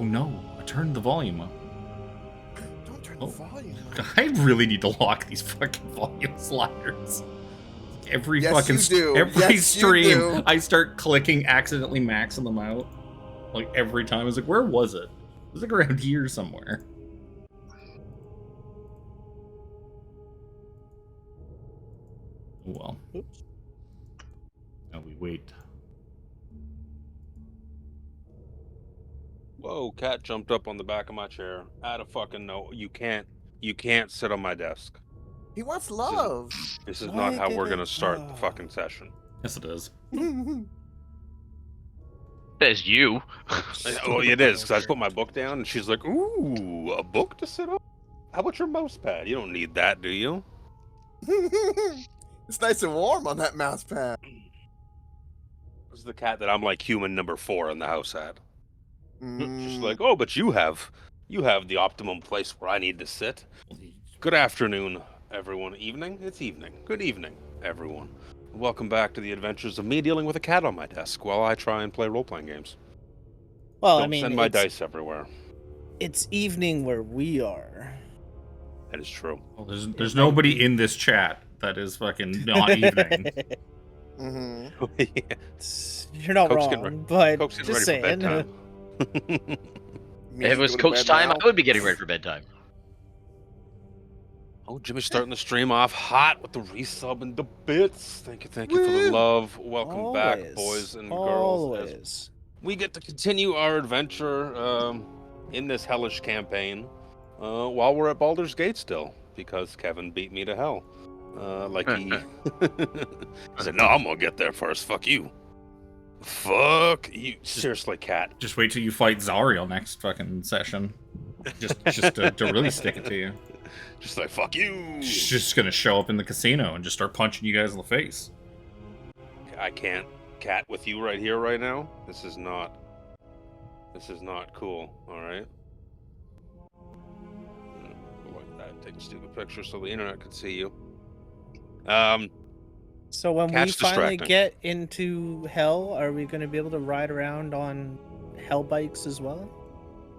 Oh no, I turned the volume up. Don't turn the volume up. I really need to lock these fucking volume sliders. Every Yes, fucking you do. every Yes, you stream, do. I start clicking, accidentally maxing them out. Like every time, I was like, where was it? It was like around here somewhere. Oh well. Oops. Now we wait. Whoa, cat jumped up on the back of my chair. Out of fucking no. You can't sit on my desk. He wants love. This is Why not how did we're it- gonna start the fucking session. Yes, it is. Says you. Oh, it is, because I just put my book down, and she's like, ooh, a book to sit on? How about your mouse pad? You don't need that, do you? It's nice and warm on that mouse pad. This is the cat that I'm like human number 4 in the house at. She's Mm, like, oh, but you have the optimum place where I need to sit. Good afternoon, everyone. Evening? It's evening. Good evening, everyone. Welcome back to the adventures of me dealing with a cat on my desk while I try and play role-playing games. Well, Don't I mean, send my it's, dice everywhere. it's evening where we are. That is true. Well, there's nobody in this chat that is fucking not evening. mhm. Yeah. You're not Coke's getting wrong, but Coke's getting just ready for saying. bedtime. Me If it was go to Coke's bed time, now. I would be getting ready for bedtime. Oh, Jimmy's starting the stream off hot with the resub and the bits. Thank you for the Woo! Love. Welcome back, Always. boys and girls. Always. We get to continue our adventure in this hellish campaign while we're at Baldur's Gate still, because Kevin beat me to hell. Like he said, no, I'm gonna get there first. Fuck you. Fuck you. Seriously, cat. Just wait till you fight Zariel next fucking session. Just to really stick it to you. Just like, fuck you. She's just gonna show up in the casino and just start punching you guys in the face. I can't cat with you right here, right now. This is not cool. All right. Like that. Take a stupid picture so the internet could see you. So when we Cat's finally distracting. get into hell, are we going to be able to ride around on hell bikes as well?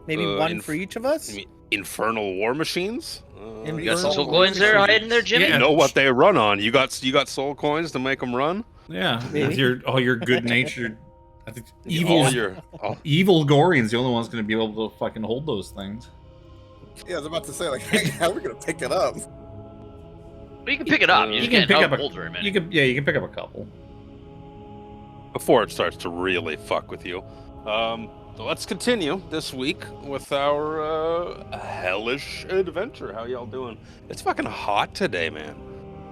Maybe one for each of us? I mean, infernal war machines. Infernal You got some soul war coins there machines. hiding there, Jimmy? Yeah. You know what they run on. You got soul coins to make them run. Yeah, Maybe. with all your good natured. I think All evil Gorion's the only one's gonna be able to fucking hold those things. Yeah, I was about to say, like, how are we gonna pick it up? Well, you can pick it up. You, You just can can't pick up a- hold very many. You can pick up a couple. before it starts to really fuck with you. So let's continue this week with our hellish adventure. How y'all doing? It's fucking hot today, man.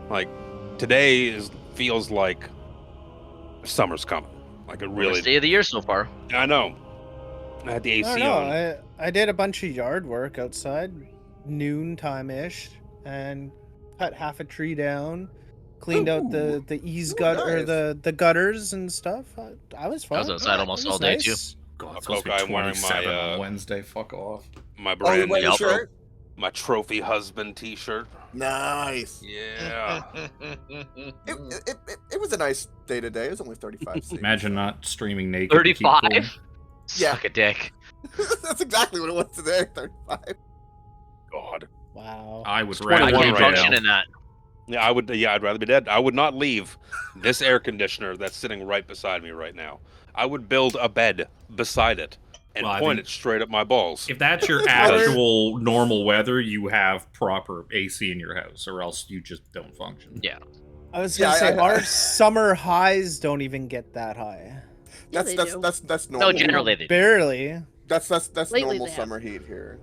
Like today feels like summer's coming. Like it really. Worst day of the year so far. I know. I had the I AC don't know. on. I did a bunch of yard work outside, noon time-ish, and cut half a tree down, cleaned out the ease or the gutters and stuff. I was fine. I was outside almost all day too. God, it's Coke, supposed to be I'm wearing 27 my, on Wednesday. Fuck off. My Oh, you brand wearing new a shirt? my trophy husband T-shirt. Nice. Yeah. It was a nice day today. It was only 35 Cs. Imagine not streaming naked. to keep cool. 35? Yeah. Suck a dick. That's exactly what it was today. 35. God. Wow. I would 21 I rather can't right function now. in that. Yeah, I would. Yeah, I'd rather be dead. I would not leave this air conditioner that's sitting right beside me right now. I would build a bed beside it and Well, I point think- it straight at my balls. If that's your actual normal weather, you have proper AC in your house, or else you just don't function. Yeah. I was Yeah, gonna say I- our summer highs don't even get that high. Yeah, they do. That's normal. No, generally they do. Barely. That's Lately normal they have. summer heat here.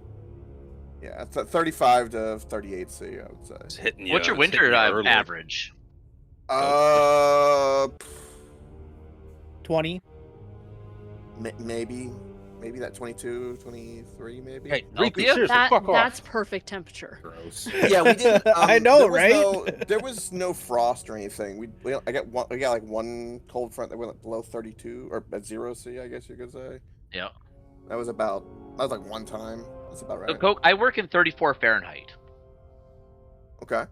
Yeah, it's at 35 to 38 C, I would It's say. hitting you. What's your it's winter hitting you early. average? 20. Maybe that 22, 23, maybe. Hey, Riku, Yeah. seriously, fuck off. That's perfect temperature. Gross. Yeah, we didn't. I know, there was right? there was no frost or anything. We got like one cold front that went below 32 or at 0 C, I guess you could say. Yeah. That was like one time. That's about right. So, Coke, I work in 34 Fahrenheit. Okay. Yeah,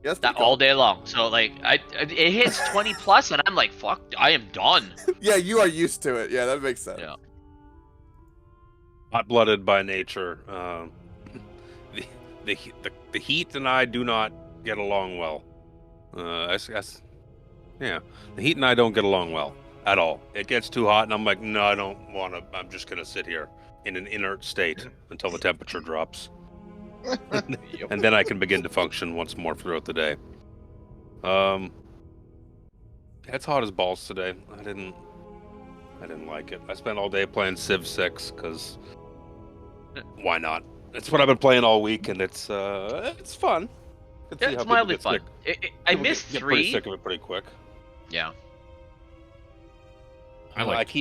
that's That pretty all cold. day long. So like it hits 20 plus and I'm like, fuck, I am done. Yeah, you are used to it. Yeah, that makes sense. Yeah. hot-blooded by nature. The heat and I do not get along well. Yeah, the heat and I don't get along well at all. It gets too hot, and I'm like, no, I don't want to. I'm just gonna sit here in an inert state until the temperature drops, and then I can begin to function once more throughout the day. It's hot as balls today. I didn't like it. I spent all day playing Civ 6 because why not? It's what I've been playing all week, and it's fun. Yeah, it's mildly fun. I missed get 3. Pretty sick of it pretty quick. Yeah. I liked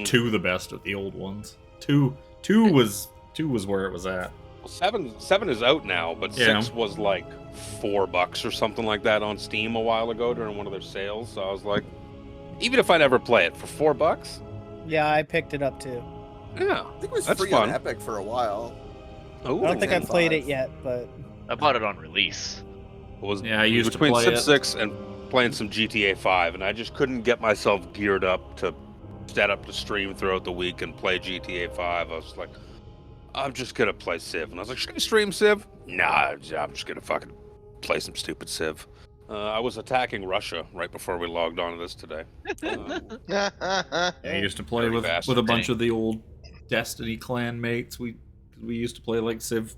2 the best of the old ones. 2 was where it was at. Well, 7 is out now, but 6 was like $4 or something like that on Steam a while ago during one of their sales. So I was like, even if I never play it for $4, Yeah, I picked it up too. yeah, I think it was that's free fun. on Epic for a while. Oh, I don't think I've played it 5. yet, but I bought it on release. I used to between play Civ it. 6 and playing some GTA 5, and I just couldn't get myself geared up to set up to stream throughout the week and play GTA 5. I was like, I'm just gonna play Civ, and I was like, should I stream Civ? Nah, I'm just gonna fucking play some stupid Civ. I was attacking Russia right before we logged on to this today. I used to play with a bunch of the old Destiny clan mates. We used to play like Civ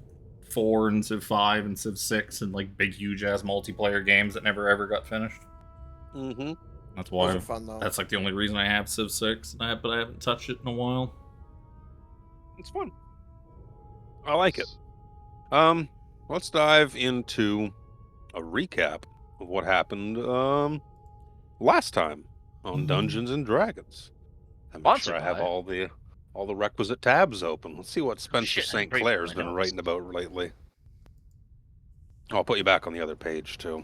4 and Civ 5 and Civ 6 and like big huge ass multiplayer games that never ever got finished. Mm-hmm. That's why Those are fun, though. that's like the only reason I have Civ 6, but I haven't touched it in a while. It's fun. I like it. Let's dive into a recap of what happened last time on Dungeons and Dragons. I'm not sure I have all the requisite tabs open. Let's see what Spencer St. Clair's been writing about lately. I'll put you back on the other page too.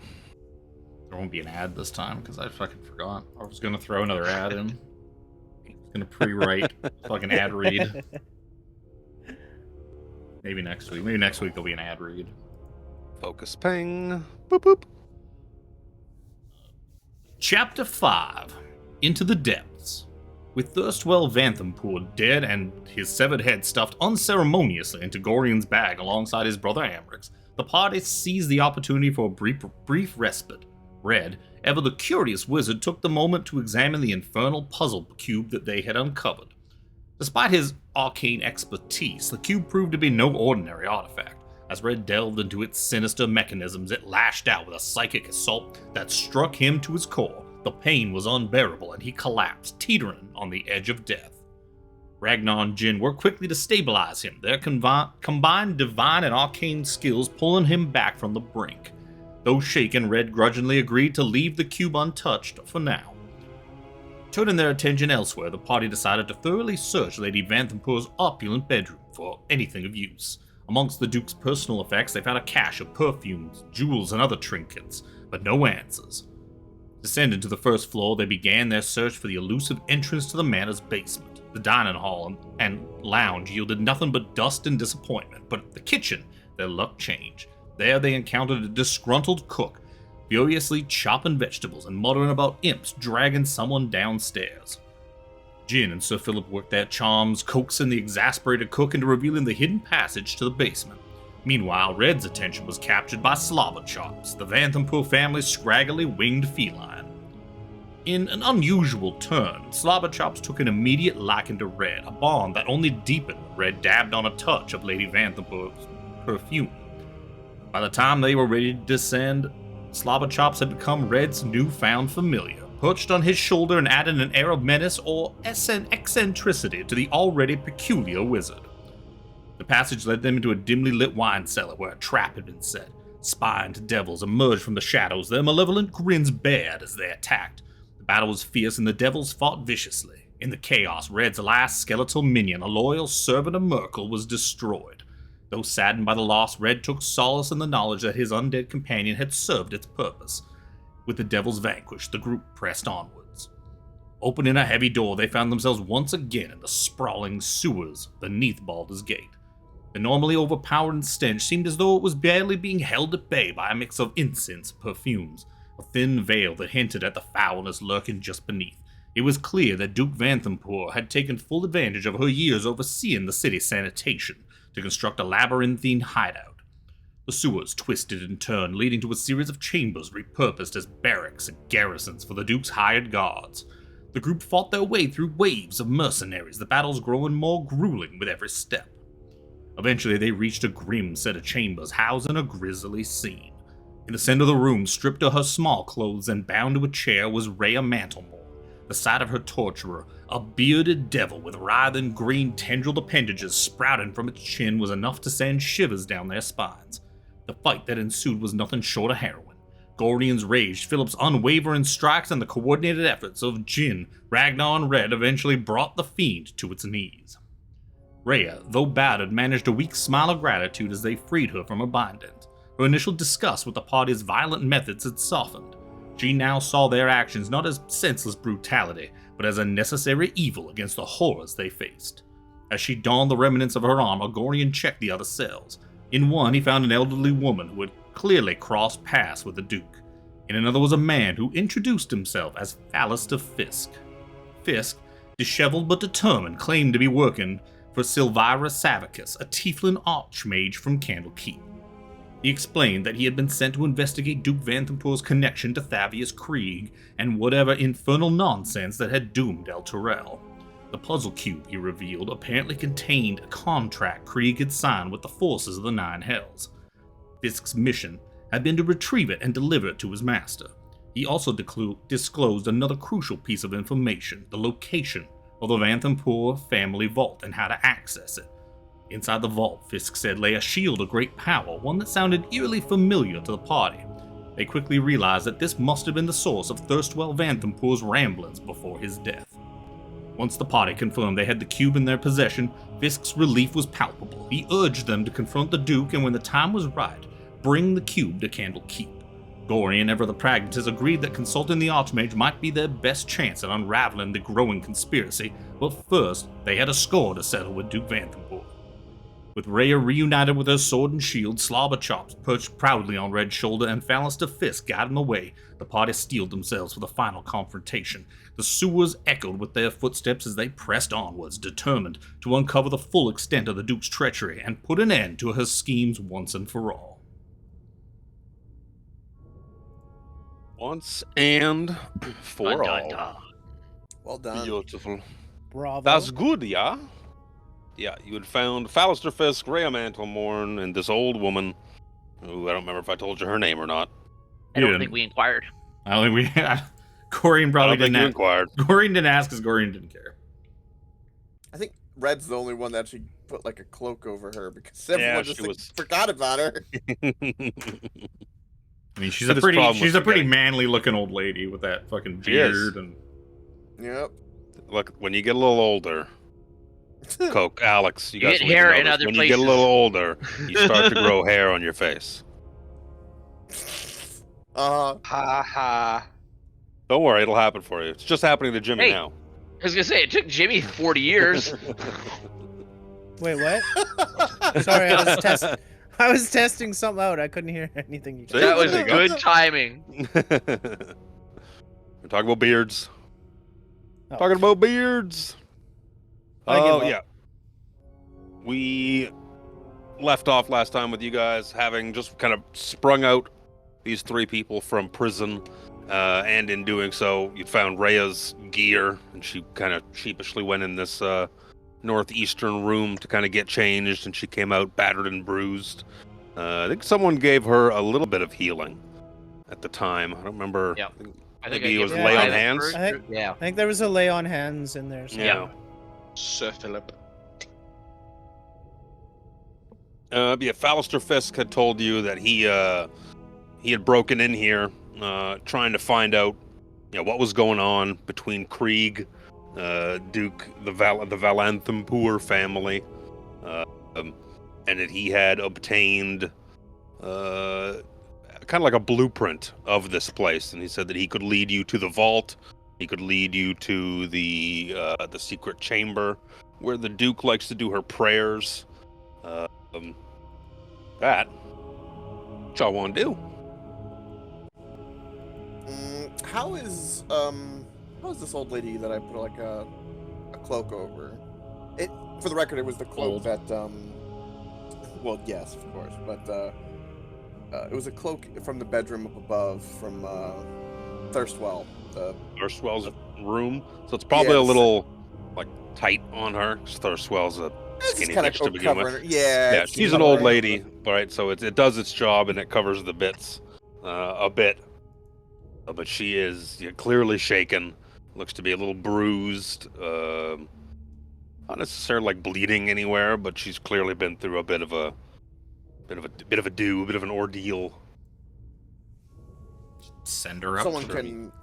There won't be an ad this time because I fucking forgot. I was gonna throw another ad in. I was gonna pre-write fucking ad read. Maybe next week. Maybe next week there'll be an ad read. Focus ping. Boop boop. Chapter 5. Into the Depths. With Thirstwell Vanthampur dead and his severed head stuffed unceremoniously into Gorion's bag alongside his brother Amrix, the party seized the opportunity for a brief respite. Red, ever the curious wizard, took the moment to examine the infernal puzzle cube that they had uncovered. Despite his arcane expertise, the cube proved to be no ordinary artifact. As Red delved into its sinister mechanisms, it lashed out with a psychic assault that struck him to his core. The pain was unbearable, and he collapsed, teetering on the edge of death. Ragnar and Jin worked quickly to stabilize him, their combined divine and arcane skills pulling him back from the brink. Though shaken, Red grudgingly agreed to leave the cube untouched for now. Turning their attention elsewhere, the party decided to thoroughly search Lady Vanthampur's opulent bedroom for anything of use. Amongst the Duke's personal effects, they found a cache of perfumes, jewels, and other trinkets, but no answers. Descending to the first floor, they began their search for the elusive entrance to the manor's basement. The dining hall and lounge yielded nothing but dust and disappointment, but at the kitchen, their luck changed. There they encountered a disgruntled cook, furiously chopping vegetables and muttering about imps dragging someone downstairs. Jin and Sir Philip worked their charms, coaxing the exasperated cook into revealing the hidden passage to the basement. Meanwhile, Red's attention was captured by Slobberchops, the Vanthampur family's scraggly winged feline. In an unusual turn, Slobberchops took an immediate liking to Red, a bond that only deepened when Red dabbed on a touch of Lady Vanthampur's perfume. By the time they were ready to descend, Slobberchops had become Red's newfound familiar, perched on his shoulder and added an air of menace or eccentricity to the already peculiar wizard. The passage led them into a dimly lit wine cellar where a trap had been set. Spined devils emerged from the shadows, their malevolent grins bared as they attacked. The battle was fierce and the devils fought viciously. In the chaos, Red's last skeletal minion, a loyal servant of Merkel, was destroyed. Though saddened by the loss, Red took solace in the knowledge that his undead companion had served its purpose. With the devils vanquished, the group pressed onwards. Opening a heavy door, they found themselves once again in the sprawling sewers beneath Baldur's Gate. The normally overpowering stench seemed as though it was barely being held at bay by a mix of incense and perfumes, a thin veil that hinted at the foulness lurking just beneath. It was clear that Duke Vanthampur had taken full advantage of her years overseeing the city's sanitation to construct a labyrinthine hideout. The sewers twisted and turned, leading to a series of chambers repurposed as barracks and garrisons for the Duke's hired guards. The group fought their way through waves of mercenaries, the battles growing more grueling with every step. Eventually, they reached a grim set of chambers housing a grisly scene. In the center of the room, stripped of her small clothes and bound to a chair, was Rhea Mantlemore. The sight of her torturer, a bearded devil with writhing green tendrilled appendages sprouting from its chin, was enough to send shivers down their spines. The fight that ensued was nothing short of harrowing. Gorion's rage, Philip's unwavering strikes, and the coordinated efforts of Jin, Ragnar, and Red eventually brought the fiend to its knees. Rhea, though battered, managed a weak smile of gratitude as they freed her from her bindings. Her initial disgust with the party's violent methods had softened. She now saw their actions not as senseless brutality, but as a necessary evil against the horrors they faced. As she donned the remnants of her armor, Gorion checked the other cells. In one, he found an elderly woman who had clearly crossed paths with the Duke. In another was a man who introduced himself as Alistair Fisk. Fisk, disheveled but determined, claimed to be working for Silvira Savicus, a tiefling archmage from Candlekeep. He explained that he had been sent to investigate Duke Vanthampur's connection to Thavius Krieg and whatever infernal nonsense that had doomed El Turel. The puzzle cube, he revealed, apparently contained a contract Krieg had signed with the forces of the Nine Hells. Fisk's mission had been to retrieve it and deliver it to his master. He also disclosed another crucial piece of information, the location of the Vanthampur family vault and how to access it. Inside the vault, Fisk said, lay a shield of great power, one that sounded eerily familiar to the party. They quickly realized that this must have been the source of Thirstwell Vanthampur's ramblings before his death. Once the party confirmed they had the cube in their possession, Fisk's relief was palpable. He urged them to confront the Duke and when the time was right, bring the cube to Candlekeep. Gorion, ever the pragmatist, agreed that consulting the Archmage might be their best chance at unraveling the growing conspiracy, but first, they had a score to settle with Duke Vanthampur. With Rhea reunited with her sword and shield, Slobberchops perched proudly on Red's shoulder, and Alistair Fisk guiding the way, the party steeled themselves for the final confrontation. The sewers echoed with their footsteps as they pressed onwards, determined to uncover the full extent of the Duke's treachery and put an end to her schemes once and for all. Once and for Dun, dun, all. dun. Well done. Beautiful. Bravo. That's good, yeah? Yeah, you had found Alistair Fisk, Rhea Mantlemore, and this old woman, who I don't remember if I told you her name or not. I don't think we inquired. I don't think we... Gorion probably didn't ask. Inquired. Gorion didn't ask because Gorion didn't care. I think Red's the only one that actually put like a cloak over her because everyone just she like, was- forgot about her. I mean, she's But a his problem was pretty forgetting. manly looking old lady with that fucking She is. beard and Yep. Look, when you get a little older, Coke, Alex, you You guys get will need to hair know in this. other When you get a places. little older, you start to grow hair on your face. Uh, Ha ha. Don't worry, it'll happen for you. It's just happening to Jimmy Hey. now. I was gonna say it took Jimmy 40 years. Wait, what? Sorry, I was testing something out. I couldn't hear anything you See? said. That was There you go. good timing. We're talking about beards. Oh. Talking about beards. I give Oh, up. yeah. We left off last time with you guys having just kind of sprung out these three people from prison. And in doing so, you found Rhea's gear, and she kind of sheepishly went in this northeastern room to kind of get changed, and she came out battered and bruised. I think someone gave her a little bit of healing at the time. I don't remember. Yep. I Maybe I it gave was her lay on five hands? first. I think- Yeah. I think there was a lay on hands in there. So. Yeah. Sir Philip. Yeah, Alistair Fisk had told you that he had broken in here, trying to find out, what was going on between Krieg, Duke, the Valanthampur family, and that he had obtained, kind of like a blueprint of this place, and he said that he could lead you to the vault, he could lead you to the secret chamber where the Duke likes to do her prayers. That. What y'all want to do? how was this old lady that I put like a cloak over? It, for the record, it was the cloak that well, yes, of course, but it was a cloak from the bedroom up above from Thirstwell. Thirstwell's room, so it's probably a little like tight on her. 'Cause Thirstwell's a skinny bitch to begin with. Yeah, she's an old lady, right? So it does its job and it covers the bits a bit. But she is clearly shaken. Looks to be a little bruised. Not necessarily like bleeding anywhere, but she's clearly been through a bit of an ordeal. Send her up. Send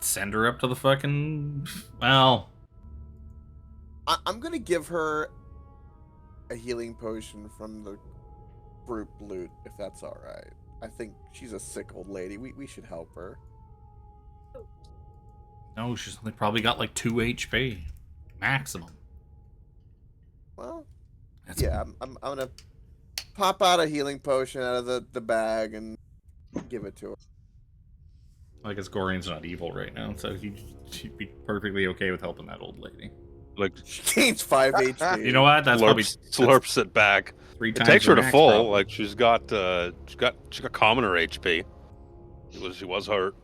Someone her up to the fucking. Well, I'm gonna give her a healing potion from the group loot, if that's all right. I think she's a sick old lady. We should help her. no, she's only probably got like 2 HP maximum. Well, That's yeah, I'm gonna pop out a healing potion out of the bag and give it to her. I guess Gorion's not evil right now, so she'd be perfectly okay with helping that old lady. Like She gains 5 HP. You know what? That's probably slurps it back. 3 It times. takes her to max, full. probably. Like she got commoner HP. She was hurt.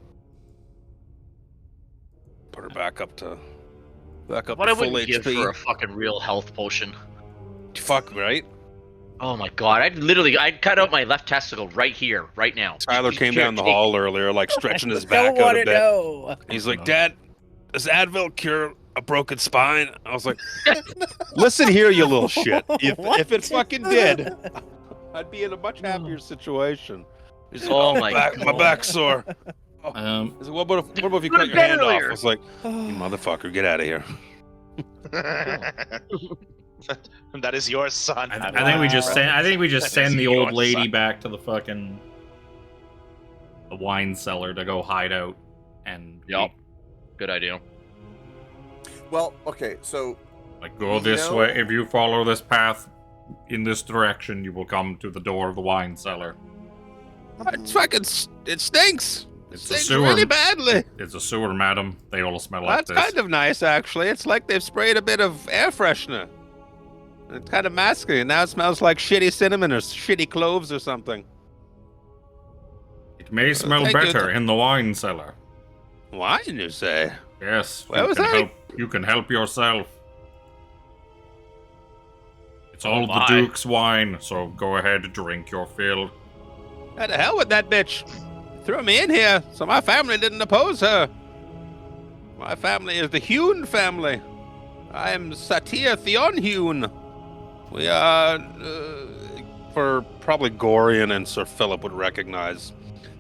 Put her back up to What to I full wouldn't give HP. for a fucking real health potion. Fuck, right? Oh my god, I'd cut out my left testicle right here, right now. Tyler came Here, down the take- hall earlier, like stretching his Don't back out want a to bit. know. He's like, "Dad, does Advil cure a broken spine?" I was like, "Listen here, you little shit. If it fucking did, I'd be in a much happier situation." He's like, Oh my my God. back's sore. I said, what about if you cut your hand off? I was like, "You motherfucker, get out of here." That is your son. I think we just send. I think we just That is send the old your lady son. back to the fucking the wine cellar to go hide out. And Yep. Good idea. Well, okay, so like go this way. If you follow this path in this direction, you will come to the door of the wine cellar. It's fucking. It stinks. It It's a stinks sewer. really badly. It's a sewer, madam. They all smell like That's this. kind of nice, actually. It's like they've sprayed a bit of air freshener. It's kind of masculine. Now it smells like shitty cinnamon or shitty cloves or something. It may smell thank you. better in the wine cellar. Wine, you say? Yes, Where was can I? help. You can help yourself. It's all the my. Duke's wine, so go ahead and drink your fill. How the hell with that bitch? Threw me in here, so my family didn't oppose her. My family is the Hune family. I am Satir Theonhune. We are, for probably Gorion and Sir Philip would recognize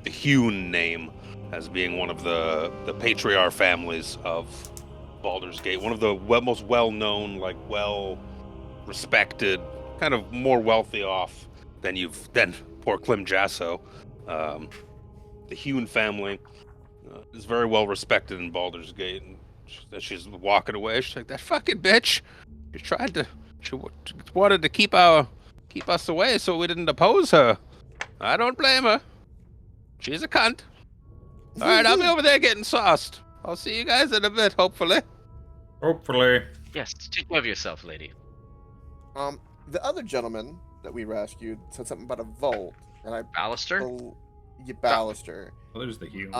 the Hune name as being one of the patriarch families of Baldur's Gate. One of the most well-known, like well-respected, kind of more wealthy off than poor Clem Jasso. The Hune family is very well respected in Baldur's Gate. And she's walking away. She's like, that fucking bitch. She wanted to keep us away so we didn't oppose her. I don't blame her. She's a cunt. All right, I'll be over there getting sauced. I'll see you guys in a bit, hopefully. Hopefully. Yes, take care of yourself, lady. The other gentleman that we rescued said something about a vault, and I Ballister? Ballister. Well, there's the Hugh.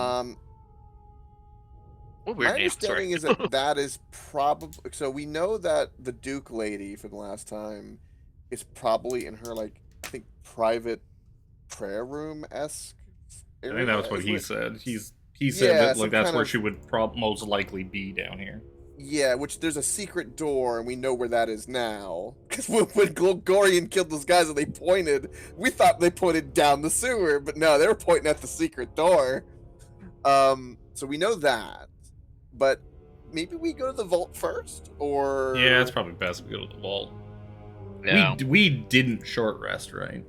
What My weird name, understanding is that is probably so. We know that the Duke lady from the last time is probably in her I think private prayer room esque. I think that was what he said. He said Yeah, that some that's kind where of- she would most likely be down here. Yeah, which there's a secret door, and we know where that is now. Because when Gorion killed those guys and they pointed, we thought they pointed down the sewer, but no, they were pointing at the secret door. So we know that. But maybe we go to the vault first, or Yeah, it's probably best if we go to the vault. Yeah. We didn't short rest, right?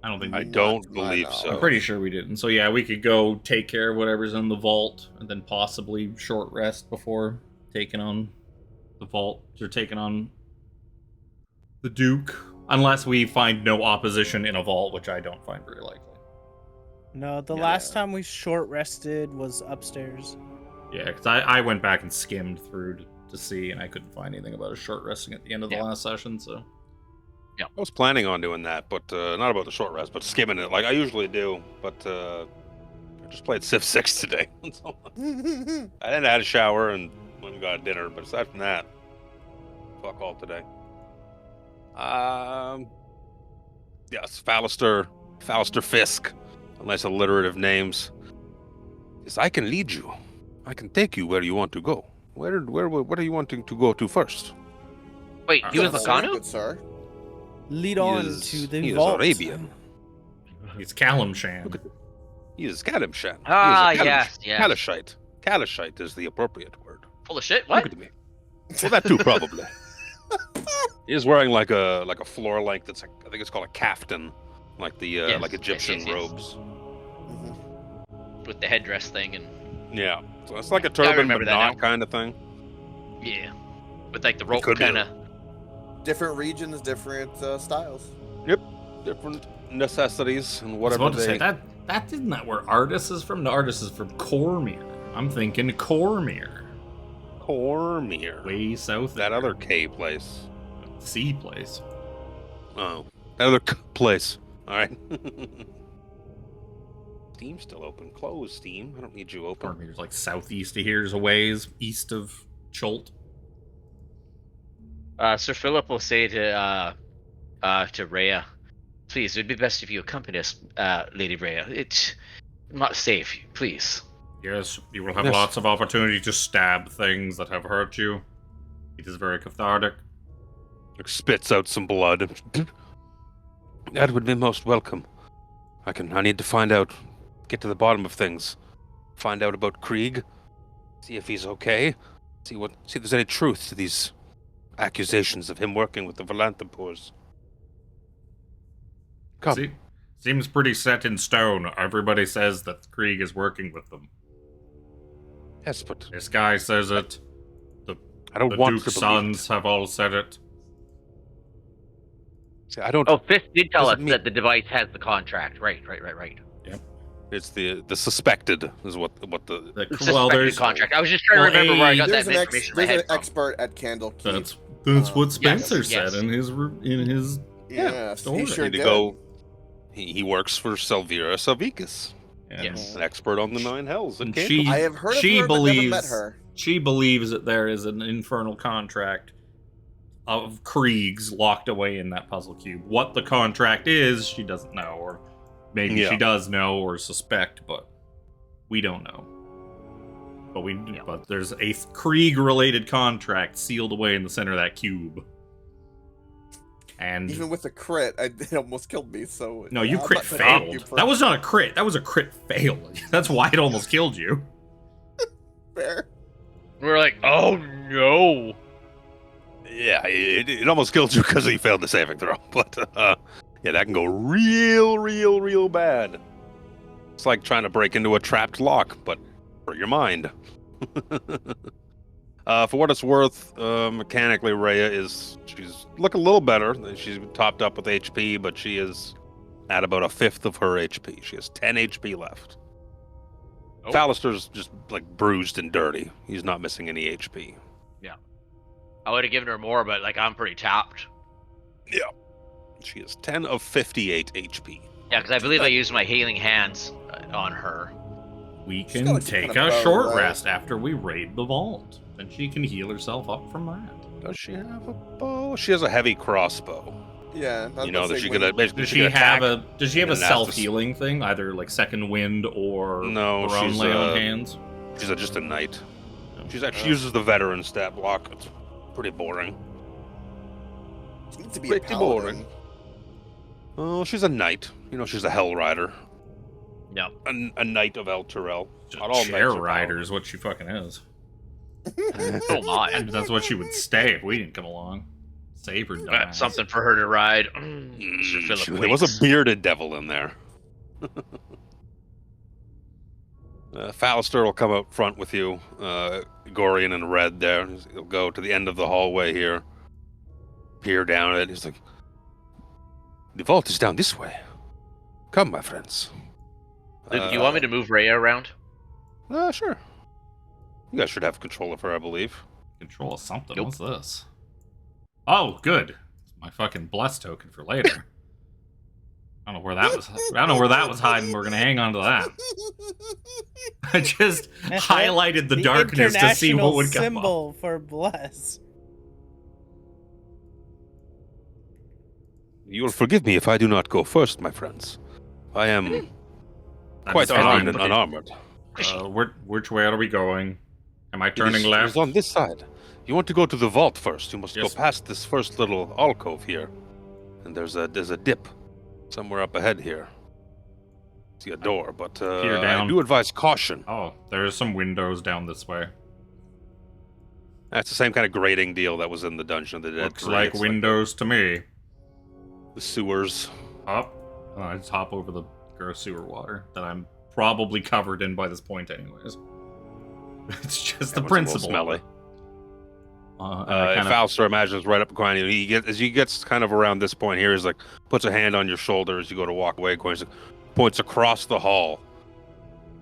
I don't think I we don't to my believe knowledge. so. I'm pretty sure we didn't. So yeah, we could go take care of whatever's in the vault, and then possibly short rest before taking on the vault or taking on the Duke, unless we find no opposition in a vault, which I don't find very likely. No, the Yeah. last time we short rested was upstairs. Yeah, because I went back and skimmed through to see, and I couldn't find anything about a short resting at the end of the last session, so... I was planning on doing that, but not about the short rest, but skimming it like I usually do, but I just played Civ 6 today. So I didn't have a shower and went and got dinner, but aside from that, fuck all today. Yes, Fallister Fisk, a nice alliterative names. Yes, I can lead you. I can take you where you want to go. What are you wanting to go to first? Wait, he was Lacano? Good, sir. Lead on to the he vault. is Arabian. He's Kalimshan. He is Kalimshan. Ah, He is a yes, yes. Kalishite. Kalishite is the appropriate word. Full of shit? Look What? at me. Well, that too, probably. He is wearing like a floor length. That's I think it's called a kaftan, like the Yes, like Egyptian yes, yes. robes. With the headdress thing and Yeah, so it's like a I turban, but remember that not now. kind of thing. yeah, with like the rope could be. kind of. Different regions, different styles. Different necessities and I was whatever about to say, they. that isn't that where Artis is from? No, Artis is from Cormyr. I'm thinking Cormyr. Cormyr. Way south. That there. other K place. sea place. Oh, that other place. All right. Steam's still open. Close, Steam. I don't need you open. Cormyr's like southeast of here's a ways, east of Cholt. Sir Philip will say to Rhea, please, it would be best if you accompany us, Lady Rhea. It's not safe, please. Yes, you will have Yes. lots of opportunity to stab things that have hurt you. It is very cathartic. Like, spits out some blood. That would be most welcome. I need to find out, get to the bottom of things. Find out about Krieg. See if he's okay. See if there's any truth to these accusations of him working with the Philanthropors. Come. See, seems pretty set in stone. Everybody says that Krieg is working with them. Yes, but This guy says it. I don't The want Duke's to believe sons have all said it. it. See, I don't. Oh, Fisk did tell us Doesn't mean- that the device has the contract. Right. It's the suspected is what the Well, Suspected there's contract. I was just trying to remember where I got that There's information in my there's head an from. expert at Candlekeep. that's what yes, Spencer yes. said in his Yeah, story. he sure need to did. go. He works for Selvira Salvikas, Yes. an expert on the Nine Hells. And And she I have heard of she her, but never believes met her. she believes that there is an infernal contract of Krieg's locked away in that puzzle cube. What the contract is, she doesn't know, or maybe Yeah. she does know or suspect, but we don't know. But there's a Krieg-related contract sealed away in the center of that cube. And Even with a crit, it almost killed me. So no, you I'm crit not gonna thank you failed. for That was not a crit. That was a crit fail. That's why it almost killed you. fair. We're like, oh no. yeah, it almost killed you because he failed the saving throw. But yeah, that can go real bad. It's like trying to break into a trapped lock, but for your mind. For what it's worth, mechanically, she's look a little better. She's topped up with HP, but she is at about a fifth of her HP. She has 10 HP left. Oh. Fallister's just like bruised and dirty. He's not missing any HP. I would have given her more, but like I'm pretty tapped. She has 10 of 58 HP. Yeah, because I believe I used my healing hands on her. We She's can got, like, some take kind of a bow, short right? rest after we raid the vault, and she can heal herself up from that. Does she have a bow? She has a heavy crossbow. Yeah, I was You know about to that say she when- could basically Does she she could have attack. a Does she have a and then has to self healing thing, either like second wind or No, her own she's, lay on hands? She's just a knight. She Oh. uses the veteran stat block. It's pretty boring. She needs to be Pretty a paladin. boring. Oh, she's a knight. You know, she's a hell rider. No. A knight of El Turel. Not all Just chair knights are rider is what she fucking is. Oh my. And that's what she would stay if we didn't come along. Save her dumbass. Something for her to ride. Sir Mm, Philip there was winks. a bearded devil in there. Fallister will come up front with you. Gorion in red there. He'll go to the end of the hallway here. Peer down it. He's like, the vault is down this way. Come, my friends. Do you want me to move Rhea around? Sure. You guys should have control of her, I believe. Control of something. Nope. What's this? Oh, good. It's my fucking bless token for later. I don't know where that was. I don't know where that was hiding. We're gonna hang on to that. I just highlighted the darkness to see what would come up. symbol for bless. You will forgive me if I do not go first, my friends. I am quite That's fine. fine and unarmored. Which way are we going? Am I It turning is left? on this side. You want to go to the vault first. You must Yes. go past this first little alcove here. And there's a dip somewhere up ahead here. See a door, but Peer I down. do advise caution. Oh, there's some windows down this way. That's the same kind of grating deal that was in the Dungeon of the Dead. Looks 3. like It's windows to me. the sewers. Up. I just hop over the gross sewer water that I'm probably covered in by this point, anyways. It's just the That one's a little principle. smelly. Kind of, Falster imagines right up behind you. As he gets kind of around this point here, he's like puts a hand on your shoulder as you go to walk away. Points across the hall.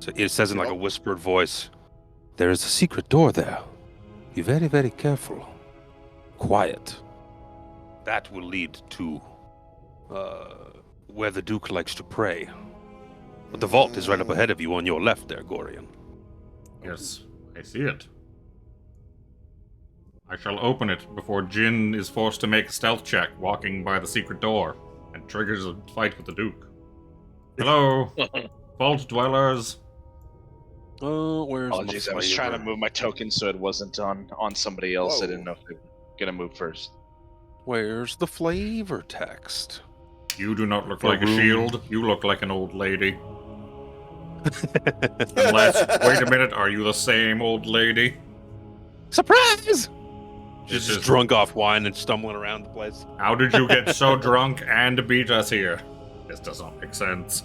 So it says in like a whispered voice, "There is a secret door there. Be very, very careful. Quiet. That will lead to where the Duke likes to pray. But the vault is right up ahead of you on your left there, Gorion." yes, I see it. I shall open it before Jin is forced to make a stealth check walking by the secret door and triggers a fight with the Duke. Hello, vault dwellers. Where's Apologies, I was trying to move my token so it wasn't on somebody else. Whoa. I didn't know if they were gonna move first. Where's the flavor text? You do not look The like a room. shield. You look like an old lady. Unless, wait a minute, are you the same old lady? Surprise! This Just is- drunk off wine and stumbling around the place. How did you get so drunk and beat us here? This doesn't make sense.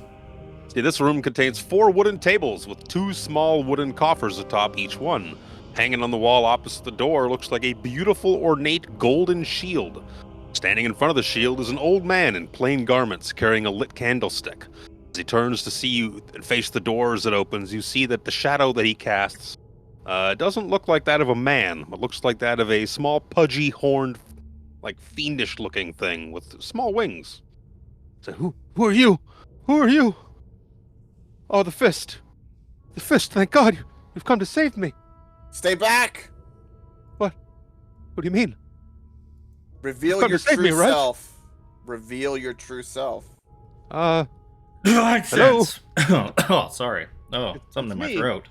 See, this room contains 4 wooden tables with 2 small wooden coffers atop each one. Hanging on the wall opposite the door looks like a beautiful, ornate golden shield. Standing in front of the shield is an old man in plain garments carrying a lit candlestick. As he turns to see you and face the door as it opens, you see that the shadow that he casts doesn't look like that of a man, but looks like that of a small, pudgy, horned, like fiendish-looking thing with small wings. So, who are you? Who are you? Oh, the fist. The fist, thank God. You've come to save me. Stay back! What do you mean? Reveal come your to save true me, right? self. Reveal your true self. Accents. Oh, sorry. Oh, something in my me. throat.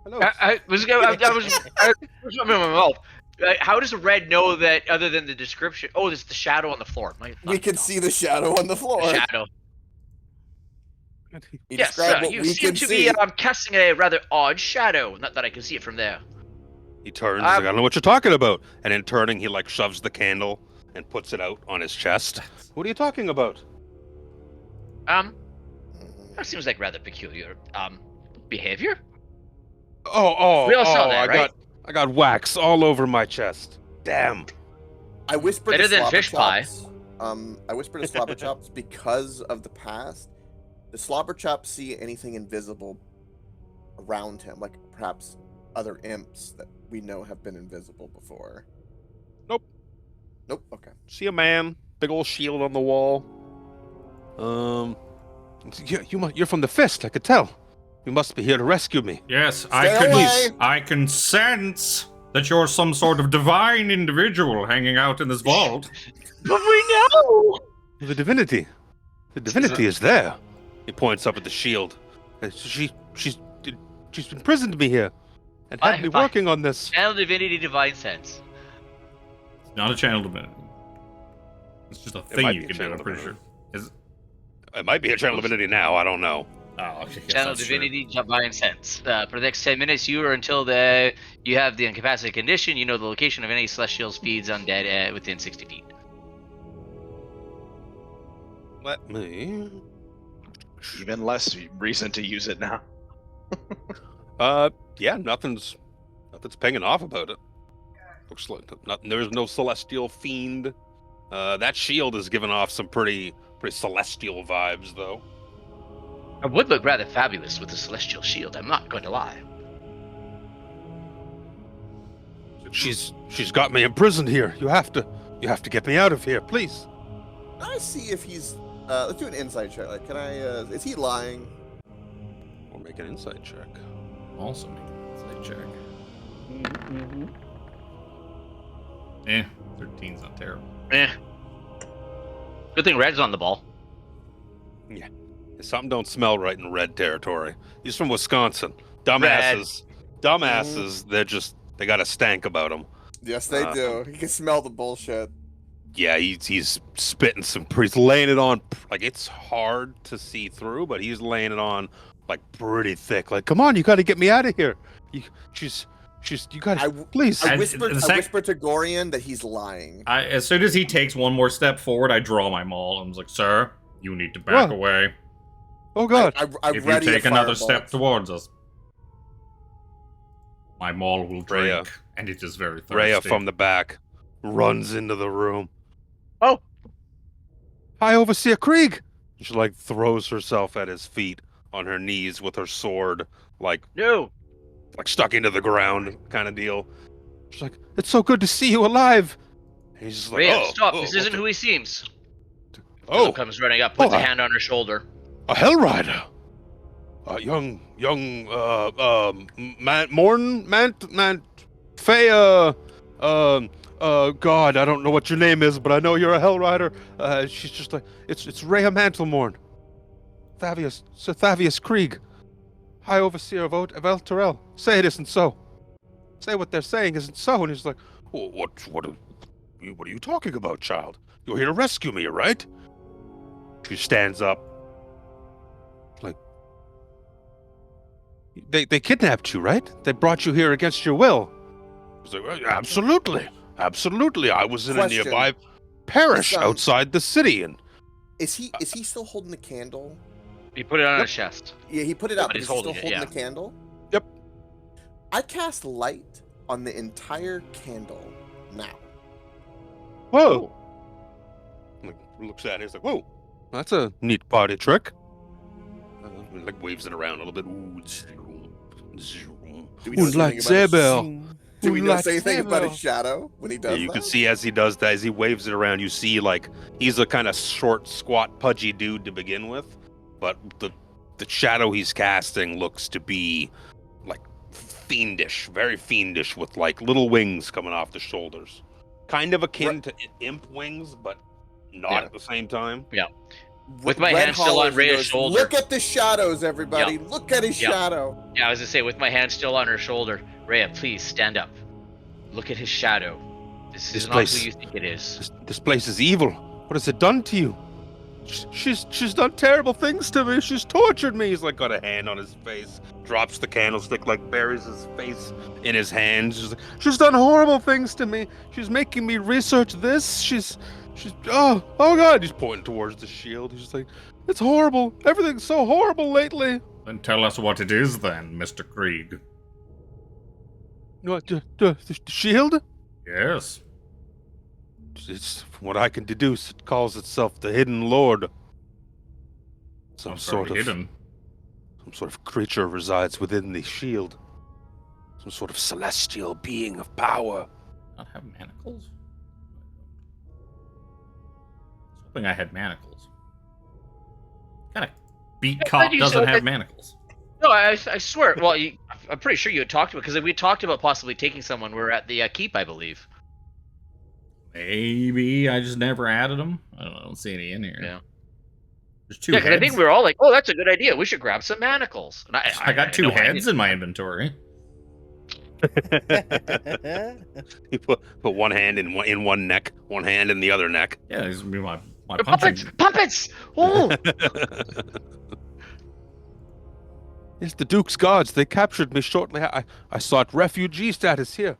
Hello. I was in my mouth. How does Red know that other than the description? Oh, there's the shadow on the floor. We can see the shadow on the floor. shadow. He Yes, described what you we seem can to see. be casting a rather odd shadow. Not that I can see it from there. He turns, he's like, I don't know what you're talking about. And in turning, he like shoves the candle and puts it out on his chest. What are you talking about? That seems like rather peculiar behavior. Oh, We all saw that, right? I got wax all over my chest. Damn. I whispered Better to than Slobber fish pie. Chops. I whispered to Slobber Chops because of the past. Does Slobber Chops see anything invisible around him, like perhaps other imps that we know have been invisible before? Nope. Nope. Okay. See a man, big old shield on the wall. You're from the fist, I could tell. You must be here to rescue me. Yes, Stay away. I can sense that you're some sort of divine individual hanging out in this vault. But we know. The divinity is there. He points up at the shield. She's imprisoned me here and had me working on this. Channel divinity, divine sense. It's not a channel divinity. It's just a thing might you be a can do, channel I'm pretty sure. divinity. It might be a channel divinity now. I don't know. Oh, okay. Yes, Channel that's true. divinity, divine sense. For the next 10 minutes, you have the incapacitated condition. You know the location of any celestials feeds undead within 60 feet. Let me. Even less reason to use it now. Yeah, nothing's pinging off about it. Looks like there's no celestial fiend. That shield is giving off some pretty celestial vibes, though. It would look rather fabulous with a celestial shield. I'm not going to lie. She's got me imprisoned here. You have to get me out of here, please. Can I see if he's... let's do an insight check. Like, can I... is he lying? We'll make an insight check. Also make an insight check. Mm-hmm. 13's not terrible. Good thing Red's on the ball. Yeah. Something don't smell right in Red territory. He's from Wisconsin. Dumbasses. They got a stank about him. Yes, they do. You can smell the bullshit. Yeah, he's spitting he's laying it on, like, it's hard to see through, but he's laying it on, like, pretty thick. Like, come on, you gotta get me out of here. You gotta, please. I whisper to Gorion that he's lying. As soon as he takes one more step forward, I draw my maul. I'm like, sir, you need to back away. Oh, God. If you take another step towards us, my maul will drink, and it is very thirsty. Rhea from the back runs into the room. Oh! High Overseer Krieg! She, like, throws herself at his feet on her knees with her sword, like... No! Like, stuck into the ground kind of deal. She's like, it's so good to see you alive! And he's just like, Rhea, stop! This isn't who he seems. Philip comes running up, puts a hand on her shoulder. A Hell Rider! Young, Faya, God, I don't know what your name is, but I know you're a Hell Rider. She's just like, it's Rhea Mantlemorn. Sir Thavius Krieg, High Overseer of El Terrell. Say it isn't so. Say what they're saying isn't so. And he's like, what are you talking about, child? You're here to rescue me, right? She stands up. Like, they kidnapped you, right? They brought you here against your will. He's like, well, absolutely. I was in a nearby parish outside the city, and is he still holding the candle? He put it on his chest. Yeah, he put it up, but he's still holding holding the candle? Yep. I cast light on the entire candle now. Whoa! Like, looks at it, he's like, whoa, that's a neat party trick. Like, waves it around a little bit. Do we know anything about his shadow when he does that? You can see as he does that, as he waves it around, you see, like, he's a kind of short, squat, pudgy dude to begin with, but the shadow he's casting looks to be, like, fiendish, very fiendish, with, like, little wings coming off the shoulders. Kind of akin to imp wings, but not at the same time. Yeah. With my hand still on Rhea's shoulder. Look at the shadows, everybody. Yeah. Look at his shadow. Yeah, I was going to say, with my hand still on her shoulder, Rhea, please stand up. Look at his shadow. This is not who you think it is. This place is evil. What has it done to you? She's done terrible things to me. She's tortured me. He's like got a hand on his face, drops the candlestick, like buries his face in his hands. She's done horrible things to me. She's making me research this. She's oh God. He's pointing towards the shield. He's just like, it's horrible. Everything's so horrible lately. Then tell us what it is then, Mr. Krieg. What, the shield? Yes. It's, from what I can deduce, it calls itself the Hidden Lord. Some sort of creature resides within the shield. Some sort of celestial being of power. Not have manacles? I was hoping I had manacles. What kind of beat cop doesn't have manacles? No, I swear. Well, I'm pretty sure you had talked about, because we talked about possibly taking someone. We're at the keep, I believe. Maybe I just never added them. I don't see any in here. Yeah. There's two heads. I think we were all like, oh, that's a good idea. We should grab some manacles. And I got two heads in my inventory. You put one hand in one neck, one hand in the other neck. Yeah, these would be my punching. Puppets! Oh! It's the Duke's guards. They captured me shortly. I sought refugee status here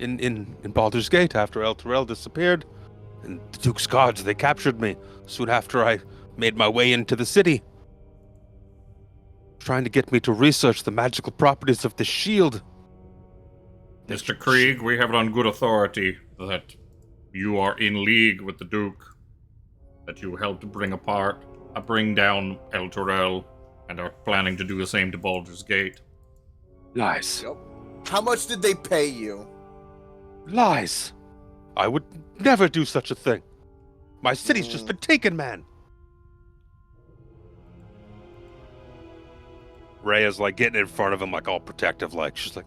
in Baldur's Gate after El Terrell disappeared. And the Duke's guards, they captured me soon after I made my way into the city, trying to get me to research the magical properties of the shield. Mr. Krieg, we have it on good authority that you are in league with the Duke, that you helped bring down El Terrell, and are planning to do the same to Baldur's Gate. Nice. How much did they pay you? Lies! I would never do such a thing. My city's just been taken, man. Rhea's like getting in front of him, like all protective, like she's like,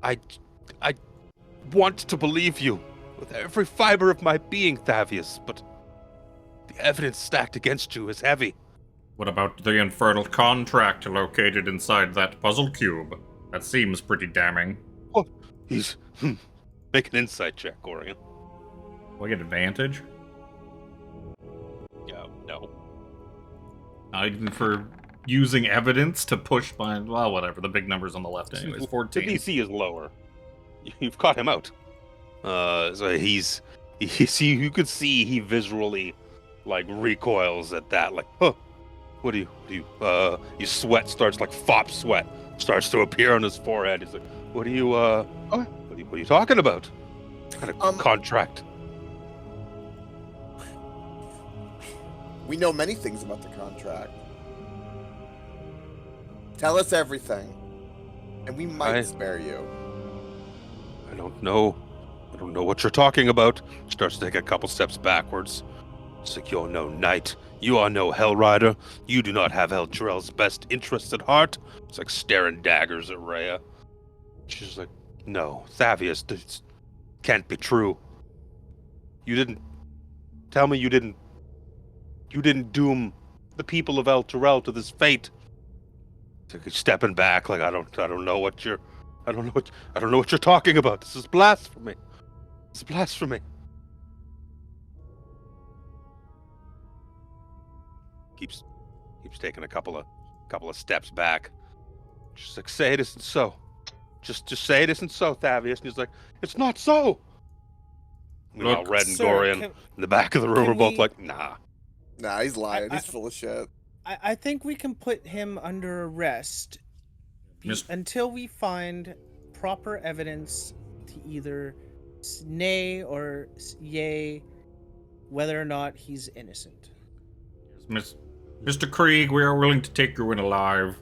I want to believe you with every fiber of my being, Thavius, but the evidence stacked against you is heavy. What about the infernal contract located inside that puzzle cube? That seems pretty damning. What? He's make an insight check, Gorion. Do I get advantage? No. Not even for using evidence to push by, well, whatever, the big number's on the left anyways. The 14. DC is lower. You've caught him out. So you could see he visually like recoils at that, like, huh, what do you his sweat starts, like fop sweat starts to appear on his forehead. He's like, what are you talking about? What kind of contract? We know many things about the contract. Tell us everything, and we might spare you. I don't know what you're talking about. Starts to take a couple steps backwards. It's like, you're no knight. You are no Hell Rider. You do not have Elturel's best interests at heart. It's like staring daggers at Rhea. She's like, no, Thavius, this can't be true. You didn't doom the people of Elturel to this fate. It's like stepping back, like I don't know what you're talking about. This is blasphemy. It's blasphemy. Keeps taking a couple of steps back. Just like, say it isn't so. Just say it isn't so, Thavius. And he's like, it's not so. Meanwhile, Red and Gorion in the back of the room are both like, nah. Nah, he's lying. He's full of shit. I think we can put him under arrest until we find proper evidence to either nay or yay whether or not he's innocent. Mr. Krieg, we are willing to take you in alive.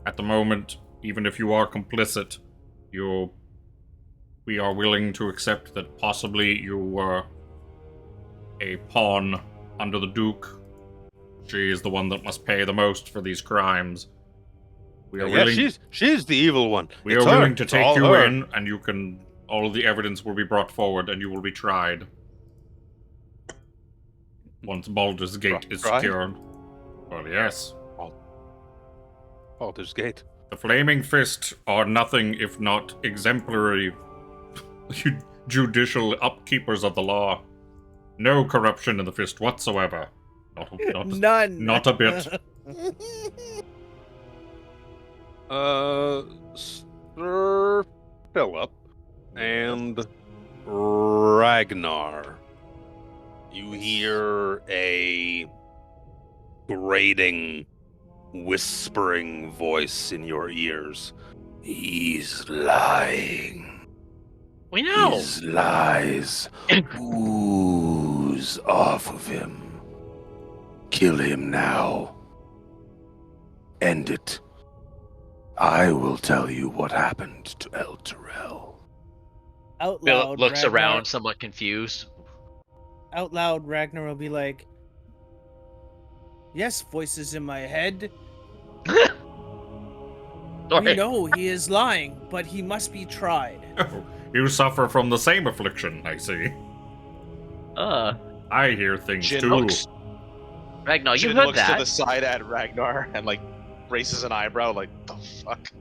At the moment, even if you are complicit, we are willing to accept that possibly you were a pawn under the Duke. She is the one that must pay the most for these crimes. We are willing. She's the evil one. We are willing to take you in, and all of the evidence will be brought forward, and you will be tried. Once Baldur's Gate is secured. Well, yes. Baldur's Gate. The Flaming Fist are nothing if not exemplary judicial upkeepers of the law. No corruption in the Fist whatsoever. None. Not a bit. Sir Philip and Ragnar. You hear a grating, whispering voice in your ears. He's lying. We know. His lies ooze off of him. Kill him now. End it. I will tell you what happened to Elturel. Out Philip loud, looks Ragnar, around, somewhat confused. Out loud, Ragnar will be like, yes, voices in my head. We know he is lying, but he must be tried. Oh, you suffer from the same affliction, I see. I hear things Jin too. Ragnar, you Jin heard looks that. to the side at Ragnar and like raises an eyebrow, like the fuck.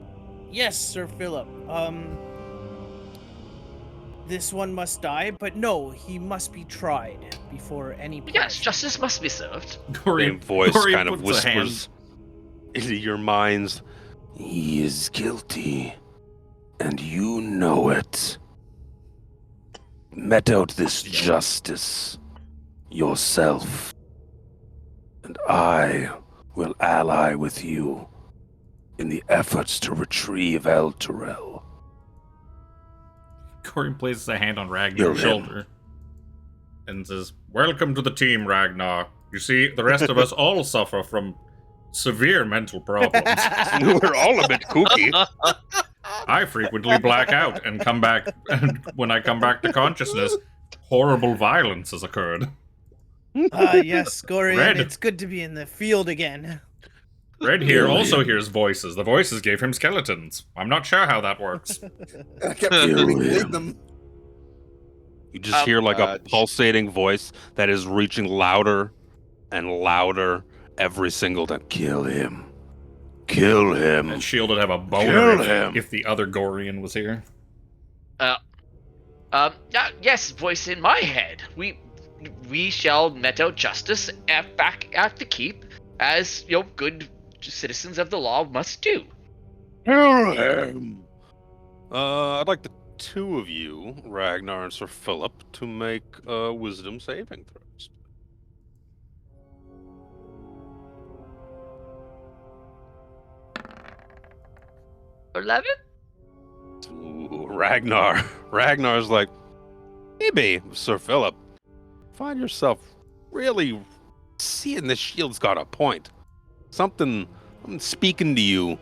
Yes, Sir Philip. This one must die, but no, he must be tried before any punishment. Yes, justice must be served. Same voice kind of whispers into your minds. He is guilty, and you know it. Met out this justice yourself, and I will ally with you in the efforts to retrieve Elturel. Gorion places a hand on Ragnar's shoulder and says, "Welcome to the team, Ragnar. You see, the rest of us all suffer from severe mental problems." We're all a bit kooky. I frequently black out and come back, and when I come back to consciousness, horrible violence has occurred. Ah, yes, Gorion, Red. it's good to be in the field again. Red here also hears voices. The voices gave him skeletons. I'm not sure how that works. I kept screaming, leave them. You just hear like a pulsating voice that is reaching louder and louder every single time. Kill him. Kill him. And Shield would have a boner Kill him. if the other Gorion was here. Yes, voice in my head. We shall met out justice back at the keep, as good citizens of the law must do. Kill him. I'd like the two of you, Ragnar and Sir Philip, to make wisdom saving throws. $11? Ooh, Ragnar. Ragnar's like, maybe, Sir Philip, find yourself really seeing this shield's got a point. Something speaking to you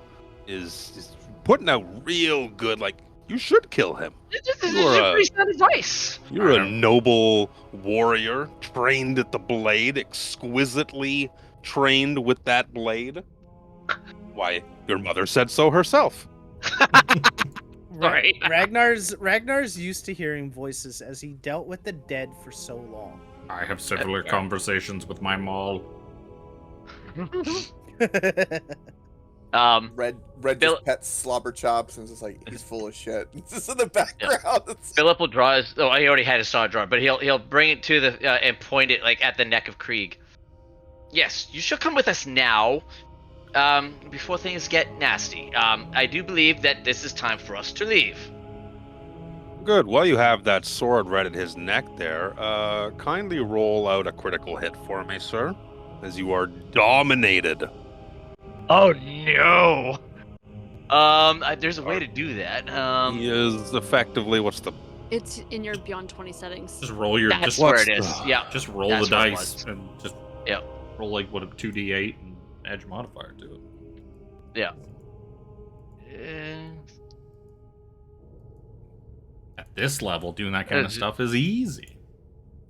is putting out real good, like, you should kill him. This is pretty sound advice. You're a noble warrior, trained at the blade, exquisitely trained with that blade. Why, your mother said so herself. Right. Ragnar's used to hearing voices as he dealt with the dead for so long. I have similar conversations with my maul. Red just pets slobber chops and is just like, he's full of shit. It's just in the background. Yeah. Philip will draw his. Oh, he already had his sword drawn, but he'll bring it to the and point it like at the neck of Krieg. Yes, you should come with us now, before things get nasty. I do believe that this is time for us to leave. Good. While you have that sword right at his neck there, kindly roll out a critical hit for me, sir, as you are dominated. Oh no! There's a way to do that. He is effectively It's in your Beyond 20 settings. Just roll your. That's where it is. Yeah. Just roll That's the what it dice was. and just roll like what a 2d8 and add your modifier to it. Yeah. At this level, doing that kind of stuff is easy.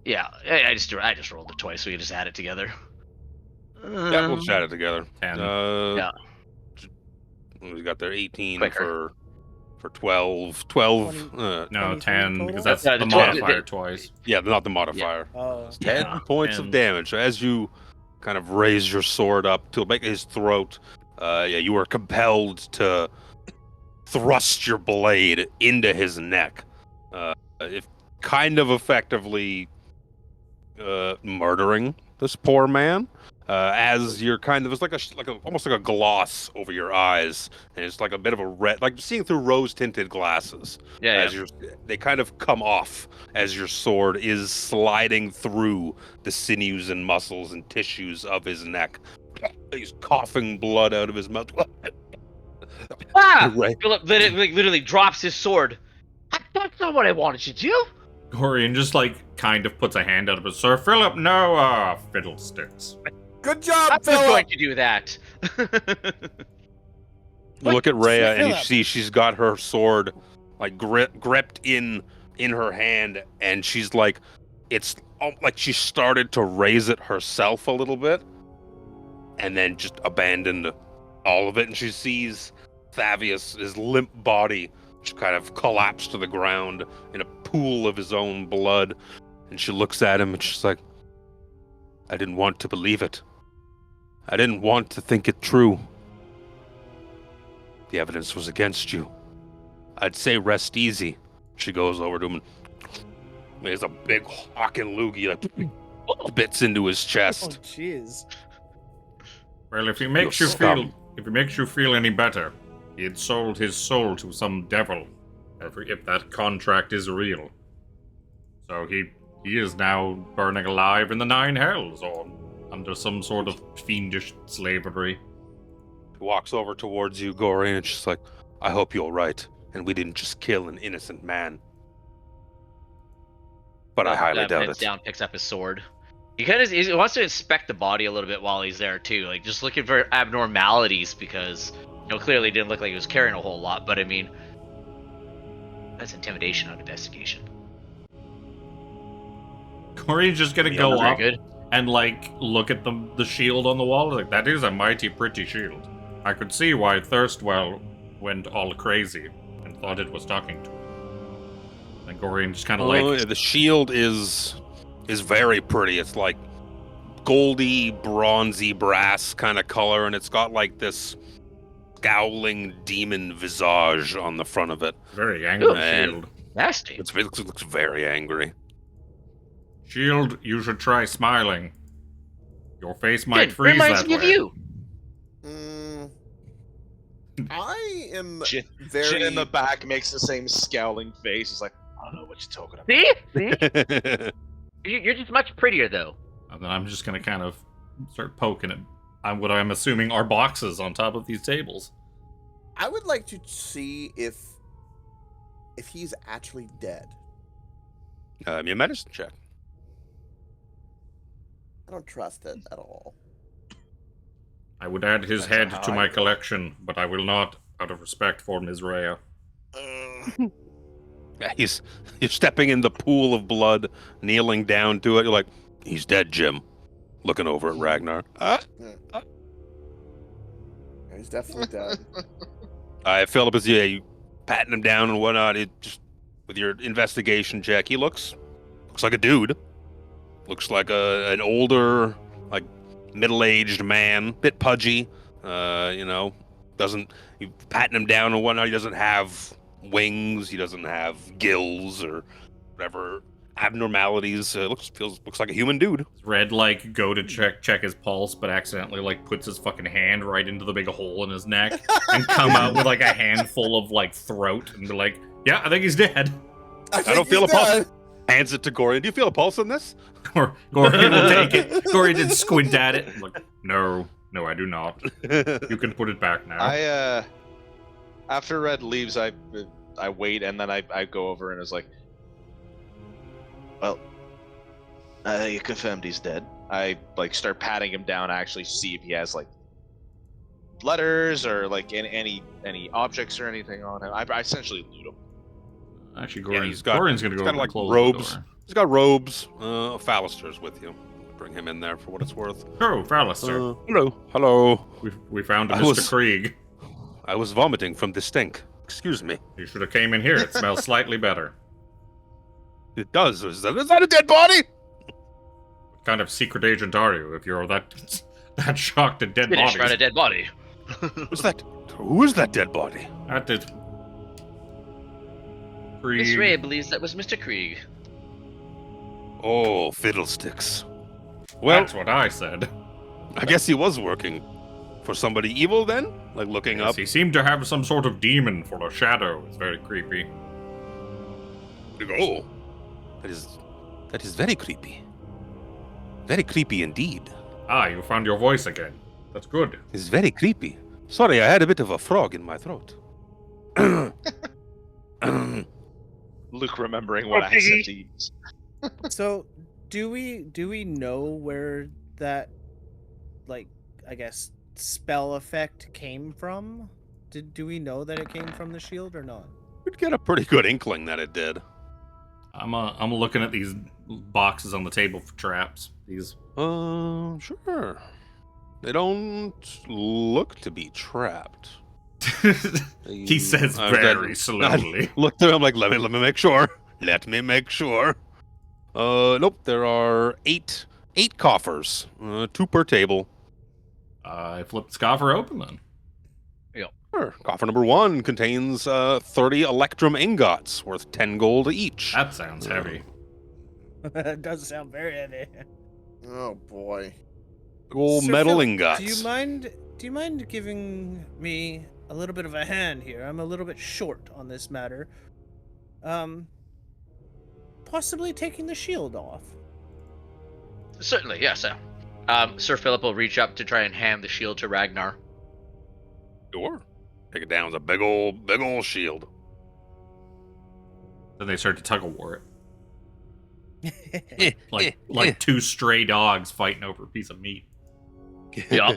Yeah. I just rolled it twice, so we can just add it together. Yeah, we'll chat it together. 10. Yeah. We got there 18 Quicker. for 12. 12. 20. No, 23 10 total? because that's Yeah, the the 12 modifier twice. Yeah, not the modifier. Oh. 10 Yeah, points of damage. So as you kind of raise your sword up to make his throat, you are compelled to thrust your blade into his neck. If kind of effectively murdering this poor man. As you're kind of, it's like almost like a gloss over your eyes, and it's like a bit of a red, like seeing through rose-tinted glasses. Yeah. They kind of come off as your sword is sliding through the sinews and muscles and tissues of his neck. He's coughing blood out of his mouth. Right. Philip literally drops his sword. That's not what I wanted you to do. Gorion just kind of puts a hand out of his. Sir Philip, no, fiddlesticks. Good job, I'm Philip! going to do that. You look at Rhea and you Philip. see she's got her sword like gripped in her hand, and she's like, it's like she started to raise it herself a little bit, and then just abandoned all of it. And she sees Thavius, his limp body, just kind of collapse to the ground in a pool of his own blood. And she looks at him and she's like, I didn't want to believe it. I didn't want to think it true. The evidence was against you. I'd say rest easy. She goes over to him and there's a big hawking loogie that bits into his Oh, chest. jeez. Well, if he makes you feel any better, he had sold his soul to some devil. If that contract is real, so he is now burning alive in the 9 hells, or under some sort of fiendish slavery. She walks over towards you, Gorion, and she's like, I hope you're right, and we didn't just kill an innocent man. But I highly doubt it. Down, picks up his sword. He wants to inspect the body a little bit while he's there too, like just looking for abnormalities, because clearly it didn't look like he was carrying a whole lot. But I mean, That's intimidation on investigation. Corey's just gonna Yeah, go very up good. and like look at the shield on the wall. Like, that is a mighty pretty shield. I could see why Thirstwell went all crazy and thought it was talking to him. And Gorion just kind of Yeah, the shield is very pretty. It's like goldy, bronzy, brass kind of color, and it's got like this scowling demon visage on the front of it. very angry And shield. Nasty. It looks very angry. Shield, you should try smiling. Your face might Good. freeze Reminds that me of way. you. I am Jin very. in the back makes the same scowling face. He's like, I don't know what you're talking about. See? You're just much prettier, though. And then I'm just gonna kind of start poking at what I'm assuming are boxes on top of these tables. I would like to see if he's actually dead. Your medicine check. I don't trust it at all. I would add his Depends on head how to I my roll. collection, but I will not, out of respect for Mizraya. Yeah, you're stepping in the pool of blood, kneeling down to it. You're like, he's dead, Jim. Looking over at Ragnar. He's definitely dead. Philip is you patting him down and whatnot. It just with your investigation check, he looks like a dude. Looks like an older, like middle-aged man, bit pudgy. Doesn't you patting him down and whatnot. He doesn't have wings. He doesn't have gills or whatever abnormalities. Looks like a human dude. Red, like, go to check his pulse, but accidentally, like, puts his fucking hand right into the big hole in his neck and come out with, like, a handful of, like, throat and be like, yeah, I think he's dead. I don't feel a pulse. Hands it to Gorion. Do you feel a pulse in this? Or Gorion will take it. Gorion did squint at it. I'm like, no, I do not. You can put it back now. I after Red leaves, I wait and then I go over and is like, well, you confirmed he's dead. I like start patting him down, actually see if he has like letters or like any objects or anything on him. I essentially loot him. Actually, Yeah, Gorion's gonna go got, over and like, close robes. the door. He's got robes. Fallister's with you. Bring him in there for what it's worth. Oh, Fallister. Hello. We found a I Mr. was- Krieg. I was vomiting from the stink. Excuse me. You should have came in here. It smells slightly better. It does. Is that a dead body? What kind of secret agent are you if you're that shocked at dead You didn't shred a bodies? dead body. Who's that? Who is that dead body? That did. Miss Krieg. Ray believes that was Mr. Krieg. Oh, fiddlesticks. Well, That's what I said. I guess he was working for somebody evil then? Like looking Yes, up. he seemed to have some sort of demon for a shadow. It's very creepy. Oh, that is very creepy. Very creepy indeed. Ah, you found your voice again. That's good. It's very creepy. Sorry, I had a bit of a frog in my throat. Luke remembering what accent to use. So, do we know where that, like, I guess, spell effect came from? Do we know that it came from the shield or not? You'd get a pretty good inkling that it did. I'm looking at these boxes on the table for traps. These. Sure. They don't look to be trapped. He says very slowly. Look through. I'm like, let me make sure. Let me make sure. Nope. There are eight coffers, 2 per table. I flipped the coffer open then. Sure. Coffer number 1 contains 30 electrum ingots worth 10 gold each. That sounds heavy. It does sound very heavy. Oh boy. Gold Sir metal Philip, ingots. Do you mind giving me a little bit of a hand here? I'm a little bit short on this matter. Possibly taking the shield off. Certainly, yes, sir. Sir Philip will reach up to try and hand the shield to Ragnar. Sure. Take it down. It's a big old shield. Then they start to tug of war it. Like 2 stray dogs fighting over a piece of meat. Yeah.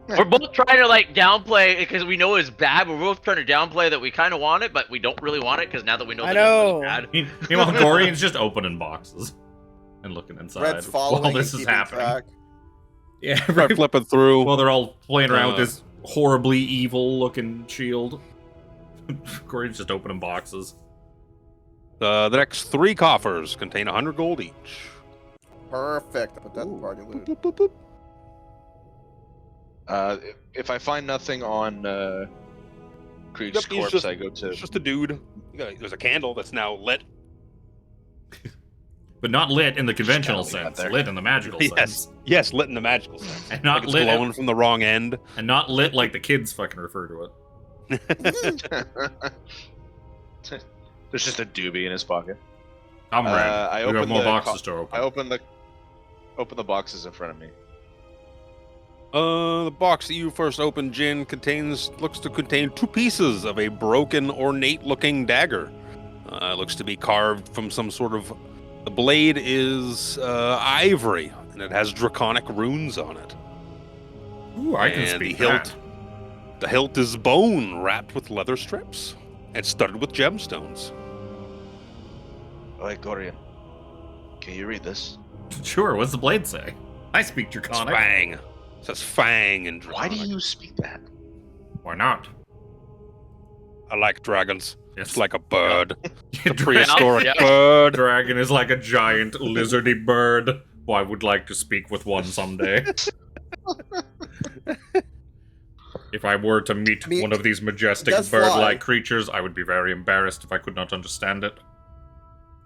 We're both trying to like downplay because we know it's bad. We're both trying to downplay that we kind of want it, but we don't really want it because now that we know I that it's really know. bad. Meanwhile, Gorion's just opening boxes and looking inside Red's following while and this is keeping happening. track. Yeah, Start right. flipping through. While they're all playing around with this horribly evil-looking shield, Gorion's just opening boxes. The next 3 coffers contain 100 gold each. Perfect. I put that in party loot. Boop, boop, boop. If I find nothing on Krieg's Yep, he's corpse, just- I go to. It's just a dude. There's a candle that's now lit. But not lit in the conventional gotta leave that sense, there. lit in the magical sense. Yes, lit in the magical sense. And not Like it's lit glowing from the wrong end. And not lit like the kids fucking refer to it. There's just a doobie in his pocket. Comrade, I we have open more the boxes to open. I open the boxes in front of me. The box that you first opened, Jin, looks to contain 2 pieces of a broken, ornate-looking dagger. Looks to be carved from some sort of. The blade is ivory, and it has draconic runes on it. Ooh, I can And speak the hilt. that. The hilt is bone wrapped with leather strips, and studded with gemstones. Alright, Gorion. Can you read this? Sure, what's the blade say? I speak It's Draconic. fang. It says fang and Why draconic. do you speak that? Why not? I like dragons. Yes. It's like a bird. A Dra- prehistoric Yeah. bird. Dragon is like a giant lizardy bird. Who I would like to speak with one someday. If I were to meet Me- one of these majestic does bird-like fly. creatures, I would be very embarrassed if I could not understand it.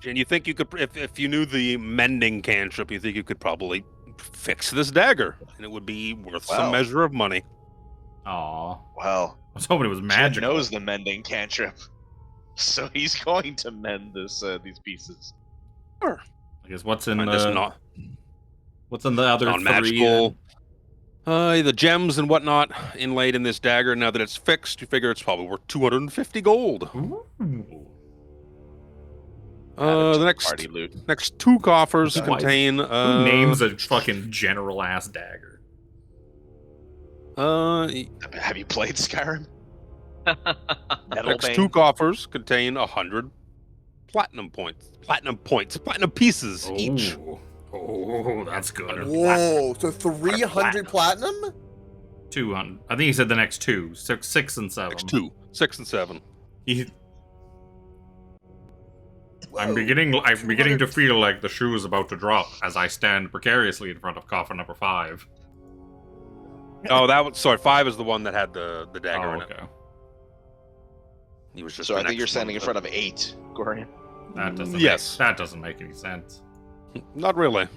And you think you could, if you knew the mending cantrip, you think you could probably fix this dagger, and it would be worth Wow. some measure of money. Aw. Well, I was hoping it was Jin magical. knows the mending cantrip, so he's going to mend these pieces. I guess what's in And it's the not what's in the other non-magical. three? The gems and whatnot inlaid in this dagger. Now that it's fixed, you figure it's probably worth 250 gold. Ooh. Add it to The next party loot. next 2 coffers Who contain. Who names a fucking general-ass dagger? Have you played Skyrim? Next 2 coffers contain 100 platinum pieces each. Ooh. Oh, that's good. Whoa, so 300 platinum? 200. I think he said the next 2. 6 and 7. Next 2, 6 and 7. I'm beginning to feel like the shoe is about to drop as I stand precariously in front of coffer number 5. Oh, that was sorry. 5 is the one that had the dagger Oh, in it. okay. He was just. So the I think next you're standing in one. front of 8, Gorion. That doesn't Yes. that doesn't make any sense. Not really.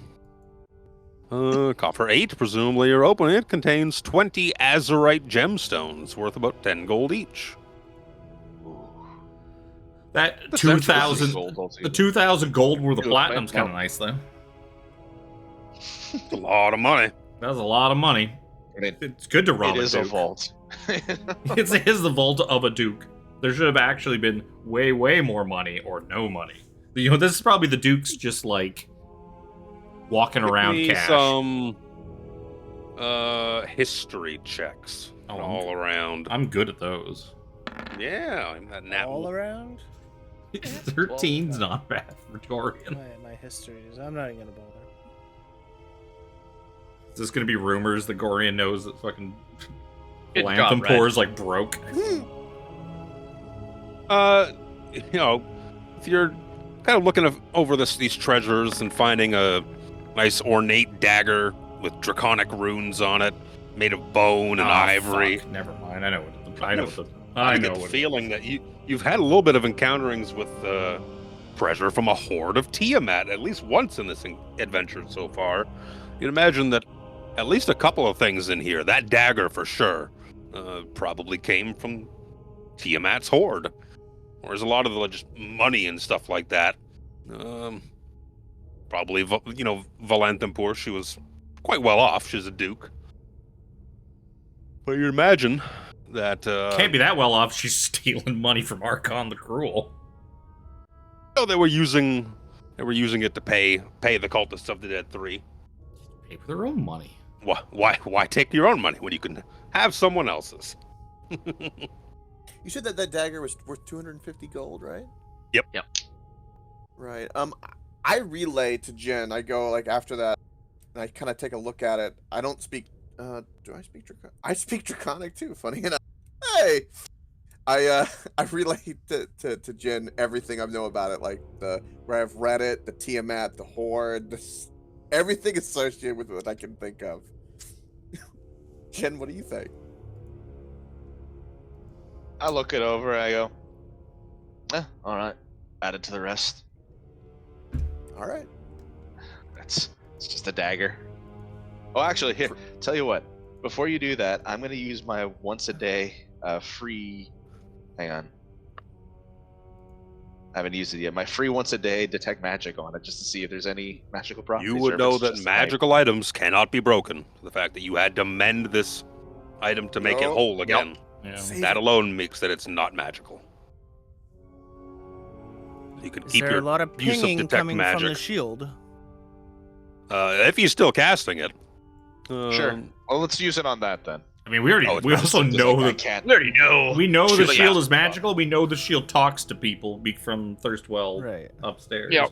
Coffer 8, presumably you're opening it, contains 20 azurite gemstones worth about 10 gold each. That That's 2,000 gold the altogether. 2,000 gold worth of Good, platinum's man. kind of nice though. It's a lot of money. That's a lot of money. It- It's good to rob It a is a duke. vault. It is the vault of a duke. There should have actually been way, way more money or no money. You know, this is probably the duke's just like walking around Give me cash. some history checks Oh, all around. I'm good at those. Yeah, I'm that nat All around? 13's not bad for Gorion. My history is. I'm not even gonna bother. Is this gonna be rumors that Gorion knows that fucking Good job, Lanthem Red. Poor's like broke? You know, if you're kind of looking over these treasures and finding a nice ornate dagger with draconic runes on it, made of bone and Oh, ivory. fuck. Never mind. I know what. I I get know the what. feeling that you've had a little bit of encounterings with treasure from a horde of Tiamat at least once in this adventure so far. You'd imagine that at least a couple of things in here, that dagger for sure, probably came from Tiamat's horde. Whereas a lot of the just money and stuff like that, probably Valanthampur, she was quite well off. She's a duke. But you imagine that Can't be that well off. She's stealing money from Archon the Cruel. they were using it to pay the cultists of the Dead 3. Pay for their own money. Why take your own money when you can have someone else's? You said that dagger was worth 250 gold, right? Yep. Right. I relay to Jen. I go like after that, and I kind of take a look at it. I don't speak. Do I speak Draconic? I speak Draconic too. Funny enough. Hey. I relay to Jen everything I know about it, like where I've read it, the Tiamat, the Horde, everything associated with it I can think of. Jen, what do you think? I look it over. I go, all right. Add it to the rest. All right. It's just a dagger. Oh, actually, here. Tell you what. Before you do that, I'm gonna use my once a day free. Hang on. I haven't used it yet. My free once a day detect magic on it, just to see if there's any magical properties. You or would if know it's that just magical items cannot be broken. The fact that you had to mend this item to make it Yup. whole again. Yeah. Save That it. alone makes that it's not magical. You can Is keep there your a lot of use of pinging detect coming from magic. the shield? If he's still casting it. Sure. Well, let's use it on that then. I mean, we Oh, it's we also Just know like I that can't. We already know. we know the Shield shield is is magical. We know the shield talks to people from Thirstwell Right. upstairs. Yep.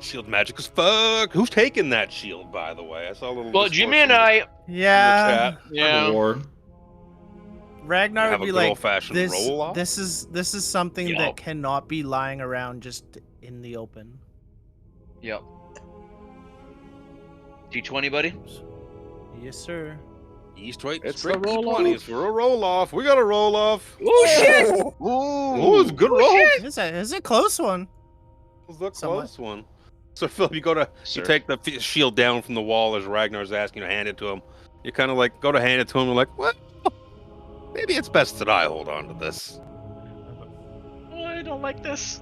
Shield magic as fuck. Who's taking that shield, by the way? I saw a little. Well, discourse Jimmy and in the- I. in the Yeah. chat. Tug of Yeah. war. Ragnar Have would a be good like, old-fashioned this roll-off? this is something Yup. that cannot be lying around just in the open. Yep. T20, buddy. Yes, sir. East right. It's Straight the roll-off. D20s for a roll off. We got a roll off. Oh shit! Oh, Oh, it's a good roll. It's a close one. It was the Somewhat. close one. So Philip, you Sir. take the shield down from the wall as Ragnar's asking you to hand it to him. You kind of like go to hand it to him. You're like, well, maybe it's best that I hold on to this. Oh, I don't like this.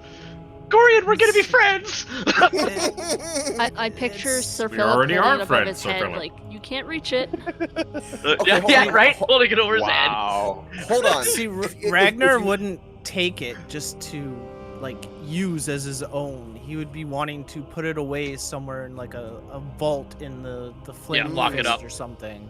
Gorion, we're gonna be friends. I picture It's- Sir We Philip already holding are it above friends, his Sir head, Philip. like you can't reach it. yeah, hold yeah, on. right. Holding it over his head. Wow. Hold on. See, If Ragnar you- wouldn't take it just to like use as his own. He would be wanting to put it away somewhere in like a vault in the flame lock it fist up. or something.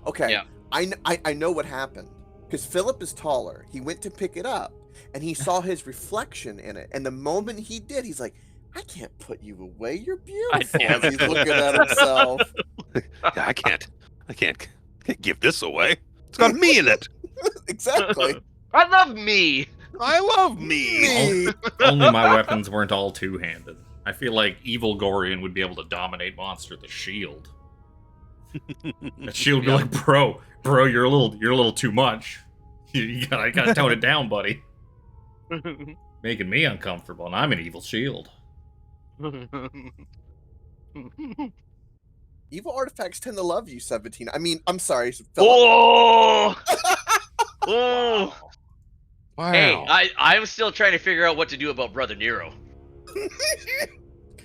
Okay. Yeah. I know what happened. Because Philip is taller. He went to pick it up and he saw his reflection in it. And the moment he did, he's like, I can't put you away. You're beautiful. can't. As he's looking at himself. Yeah, I can't give this away. It's got me in it. Exactly. I love me. I love me. Me. Only my weapons weren't all two-handed. I feel like evil Gorion would be able to dominate monster the shield. The shield would be like, bro, you're a little too much. You gotta tone it down, buddy. Making me uncomfortable, and I'm an evil shield. Evil artifacts tend to love you, 17. I mean, I'm sorry, Philip. Oh. Oh. Wow. Hey, I'm still trying to figure out what to do about Brother Nero.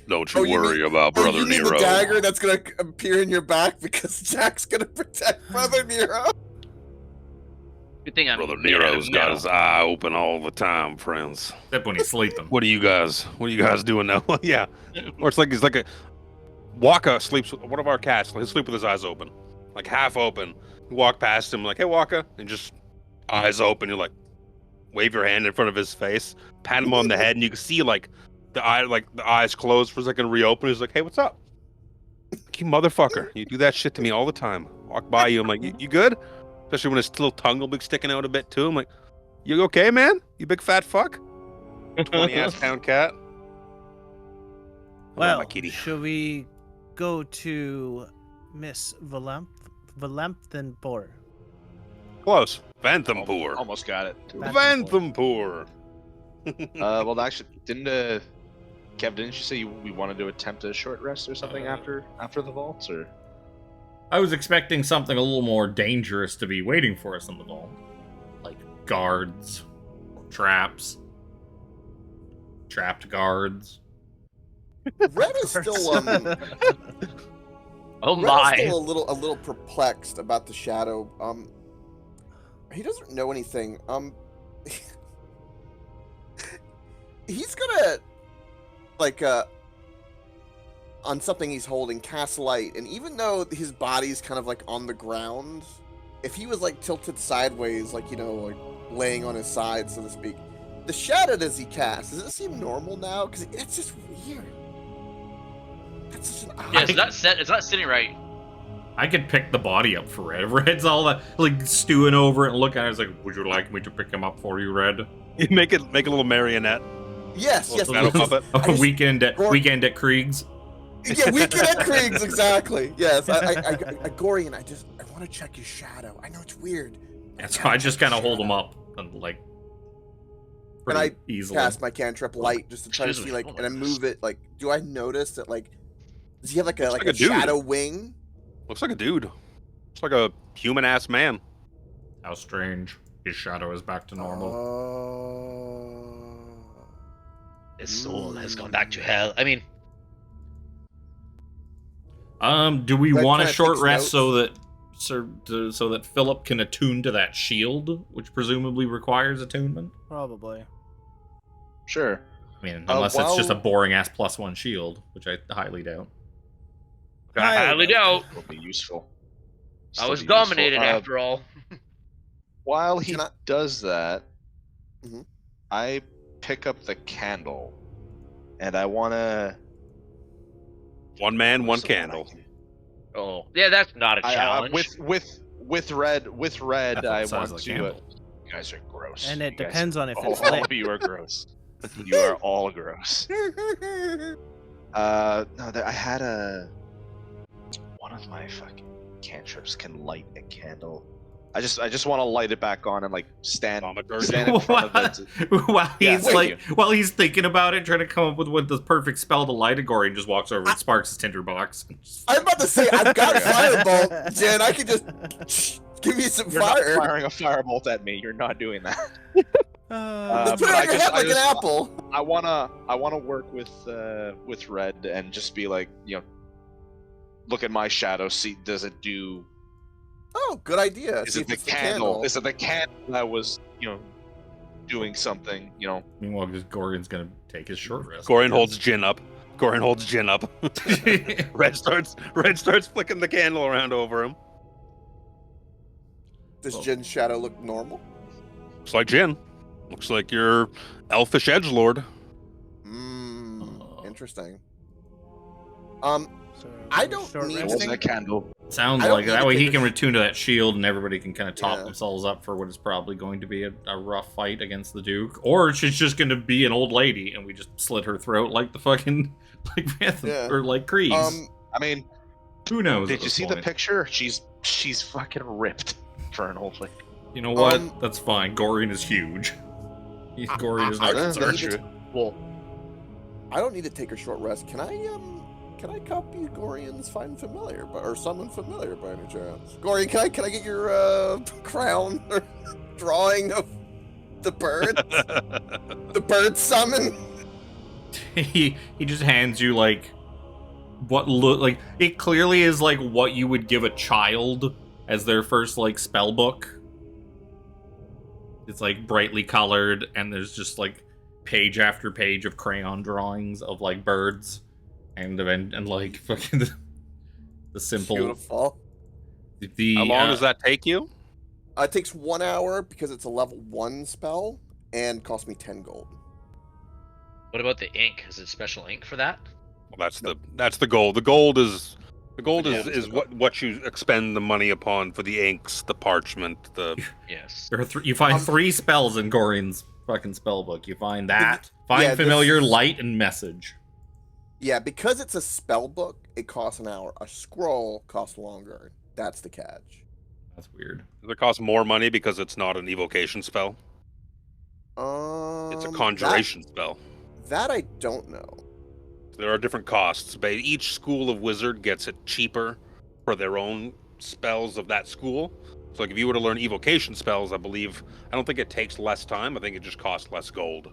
Don't Oh, you you worry mean- about Oh, Brother you mean Nero. the dagger that's gonna appear in your back because Jack's gonna protect Brother Nero? Good thing I'm Brother made out of Nero's got metal. his eye open all the time, friends. Except when he's sleeping. What are you guys doing now? Yeah. Or it's like he's like a Waka sleeps with one of our cats. He'll sleep with his eyes open. Like half open. You walk past him like, hey Waka, and just eyes open, you're like wave your hand in front of his face, pat him on the head, and you can see like the eyes closed for a second, reopen. He's like, hey, what's up? Like, you motherfucker. You do that shit to me all the time. Walk by you, I'm like, you good? Especially when his little tongue will be sticking out a bit too. I'm like, you okay, man? You big fat fuck? 20-ass-pound cat. I love Well, my kitty. shall we go to Miss Valamphenpor? Close. Vanthampur. Almost got it. Vanthampur. Well, actually, Kev, didn't you say we wanted to attempt a short rest or something after the vaults, or? I was expecting something a little more dangerous to be waiting for us in the vault. Like guards, or traps, trapped guards. Red is still Oh Red is my. still a little perplexed about the shadow. He doesn't know anything. He's gonna like on something he's holding, cast light, and even though his body's kind of like on the ground, if he was like tilted sideways, like, you know, like laying on his side, so to speak, the shadow does he cast? Does it seem normal now? Because it's just weird. That's such an odd... Yeah, it's not sitting right. I could pick the body up for Red. Red's all like stewing over it and looking at it. It's like, would you like me to pick him up for you, Red? You make a little marionette. Yes, yes. Shadow puppet. A weekend at Krieg's. Yeah, weekend at Krieg's, exactly. Yes, Gorion, I want to check his shadow. I know it's weird. Yeah, so I just kind of hold him up and like. And I easily cast my cantrip light just to try to see, like, and I move it. Like, do I notice that, like, does he have like a shadow wing? Looks like a dude. Looks like a human ass man. How strange. His shadow is back to normal. His soul has gone back to hell. I mean, do we want a kinda short takes rest notes. so that Philip can attune to that shield, which presumably requires attunement? Probably. Sure. I mean, unless it's just a boring ass +1 shield, which I highly doubt. I highly doubt. Will be useful. I Still was be dominated useful. after all. While he does that, Mhm. I pick up the candle, and I want to. One man, one candle. Oh, yeah, that's not a challenge. With red, That's I the size of want the to. candle. You guys are gross. And it You guys- depends on if it's all lit. of you are gross. You are all gross. No, I had one of my fucking cantrips can light a candle. I just want to light it back on and like stand in front of it. While he's thinking about it, trying to come up with what the perfect spell to light a Gorion just walks over and sparks his tinderbox. I'm about to say, I've got firebolt, Jen. I could just give me some You're fire. not firing a firebolt at me. You're not doing that. Let's put it but on your head like an apple. I wanna work with Red and just be like, you know, look at my shadow. See, does it do? Oh, good idea. Is See it if the it's candle? Is it the candle that was, you know, doing something? You know. Meanwhile, because Gorion's gonna take his short rest. Gorion holds Jin up. Red starts flicking the candle around over him. Does Jin's shadow look normal? Looks like Jin. Looks like your elfish edgelord. Interesting. So I don't short need resting? a candle. Sounds I don't like need that to way he take can a- retune to that shield and everybody can kind of top Yeah. themselves up for what is probably going to be a rough fight against the Duke. Or she's just going to be an old lady and we just slit her throat like the fucking, like Phantom, Yeah. or like Krieg's. I mean, Who knows? did at you this see the point? picture? She's fucking ripped for an old lady. You know what? That's fine. Gorion is huge. Gorion is not I concerned. need to- Well, I don't need to take a short rest. Can I copy Gorion's Find Familiar, or Summon Familiar by any chance? Gorion, can I get your crown or drawing of the bird? The bird summon? he just hands you like what look like it clearly is like what you would give a child as their first like spell book. It's like brightly colored and there's just like page after page of crayon drawings of like birds and like fucking the simple Beautiful. How long does that take you? It takes 1 hour because it's a level 1 spell and costs me 10 gold. What about the ink? Is it special ink for that? Well, that's the gold. The gold is the what you expend the money upon for the inks, the parchment, the Yes. there are you find 3 spells in Gorion's fucking spell book. You find that, find yeah, this familiar, is- light, and message. Yeah, because it's a spell book, it costs an hour. A scroll costs longer. That's the catch. That's weird. Does it cost more money because it's not an evocation spell? It's a conjuration spell. That I don't know. There are different costs, but each school of wizard gets it cheaper for their own spells of that school. So like if you were to learn evocation spells, I don't think it takes less time. I think it just costs less gold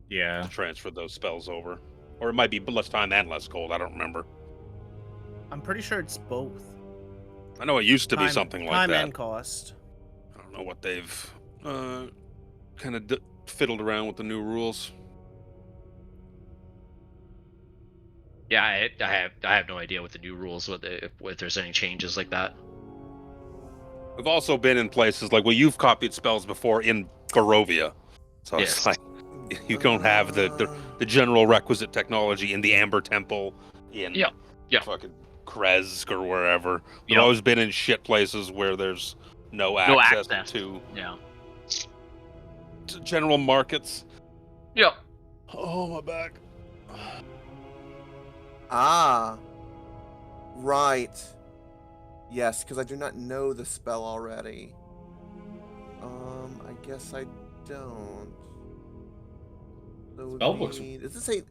Yeah. to transfer those spells over. Or it might be less time and less gold. I don't remember. I'm pretty sure it's both. I know it used to be Time- something like time that. and cost. I don't know what they've kind of fiddled around with the new rules. Yeah, I have no idea what the new rules, if there's any changes like that. We've also been in places like, well, you've copied spells before in Barovia, so Yes. it's like you don't have the general requisite technology in the Amber Temple, in Yeah. fucking Krezk or wherever. We've Yeah. always been in shit places where there's no No access, access. to Yeah. general markets. Yep. Oh, my back. Ah. Right. Yes, because I do not know the spell already. I guess I don't. So Spellbooks. does it say?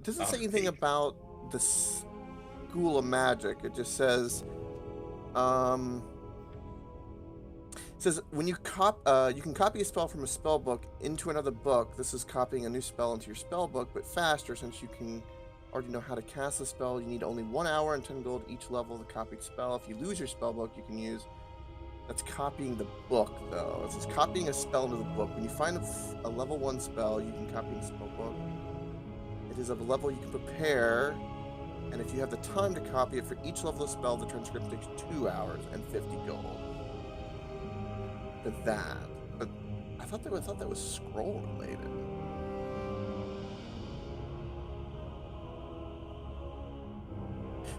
Doesn't say anything page. about the School of Magic. It just says, says when you you can copy a spell from a spell book into another book. This is copying a new spell into your spell book, but faster since you can already know how to cast the spell. You need only 1 hour and 10 gold each level of the copied spell. If you lose your spell book, you can use. That's copying the book, though. This is copying a spell into the book. When you find a level 1 spell, you can copy the spell book. It is of a level you can prepare, and if you have the time to copy it for each level of spell, the transcript takes 2 hours and 50 gold. For that, but I thought that was scroll related.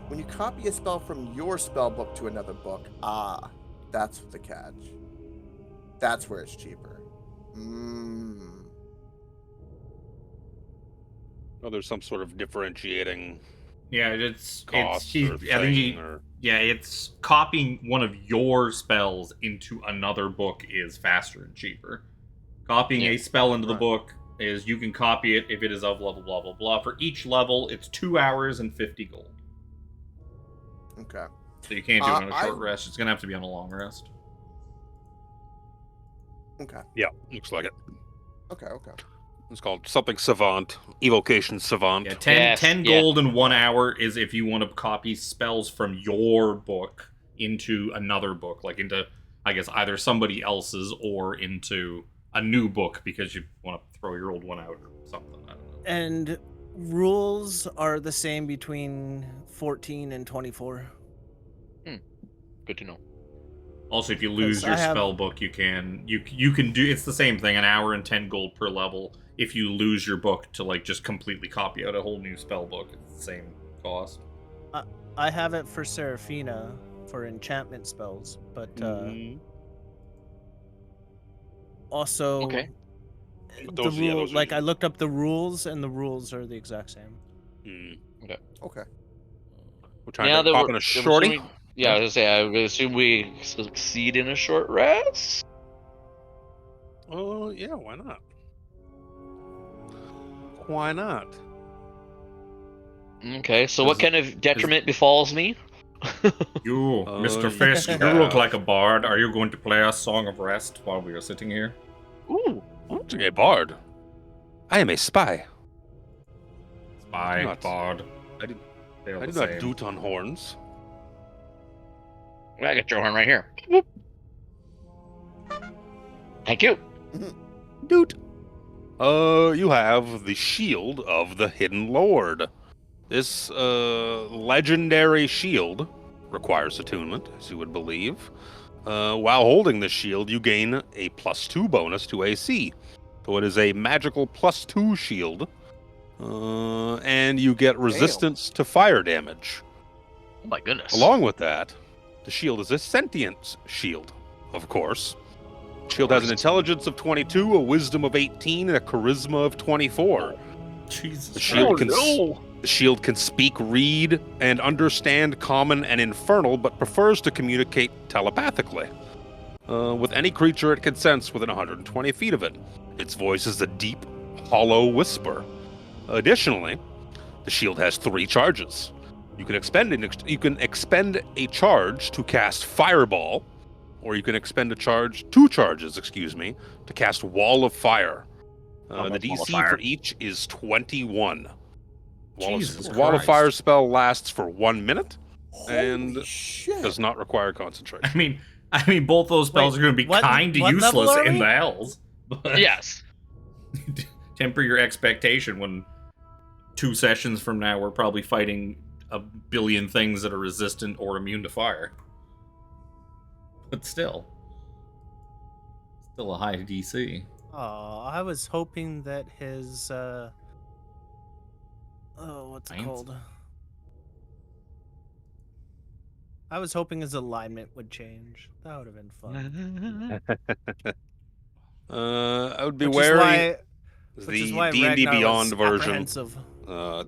When you copy a spell from your spell book to another book, that's the catch. That's where it's cheaper. Oh, there's some sort of differentiating Yeah, it's cost I or think thing, or... yeah, it's copying one of your spells into another book is faster and cheaper. Copying a spell into the book is you can copy it if it is of level blah blah blah. For each level, it's 2 hours and 50 gold. Okay. So you can't do it on a short rest. It's gonna have to be on a long rest. Okay. Yeah, looks like it. Okay. It's called something Savant. Evocation Savant. Yeah, 10 gold in 1 hour is if you want to copy spells from your book into another book, like into, I guess, either somebody else's or into a new book because you want to throw your old one out or something. I don't know. And rules are the same between 14 and 24. Good to know. Also, if you lose your spell book, you can do, it's the same thing, 1 hour and 10 gold per level. If you lose your book to like just completely copy out a whole new spell book, it's the same cost. I have it for Seraphina for enchantment spells, but also the rule, like I looked up the rules and the rules are the exact same. Okay. We're trying to pop in a shorty. Yeah, I was gonna say, I would assume we succeed in a short rest. Oh, yeah, why not? Why not? Okay, so what kind of detriment befalls me? You, Mr. Fisk, you look like a bard. Are you going to play us Song of Rest while we are sitting here? Ooh. A bard? I am a spy. Spy, bard. I do not doot on horns. I got your horn right here. Thank you. Doot. You have the Shield of the Hidden Lord. This legendary shield requires attunement, as you would believe. While holding the shield, you gain a +2 bonus to AC. So it is a magical +2 shield. And you get resistance to fire damage. Oh my goodness. Along with that, the shield is a sentient shield, of course. Shield has an intelligence of 22, a wisdom of 18, and a charisma of 24. Jesus. The shield can speak, read, and understand Common and Infernal, but prefers to communicate telepathically. With any creature it can sense within 120 feet of it. Its voice is a deep, hollow whisper. Additionally, the shield has 3 charges. You can expend a charge to cast Fireball, or you can expend 2 charges, to cast Wall of Fire. The DC for each is 21. Wall of Fire spell lasts for 1 minute and does not require concentration. I mean, both those spells are going to be kind of useless in the hells. But yes. Temper your expectation when 2 sessions from now, we're probably fighting a billion things that are resistant or immune to fire. But still a high DC. Oh, I was hoping that his what's it Science? called? I was hoping his alignment would change. That would have been fun. I would be Which wary. is The why D&D Ragnar Beyond was version. apprehensive.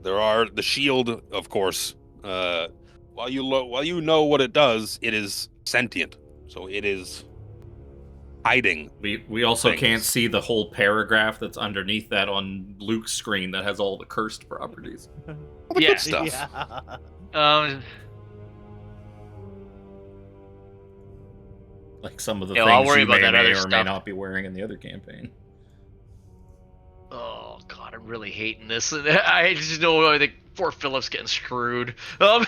There are the shield, of course. While you know what it does, it is sentient, so it is hiding. We also things. can't see the whole paragraph that's underneath that on Luke's screen that has all the cursed properties. All the Yeah. good stuff. Yeah. Like some of the Yeah, well, I'll things worry you about may, that may other or may stuff. not be wearing in the other campaign. Oh god, I'm really hating this. I just know that poor Philip's getting screwed. I'm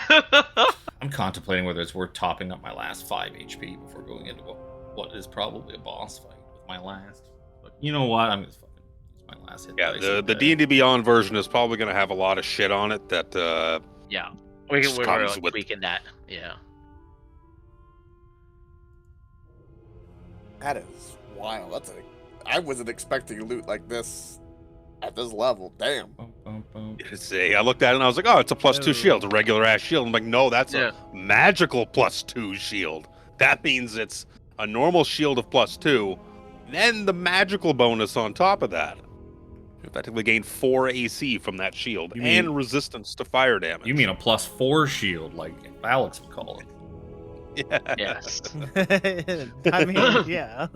contemplating whether it's worth topping up my last 5 HP before going into what is probably a boss fight with my last. But you know what? I'm just fucking use my last hit. Yeah, dice the and, D&D Beyond version is probably going to have a lot of shit on it that Yeah, Just we're comes with- tweaking that. Yeah. That is wild. I wasn't expecting loot like this at this level. Damn. Bum, bum, bum. I looked at it and I was like, oh, it's a +2 Oh. shield, a regular ass shield. I'm like, no, that's Yeah. a magical +2 shield. That means it's a normal shield of +2, then the magical bonus on top of that. You effectively gain 4 AC from that shield You mean- and resistance to fire damage. You mean a +4 shield, like Alex would call it? Yeah. Yes. I mean, yeah.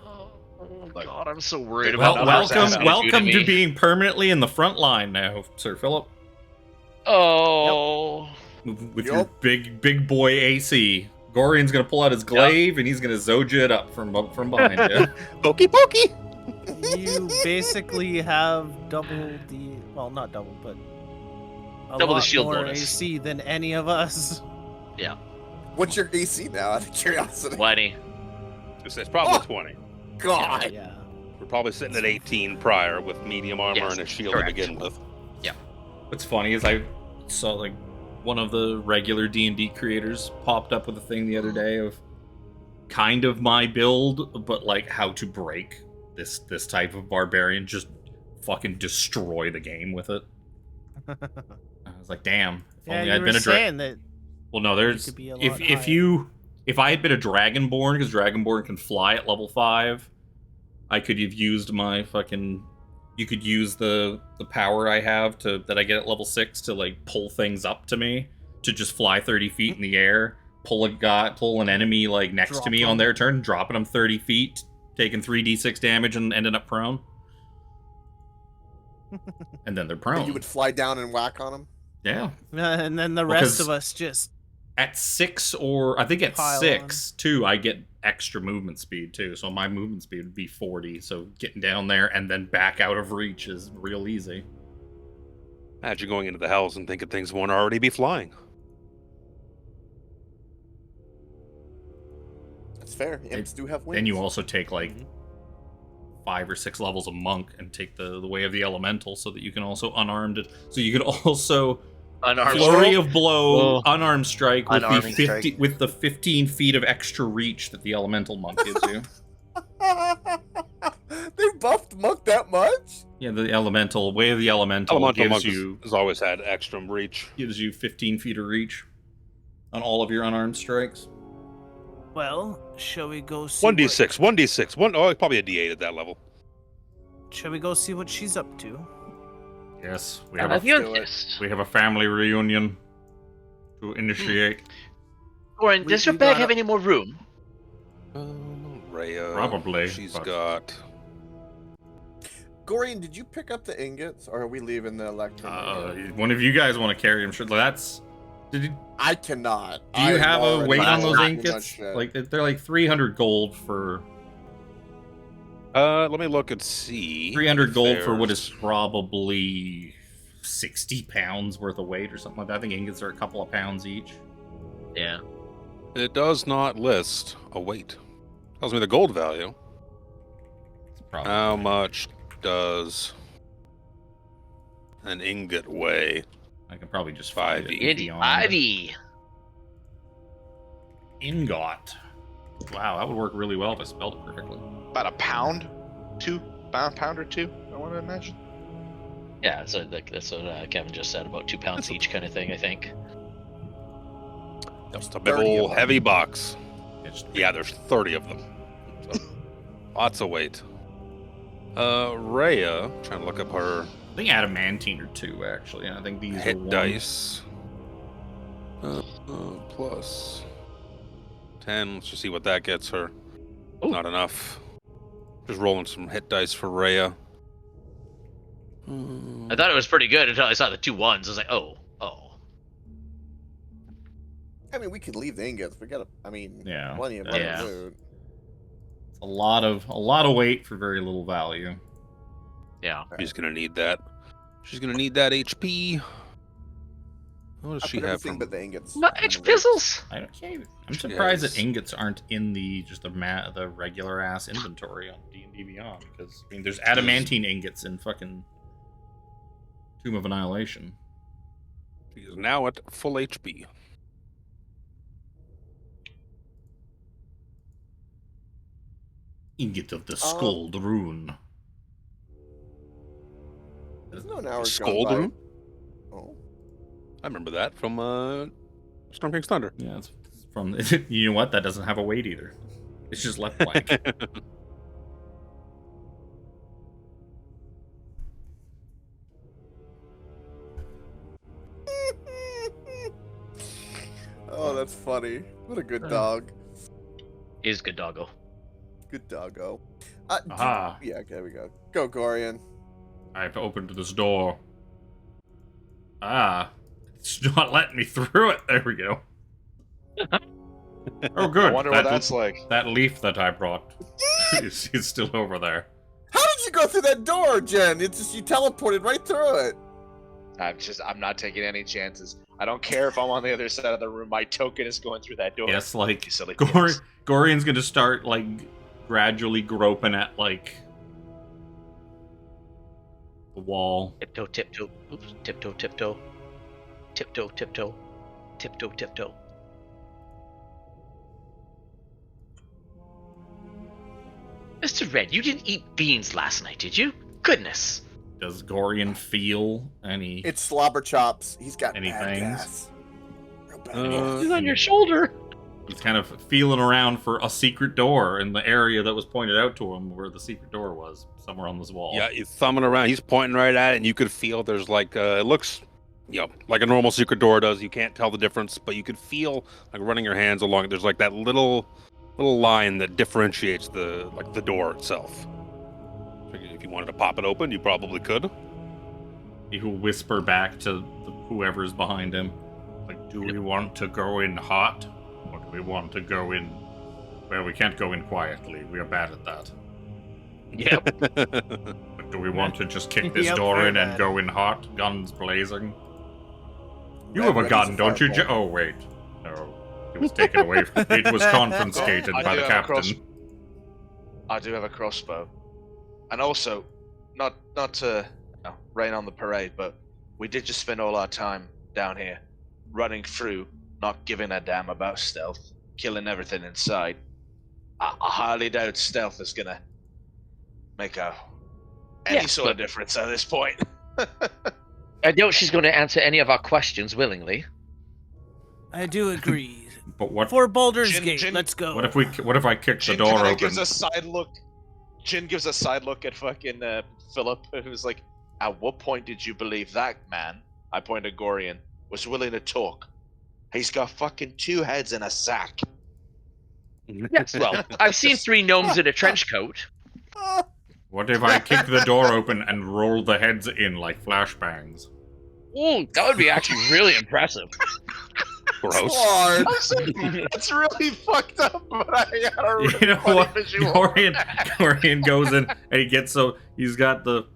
Oh Like- god, I'm so worried Well, about what welcome- that's gonna welcome do to me. being permanently in the front line now, Sir Philip. Oh. With your Yup. big boy AC. Gorion's gonna pull out his glaive and he's gonna Zoja it up from behind you. Pokey pokey! You basically have double the, well, not double, but a Double the lot shield more bonus. AC than any of us. What's your AC now? Out of curiosity. 20. It's probably Oh. 20. God. Yeah. We're probably sitting at 18 prior with medium armor Yes, and a shield correct. to begin with. What's funny is I saw like one of the regular D&D creators popped up with a thing the other day of kind of my build, but like how to break this type of barbarian, just fucking destroy the game with it. I was like, damn. If Yeah, only you I'd were been a saying that. Well, no, there's could be a if lot if I had been a Dragonborn, because Dragonborn can fly at level 5, I could have used my fucking. You could use the power I have that I get at level 6 to like pull things up to me to just fly 30 feet in the air, pull an enemy like next to Drop me on them. their turn, dropping them 30 feet, taking 3d6 damage and ending up prone. And then they're prone. And you would fly down and whack on him. Yeah. And then the Well, rest 'cause- of us just. At 6 or I think at Pile 6 too, I get extra movement speed too. So my movement speed would be 40. So getting down there and then back out of reach is real easy. Imagine going into the hells and thinking things won't already be flying. That's fair. Imps do have wings. Then you also take like 5 or 6 levels of monk and take the way of the elemental so that you can also unarmed it. So you could also Unarmed flurry stroke? of blow, Oh. unarmed strike with Unarming strike. with the 15 feet of extra reach that the elemental monk gives you. They buffed Monk that much? Yeah, the elemental way of the elemental, Elemental gives monk you has always had extra reach. 15 feet of reach on all of your unarmed strikes. Well, shall we go see? 1d6, 1d6, probably a d8 at that level. Shall we go see what she's up to? Yes, we I'm have with you do on it. this. we have a family reunion to initiate. Goran, We- does your we bag gotta- have any more room? Rhea. Probably, She's but- got. Gorion, did you pick up the ingots, or are we leaving the electrum? One of you guys want to carry him? Sure. That's. Do you I cannot. have a weight on those ingots? ingots? Like they're like 300 gold for Let me look and see. 300 if gold for what there's- is probably 60 pounds worth of weight or something like that. I think ingots are a couple of pounds each. Yeah. It does not list a weight. Tells me the gold value. It's probably How much does An ingot weigh. I can probably just 5e. find it Indy beyond. 5e. Ingot. Wow, that would work really well if I spelled it perfectly. About a pound, pound or two. I want to imagine. Yeah, so that's what Kevin just said, about 2 pounds each kind of thing, I think. Just a big 30 of old them. heavy box. It's Yeah, there's 30 of them. So, lots of weight. Rhea, trying to look up her I think adamantine or 2 actually. And I think these are hit one. dice. Plus 10. Let's just see what that gets her. Ooh. Not enough. Just rolling some hit dice for Rhea. I thought it was pretty good until I saw the 2 1s. I was like, oh. I mean, we could leave the ingots. We got, Yeah. plenty of Yeah. loot. A lot of weight for very little value. Yeah. She's gonna need that. She's gonna need that HP. What does I she put have everything from? but the ingots. No, in H the loot. pizzles. I'm She surprised has- that ingots aren't in the the regular ass inventory on D&D Beyond, because I mean there's adamantine ingots in fucking Tomb of Annihilation. She is now at full HP. Ingot of the Skulled Rune. There's no hours Skull gone by. Rune? Oh. I remember that from Storm King's Thunder. Yeah, it's from you know what? That doesn't have a weight either. It's just left blank. Oh, that's funny. What a good dog. Is good doggo. Good doggo. Aha. Yeah, there we go. Go, Gorion. I've opened this door. It's not letting me through it. There we go. Oh, good. I wonder what that's like. That leaf that I brought is still over there. How did you go through that door, Jen? It's just you teleported right through it. I'm not taking any chances. I don't care if I'm on the other side of the room. My token is going through that door. Yes, like You silly kids. Gorion's gonna start like gradually groping at like the wall. Tiptoe, tiptoe. Oops. Tiptoe, tiptoe. Tiptoe, tiptoe. Tiptoe, tiptoe. Mr. Red, you didn't eat beans last night, did you? Goodness. Does Gorion feel any? It's slobber chops. He's got Any bad things? gas. Real bad gas. He's on your shoulder. He's kind of feeling around for a secret door in the area that was pointed out to him, where the secret door was, somewhere on this wall. Yeah, he's thumbing around. He's pointing right at it, and you could feel there's like it looks, like a normal secret door does. You can't tell the difference, but you could feel like running your hands along it. There's like that little line that differentiates the door itself. If you wanted to pop it open, you probably could. He will whisper back to whoever's behind him, like, "Do we want to go in hot, or do we want to go in? Well, we can't go in quietly. We are bad at that. Yep. But do we want to just kick this Yep, door very in and bad. go in hot, guns blazing? You Red have a ready's gun, a don't you? fireball. Oh wait, no, it was taken away. It was confiscated I by do the have a captain. I do have a crossbow, and also, not to rain on the parade, but we did just spend all our time down here, running through, not giving a damn about stealth, killing everything in sight. I highly doubt stealth is gonna make any Yes, sort of but- difference at this point. I doubt she's going to answer any of our questions willingly. I do agree. But what? For Baldur's Jin- Gate, Jin- let's go. What if I kick the Jin door kinda open? gives a side look. Jin gives a side look at fucking Philip, who's like, "At what point did you believe that man?" I point at Gorion, was willing to talk. He's got fucking 2 heads in a sack. Yes, well, I've seen 3 gnomes in a trench coat. What if I kick the door open and roll the heads in like flashbangs? Ooh, that would be actually really impressive. Gross. Lord. That's really fucked up, but I got a really You know funny what? visual. Gorion goes in and he gets he's got the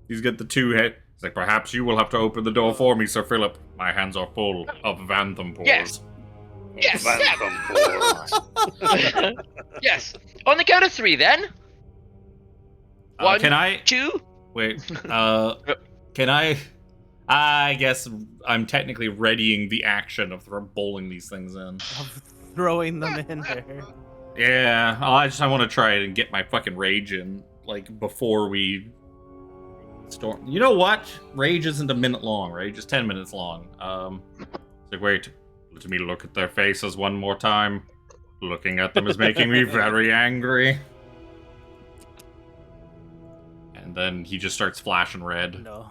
2 head. He's like, perhaps you will have to open the door for me, Sir Philip. My hands are full of Vantham pores. Yes. Yes, yes. On the count of 3, then. One, Can I 2. wait? Can I I guess I'm technically readying the action of bowling these things in. Of throwing them in there. Yeah, I want to try and get my fucking rage in, like, before we storm. You know what? Rage isn't a minute long, right? Just 10 minutes long. So wait, let me look at their faces one more time. Looking at them is making me very angry. And then he just starts flashing red. No.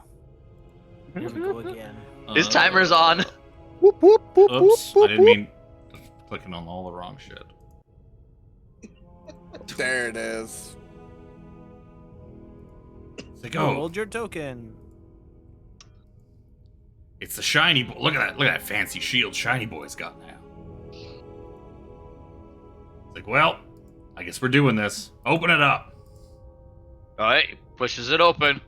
Here we go again. His timer's on. Whoop, whoop, whoop, Oops, whoop, I didn't whoop. mean clicking on all the wrong shit. There it is. It's like, oh, Hold your token. it's the shiny boy. Look at that fancy shield Shiny Boy's got now. It's like, well, I guess we're doing this. Open it up. Alright, pushes it open.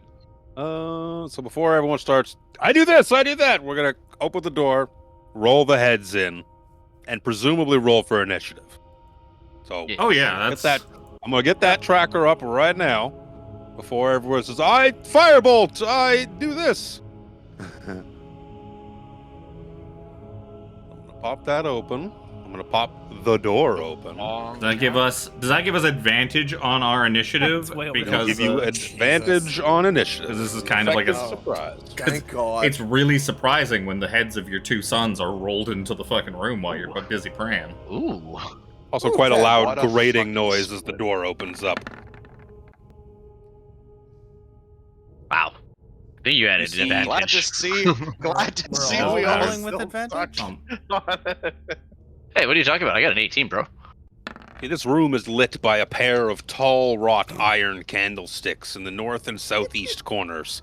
So before everyone starts, I do this, I do that. We're gonna open the door, roll the heads in, and presumably roll for initiative. So Yeah. Oh yeah, get that's that. I'm gonna get that tracker up right now. Before everyone says, I firebolt, I do this. I'm gonna pop that open. I'm gonna pop the door open. Does that give us advantage on our initiative? That's way over Because Give you advantage on initiative. because this is kind of like Effective a. surprise. Thank God. It's really surprising when the heads of your two sons are rolled into the fucking room while you're busy praying. Ooh. Also, Ooh, quite a that- loud what a grating fucking noise as the door opens up. Wow. I think you added an Glad to advantage. see. Glad to We're see all we all rolling with still advantage? suck. Hey, what are you talking about? I got an 18, bro. Okay, this room is lit by a pair of tall wrought iron candlesticks in the north and southeast corners.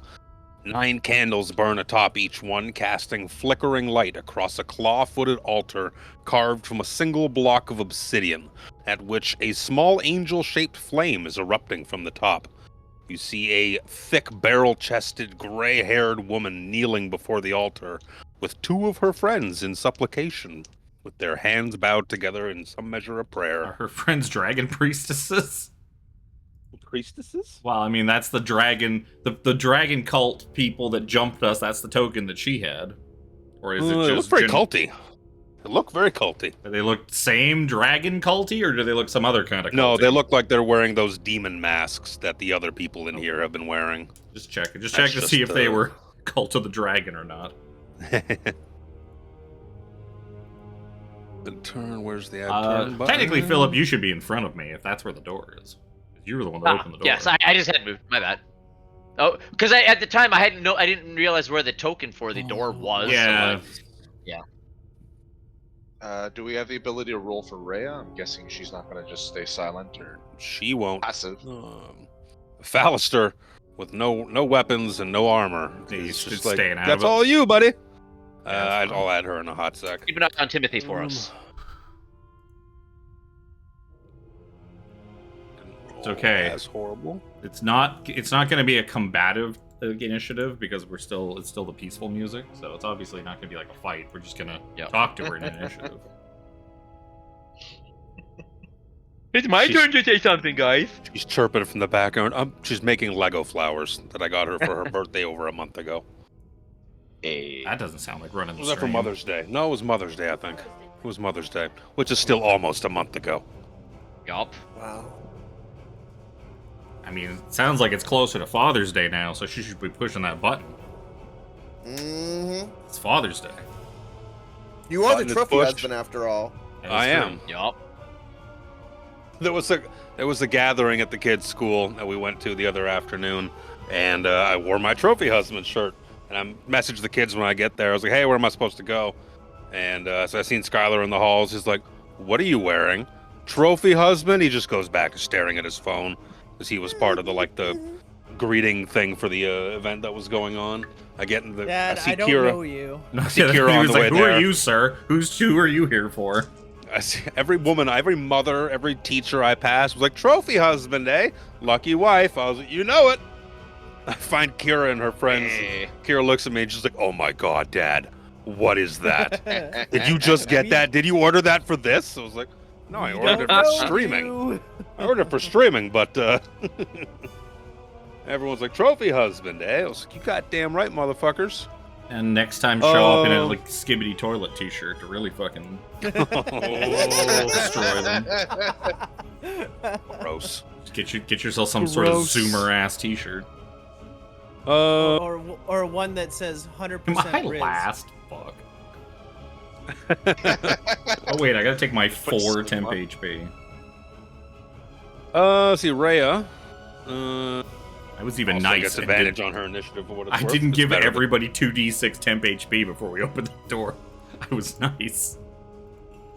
9 candles burn atop each one, casting flickering light across a claw-footed altar carved from a single block of obsidian, at which a small angel-shaped flame is erupting from the top. You see a thick, barrel-chested, gray-haired woman kneeling before the altar, with 2 of her friends in supplication, with their hands bowed together in some measure of Are prayer. her friends dragon priestesses? Priestesses? Well, I mean, that's the dragon, the dragon cult people that jumped us. That's the token that she had, or is it They look just very culty. They look very culty. Do they look same dragon culty, or do they look some other kind of culty? No, they look like they're wearing those demon masks that the other people in here have been wearing. Just check That's to see just, if they were cult of the dragon or not. And turn, where's the turn button? Technically, Philip, you should be in front of me if that's where the door is. You were the one that opened the door. Yes, I just had moved. My bad. Oh, because at the time I didn't realize where the token for the door was. Yeah. So Do we have the ability to roll for Rhea? I'm guessing she's not going to just stay silent or She won't. passive. Fallister, with no weapons and no armor. He's He's just staying out that's of it." all you, buddy. that's fine. I'll add her in a hot sec. keep an eye on Timothy for us. It's okay. That's horrible. It's not going to be a combative initiative because it's still the peaceful music. So it's obviously not going to be like a fight. We're just going to talk to her in initiative. It's my She's- turn to say something, guys. She's chirping from the background. She's making Lego flowers that I got her for her birthday over a month ago. That doesn't sound like running the Was that for stream. Mother's Day? No, it was Mother's Day, I think. It was Mother's Day, which is still almost a month ago. Yup. Wow. I mean, it sounds like it's closer to Father's Day now, so she should be pushing that button. Mm-hmm. It's Father's Day. You are Button the is trophy pushed. husband after all. That I is true. am. Yup. There was a gathering at the kids' school that we went to the other afternoon, and I wore my trophy husband shirt. And I messaged the kids when I get there. I was like, "Hey, where am I supposed to go?" And so I seen Skylar in the halls. He's like, "What are you wearing? Trophy husband?" He just goes back to staring at his phone because he was part of the greeting thing for the event that was going on. I get in the Dad, I see I don't Kira. know you. No, see he Kira on was the like, way "Who there." are you, sir? Who are you here for?" I see every woman, every mother, every teacher I passed was like, "Trophy husband, eh? Lucky wife." I was like, "You know it." I find Kira and her friends. Eh. Kira looks at me and she's like, "Oh my god, Dad, what is that? Did you just get that? Did you order that for this?" I was like, "No, I ordered it for streaming. I ordered it for streaming, but everyone's like, 'Trophy husband, eh?' I was like, 'You goddamn right, motherfuckers.'" And next time, show up in a like skibbity toilet T-shirt to really fucking destroy them. Gross. Get yourself some sort of Zoomer ass T-shirt. Or one that says 100% My Riz. last fuck. Oh wait, I gotta take my 4 temp HP. Let's see, Rhea. I was even also nice. gets and advantage on her initiative for what it's I worth. didn't It's give better than- everybody 2d6 temp HP before we opened the door. I was nice.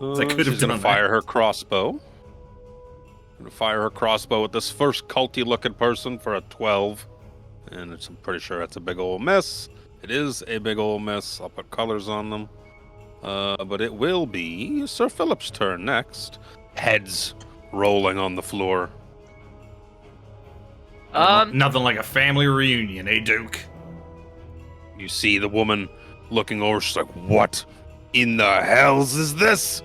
I could have She's gonna done fire that. her crossbow. Gonna fire her crossbow at this first culty-looking person for a 12, and I'm pretty sure that's a big old miss. It is a big old miss. I'll put colors on them. But it will be Sir Philip's turn next. Heads rolling on the floor. Nothing like a family reunion, eh, Duke? You see the woman looking over. She's like, "What in the hells is this?"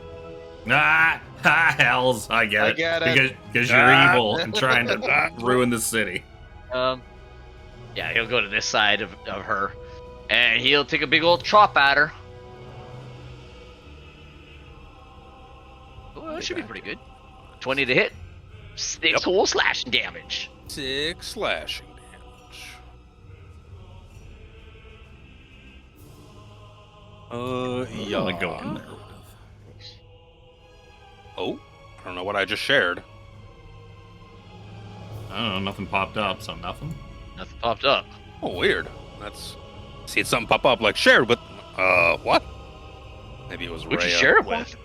Hells, I get it. Because you're evil and trying to ruin the city. Yeah, he'll go to this side of her, and he'll take a big old chop at her. Oh, that should be pretty good. 20 to hit. 6 whole slashing damage. 6 slashing damage. Yeah. Go in there. Oh, I don't know what I just shared. I don't know, nothing popped up, so nothing. Nothing popped up. Oh, weird. That's see something pop up like shared, but what? Maybe it was Who'd you Rhea share it with?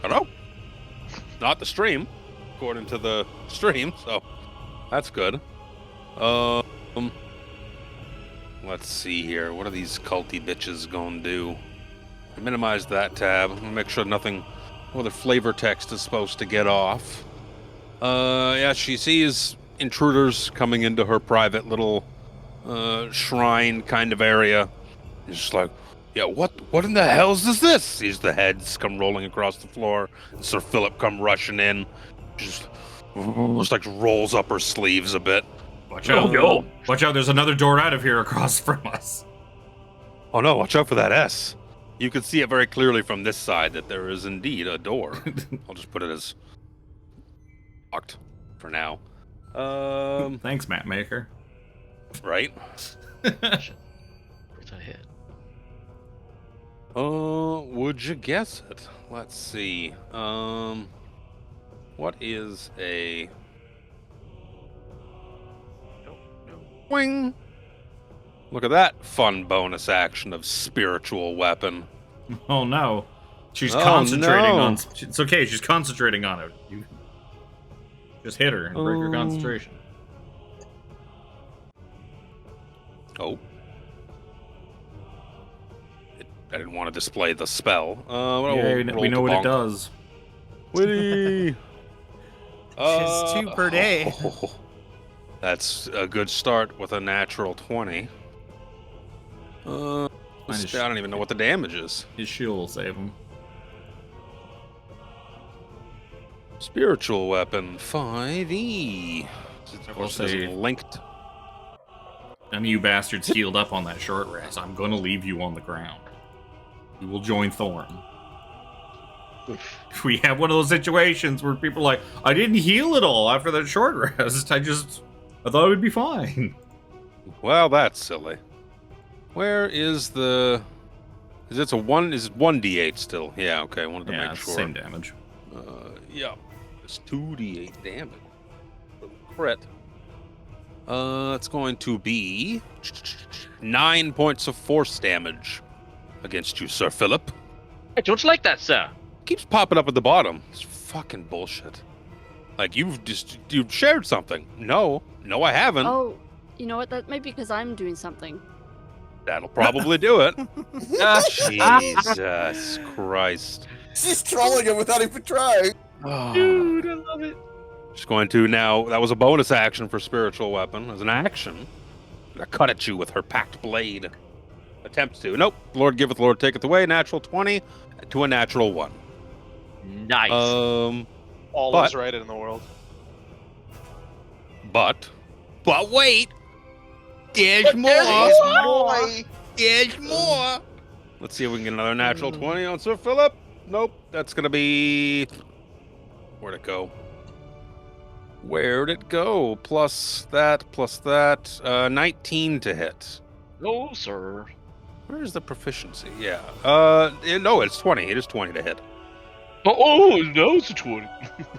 I don't know. Not the stream, according to the stream, so that's good. Let's see here. What are these culty bitches gonna do? Minimize that tab. Make sure nothing other flavor text is supposed to get off. Yeah, she sees intruders coming into her private little shrine kind of area. She's just like, yeah, what in the hell's is this? Sees the heads come rolling across the floor, and Sir Philip come rushing in. Just like rolls up her sleeves a bit. Watch out! no. Watch out! There's another door out of here across from us. Oh no, watch out for that S. You can see it very clearly from this side that there is indeed a door. I'll just put it as locked for now. Thanks, Map Maker. Right? Where'd I hit? Would you guess it? Let's see. What is a wing? Look at that fun bonus action of spiritual weapon. Oh no, she's Oh, concentrating no. on. It's okay. She's concentrating on it. You just hit her and break her concentration. Oh. I didn't want to display the spell. Yeah, we know what it does. Witty. Just 2 per day. That's a good start with a natural 20. I don't even know what the damage is. His shield will save him. Spiritual weapon 5e. Of course, say- it's linked. None of you bastards healed up on that short rest. I'm going to leave you on the ground. We will join Thorne. If we have one of those situations where people are like, I didn't heal at all after that short rest. I thought it would be fine. Well, that's silly. Where is the? Is it 1d8 still? Yeah, okay. I wanted to Yeah, make it's sure. same damage. Yeah, it's 2d8 damage. Crit. It's going to be 9 points of force damage against you, Sir Philip. I don't like that, sir. Keeps popping up at the bottom. It's fucking bullshit. Like you've shared something. No, I haven't. Oh, you know what? That might be because I'm doing something. That'll probably do it. Jesus Christ. She's trolling him without even trying. Dude, I love it. Just going to now. That was a bonus action for spiritual weapon. As an action, gonna cut at you with her packed blade. Attempts to. Nope. Lord giveth, Lord taketh away. Natural 20 to a natural 1. Nice. Always right in the world. But wait, there's more. Boy. It's more. Let's see if we can get another natural 20 on Sir Philip. Nope. That's going to be... Where'd it go? Where'd it go? Plus that. 19 to hit. No, sir. Where's the proficiency? Yeah. No, it's 20. It is 20 to hit. Oh, no, it's a 20.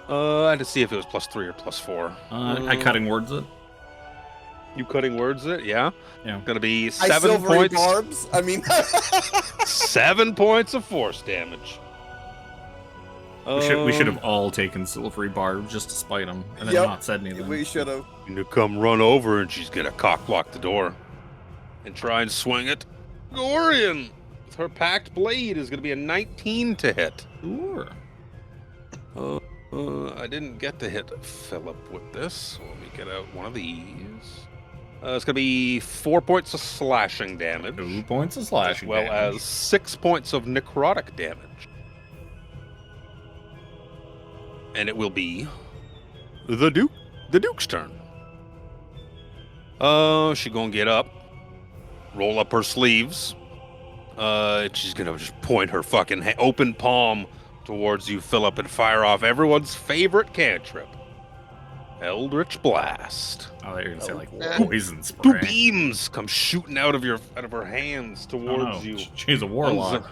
I had to see if it was plus 3 or plus 4. I cutting words it. You cutting words it? Yeah. Yeah. Gonna be I 7 silvery points. barbs. I mean, 7 points of force damage. We should have all taken silvery barbs just to spite him, and then Yep. not said anything. we should have. To come run over, and she's gonna cock block the door and try and swing it. Gorion, with her packed blade, is gonna be a 19 to hit. Sure. I didn't get to hit Philip with this, so let me get out one of these. It's gonna be 4 points of slashing damage, 2 points of slashing as well damage. as 6 points of necrotic damage. And it will be the Duke's turn. She gonna get up, roll up her sleeves. She's gonna just point her fucking open palm towards you, Philip, and fire off everyone's favorite cantrip, Eldritch Blast. Oh, you're gonna say like Yeah. poison Two spray. beams come shooting out of her hands Oh, towards no. you. She's a warlock.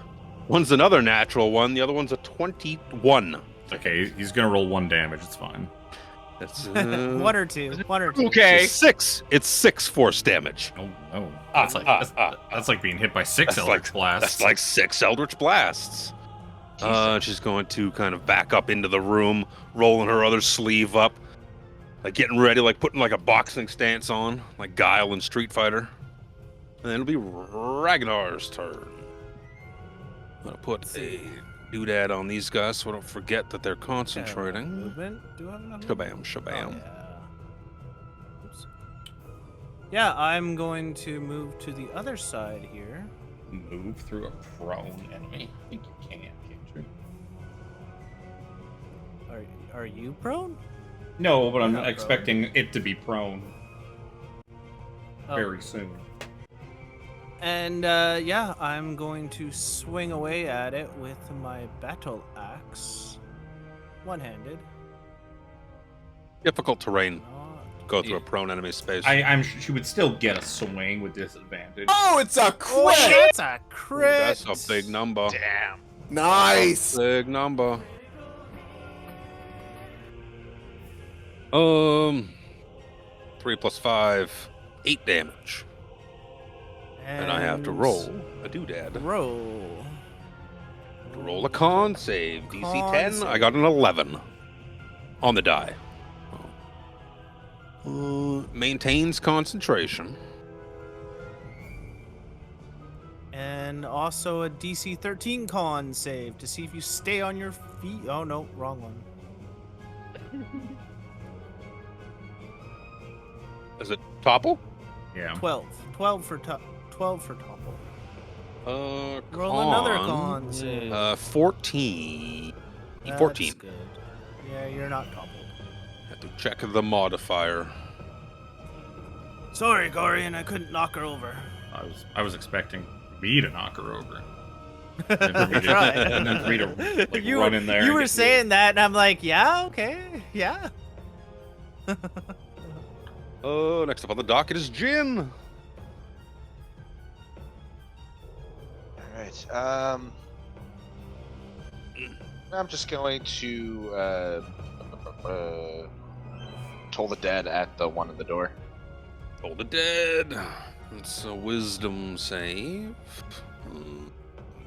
One's another natural one. The other one's a 21. Okay, he's gonna roll 1 damage. It's fine. That's One or two. Okay. It's 6 force damage. Oh no, that's like being hit by 6 That's Eldritch like- blasts. That's like 6 Eldritch Blasts. She's going to kind of back up into the room, rolling her other sleeve up, like getting ready, like putting like a boxing stance on, like Guile in Street Fighter. And then it'll be Ragnar's turn. I'm gonna put a doodad on these guys so I don't forget that they're concentrating. Movement? Do I have enough? Shabam, shabam. Oh, yeah. Oops. Yeah, I'm going to move to the other side here. Move through a prone enemy. I think you can, can't you? Are you prone? No, but I'm You're not expecting it to be prone Oh. very soon. And yeah, I'm going to swing away at it with my battle axe, one-handed. Difficult terrain. Not- Go through a prone enemy space. She would still get a swing with disadvantage. Oh, it's a Oh, crit! that's a crit. That's a big number. Damn. Nice. Big number. 3 plus 5, 8 damage. And I have to roll a doodad. Roll. To roll a con save. DC Con 10. save. I got an 11 on the die. Maintains concentration. And also a DC 13 con save to see if you stay on your feet. Oh no, wrong one. Is it topple? Yeah. 12. 12 for topple. Roll Con, another con save. 14. That's 14. good. Yeah, you're not toppled. Have to check the modifier. Sorry, Gorion, I couldn't knock her over. I was expecting me to knock her over. Try. And then for me to like, you run in there. You and were get saying that, and I'm like, yeah, okay, yeah. Oh, next up on the docket is Jin. All right. I'm just going to toll the dead at the one in the door. Toll the dead. It's a wisdom save.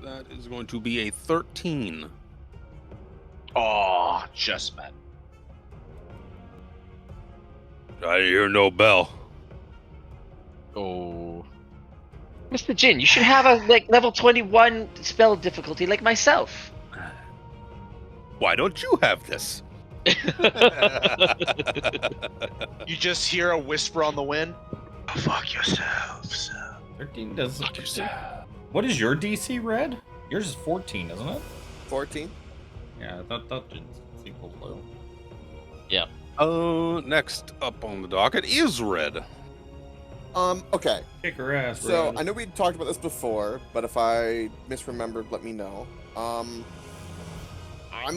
That is going to be a 13. Oh, just met. I hear no bell. Oh. Mr. Jin, you should have a level 21 spell difficulty like myself. Why don't you have this? You just hear a whisper on the wind. Go fuck yourselves. 13 does. What is your DC, Red? Yours is 14, isn't it? 14. Yeah, that didn't seem low. Yeah. Next up on the docket is Red. Okay. Kick her ass, So bro. I know we talked about this before, but if I misremembered, let me know. I'm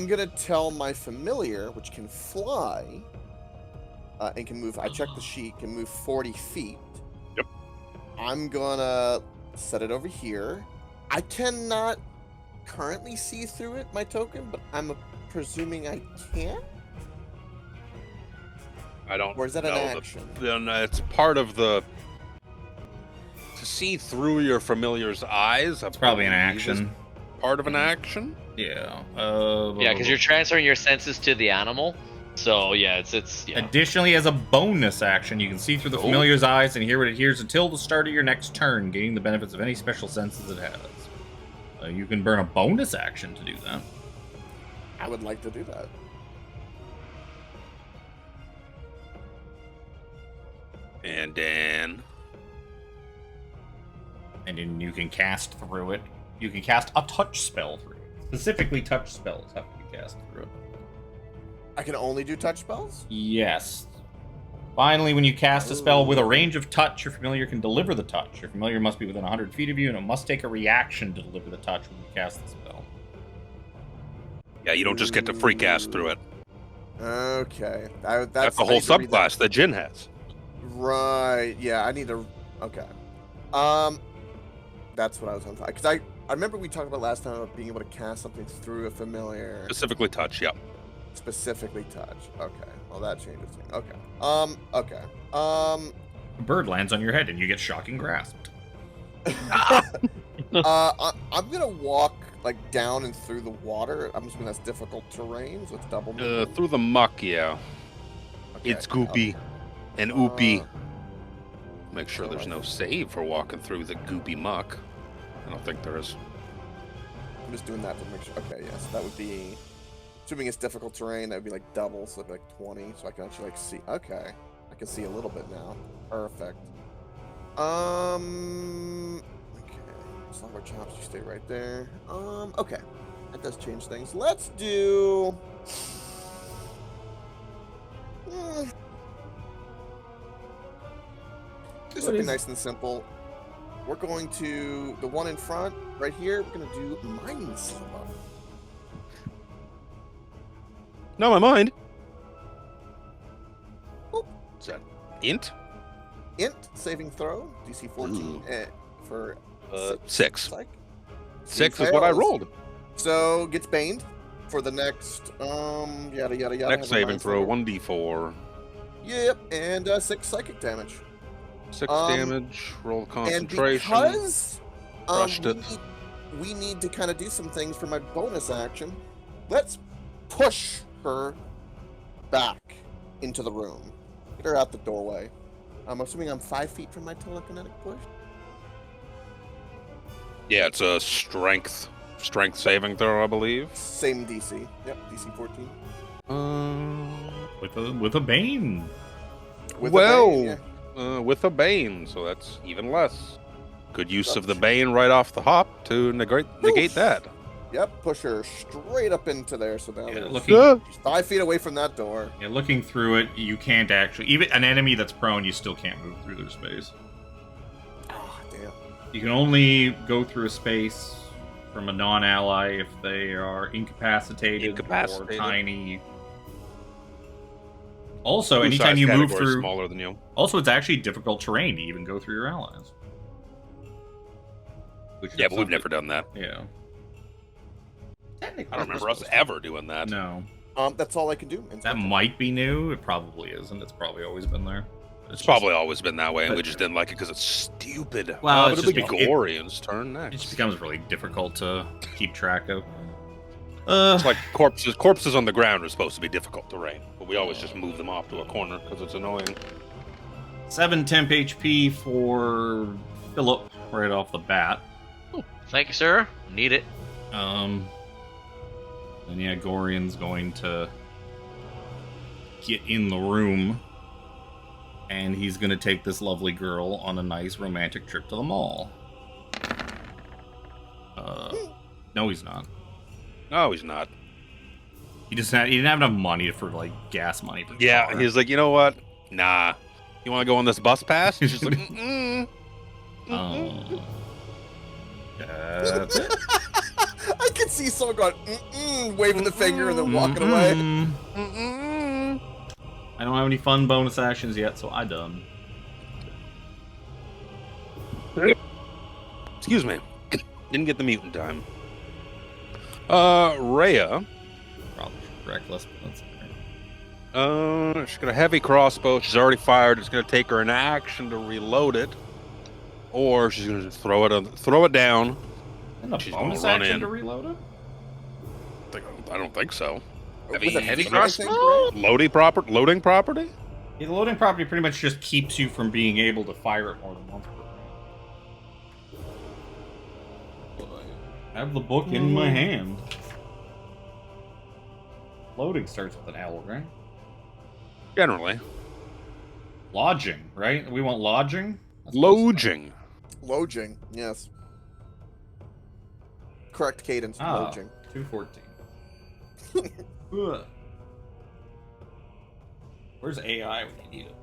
gonna tell my familiar, which can fly, and can move. I checked the sheet, can move 40 feet. Yep. I'm gonna set it over here. I cannot currently see through it, my token, but I'm presuming I can. I don't Or is that know. an action? Then it's part of the... To see through your familiar's eyes... It's probably an action. Part of an action? Yeah. Yeah, because you're transferring your senses to the animal. So yeah, it's yeah. Additionally, as a bonus action, you can see through the familiar's eyes and hear what it hears until the start of your next turn, gaining the benefits of any special senses it has. You can burn a bonus action to do that. I would like to do that. And then you can cast through it. You can cast a touch spell through it. Specifically, touch spells have to be cast through it. I can only do touch spells? Yes. Finally, when you cast a spell with a range of touch, your familiar can deliver the touch. Your familiar must be within 100 feet of you, and it must take a reaction to deliver the touch when you cast the spell. yeah, you don't just get to free cast through it. Okay. That's the I whole need to read that. subclass that Jin has. Right. Yeah, I need to... Okay. That's what I was on... Because I remember we talked about last time about being able to cast something through a familiar. Specifically touch, yeah. Specifically touch. Okay. Well, that changes things. Okay. Okay. A bird lands on your head, and you get shocking grasped. I'm gonna walk like down and through the water. I'm assuming that's difficult terrain, so it's double movement. Through the muck, yeah. Okay, It's goopy okay. and oopy. Uh, Make sure there's no save for walking through the goopy muck. I don't think there is. I'm just doing that to make sure. Okay, yeah, so that would be... Assuming it's difficult terrain, that would be like double, so it'd be like 20, so I can actually like see... Okay. I can see a little bit now. Perfect. Okay. Slumber chops, you stay right there. Okay. That does change things. Let's do... This will be nice and simple. We're going to... The one in front, right here, we're going to do Mind Sliver. No, my mind. Oh. Is that int? Int, saving throw, DC 14, for 6. Psych. 6 is what I rolled. So, gets baned for the next, yada yada yada. Next saving throw, 1d4. Yep, and 6 psychic damage. 6 damage, roll concentration. And because Crushed it. we need to kind of do some things for my bonus action, let's push her back into the room. Get her out the doorway. I'm assuming I'm 5 feet from my telekinetic push. Yeah, it's a strength saving throw, I believe. Same DC. Yep, DC 14. With a bane. With well, a bane, yeah. With a bane, so that's even less. Good use of the bane right off the hop to negate that. Yep, push her straight up into there. So now Looking, she's 5 feet away from that door. yeah, looking through it, you can't actually... Even an enemy that's prone, you still can't move through their space. Oh, damn. You can only go through a space from a non-ally if they are incapacitated or tiny. Also, Two anytime size you move categories through... smaller than you. Also, it's actually difficult terrain to even go through your allies. Yeah, but we've never done that. Yeah. I don't remember us ever doing that. No. That's all I can do. That might be new. It probably isn't. It's probably always been there. It's probably always been that way, and we just didn't like it because it's stupid. Well, it's just just Gorion's turn next. It just becomes really difficult to keep track of. It's like corpses on the ground are supposed to be difficult terrain, but we always just move them off to a corner because it's annoying. 7 temp HP for Philip right off the bat. Oh, thank you, sir. Need it. And yeah, Gorion's going to get in the room, and he's going to take this lovely girl on a nice romantic trip to the mall. No, he's not. No, he's not. He didn't have enough money for like gas money. For Yeah, car. he's like, you know what? Nah, You want to go on this bus pass? She's like, mm-mm. That's it. I can see someone going, waving the finger and then walking away. Mm-mm. I don't have any fun bonus actions yet, so I done. Excuse me. Didn't get the mutant time. Rhea. Probably reckless, but that's okay. She's got a heavy crossbow. She's already fired. It's gonna take her an action to reload it, or she's gonna just throw it down. And a She's bonus gonna run action in. to reload it? I don't think so. With a heavy feat, I think, crossbow? right? Loading property? Yeah, the loading property pretty much just keeps you from being able to fire it more than once per round. I have the book in my hand. Loading starts with an L, right? Generally. Lodging, right? We want lodging? That's Lodging. Lodging, yes. Correct cadence, Ah, lodging. 214. Ugh. Where's AI when you need it?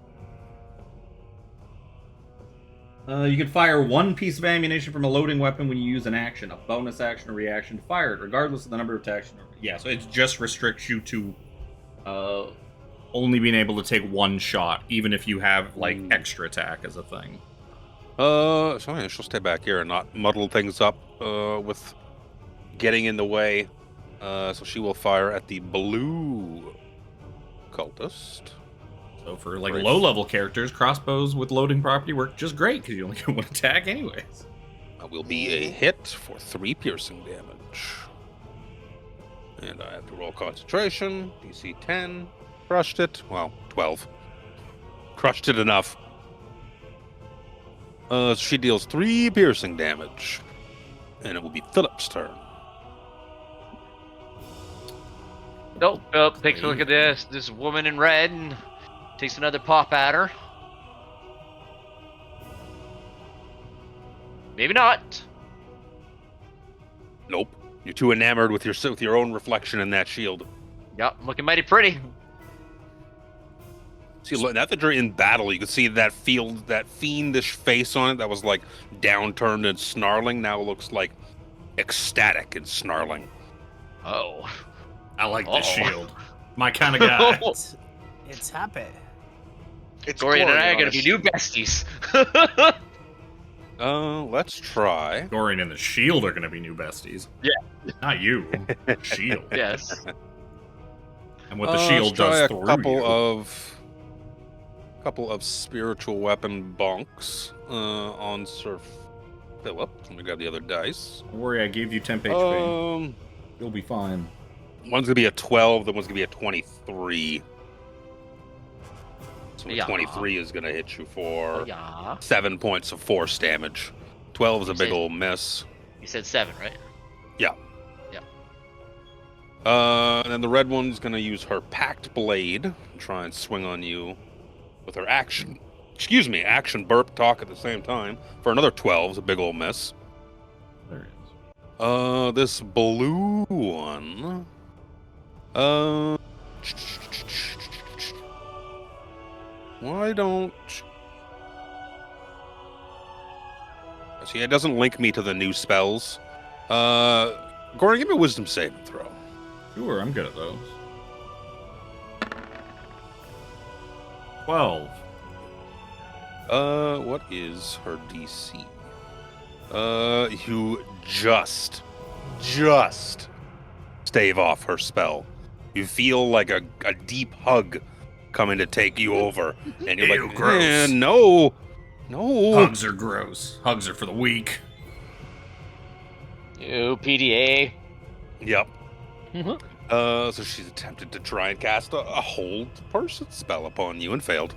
You can fire one piece of ammunition from a loading weapon when you use an action, a bonus action, or reaction to fire it, regardless of the number of attacks. Yeah, so it just restricts you to only being able to take one shot, even if you have like extra attack as a thing. So yeah, she'll stay back here and not muddle things up with getting in the way. So she will fire at the blue cultist. So for like Great. low-level characters, crossbows with loading property work just great because you only get one attack anyways. Will be a hit for 3 piercing damage. And I have to roll concentration. DC 10. Crushed it. Well, 12. Crushed it enough. So she deals 3 piercing damage. And it will be Philip's turn. Nope. Takes a look at this woman in red and takes another pop at her. Maybe not. Nope. You're too enamored with your own reflection in that shield. Yep, looking mighty pretty. See, now that you're in battle, you can see that fiendish face on it that was like downturned and snarling now looks like ecstatic and snarling. Oh. I like this shield. My kind of guy. It's happy. It's Gorion and I are Gorion gonna on be a new shield. besties. Let's try. Gorion and the shield are going to be new besties. Yeah. Not you. Shield. Yes. And what the shield let's try does a through couple of spiritual weapon bonks on Sir Philip. Let me grab the other dice. Don't worry, I gave you temp HP. You'll be fine. One's gonna be a 12, the one's gonna be a 23. So a Yeah. 23 is gonna hit you for Yeah. 7 points of force damage. 12 is a You big said- old miss. You said 7, right? And then the red one's gonna use her packed blade and try and swing on you with her action. Excuse me, action burp talk at the same time for another 12 is a big old miss. There it is. This blue one. Why don't... See, it doesn't link me to the new spells. Gorion, give me a wisdom saving throw. Sure, I'm good at those. 12. What is her DC? You just stave off her spell. You feel like a deep hug coming to take you over, and you're Ew, like, gross. no. Hugs are gross. Hugs are for the weak. You PDA. Yep. Mhm. So she's attempted to try and cast a hold person spell upon you and failed.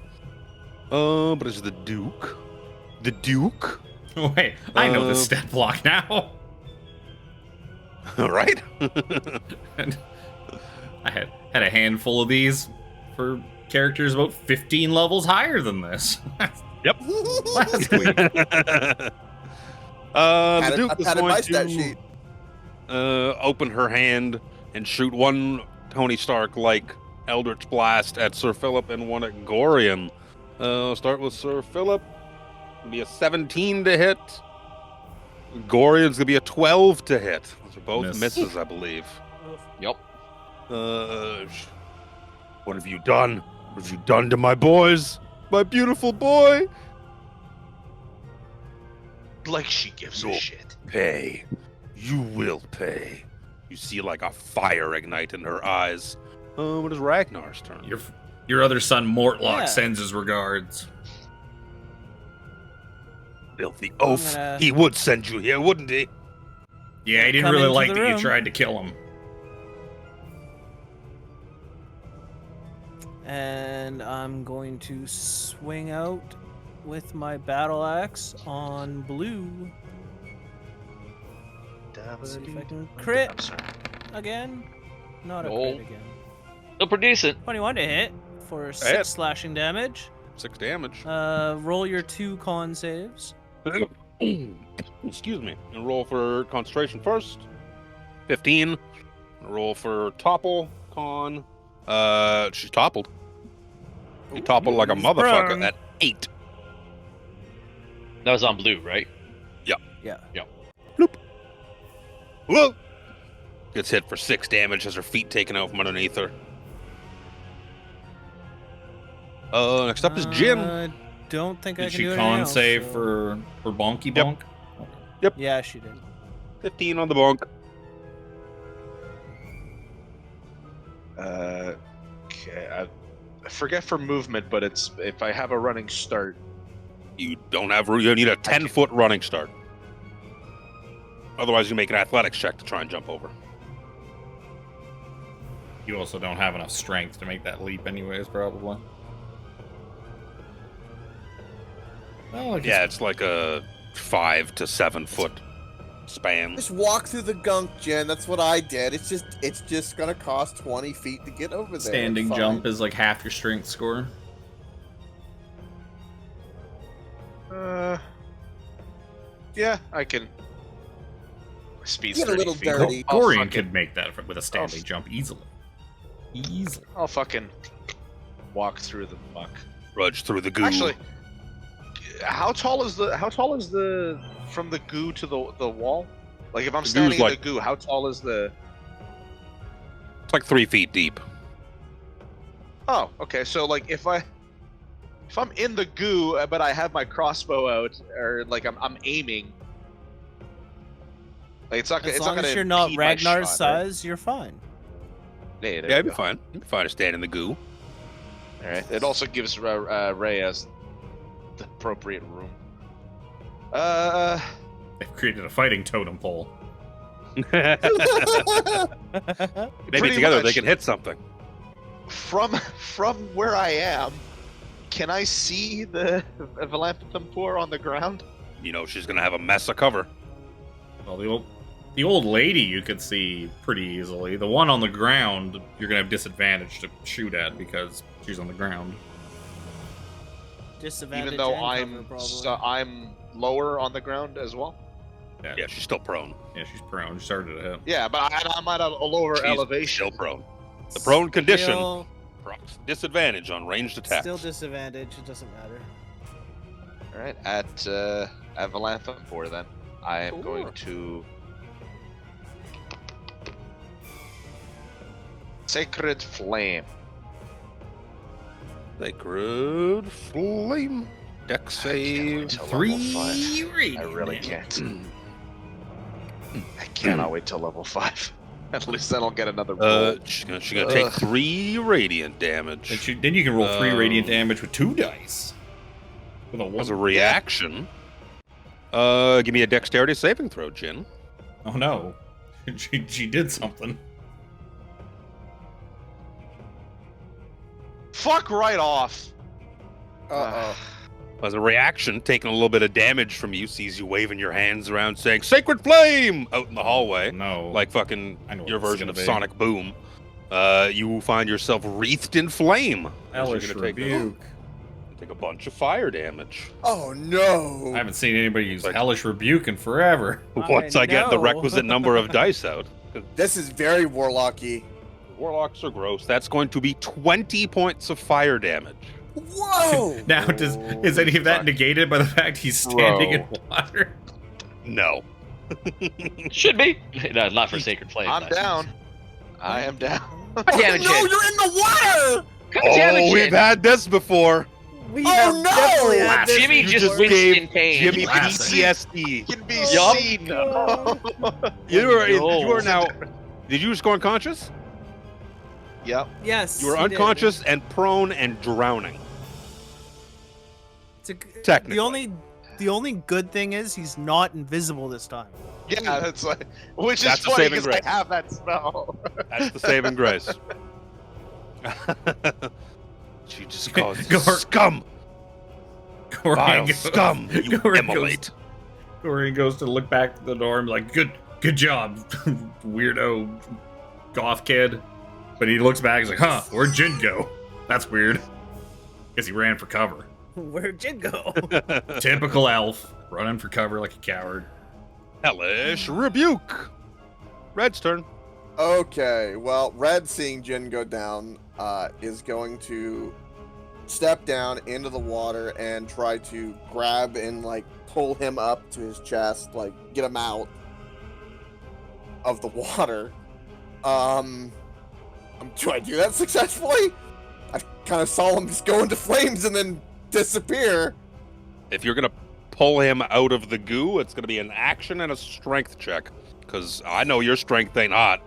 But it's the Duke. The Duke? Wait, I know this stat block now. Right? And I had a handful of these for characters about 15 levels higher than this. Yep. Last week. The Duke is patted my going stat to sheet. open her hand and shoot one Tony Stark like Eldritch Blast at Sir Philip and one at Gorion. I'll start with Sir Philip. It'll be a 17 to hit. Gorion's gonna be a 12 to hit. Those are both Miss. misses, I believe. Yep. What have you done? What have you done to my boys? My beautiful boy? Like she gives a You'll shit. pay. You will pay. You see like a fire ignite in her eyes. It is Ragnar's turn. Your other son, Mortlock, Yeah. sends his regards. Filthy oaf. gonna- He would send you here, wouldn't he? Yeah, he didn't Come really into like the that you room. tried to kill him. And I'm going to swing out with my battle axe on blue. See if I can crit I'm sorry. again. Not a No. crit again. Still pretty decent. 21 to hit for 6 Hit. slashing damage. 6 damage. Roll your 2 con saves. Excuse me. And roll for concentration first. 15. Roll for topple con. She's toppled. She toppled like a He's motherfucker prone. at 8. That was on blue, right? Yeah. Whoa! Gets hit for 6 damage, has her feet taken out from underneath her. Next up is Jin. Don't think I Did can she do con anything else, save so- for Bonky Yep. Bonk? Yeah, she did. 15 on the bonk. Okay, I forget for movement, but it's if I have a running start. You don't have. You need a 10-foot running start. Otherwise, you make an athletics check to try and jump over. You also don't have enough strength to make that leap anyways, probably. Oh, I guess Yeah, it's like a 5 to 7 foot span. Just walk through the gunk, Jen. That's what I did. It's just gonna cost 20 feet to get over there. standing Fine. jump is like half your strength score. Yeah, I can. Speed's Get a 30 little feet. dirty. I'll Gorion fucking- could make that with a standing jump easily. Easily. I'll fucking walk through the muck. Rudge through the goo. Actually, how tall is the from the goo to the wall? Like if I'm The goo's standing in like- the goo, how tall is the? It's like 3 feet deep. Oh, okay. So like if I'm in the goo, but I have my crossbow out, or like I'm aiming. Like it's not. As it's long not as gonna you're not impede my Ragnar's shot, right? size, you're fine. Yeah, there Yeah, we it'd be go. fine. You'd be fine to stand in the goo. All right. It also gives Ray as the appropriate room. They've created a fighting totem pole. Maybe Pretty together they much. can hit something. From where I am, can I see the Valampampur on the ground? You know she's gonna have a mess of cover. Well, the old lady you could see pretty easily. The one on the ground, you're gonna have disadvantage to shoot at because she's on the ground. Disadvantage. Even though and cover, probably. I'm lower on the ground as well. Yeah, she's still prone. Yeah, she's prone. She started to hit. Yeah, but I'm at a lower She's elevation. still prone. The prone condition. Still, Disadvantage on ranged attacks. still disadvantage. It doesn't matter. All right, at Valampampur then, I am going to Sacred Flame. Sacred Flame. Deck Can't save. wait till level 5. 3 radiant. I really can't. I cannot wait till level 5. At least then I'll get another roll. She's gonna take 3 radiant damage. Then you can roll 3 radiant Um, damage with 2 dice. With a As a 1. reaction. Give me a dexterity saving throw, Jin. Oh no. she did something. Fuck right off. Uh-oh. As a reaction, taking a little bit of damage from you, sees you waving your hands around saying, Sacred Flame! Out in the hallway. No. Like fucking I know what your this is version gonna of be. Sonic Boom. You find yourself wreathed in flame. As you're Hellish gonna Rebuke. take a bunch of fire damage. Oh no! I haven't seen anybody use Like- Hellish Rebuke in forever. Once I get the know. requisite number of dice out. 'Cause This is very warlocky. Warlocks are gross. That's going to be 20 points of fire damage. Whoa! Now, is any of that fuck. negated by the fact he's standing Bro. in water? No. Should be. No, not for Sacred Flame. I'm but- down. I am down. God damn it, no, Jin. you're in the water! God damn it, Oh, we've Jin. had this before. We Oh, have no! definitely had this Jimmy You just before. winced gave in pain. Jimmy Classic. PTSD. Can be Yup. seen. You are No. now. Did you just go unconscious? Yep. Yes. You were he did. unconscious and prone and drowning. It's a, Technically. the only good thing is he's not invisible this time. Yeah, that's like, which That's is the funny saving because I grace. have that spell. That's the saving grace. She just calls Gor- scum, Gorion vile goes- scum, you Gorion immolate. Gorion goes to look back at the door and be like, good job, weirdo goth kid. But he looks back, he's like, huh, where'd Jin go? That's weird. Guess he ran for cover. Where'd Jin go? Typical elf, running for cover like a coward. Hellish rebuke. Red's turn. Okay, well, Red, seeing Jin go down, is going to step down into the water and try to grab and, like, pull him up to his chest, like, get him out of the water. Do I do that successfully? I kind of saw him just go into flames and then disappear. If you're gonna pull him out of the goo, it's gonna be an action and a strength check. Because I know your strength ain't hot.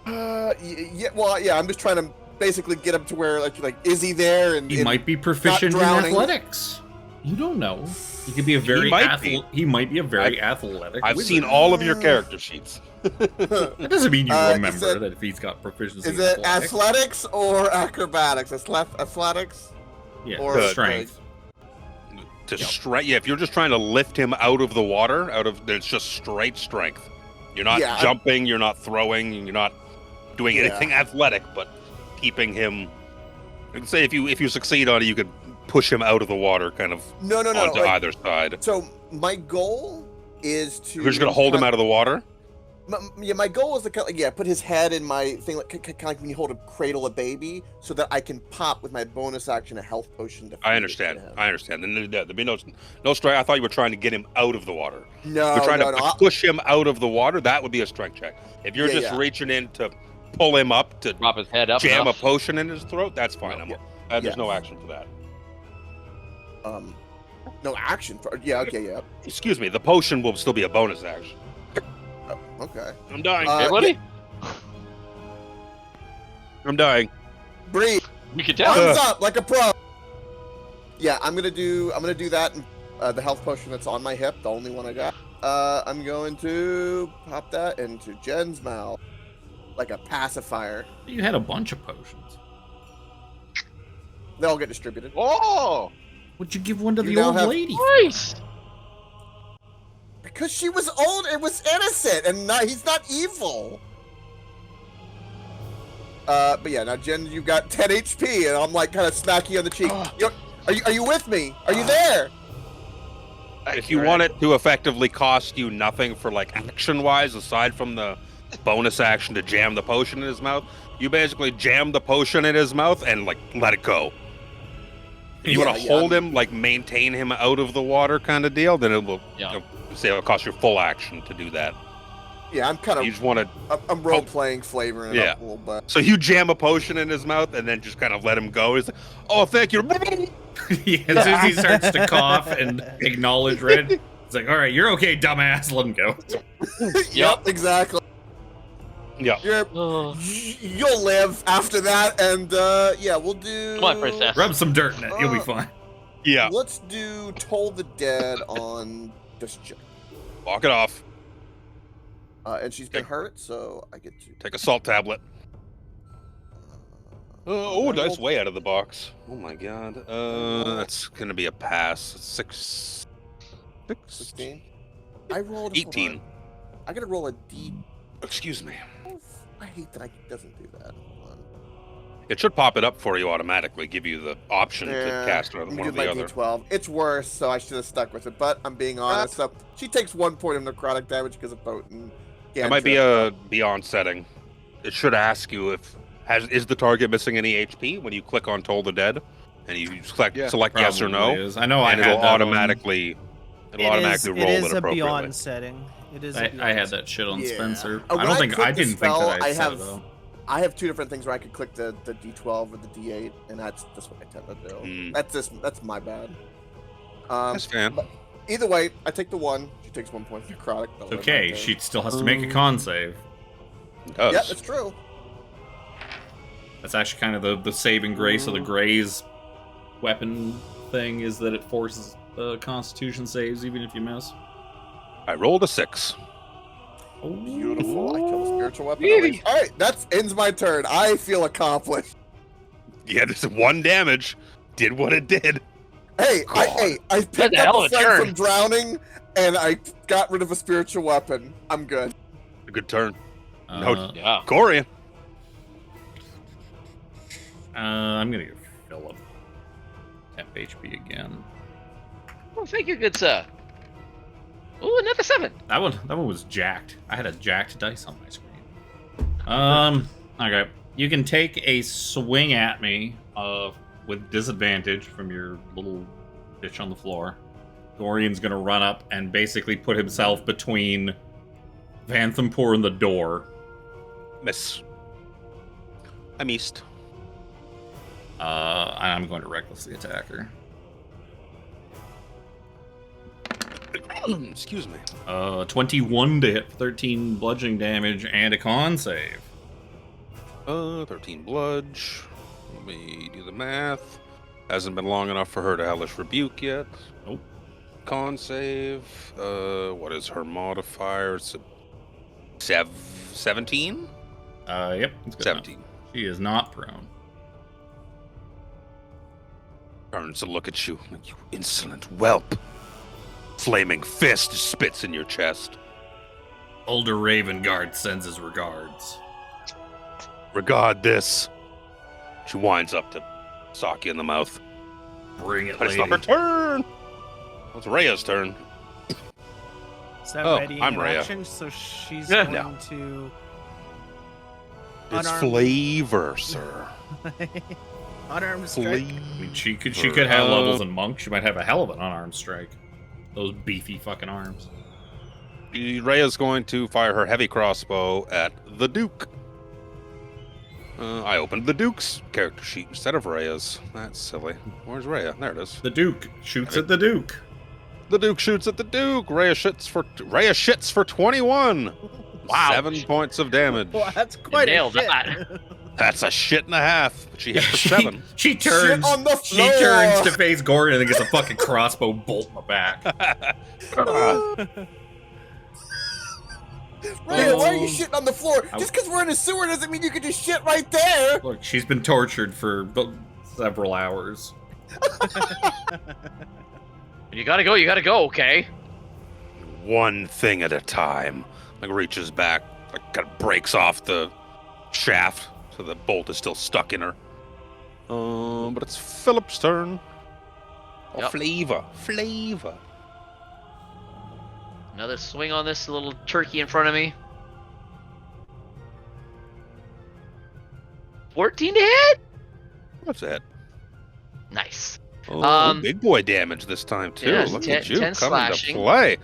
Yeah, I'm just trying to basically get him to where, like, is he there? And He might be proficient in drowning. athletics. You don't know. He could be a very might be. He might be a very athletic. I've wizard. seen all of your character sheets. That doesn't mean you Is remember it- that if he's got proficiency. Is in it athletics or acrobatics? Athletics? Yeah, or strength. To yeah, if you're just trying to lift him out of the water, it's just straight strength. You're not Yeah, jumping, you're not throwing, you're not doing Yeah. anything athletic, but keeping him. I'd say if you succeed on it, you could push him out of the water, kind of No. onto like, either side. so my goal is to. You're just gonna hold him out of the water. My goal is to put his head in my thing, like kind of like when you hold a cradle a baby, so that I can pop with my bonus action a health potion. To I feed it understand. to him. I understand. There'd be no strength. I thought you were trying to get him out of the water. No, You're trying no, to no. push him out of the water. That would be a strength check. If you're Yeah, just yeah. reaching in to pull him up to Drop his head up. jam enough. a potion in his throat, that's fine. Yeah. There's Yeah. no action for that. No action for. Yeah, okay, yeah. Excuse me. The potion will still be a bonus action. Oh, okay. I'm dying. Uh, Hey, buddy. I'm dying. Breathe. We can tell. Arms up like a pro. Yeah, I'm gonna do that. And, the health potion that's on my hip, the only one I got. I'm going to pop that into Jen's mouth like a pacifier. You had a bunch of potions. They all get distributed. Oh, Would you give one to You the now old have- lady? Nice. Because she was old, it was innocent, and he's not evil. But yeah, now Jen, you got 10 HP, and I'm like kind of smacking you on the cheek. Are you with me? Are you there? If you want it to effectively cost you nothing for like action-wise, aside from the bonus action to jam the potion in his mouth, you basically jam the potion in his mouth and like let it go. If you want to hold him, like maintain him out of the water kind of deal, then it will it'll cost you full action to do that. Yeah, I'm kind You of just want to. I'm role playing, flavoring it up a little bit. So you jam a potion in his mouth and then just kind of let him go. He's like, "Oh, thank you." Yeah, as soon as he starts to cough and acknowledge Red, it's like, all right, you're okay, dumbass. Let him go. Yep, exactly. Yeah. You'll live after that, and yeah, we'll do. Come on, princess. Rub some dirt in it. You'll be fine. Yeah. Let's do Toll the Dead on this chick. Walk it off. And she's been hurt, so I get to. Take a salt tablet. I Dice rolled- way out of the box. Oh my god. That's gonna be a pass. 16. I rolled 18. hold on. I gotta roll a D. Excuse me. I hate that it doesn't do that. Hold on. It should pop it up for you automatically, give you the option to cast it on Let me one do or my the other. D12. It's worse, so I should have stuck with it. But I'm being honest. So she takes 1 point of necrotic damage because of potent. That might be a beyond setting. It should ask you if is the target missing any HP when you click on Toll the Dead. and you select Yeah, yes or no, Probably is. I know I and had it'll that on- automatically roll it it is a appropriately. beyond setting. It is. I had that shit on Yeah. Spencer. When I don't think click I the didn't spell, think that I set have it up. I have two different things where I could click the D12 or the D8, and that's what I tend to do. Hmm. That's my bad. That's fan. But either way, I take the 1. She takes 1 point for necrotic. It's okay, she still has to make a con save. Does. Yeah, that's true. That's actually kind of the saving grace of the Grey's weapon thing, is that it forces Constitution saves even if you miss. I rolled a 6. Beautiful. I kill a spiritual weapon. Really? All right, that ends my turn. I feel accomplished. Yeah, just 1 damage. Did what it did. Hey, I That's picked a hell up of a a friend turn. from drowning, and I got rid of a spiritual weapon. I'm good. A good turn. Uh, Yeah. Gorion. I'm gonna give Philip temp HP again. Oh, thank you, good sir. Ooh, another 7. That one was jacked. I had a jacked dice on my screen. Okay. You can take a swing at me with disadvantage from your little bitch on the floor. Gorion's gonna run up and basically put himself between Vanthampur and the door. Miss. I missed. And I'm going to recklessly attack her. Excuse me. 21 to hit, 13 bludgeoning damage, and a con save. 13 bludge. Let me do the math. Hasn't been long enough for her to hellish rebuke yet. Nope. Con save. What is her modifier? It's a 17? Yep. It's good 17. enough. She is not prone. Turns to look at you. You insolent whelp. Flaming fist spits in your chest. Older Ravengard sends his regards. Regard this. She winds up to sock you in the mouth. Bring it, But it's lady. not her turn. It's Rhea's turn. Is that Oh, ready I'm in Rhea. action? So she's Yeah. going No. to It's Unarmed. flavor, sir. unarmed strike. I mean, she could have levels in monk. She might have a hell of an unarmed strike. Those beefy fucking arms. Rhea's going to fire her heavy crossbow at the Duke. I opened the Duke's character sheet instead of Rhea's. That's silly. Where's Rhea? There it is. The Duke shoots at the Duke. The Duke shoots at the Duke. Rhea shits for 21. Wow. 7 points of damage. Well, that's quite a nailed hit. that. That's a shit and a half. But she hit for She 7. she turns. Shit on the She floor. turns to face Gorion and then gets a fucking crossbow bolt in the back. Rhea, why are you shitting on the floor? I- Just because we're in a sewer doesn't mean you can just shit right there. Look, she's been tortured for several hours. You gotta go, okay? One thing at a time. Like reaches back, like kind of breaks off the shaft, so the bolt is still stuck in her. But it's Philip's turn. Oh, Yep. flavor. Another swing on this little turkey in front of me. 14 to hit? That's it. Nice. Oh, big boy damage this time too. yeah, Look 10 at you 10 coming slashing. to play.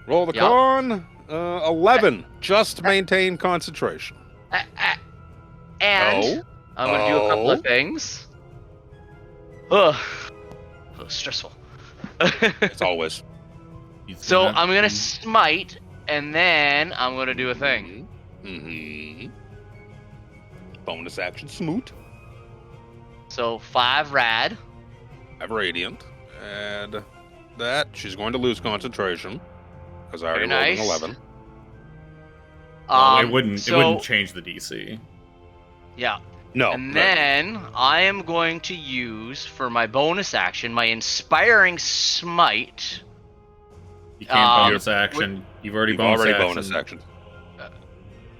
Roll the Yep. con. 11. Just maintain concentration. And I'm gonna do a couple of things. Ugh. Oh, stressful. It's always. So I'm gonna smite, and then I'm gonna do a thing. Mm-hmm. Bonus action smoot. So 5 rad. Have radiant. And that she's going to lose concentration. Because I already Very rolled an nice. 11. It wouldn't So, change the DC. yeah. No. And then I am going to use for my bonus action my inspiring smite. You can't bonus You've action. You've already You've bonus already action. bonus action.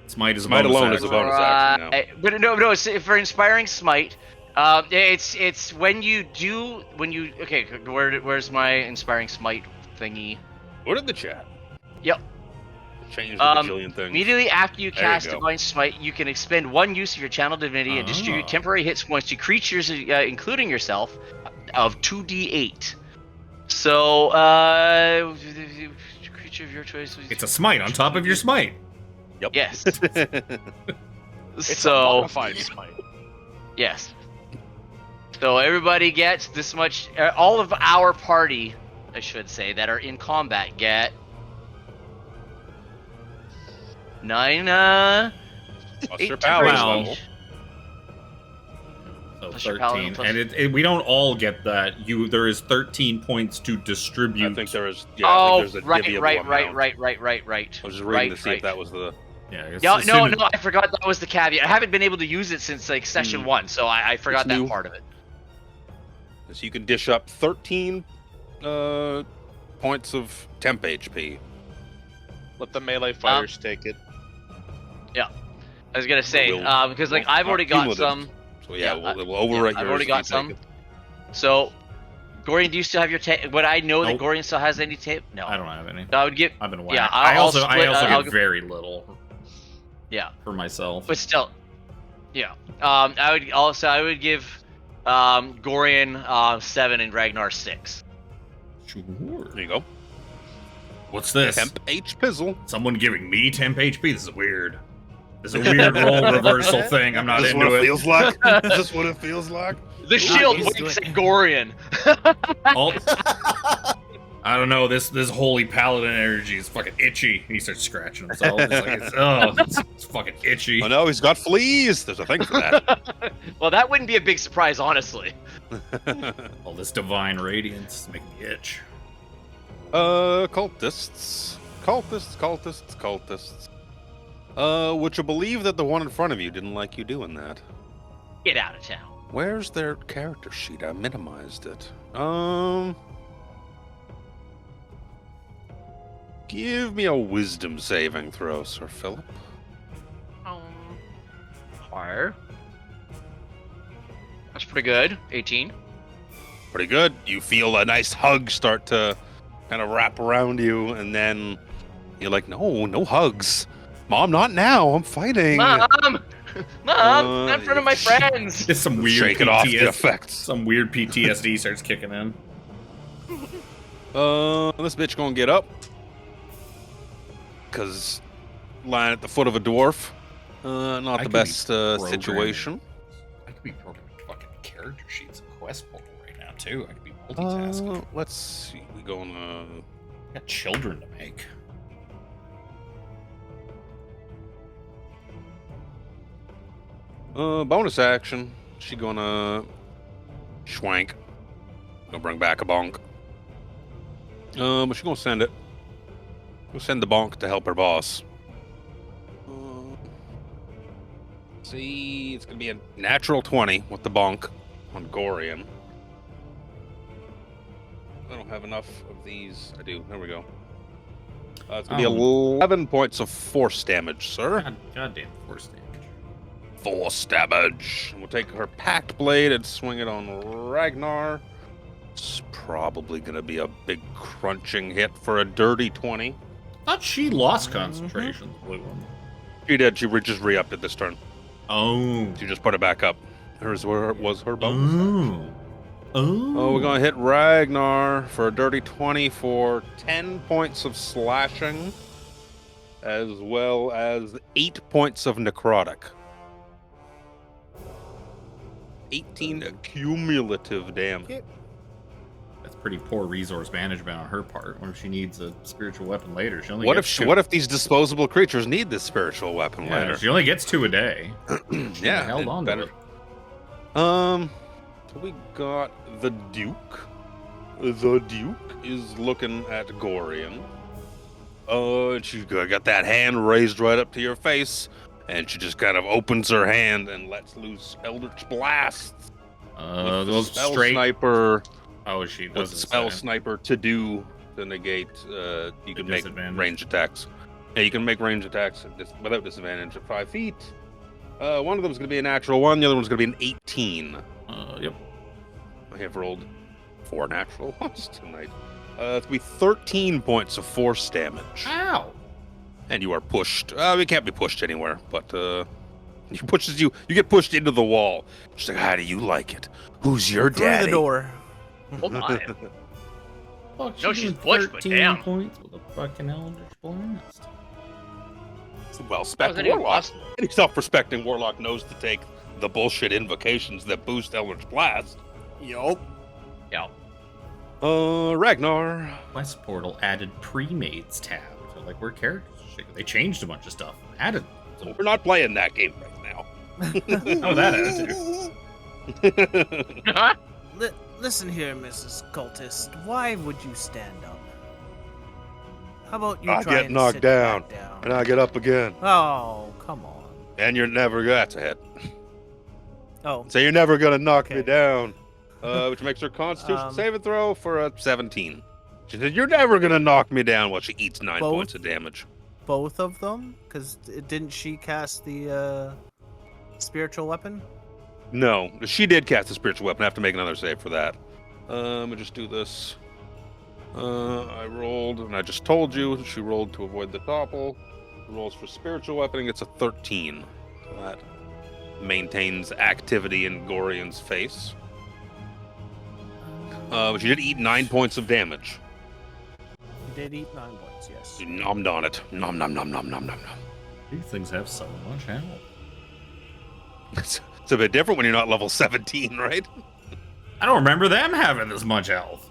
Smite is a Smite bonus alone action. is a bonus action now. But no, it's for inspiring smite. It's when you okay. Where's my inspiring smite thingy? Put it in the chat. Yep. Changed a bajillion things. Immediately after you There you cast go. Divine Smite, you can expend one use of your Channel Divinity and distribute temporary hit points to creatures, including yourself, of 2d8. So, creature of your choice. It's a smite on top of your smite. Yep. Yes. It's a So, modified smite. yes. So everybody gets this much. All of our party, I should say, that are in combat get 9. Plus your 8 power temporary level. speech. So Plus your paladin 13, plus- and we don't all get that. There is 13 points to distribute. I think there is. Yeah, Oh, I think there's a right. divvyable amount. I I was just reading to see if that was the. Yeah, No, I forgot that was the caveat. I haven't been able to use it since like session 1, so I forgot It's that new. part of it. So you can dish up 13 points of temp HP. Let the melee fighters take it. I was gonna say Will- because like well, I've already got cumulative. some. So yeah, Yeah, we'll overwrite yours. I've already if got you take some. it. So, Gorion, do you still have your tape? Would I know Nope. that Gorion still has any tape? No. I don't have any. I would give. I've been whacked. Yeah, I I'll also split- I'll get go- very little Yeah, for myself. but still. Yeah. I would give Gorion 7 and Ragnar 6. Sure. There you go. What's this? Temp H Pizzle. Someone giving me temp HP? This is weird. This is a weird role reversal thing. I'm not into it. feels like? Is this what it feels like? The shield he's winks doing- at Gorion. I don't know. This holy paladin energy is fucking itchy. And he starts scratching himself. It's fucking itchy. Oh no, he's got fleas. There's a thing for that. Well, that wouldn't be a big surprise, honestly. All this divine radiance is making me itch. Cultists. Would you believe that the one in front of you didn't like you doing that? Get out of town. Where's their character sheet? I minimized it. Give me a wisdom saving throw, Sir Philip. Higher. That's pretty good. 18. Pretty good. You feel a nice hug start to kind of wrap around you, and then you're like, no hugs. Mom, not now. I'm fighting. Mom, not in front of my friends. It's some weird Shake it off the PTSD. effects. Some weird PTSD starts kicking in. This bitch gonna get up. Cause lying at the foot of a dwarf, not I the could be best programming. situation. I could be programming fucking character sheets and quest portal right now too. I could be multitasking. Let's see. We going I got children to make. bonus action. She gonna schwank. Gonna bring back a bonk. But she gonna send it. We'll send the bonk to help her boss. See, it's gonna be a natural 20 with the bonk on Gorion. I don't have enough of these. I do. There we go. It's gonna be 11 points of force damage, sir. Goddamn force damage. Force damage. We'll take her packed blade and swing it on Ragnar. It's probably gonna be a big crunching hit for a dirty 20. Thought she lost concentration. The blue one. She did. She just re-upped it this turn. Oh. She just put it back up. Hers was her bonus. Oh. Oh, we're gonna hit Ragnar for a dirty 20 for 10 points of slashing, as well as 8 points of necrotic. 18 cumulative damage. That's pretty poor resource management on her part. What if she needs a spiritual weapon later? She only What gets if what if these disposable creatures need this spiritual weapon yeah, later? she only gets 2 a day. Yeah, held on to it. So we got the Duke. The Duke is looking at Gorion. She got that hand raised right up to your face, and she just kind of opens her hand and lets loose Eldritch blasts. With the Those spell straight. sniper. Oh, she With doesn't spell say. sniper to do to negate. You can make disadvantage. range attacks. Yeah, you can make range attacks without disadvantage at 5 feet. One of them is going to be a natural 1. The other one's going to be an 18. Yep. I have rolled 4 natural ones tonight. It's going to be 13 points of force damage. Ow. and you are pushed. We can't be pushed anywhere, but he pushes you. You get pushed into the wall. She's like, "How do you like it? Who's your Through daddy?" the door. Oh my. Fuck, No, she's she's doing butch, but 13 damn. points with a fucking Eldritch Blast. It's a That well-spec wasn't even warlock. possible. Any self-respecting warlock knows to take the bullshit invocations that boost Eldritch Blast. Yup. Yeah. Ragnar. Quest Portal added pre-mades tab. So like we're characters. They changed a bunch of stuff. Added. So we're not playing that game right now. Oh, that attitude. Listen here, Mrs. Cultist. Why would you stand up? How about you I try get and knocked sit down, back down? and I get up again. Oh, come on. And you're never that's a hit. Oh, So you're never gonna knock me Okay. down. Which makes her Constitution Um, saving throw for a 17. She said, "You're never gonna knock me down." While she eats 9 Both? points of damage. both of them? Because didn't she cast the spiritual weapon? No, she did cast a spiritual weapon. I have to make another save for that. Let me just do this. I rolled, and I just told you she rolled to avoid the topple. Rolls for spiritual weapon, it's a 13. So that maintains activity in Gorion's face. But she did eat 9 points of damage. You did eat 9 points, yes. She nommed on it. Nom nom nom nom nom nom nom. These things have so much health. It's a bit different when you're not level 17, right? I don't remember them having this much health.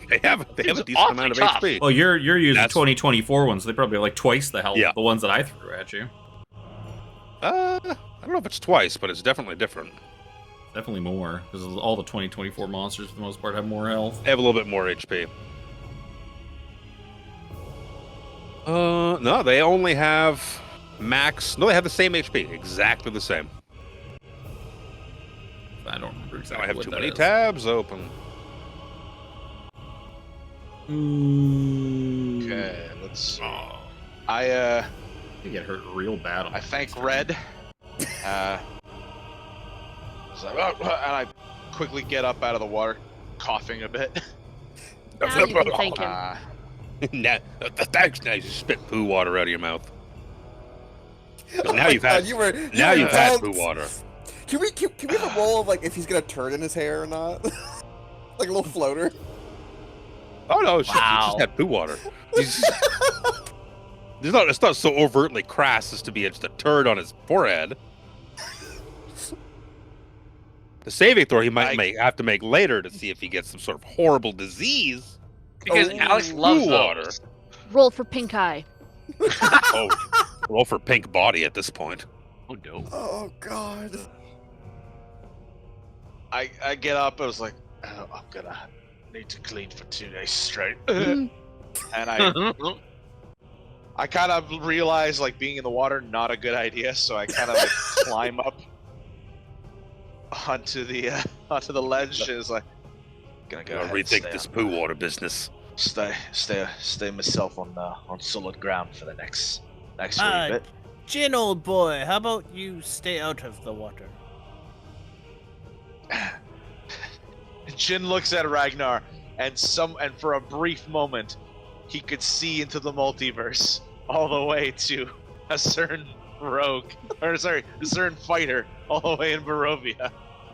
They have a decent awfully amount of tough. HP. Well, you're using That's- 2024 ones, so they probably have like twice the health Yeah. of the ones that I threw at you. I don't know if it's twice, but it's definitely different. Definitely more, because all the 2024 monsters for the most part have more health. They have a little bit more HP. No, they only have max. No, they have the same HP, exactly the same. I don't remember So exactly I have what too that many is. tabs open. Okay, let's. Oh, I you get hurt real bad. On I that thank next time. Red. It's like, "Oh," and I quickly get up out of the water, coughing a bit. Now you can thank him. Nah, thanks. Now you spit poo water out of your mouth. 'Cause now you've had. You were, Now were you've had pumped. poo water. Can we have a roll of like if he's gonna turn in his hair or not? Like a little floater. Oh no, shit, you Wow. just had poo water. It's not so overtly crass as to be just a turd on his forehead. The saving throw he might have to make later to see if he gets some sort of horrible disease. Because Oh, Alex loves poo water. those. Roll for pink eye. Oh, roll for pink body at this point. Oh no. Oh God. I get up. I was like, oh, I'm gonna need to clean for 2 days straight. Mm-hmm. And I kind of realized like being in the water not a good idea, so I kind of like climb up onto the ledge. And it's like gonna go Gotta ahead and rethink stay this on- poo water business. stay myself on solid ground for the next wee bit. Jin, old boy, how about you stay out of the water? Jin looks at Ragnar, and for a brief moment, he could see into the multiverse all the way to a certain a certain fighter all the way in Barovia.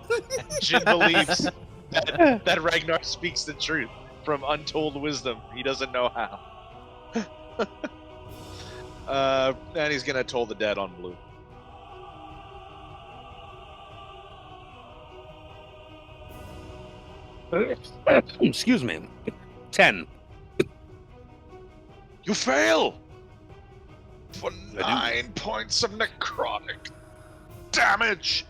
And Jin believes that Ragnar speaks the truth from untold wisdom. He doesn't know how. And he's gonna toll the dead on blue. Excuse me. 10. You fail! For I 9 points of necrotic damage!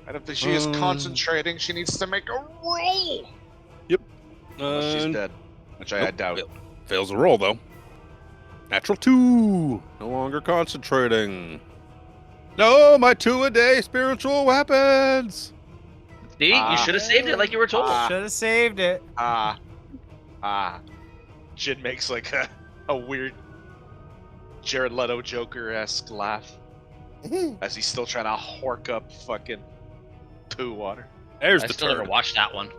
And if she is concentrating, she needs to make a roll! Unless she's dead, which I doubt. Fails a roll, though. Natural 2. No longer concentrating. No, my 2-a-day spiritual weapons. See, you should have saved it like you were told. Should have saved it. Jin makes like a weird Jared Leto Joker-esque laugh as he's still trying to hork up fucking poo water. There's I the still never turd. watched that one.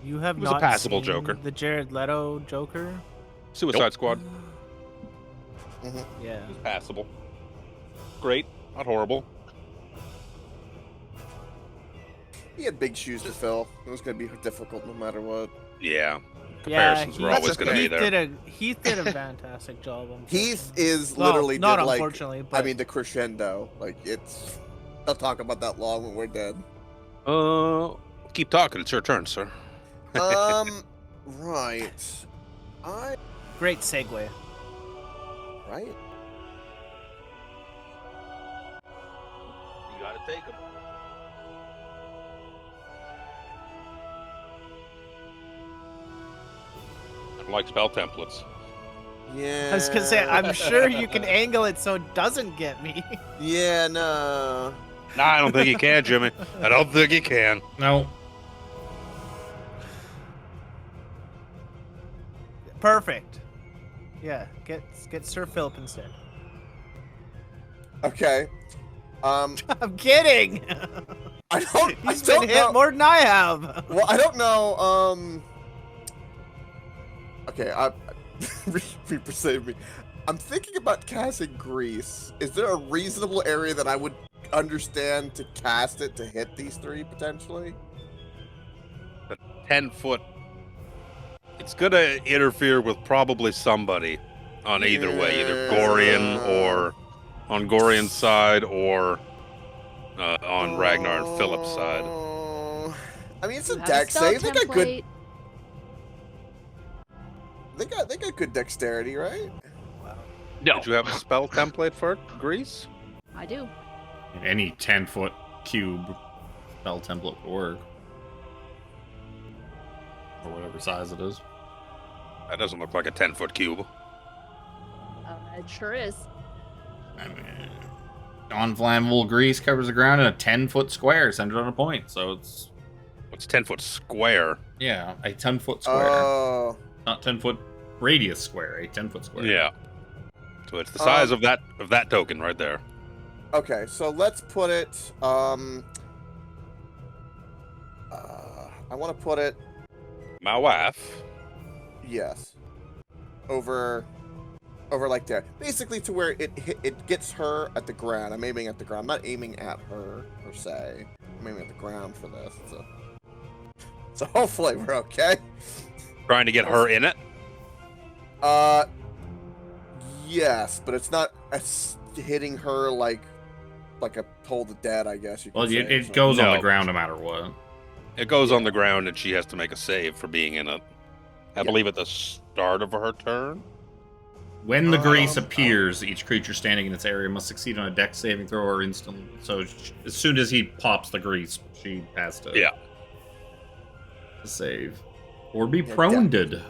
You have He was a not passable seen Joker. the Jared Leto Joker? Suicide Squad. Yeah. It was passable. Great, not horrible. He had big shoes to fill. It was going to be difficult no matter what. Yeah. Yeah, Comparisons were always going to be there. Heath did a fantastic job. Heath is Well, literally not did, like, unfortunately, but I mean, the crescendo. Like, it's... I'll talk about that long when we're dead. Keep talking. It's your turn, sir. Right. great segue. Right? You gotta take him. I don't like spell templates. Yeah. I was gonna say, I'm sure you can angle it so it doesn't get me. Yeah, no. Nah, I don't think you can, Jimmy. I don't think you can. No. Perfect. Yeah, get Sir Philip instead. Okay. I'm kidding. He's been hit know. more than I have. Well, I don't know. Okay, Reaper save me. I'm thinking about casting Grease. Is there a reasonable area that I would understand to cast it to hit these three potentially? The 10-foot. It's gonna interfere with probably somebody on either way, either Gorion or on Gorion's side or on Ragnar and Philip's side. I mean, it's a You have dex spell save. They got good. template. They got good dexterity, right? No. Did you have a spell template for it, Grease? I do. Any 10-foot cube spell template would work. Or whatever size it is. That doesn't look like a 10-foot cube. It sure is. I mean, non-flammable grease covers the ground in a 10-foot square centered on a point. So it's... What's 10-foot square? Yeah, a 10-foot square. Oh. Not 10-foot radius square, a 10-foot square. Yeah. So it's the size of that token right there. Okay, so let's put it. I want to put it. My wife. Yes. Over like there. Basically to where it gets her at the ground. I'm aiming at the ground. I'm not aiming at her per se. I'm aiming at the ground for this. So hopefully we're okay. Trying to get her in it? Yes, but it's not hitting her like a Toll the Dead, I guess you could Well, say. it goes on No. the ground no matter what. It goes on the ground and she has to make a save for being in it. I believe at the start of her turn. When the grease appears, each creature standing in its area must succeed on a dex saving throw or instantly. So as soon as he pops the grease, she has to save. Or be proned. And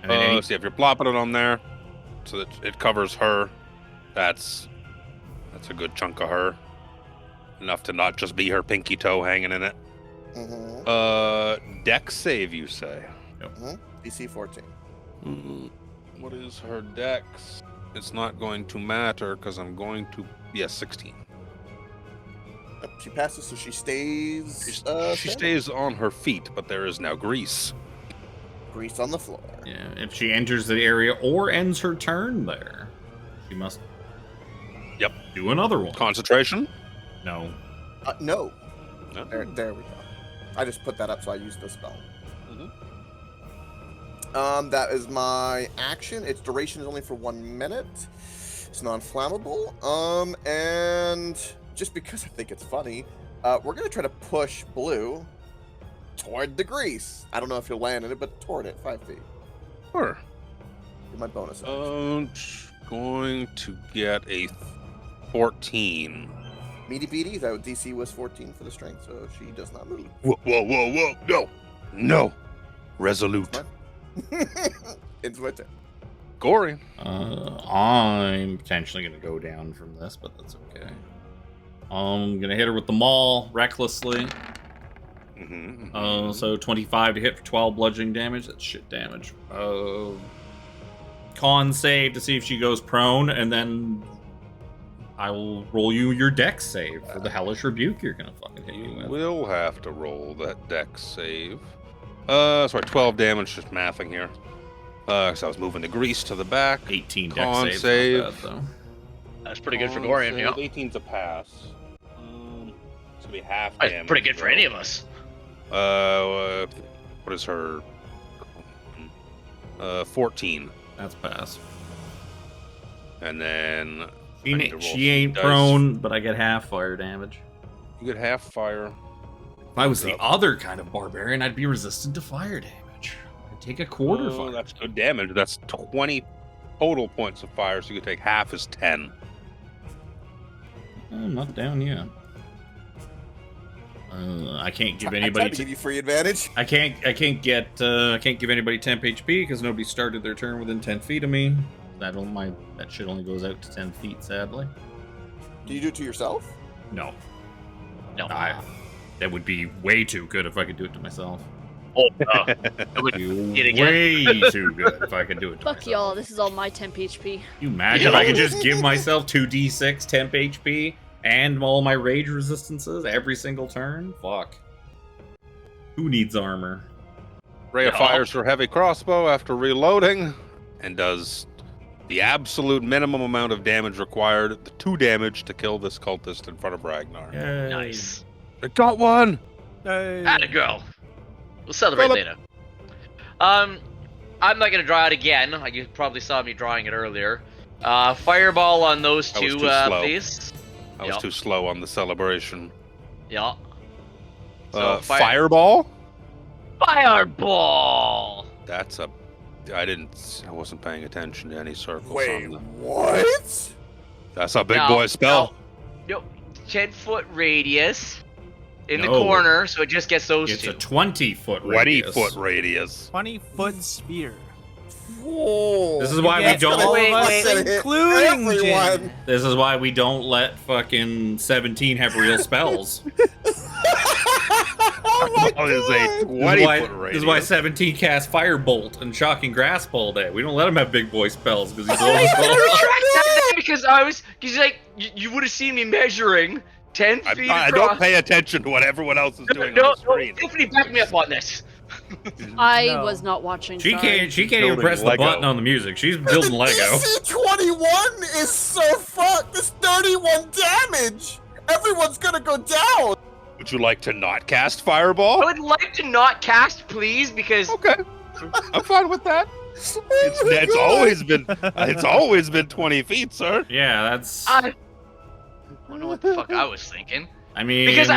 then See, if you're plopping it on there so that it covers her, that's a good chunk of her. Enough to not just be her pinky toe hanging in it. Mm-hmm. Dex save, you say? DC 14. What is her dex? It's not going to matter because I'm going to... Yes, 16. Yep, she passes, so she stays. She standing. stays on her feet, but there is now grease. Grease on the floor. Yeah, if she enters the area or ends her turn there, she must do another one. Concentration? No. No. No. There we go. I just put that up so I used the spell. That is my action. Its duration is only for 1 minute. It's non-flammable. And just because I think it's funny, we're gonna try to push Blue toward the grease. I don't know if you'll land in it, but toward it, 5 feet. Sure. Get my bonus. Going to get a 14. Meaty beaty. That DC was 14 for the strength, so she does not move. Whoa. No. Resolute. It's my turn. Gorion. I'm potentially going to go down from this, but that's okay. I'm going to hit her with the maul recklessly. So 25 to hit for 12 bludgeoning damage. That's shit damage. Con save to see if she goes prone, and then I will roll you your dex save for the hellish rebuke you're gonna fucking hit me You with. will have to roll that dex save. Sorry, 12 damage, just mathing here. So I was moving the grease to the back. 18 dex Con saves, save. not bad, though. That's pretty good for Con Gorion, save, yeah. 18's a pass. It's gonna be half That's damage. pretty good for though. any of us. What is her? 14. That's pass. And then She, I need to roll she some ain't dice. prone, but I get half fire damage. you get half fire. If I was the other kind of barbarian, I'd be resistant to fire damage. I'd take a quarter fire. That's good damage. That's 20 total points of fire, so you can take half as 10. I'm not down yet. I can't give I anybody. tried to give you free advantage. I can't give anybody temp HP because nobody started their turn within 10 feet of me. That shit only goes out to 10 feet, sadly. Do you do it to yourself? No, No. that would be way too good if I could do it to myself. Oh, it would Be it again. way too good if I could do it to Fuck myself. y'all, this is all my temp HP. You imagine if I could just give myself 2d6 temp HP and all my rage resistances every single turn? Fuck. Who needs armor? Rhea fires her heavy crossbow after reloading and does the absolute minimum amount of damage required, the 2 damage to kill this cultist in front of Ragnar. Yay. Nice. I got one! Atta girl. We'll celebrate Philip. later. I'm not gonna draw it again. You probably saw me drawing it earlier. Fireball on those I was two, too slow. please. I was Yep. too slow on the celebration. Yeah. So Fireball? Fireball. That's a... I wasn't paying attention to any circles Wait, on the... what? That's a big No, boy spell. No, 10-foot radius in the No. corner, so it just gets those It's two. a 20-foot 20 radius. foot radius. 20-foot spear. Whoa. This is why we Yes, don't. all of Wait, us, wait, wait. including Everyone. Jin. This is why we don't let fucking 17 have real spells. That is a 20 foot radius. This is why 17 casts Firebolt and Shocking Grasp all day. We don't let him have big boy spells because he's I was gonna always retract that because like you would have seen me measuring 10 feet I across. don't pay attention to what everyone else is doing No, on the screen. Tiffany, back me up on this. I No. was not watching. She sorry. can't even Building press Lego. the button on the music. She's building The Lego. DC 21 is so fucked. It's 31 damage. Everyone's gonna go down. Would you like to not cast I Fireball? would like to not cast, please, because Okay, I'm fine with that. It's always been 20 feet, sir. Yeah, that's. I don't know what the fuck I was thinking. I mean, Because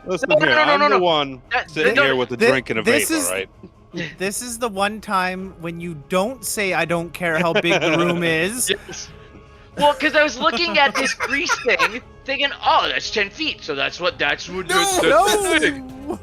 Listen no, here, no, I'm the no. one That- sitting no, here with a thi- drink and a this vape, is- all right? This is the one time when you don't say I don't care how big the room is. Yes. Well, because I was looking at this grease thing, thinking, oh, that's 10 feet, so that's No, that's big. No!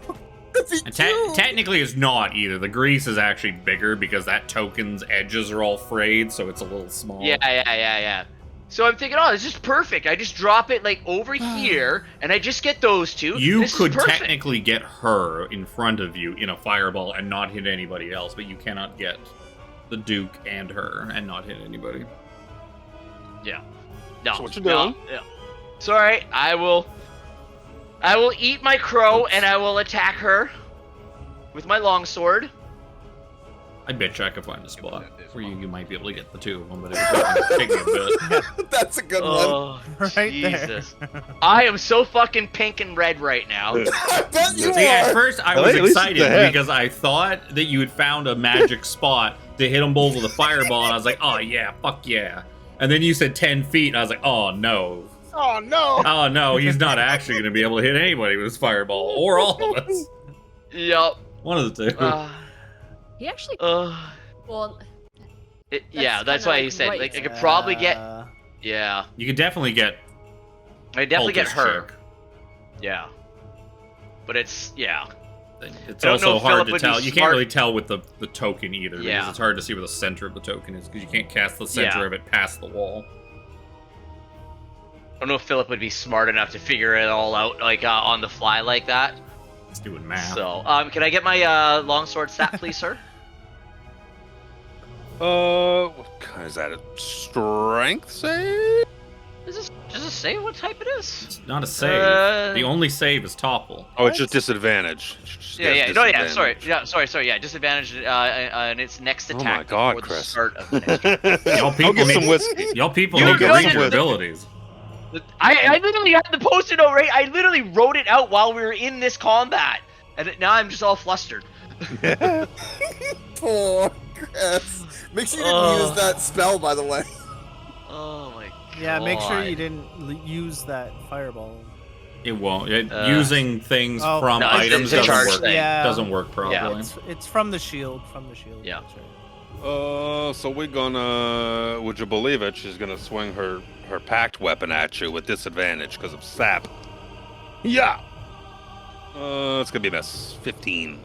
and technically, it's not either. The grease is actually bigger because that token's edges are all frayed, so it's a little small. Yeah. So I'm thinking, oh, this is perfect. I just drop it like over here, and I just get those two. You This is could perfect. technically get her in front of you in a fireball and not hit anybody else, but you cannot get the Duke and her and not hit anybody. No, So what you doing? No. Sorry, I will eat my crow and I will attack her with my longsword. I bet you I could find a spot where you might be able to get the two of them, but it would take me a bit. That's a good one. Oh, Right there. Jesus. I am so fucking pink and red right now. I bet you See, at are. first I Well, was at least it's excited ahead. because I thought that you had found a magic spot to hit them both with a fireball, and I was like, oh yeah, fuck yeah. And then you said 10 feet, and I was like, oh no. Oh no. Oh no, he's not actually going to be able to hit anybody with his fireball, or all of us. Yup. One of the two. He actually. Uh, Well, yeah, that's kinda why you said, right. like, I could probably get, yeah. You could definitely get I definitely get cultist her. chick. Yeah. But it's, yeah. It's I don't know also if hard Philip to would tell. be You can't smart. really tell with the token either, Yeah. because it's hard to see where the center of the token is, because you can't cast the center Yeah. of it past the wall. I don't know if Philip would be smart enough to figure it all out, like, on the fly like that. It's doing math. So, can I get my, longsword stat, please, sir? What kind is that? A strength save? This is Does it say what type it is? It's not a save. The only save is topple. Oh, it's just disadvantage. Yeah. No, yeah. Sorry. Yeah. Sorry. Yeah. Disadvantage. And it's next Oh my attack God, before the Chris. start of the next turn. Y'all Go people get some need, whiskey. y'all people You need to know read that your the- abilities. I literally had the post-it note right. I literally wrote it out while we were in this combat, and now I'm just all flustered. Poor Chris. Make sure you didn't use that spell, by the way. Oh my god. Yeah, make sure you didn't use that fireball. It won't. Using things Oh, from no, it's items a doesn't charge work. thing. Yeah. Doesn't work properly. Yeah. It's from the shield. Yeah. That's right. So we're gonna, would you believe it? She's gonna swing her packed weapon at you with disadvantage because of sap. Yeah. It's gonna be a miss. 15.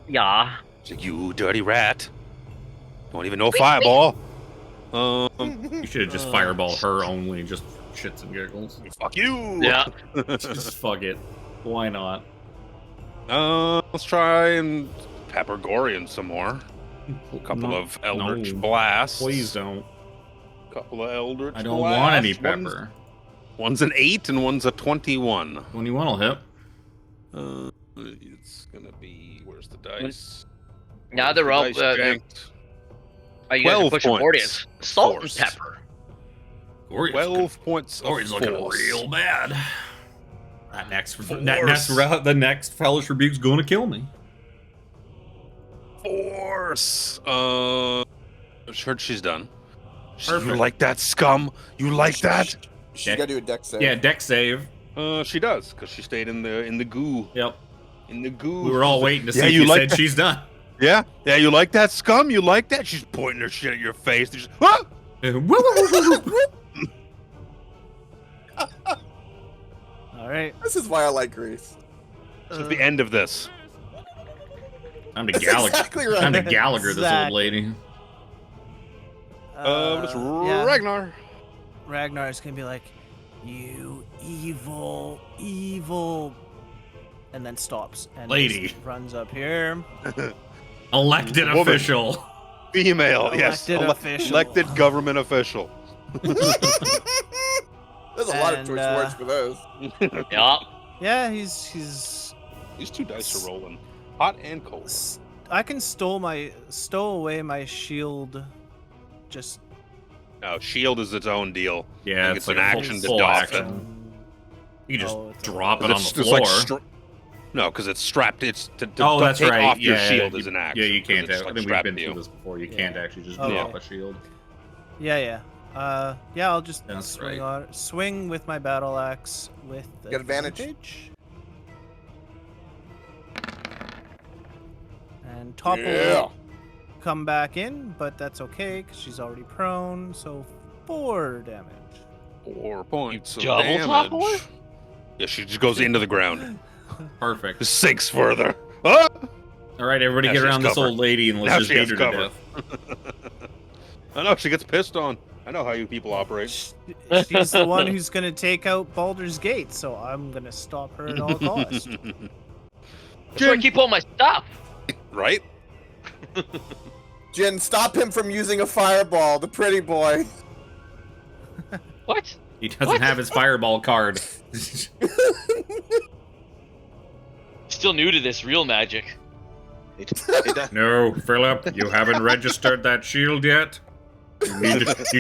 Yeah. It's like, you dirty rat. Don't even know fireball. You should have just fireball her only, just shits and giggles. Fuck you. Yeah. Just fuck it. Why not? Let's try and pepper Gorion some more. A couple of Eldritch no. Blasts. Please don't. Couple of Eldritch I don't Blasts. want any pepper. One's an 8 and one's a 21. 21 will hit. It's gonna be, where's the dice? Now they're all. Dice janked. Are you guys 12 pushing points. Guardians? Salt Force. and pepper. Gorion's 12 points of Gorion's looking force. real bad. Force. The next Hellish Rebuke's gonna kill me. Force. Heard she's done. You Perfect. like that, scum? You like that? She's got to do a deck save. Yeah, deck save. She does, because she stayed in the goo. Yep. In the goo. We were all waiting to see Yeah, if you you like said that? she's done. Yeah, you like that, scum? You like that? She's pointing her shit at your face. She's, ah! All right. This is why I like Greece. This is the end of this. I'm to That's Gallagher. exactly right. I'm to Gallagher, this old Exactly. lady. It's Yeah. Ragnar. Ragnar's gonna be like, "You evil, evil," and then stops and Lady. just runs up here. Elected Woman. official. Female, yes. Elected official. Elected government official. There's a lot of And, choice words for those. Yeah. Yeah, he's. These two dice are rolling. Hot and cold. I can stow away my shield. Just No, shield is its own deal. Yeah, Like it's it's like an a action to full doff action. You can just Oh, it's drop it But on the floor. No, because it's strapped. It's to Oh, that's take right. off your Yeah, shield you- is an action. Yeah, you 'cause can't. it's, I like, think we've strapped been to you. through this before. You Yeah. can't actually just Okay. drop a shield. yeah. Yeah, I'll just That's swing right. swing with my battle axe with Got advantage. And Topple Yeah. will come back in, but that's okay because she's already prone. So 4 damage. 4 points of double damage. topple her? Yeah, she just goes into the ground. Perfect. Just sinks further. Ah! All right, everybody Now get she's around this covered. old lady and Now let's just she beat has her to cover. death. I know, she gets pissed on. I know how you people operate. She's the one who's gonna take out Baldur's Gate, so I'm gonna stop her at all costs. That's where I keep all my stuff. Right? Jin, stop him from using a fireball, the pretty boy. What? He doesn't What? have his fireball card. Still new to this real magic. No, Philip, you haven't registered that shield yet. You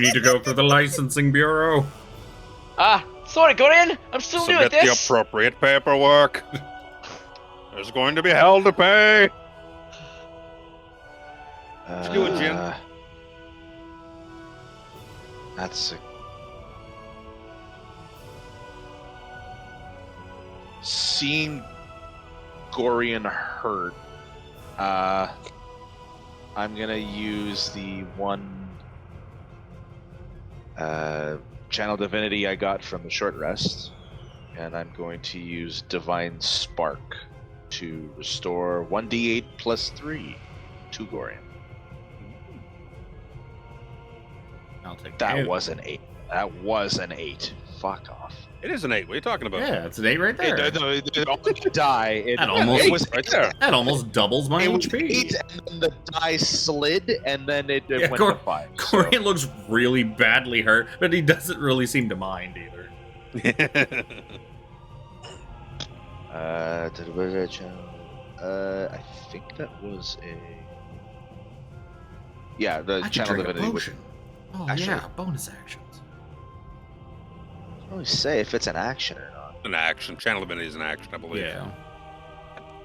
need to go through the licensing bureau. Sorry, Gorion. I'm still new at Submit the this. appropriate paperwork. There's going to be hell to pay. Let's do it, Jin. That's a... Seeing Gorion hurt, I'm gonna use the one channel divinity I got from the short rest, and I'm going to use Divine Spark to restore 1d8 plus 3 to Gorion. I'll take That it. was an 8. That was an 8. Fuck off. It is an 8. What are you talking about? Yeah, it's an 8 right there. It almost die. That almost- it was right there. That almost doubles my It was HP. 8, and then the die slid, and then it Yeah, went to 5. so- Gorion looks really badly hurt, but he doesn't really seem to mind either. I think that was a. Yeah, the I could channel drink a divinity would potion. Oh actually- yeah, bonus actions. I don't really say if it's an action or not. An action. Channel divinity is an action, I believe. Yeah,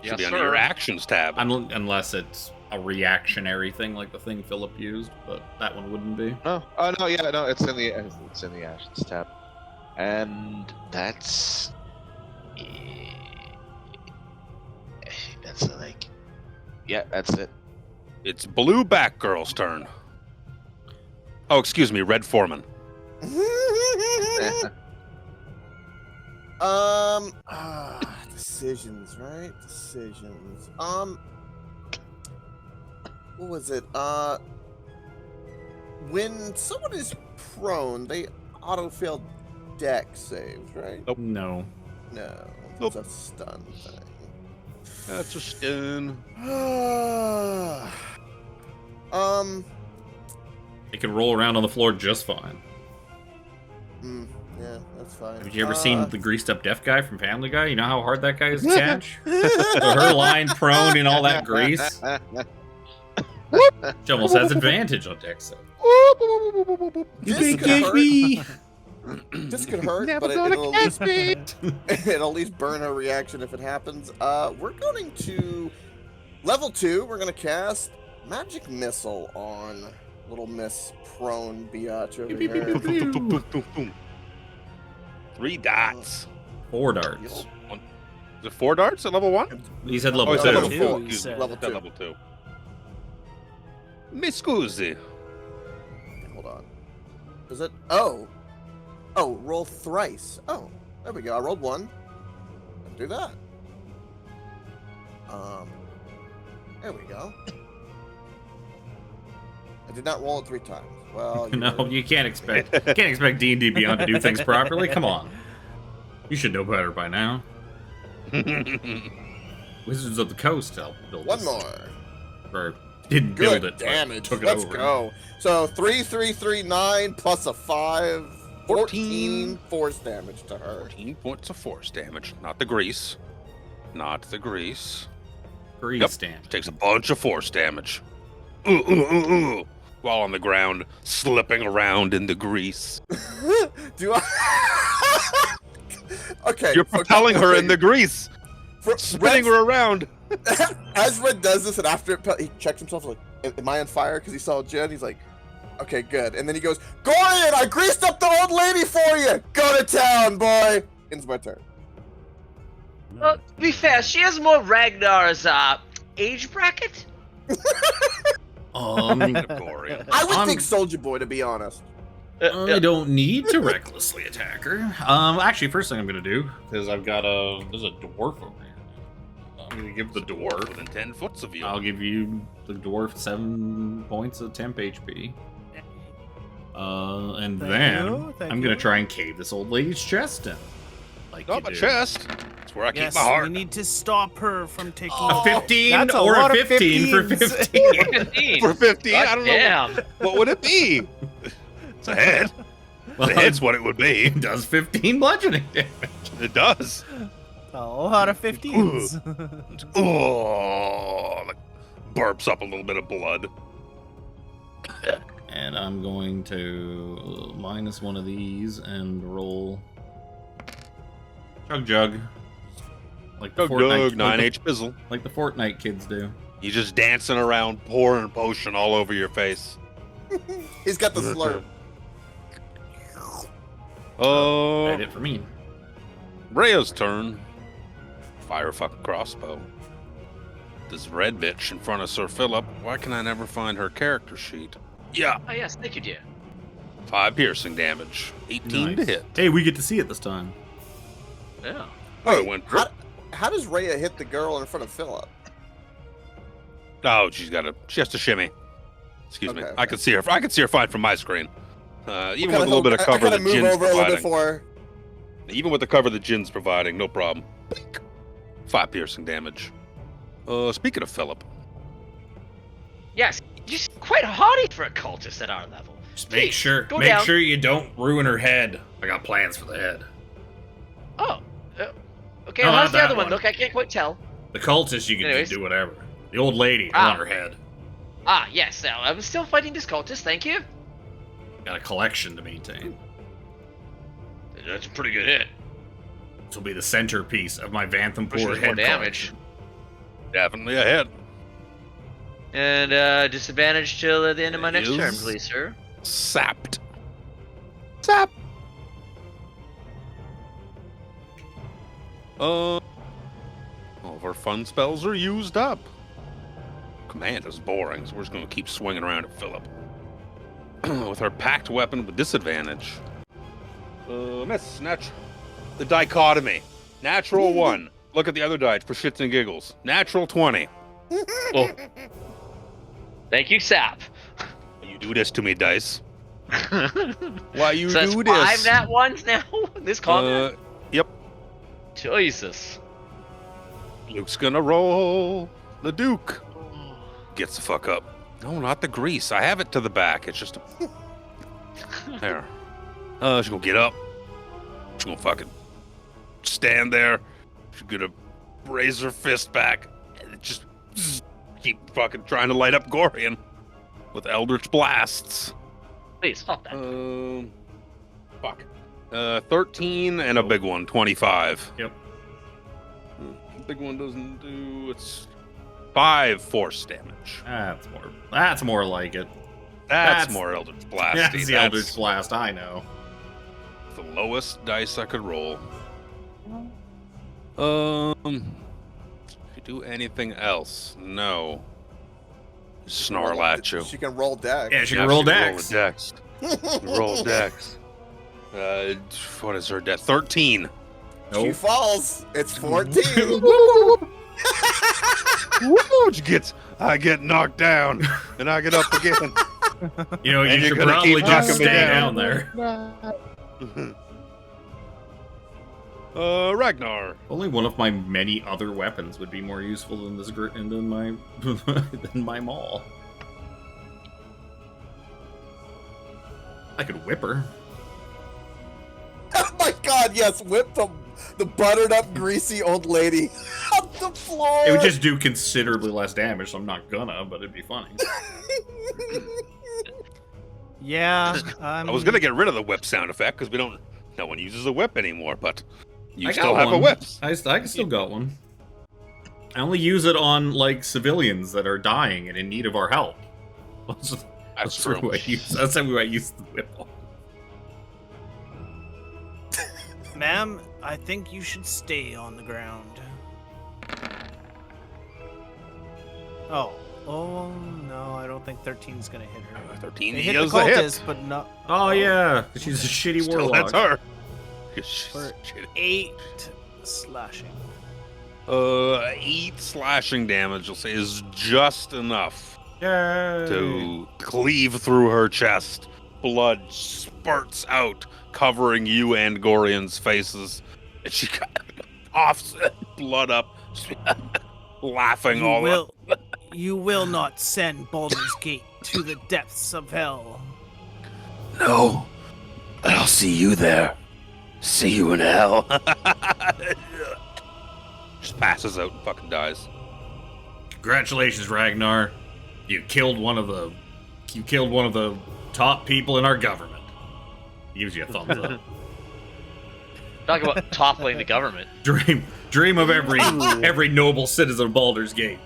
Should be Yes, under your sir. actions tab. unless it's a reactionary thing like the thing Philip used, but that one wouldn't be. No, no, it's in the actions tab, and that's like, yeah, that's it. It's Blue Batgirl's turn. Oh, excuse me, Red Foreman. Decisions, right? Decisions. What was it? When someone is prone, they auto-fail deck saves, right? No. No, Nope. it's a stun thing. That's a stun. It can roll around on the floor just fine. Yeah, that's fine. Have you ever seen the greased up deaf guy from Family Guy? You know how hard that guy is to catch? So her lying prone in all that grease, she almost has advantage on deck save. This could hurt. This could hurt, but it'll at least burn a reaction if it happens. We're going to level 2. We're going to cast Magic Missile on little Miss Prone Biatch over here. Boom, boom, boom, boom, boom. 3 dots. 4 darts. Is it 4 darts at level 1? He said Oh, level he said 2. level 4. He Excuse me. said. Level He said 2. level 2. Mi scusi. Hold on. Is it? Oh, roll thrice. Oh, there we go. I rolled 1. Do that. There we go. I did not roll it 3 times. Well, No, you can't expect D&D Beyond to do things properly. Come on, you should know better by now. Wizards of the Coast helped build one this. more. Or didn't Good build it. but damage. Took it Let's over. go. So 3, 3, 3, 9 plus a 5. 14 force damage to her. 14 points of force damage. Not the grease. Not the grease. Grease damage. Takes a bunch of force damage. While on the ground, slipping around in the grease. Do I? Okay. You're so a propelling couple her of in the grease, things. spinning her around. As Red does this, and after it, he checks himself like, "Am I on fire?" Because he saw Jen. He's like, "Okay, good." And then he goes, "Gorion, I greased up the old lady for you. Go to town, boy." Ends my turn. Well, to be fair, she has more Ragnar's age bracket. Gorion. I would think Soldier Boy, to be honest. I don't need to recklessly attack her. Actually, first thing I'm gonna do is I've got there's a dwarf over here. I'm gonna give the dwarf. Within 10 foot of you. I'll give you the dwarf 7 points of temp HP. And Thank then you, thank I'm gonna you. try and cave this old lady's chest in. Like Not you my do. chest. That's where I Yes, keep my heart. we need to stop her from taking. A 15 That's a or lot a of 15 for 15s. 15. 15. For 15, I God don't damn. know. What would it be? It's a head. Well, The head's what it would be. it does 15 bludgeoning damage. It does. A lot of 15s. Oh, like burps up a little bit of blood. And I'm going to minus one of these and roll Jug. Like the Fortnite, 9H pizzle. like the Fortnite kids do. You're just dancing around, pouring potion all over your face. He's got the slurp. Oh, That it for me. Rhea's turn. Fire fucking crossbow. This red bitch in front of Sir Philip. Why can I never find her character sheet? Yeah, Oh yes, thank you, dear. 5 piercing damage, 18 to Nice. hit. Hey, we get to see it this time. Yeah. Oh, it went. How does Rhea hit the girl in front of Philip? Oh, she has to shimmy. Excuse me. Okay, I can see her. I can see her fine from my screen. Even with Kinda a little bit of I cover kinda that move Jin's over a little bit providing. for her. Even with the cover the Jin's providing, no problem. 5 piercing damage. Speaking of Philip. Yes, you're quite haughty for a cultist at our level. Just make Please, sure go down. you don't ruin her head. I got plans for the head. Oh, okay. No, How's not the that other one one. look? I can't quite tell. The cultist, you can Anyways. just do whatever. The old lady, I Ah. want her head. Ah, yes. I'm still fighting this cultist. Thank you. Got a collection to maintain. That's a pretty good hit. This will be the centerpiece of my Which Vanthampur was more head damage. collection. Definitely a hit. And disadvantage till the end of my next Is- turn, please, sir. Sapped. Sap. All of our fun spells are used up. Command is boring, so we're just going to keep swinging around at Philip. With our packed weapon with disadvantage. Miss. The dichotomy. Natural 1. Look at the other die for shits and giggles. Natural 20. Oh. Thank you, Sap. You do this to me, dice. Why you So that's do this? 5 nat ones now? This combat? Yep. Jesus. Luke's gonna roll. The Duke gets the fuck up. No, not the grease. I have it to the back. It's just a... There. She's gonna get up. She's gonna fucking stand there. She's gonna raise her fist back and just keep fucking trying to light up Gorion with Eldritch Blasts. Please, stop that. Fuck. 13 and a big one, 25. Yep. Big one doesn't do... It's 5 force damage. That's more like it. That's more Eldritch Blast. That's the Eldritch Blast, I know. The lowest dice I could roll. If you do anything else, no. Snarl at you. She can roll dex. Yeah, she can roll Roll dex. a dex. Roll dex. What is her dex? 13. She Nope. falls. It's 14. I get knocked down, and I get up again. You know, And you you're should gonna probably keep just knocking me stay down. down there. Ragnar. Only one of my many other weapons would be more useful than this than my than my maul. I could whip her. Oh my god, yes, whip the buttered up, greasy old lady off the floor. It would just do considerably less damage, so I'm not gonna, but it'd be funny. Yeah, I was gonna get rid of the whip sound effect because no one uses a whip anymore, but you I still got have a one. whip. I still got one. I only use it on like civilians that are dying and in need of our help. That's true. who I use. That's who I use the whip on. Ma'am, I think you should stay on the ground. Oh no, I don't think 13's gonna hit her. 13 They hit the is a hit. cultist, but not Oh yeah, she's a shitty Still, warlock. that's her. for 8 slashing. 8 slashing damage, I'll say, is just enough Yay. to cleave through her chest. Blood spurts out, covering you and Gorion's faces. And she coughs blood up, laughing all up. You will not send Baldur's Gate to the depths of hell. No, but I'll see you there. See you in hell. Just passes out and fucking dies. Congratulations, Ragnar. You killed one of the top people in our government. Gives you a thumbs up. Talk about toppling the government. Dream of every noble citizen of Baldur's Gate.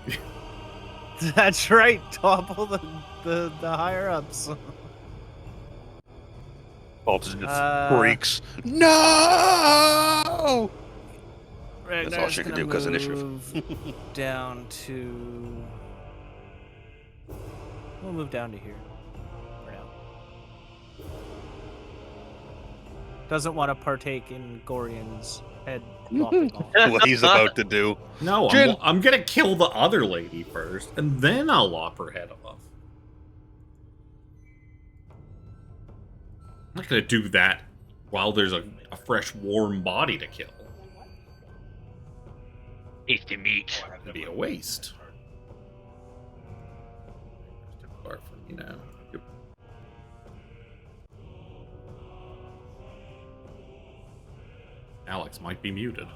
That's right. Topple the higher ups. Baldur just freaks. No! That's all she can do because initiative. Down to. We'll move down to here. For now. Doesn't want to partake in Gorion's head lopping off. What he's about to do. No, Jin. I'm gonna kill the other lady first, and then I'll lop her head off. I'm not gonna do that while there's a a fresh, warm body to kill. Tasty meat. It'd be a waste. Too far from me now. Yep. Alex might be muted.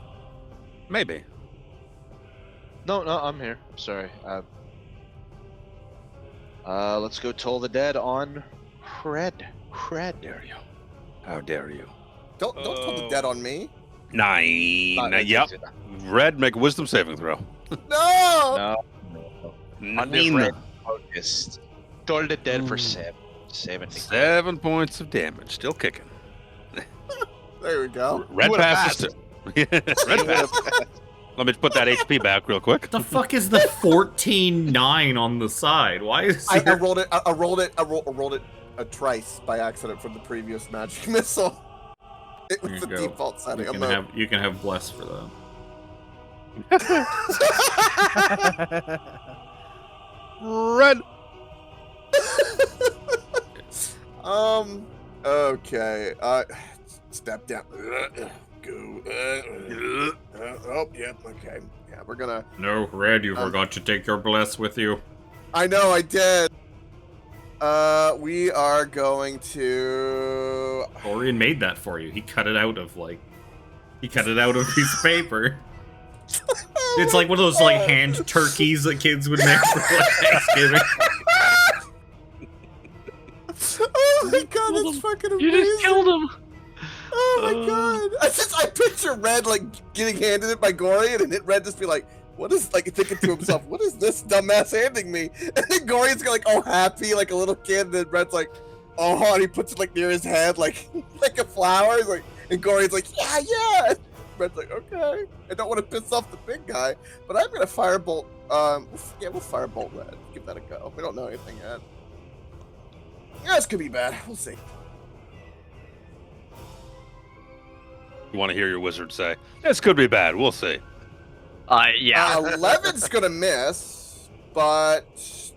Maybe. No, I'm here. Sorry. Let's go toll the dead on Fred. Dare you? How dare you? Don't put the dead on me. 9. Yep. Red, make a wisdom saving throw. No! No. 9. Focused. Toll the dead for 7. 7 points of damage. Still kicking. There we go. Red passes. Red passes. Let me put that HP back real quick. What the fuck is the 14-9 on the side? Why is I there... rolled it a trice by accident from the previous magic missile. It was There the you go. default setting. You can have bless for that. Red. Okay. Step down. Go. Oh, yep. Okay. Yeah, we're gonna. No, Red, you forgot to take your bless with you. I know, I did. We are going to. Gorion made that for you. He cut it out of a piece of paper. It's like one of those like hand turkeys that kids would make for like, Thanksgiving. Oh my god, that's fucking amazing. You just killed him. Oh my god. I picture Red like getting handed it by Gorion, and Red just be like, what is, like, thinking to himself, what is this dumbass handing me? And then Gorion's like all happy like a little kid, and then Red's like, oh, and he puts it like near his head like a flower. He's like, and Gorion's like, yeah. Red's like, okay. I don't want to piss off the big guy, but I'm gonna firebolt. We'll firebolt Red. Give that a go. We don't know anything yet. Yeah, this could be bad. We'll see. You want to hear your wizard say, this could be bad. We'll see. Yeah. 11's gonna miss, but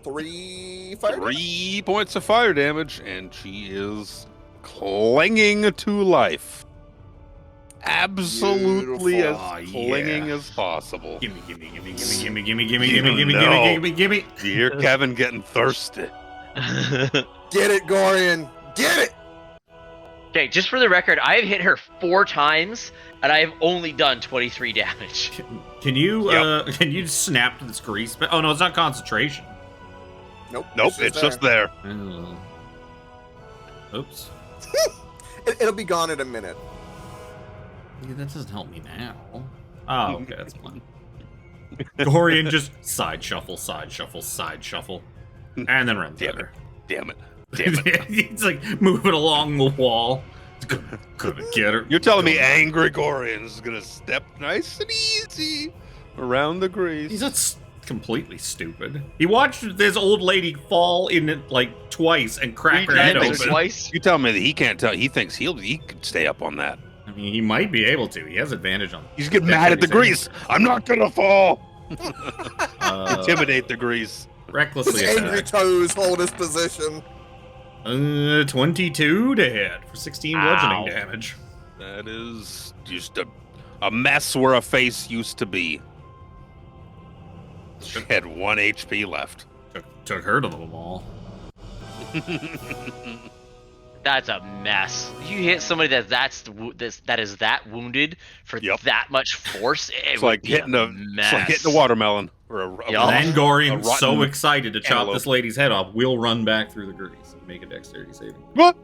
3 fire. 3 points of fire damage, and she is clinging to life. Absolutely Beautiful. as clinging as possible. Gimme. You Do you hear Kevin getting thirsty? Get it, Gorion. Get it. Okay, just for the record, I have hit her 4 times, and I have only done 23 damage. Can you snap to this grease? Oh no, it's not concentration. Nope. It's just there. Oh. Oops. It'll be gone in a minute. Yeah, that doesn't help me now. Oh, okay, that's fine. Gorion just side shuffle, and then runs at her. Damn it. He's like moving along the wall. Gonna get her. You're telling me angry Gorion is gonna step nice and easy around the grease? He's not completely stupid. He watched this old lady fall in it like twice and crack her head open. Twice? You tell me that he can't tell. He thinks he could stay up on that. I mean, he might be able to. He has advantage on. He's getting mad at the grease. I'm not gonna fall. Intimidate the grease. Recklessly His angry attack. toes hold his position. 22 to hit for 16 bludgeoning damage. That is just a mess where a face used to be. She had 1 HP left. Took her to the wall. That's a mess. You hit somebody that is that wounded for that much force. It's like hitting a watermelon or a Then Gorion, rotten so excited to chop antelope. this lady's head off, will run back through the grease and make a dexterity saving. What?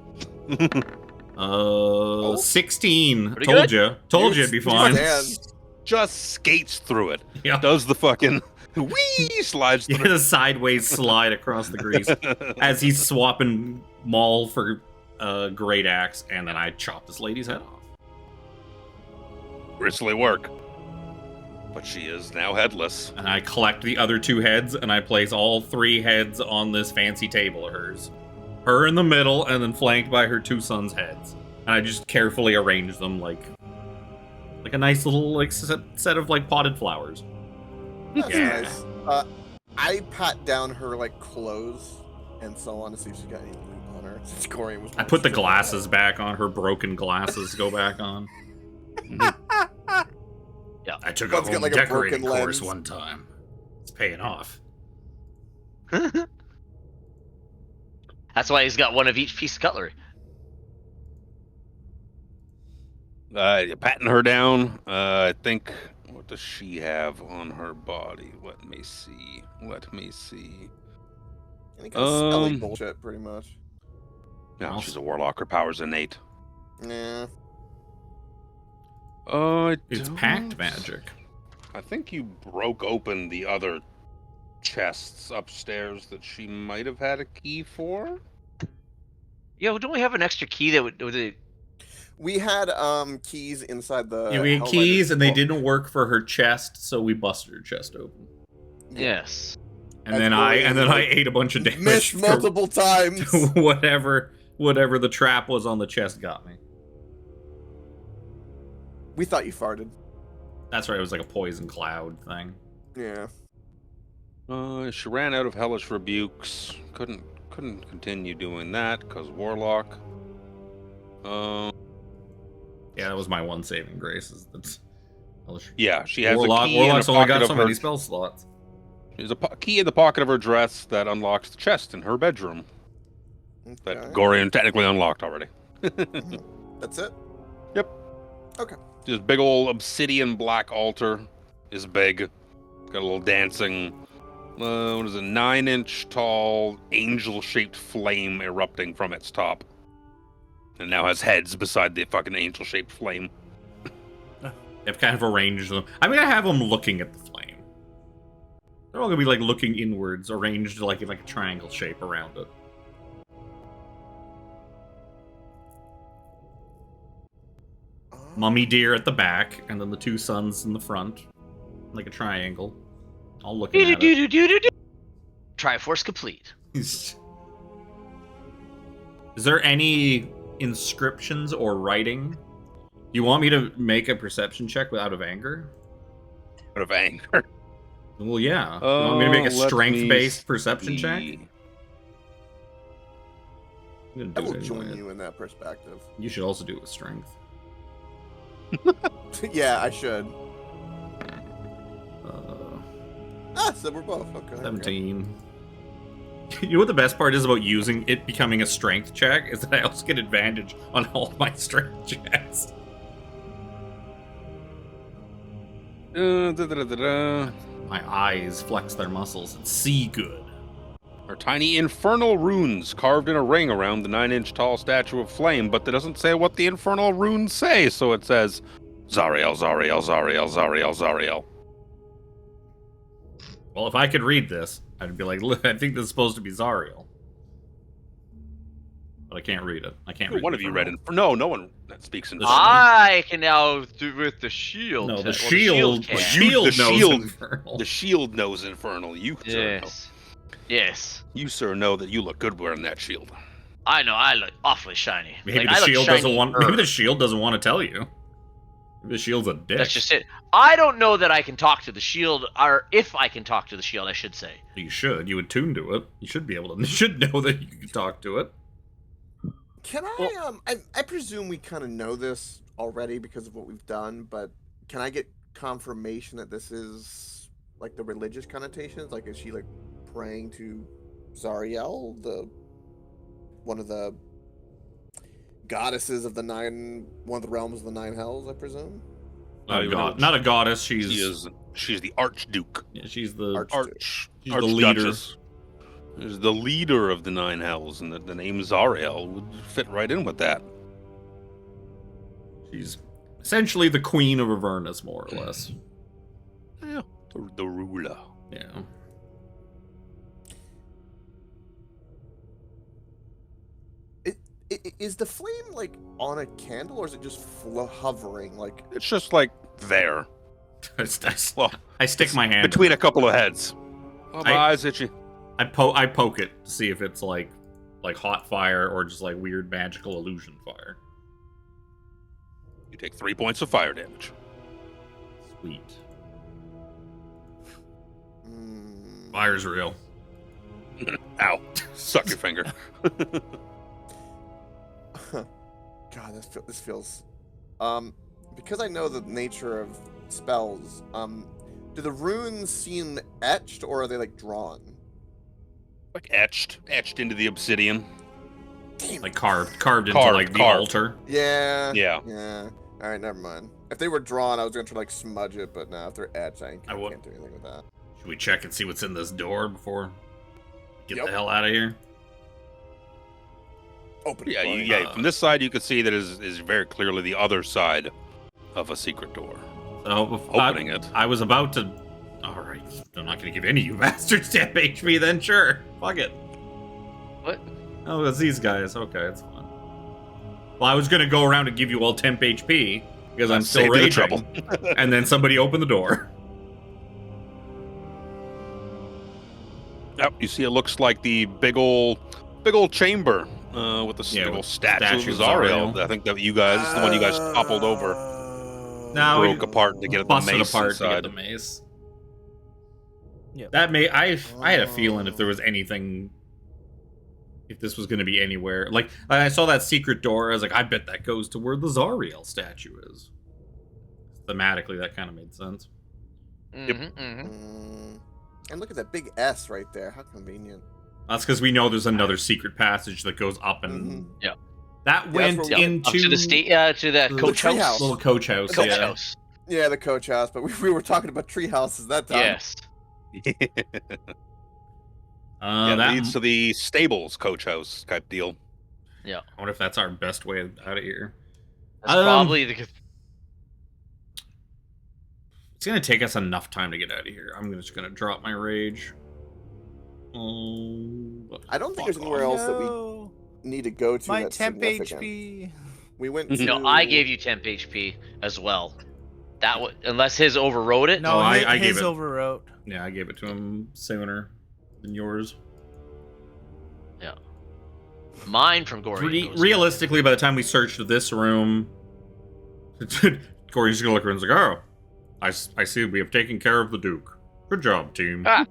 16. Pretty Told good. you. Told you it'd be fine. Just skates through it. Yeah. Does the fucking whee slides You through. get a sideways slide across the grease as he's swapping Maul for great axe, and then I chop this lady's head off. Bristly work. But she is now headless. And I collect the other 2 heads, and I place all 3 heads on this fancy table of hers. Her in the middle, and then flanked by her 2 sons' heads. And I just carefully arrange them like a nice little like set of like potted flowers. That's Yeah. nice. I pat down her like clothes and so on to see if she's got any loot on her. her. Since Gorion was I put the glasses back on. Her broken glasses go back on. Yeah. I took a One's got, home like, a decorating broken course lens. one time. It's paying off. That's why he's got one of each piece of cutlery. You're patting her down. I think. What does she have on her body? Let me see. Any kind of spelly bullshit, pretty much. No, she's a warlock. Her power's innate. Yeah. It's packed magic. I think you broke open the other chests upstairs that she might have had a key for. Yo, don't we have an extra key that would We had keys inside the. Yeah, we had Hellrider's keys and they book. didn't work for her chest, so we busted her chest open. Yes. And As then Gorion, I ate a bunch of damage. Missed for multiple times. whatever the trap was on the chest got me. We thought you farted. That's right, it was like a poison cloud thing. Yeah. She ran out of hellish rebukes. Couldn't continue doing that because warlock. Yeah, that was my one saving grace. Is that Yeah, she has Warlock, a key Warlock's in the only pocket got so of her. many spell slots. There's a key in the pocket of her dress that unlocks the chest in her bedroom that Okay. Gorion technically unlocked already. That's it? Yep. Okay. This big old obsidian black altar is big. Got a little dancing, what is it, 9-inch tall angel-shaped flame erupting from its top. And now has heads beside the fucking angel-shaped flame. They've kind of arranged them. I mean, I have them looking at the flame. They're all gonna be like looking inwards, arranged like in like a triangle shape around it. Mummy deer at the back, and then the two suns in the front, like a triangle. All looking at it. Triforce complete. Is there any inscriptions or writing? You want me to make a perception check out of anger? Out of anger. Well, yeah. You want me to make a Let strength-based me perception check? see. I'm I gonna do will it join anyway. you in that perspective. You should also do it with strength. Yeah, I should. So we're both. Okay. 17. You know what the best part is about using it becoming a strength check? Is that I also get advantage on all my strength checks. My eyes flex their muscles and see good. Are tiny infernal runes carved in a ring around the 9-inch tall statue of flame, but that doesn't say what the infernal runes say, so it says Zariel, Zariel, Zariel, Zariel, Zariel. Well, if I could read this, I'd be like, I think this is supposed to be Zariel. But I can't read it. I can't read One it of you from read home. it. No, no one that speaks in I can now do with the shield. No, the Well, shield. can. The shield The knows shield- infernal. The shield knows infernal. You, sir, know. Yes. Yes. You, sir, know that you look good wearing that shield. I know. I look awfully shiny. Maybe Like, the I look shield doesn't shiny want. Maybe the shield doesn't want to tell you. Maybe the shield's a dick. That's just it. I don't know that I can talk to the shield, or if I can talk to the shield, I should say. You should. You attune to it. You should be able to. You should know that you can talk to it. Can I presume we kind of know this already because of what we've done, but can I get confirmation that this is like the religious connotations? Like, is she like praying to Zariel, one of the goddesses of one of the realms of the 9 hells, I presume? Not a goddess. She's She's the Archduke. yeah, she's the Archduke. she's the leader. Archduchess. She's the leader of the 9 hells, and the name Zariel would fit right in with that. She's essentially the queen of Avernus, more or less. Yeah, the ruler. Yeah. Is the flame like on a candle, or is it just hovering? Like, It's just like there. Well, I stick my hand between in a it. couple of heads. Oh, my eyes itchy. I poke it to see if it's like hot fire or just like weird magical illusion fire. You take 3 points of fire damage. Sweet. mm, Fire's real. Ow. Suck your finger. God, this feels. Because I know the nature of spells. Do the runes seem etched or are they like drawn? Like etched into the obsidian. Like carved into like the altar. Yeah. Yeah. Yeah. All right, never mind. If they were drawn, I was gonna try to like smudge it, but now if they're etched, I can't do anything with that. Should we check and see what's in this door before we get Yep. the hell out of here? Open. Yeah, it. from this side you can see that is very clearly the other side of a secret door. So Opening it. I was about to. All right, I'm not gonna give any of you bastards temp HP. Then sure, fuck it. What? Oh, it's these guys. Okay, it's fine. Well, I was gonna go around and give you all temp HP because I'm still Saved you the raging, trouble. and then somebody opened the door. Yep, you see it looks like the big old chamber with the big old statue of Zariel. I think that you guys, the one you guys toppled over, Now broke apart to get at the busted mace apart inside. to get the mace. Yep. That may I had a feeling if there was anything, if this was going to be anywhere, like I saw that secret door, I was like, I bet that goes to where the Zariel statue is. Thematically, that kind of made sense. And look at that big S right there. How convenient. That's because we know there's another secret passage that goes up and Yeah. that went that's where into Up to the to the coach tree house. house. little coach house. Coach yeah. house. Yeah, the coach house, but we were talking about tree houses that time. Yes. Yeah, That leads to the stables coach house type deal. Yeah. I wonder if that's our best way out of here. That's probably the. It's gonna take us enough time to get out of here. I'm just gonna drop my rage. I don't think there's anywhere else that we need to go to. My that's temp significant. HP. We went to. No, I gave you temp HP as well. That would, unless his overrode it. No, I his gave it. overwrote. Yeah, I gave it to him sooner than yours. Yeah. Mine from Gorion. Realistically, by the time we searched this room, Corey's gonna look around and is like, "Oh, I see we have taken care of the Duke. Good job, team." Ah,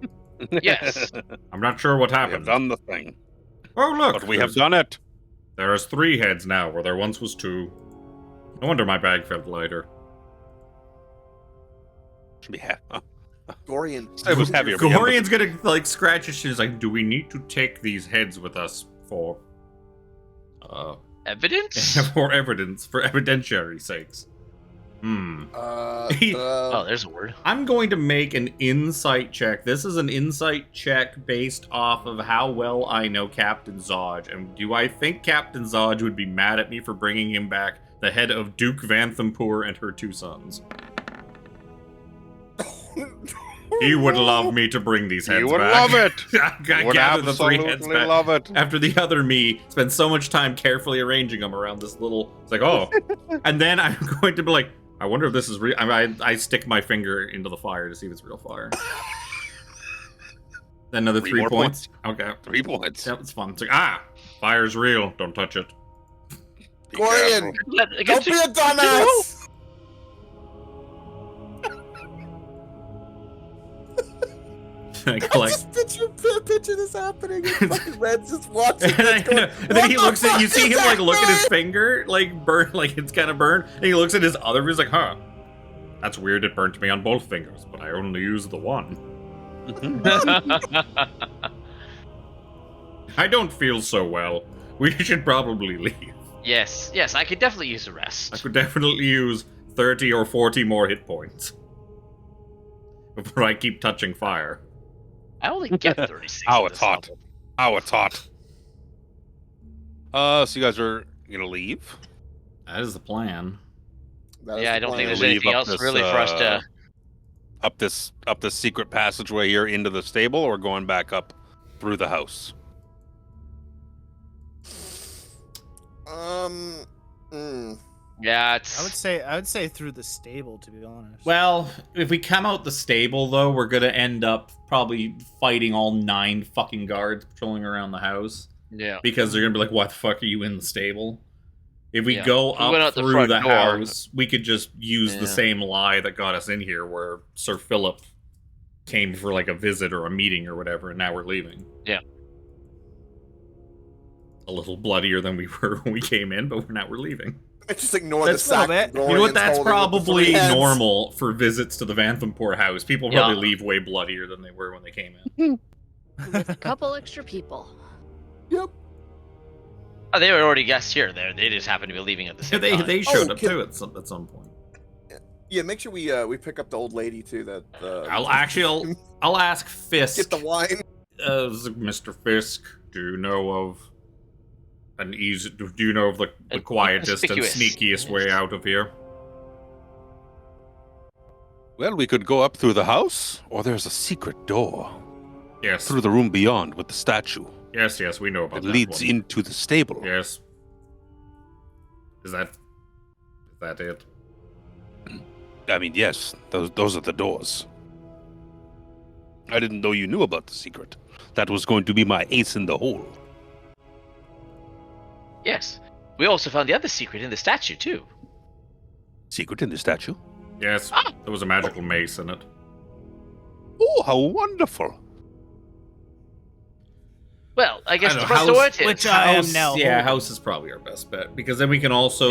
yes. I'm not sure what We have happened. done the thing. Oh, look! But we have done it. There is 3 heads now, where there once was 2. No wonder my bag felt lighter. Should be half. Gorion. It was heavier. but yeah, Gorion's gonna like scratch his shins like, do we need to take these heads with us for Evidence? for evidence, for evidentiary sakes? Oh, there's a word. I'm going to make an insight check. This is an insight check based off of how well I know Captain Zodge. And do I think Captain Zodge would be mad at me for bringing him back the head of Duke Vanthampur and her 2 sons? He would love me to bring these heads You would back. love it. I Would gather the 3 heads absolutely back. love it. After the other me spent so much time carefully arranging them around this little... It's like, oh. And then I'm going to be like, I wonder if this is real. I stick my finger into the fire to see if it's real fire. Then another 3 more points. Okay. 3 points. Yep, it's fun. It's like, fire's real. Don't touch it. Be Gorion, careful. don't be a dumbass! I collect... Just picture this happening. And fucking Red's just watching. And, This going, and then he "What the looks at fuck you. See is him like look at his happening?" finger, like burn, like it's kind of burned. And he looks at his other. He's like, "Huh, that's weird. It burnt me on both fingers, but I only used the one. I don't feel so well. We should probably leave. Yes, I could definitely use a I rest. could definitely use 30 or 40 more hit points before I keep touching fire." I only get 36. Ow, at it's this hot. level. Oh, it's hot. So you guys are gonna leave? That is the plan. That is Yeah, the I don't think plan. there's Leave anything up else this, really for us to. Up this secret passageway here into the stable, or going back up through the house? Yeah, it's. I would say through the stable, to be honest. Well, if we come out the stable, though, we're gonna end up probably fighting all 9 fucking guards patrolling around the house. Yeah. Because they're gonna be like, "Why the fuck are you in the stable?" If we Yeah. go If we went up out the through front the door- house, we could just use Yeah. the same lie that got us in here, where Sir Philip came for like a visit or a meeting or whatever, and now we're leaving. Yeah. a little bloodier than we were when we came in, but now we're leaving. Just ignore That's the sack. a little bit. Gorion's You know what? That's holding with the probably three heads. normal for visits to the Vanthemport house. People probably leave way bloodier than they were when they came in. With a couple extra people. Yep. Oh, they were already guests here. They just happened to be leaving at the same time. They showed Oh, up too at some point. Yeah, make sure we pick up the old lady too. That I'll ask Fisk. get the wine. Mr. Fisk, do you know of the quietest and Inconspicuous. sneakiest way out of here? Well, we could go up through the house, or there's a secret door Yes. through the room beyond with the statue. Yes, we know about It that leads one. into the stable. Yes. Is that it? I mean, yes, those are the doors. I didn't know you knew about the secret. That was going to be my ace in the hole. Yes. We also found the other secret in the statue, too. Secret in the statue? Yes. There was a magical mace in it. Oh, how wonderful. Well, I guess I the don't know, front door it is. Which I am now. Yeah, house is probably our best bet, because then we can also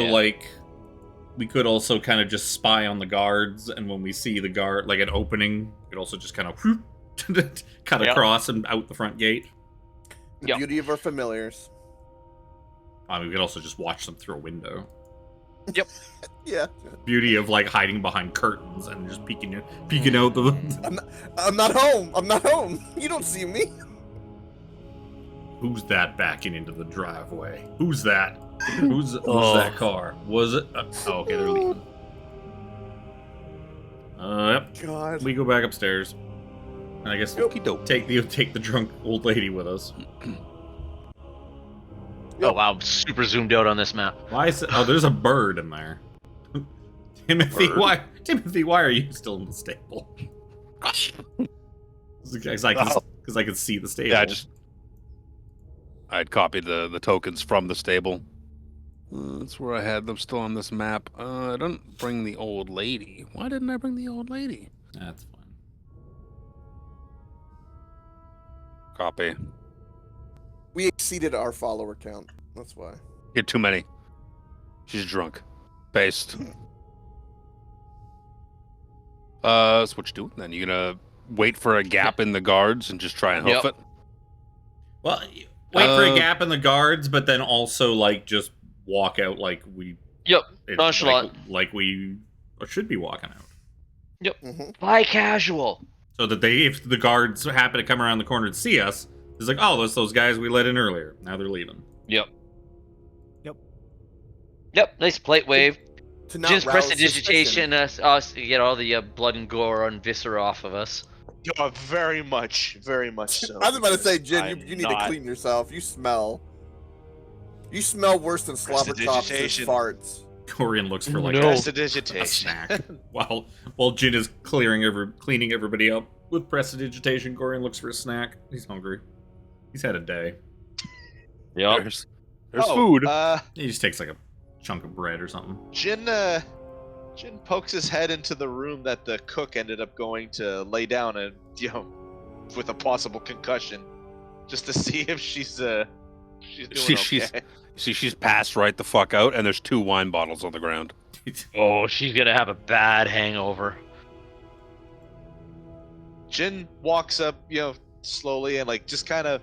we could also kind of just spy on the guards, and when we see the guard like an opening, we could also just kind of cut across and out the front gate. The Yep. beauty of our familiars. We could also just watch them through a window. Yeah. Beauty of like hiding behind curtains and just peeking out the. I'm not home. I'm not home. You don't see me. Who's that backing into the driveway? Who's that? Who's that car? Was it? Okay, they're leaving. Yep. God. We go back upstairs. And I guess Okey-doke. take the drunk old lady with us. Oh, wow. I'm super zoomed out on this map. Why is it? Oh, there's a bird in there. Timothy, why are you still in the stable? Because I can see the stable. Yeah, I'd copied the tokens from the stable. That's where I had them still on this map. I didn't bring the old lady. Why didn't I bring the old lady? That's fine. Copy. We exceeded our follower count. That's why. You're too many. She's drunk. Based. So what you doing then? You gonna wait for a gap in the guards and just try and hoof Yep. it? Well, wait for a gap in the guards, but then also like just walk out like we. Yep. It's Nonchalant. like we should be walking out. Mm-hmm. Fly casual. So that if the guards happen to come around the corner and see us, it's like, oh, those guys we let in earlier. Now they're leaving. Yep. Yep. Yep. Nice plate wave. To not Just rouse prestidigitation us to get all the blood and gore and viscera off of us. Yeah, very much so. I was about to say, Jin, I'm you need to not- clean yourself. You smell. You smell worse than slobber chops and Prestidigitation. farts. Corian looks for like No. a Prestidigitation. snack while Jin is cleaning everybody up with prestidigitation. Corian looks for a snack. He's hungry. He's had a day. Yep. There's food. He just takes like a chunk of bread or something. Jin pokes his head into the room that the cook ended up going to lay down and, with a possible concussion, just to see if she's doing okay. She's passed right the fuck out, and there's 2 wine bottles on the ground. Oh, she's gonna have a bad hangover. Jin walks up, slowly and just kind of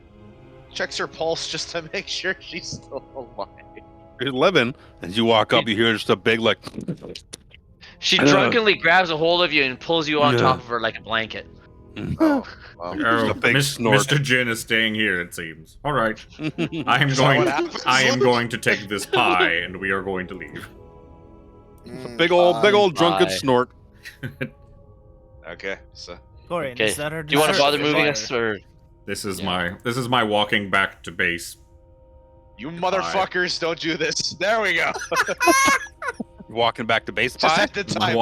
checks her pulse just to make sure she's still alive. You're living, and you walk up, you hear just a big She drunkenly grabs a hold of you and pulls you on top of her like a blanket. Wow. Oh, a big snort. Mr. Jin is staying here, it seems. All right. I am Is that what happens? going to take this pie, and we are going to leave. big old drunken Bye. snort. Okay, so Gorion, Okay. is that our Do you want to dessert? bother moving us, or This is my walking back to base. you motherfuckers don't do this. There we go. Walking back to base Just pie. at the time.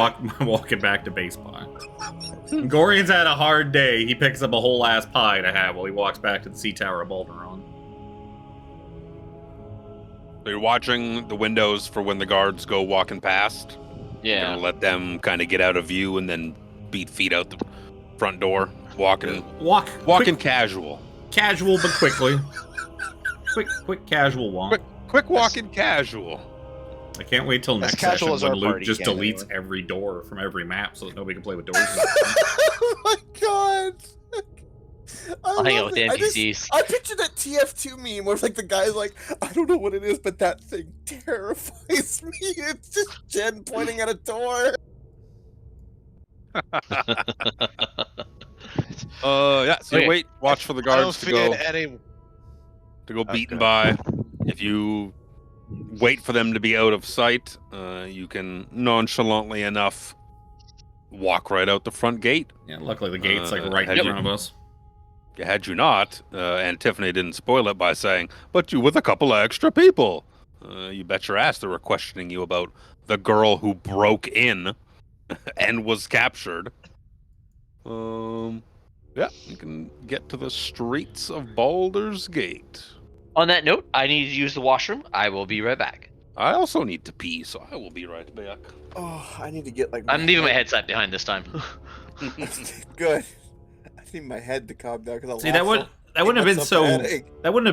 Walking back to base pie. Gorian's had a hard day. He picks up a whole ass pie to have while he walks back to the sea tower of Baldur. So you're watching the windows for when the guards go walking past. You're yeah? gonna let them kind of get out of view and then beat feet out the front door. Walking Walking casual. casual but quickly. quick casual walk. Quick walk-in casual. I can't wait till next casual session as when our Luke party just game, deletes anyway. every door from every map so that nobody can play with doors. Oh my god! I'll hang out love with the it. NPCs. I picture that TF2 meme where like the guy's like, I don't know what it is, but that thing terrifies me. It's just Jen pointing at a door. Yeah. So you Okay. wait, watch for the I don't guards to go feel any. beating by. If you wait for them to be out of sight, you can nonchalantly enough walk right out the front gate. Yeah, luckily the gate's like right had in you- front of us. Had you not, and Tiffany didn't spoil it by saying, but you with a couple of extra people. You bet your ass they were questioning you about the girl who broke in and was captured. Yeah, you can get to the streets of Baldur's Gate. On that note, I need to use the washroom. I will be right back. I also need to pee, so I will be right back. Oh, I need to get like. I'm leaving my headset behind this time. Good. I need my head to calm down because See, that wouldn't have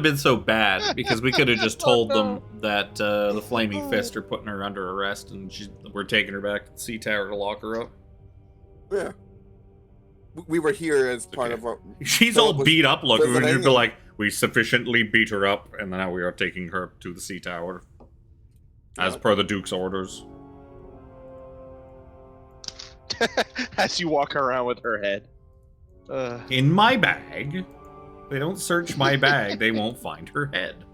been so bad because we could have just told them that the Flaming Fist are putting her under arrest and we're taking her back to the Sea Tower to lock her up. Yeah. We were here as part of our. She's Philip all was beat up looking, and you'd be visiting. like, we sufficiently beat her up, and now we are taking her to the Sea Tower. As per the Duke's orders. As you walk around with her head. In my bag. They don't search my bag, they won't find her head.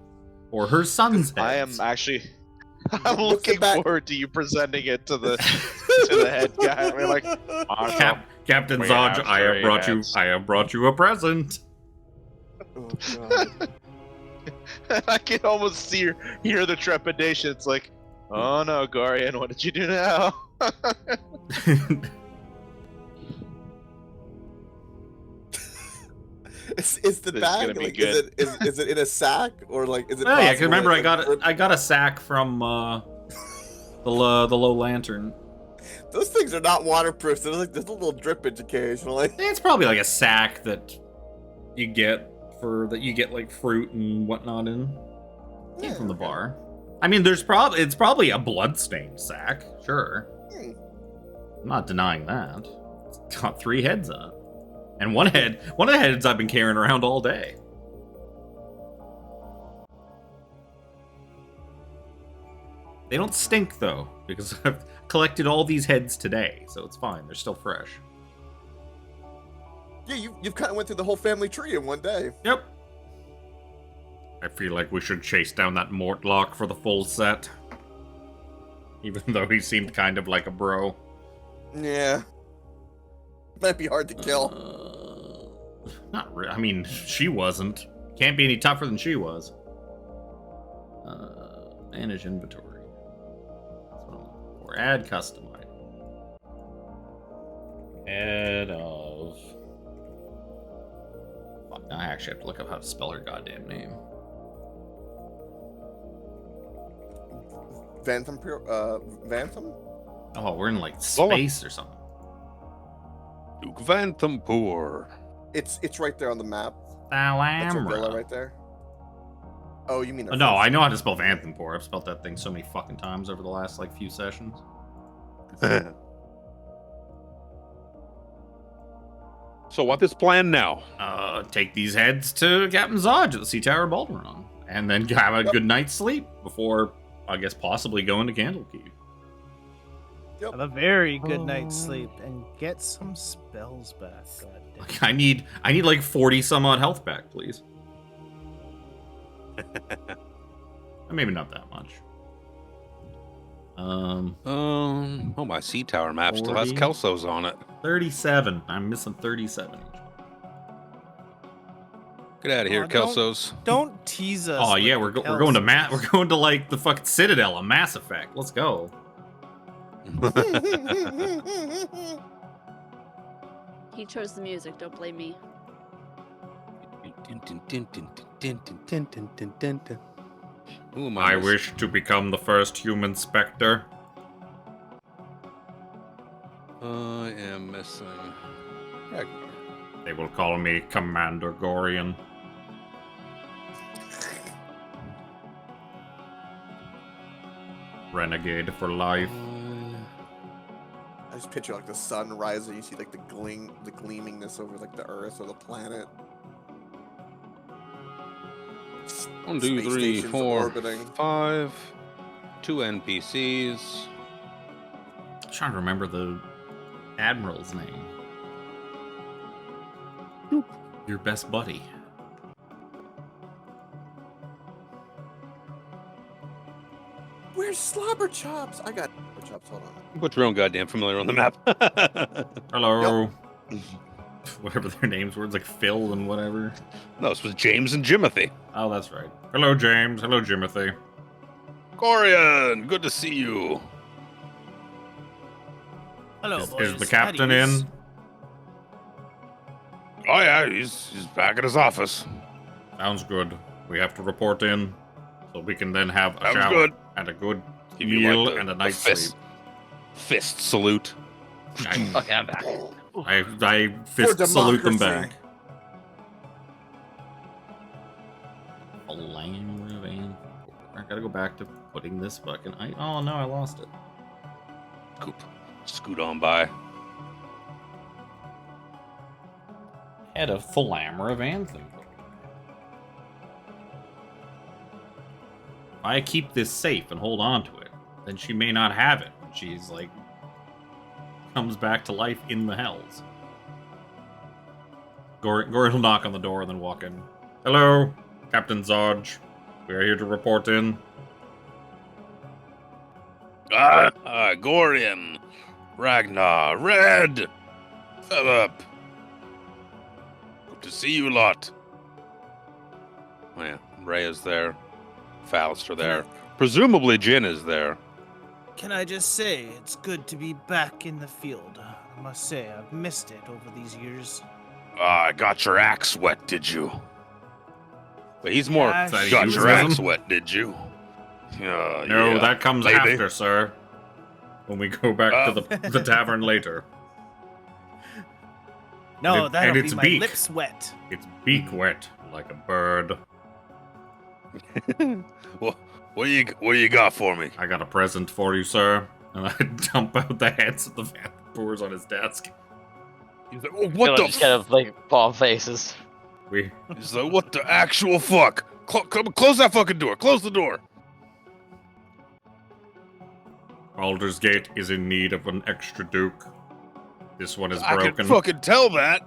Or her son's head. I am actually. I'm What's the looking back- forward to you presenting it to the head guy. We're like, awesome. Captain We Zodge, have I have three brought you a present. Oh, God. I can almost hear the trepidation. It's like, oh no, Gorion, what did you do now? Is the This is bag gonna be like good. is it in a sack or like is it? Oh yeah, 'cause possible remember it's, like, I got a sack from the low lantern. Those things are not waterproof. So there's a little drippage occasionally. It's probably like a sack that you get like fruit and whatnot in. Came from the bar. I mean, it's probably a bloodstained sack, sure. I'm not denying that. It's got 3 heads on it. And one of the heads I've been carrying around all day. They don't stink though, because I've collected all these heads today, so it's fine. They're still fresh. Yeah, you've kind of went through the whole family tree in one day. Yep. I feel like we should chase down that Mortlock for the full set. Even though he seemed kind of like a bro. Yeah. Might be hard to kill. Not really. I mean, she wasn't. Can't be any tougher than she was. Manage inventory. That's what I'm looking for. Add custom item. Head of... Fuck, now I actually have to look up how to spell her goddamn name. Vantham? Oh, we're in like space or something. Duke Vanthampur. It's right there on the map. That's her villa Thalamra. right there. Oh, you mean? No, I know how to spell Vanthampur. I've spelled that thing so many fucking times over the last like few sessions. So what is plan now? Take these heads to Captain Zodge at the Sea Tower Baldur, and then have a good night's sleep before, I guess, possibly going to Candlekeep. Have a very good night's sleep and get some spells back. God damn. Like, I need like 40 some odd health back, please. Maybe not that much. Oh, my sea tower map still has 40. Kelsos on it. 37. I'm missing 37. Get out of here, Aw, don't- Kelsos. Don't tease us. Oh with yeah, the we're going to Kelsos. we're going to like the fucking Citadel of Mass Effect. Let's go. He chose the music, don't blame me. Ooh, my I miss. wish to become the first human Spectre. I am missing Ragnar. They will call me Commander Gorion. Renegade for life. I just picture like the sun rising. You see like the gleamingness over like the Earth or the planet. 1, 2, Space 3, stations 4, orbiting. 5. 2 NPCs. I'm trying to remember the admiral's name. Your best buddy. Where's Slobber Chops? I got Slobber Chops. Hold on. Put your own goddamn familiar on the map. Hello. Whatever their names were, it's like Phil and whatever. No, this was James and Jimothy. Oh, that's right. Hello, James. Hello, Jimothy. Gorion, good to see you. Hello, Is boys. the captain At ease. in? Oh yeah, he's back at his office. Sounds good. We have to report in so we can then have a Sounds shower good. and a good Give you, meal like, the- and a the night's fist. sleep. Fist salute. Okay, I'm back. I fist salute them democracy. back. A lame van. I gotta go back to putting this fucking. Oh no, I lost it. Coop. Scoot on by. Head of Thalamra of Anthem. If I keep this safe and hold on to it, then she may not have it. She's like comes back to life in the hells. Gorion will knock on the door and then walk in. Hello, Captain Zodge. We are here to report in. Gorion, Ragnar, Red, Philip. Good to see you lot. Oh yeah, Ray is there. Falster there. Presumably Jin is there. Can I just say, it's good to be back in the field. I must say, I've missed it over these years. I got your axe wet, did you? But he's more, Yeah, Is that got your axe euphemism? wet, did you? No, yeah, that comes maybe. after, sir. When we go back to the tavern later. No, And that'll its be my beak. lips wet. Its beak wet like a bird. What do you got for me? I got a present for you, sir. And I dump out the heads of the vampires on his desk. He's like, oh, what the? Just kind of like bomb faces. He's like, what the actual fuck? Close that fucking door. Close the door. Baldur's Gate is in need of an extra duke. This one is I broken. can fucking tell that.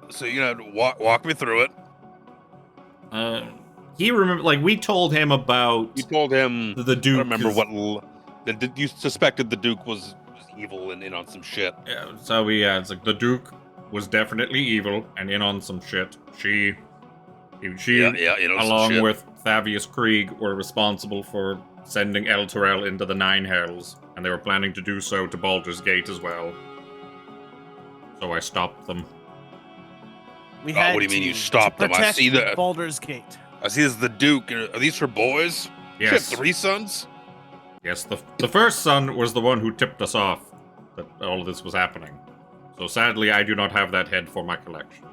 So you know, walk me through it. He remember, like, we told him about You told him. the Duke. I remember is- what. You suspected the Duke was evil and in on some shit. Yeah, so it's like the Duke was definitely evil and in on some shit. She you know, some some along shit. with Thavius Krieg, were responsible for sending El Terrell into the Nine Hells, and they were planning to do so to Baldur's Gate as well. So I stopped them. We Oh, had what do you mean to you stopped them? I protect see the- Baldur's Gate. I see this is the Duke. Are these her boys? Yes. She had 3 sons. Yes, the first son was the one who tipped us off that all of this was happening. So sadly, I do not have that head for my collection.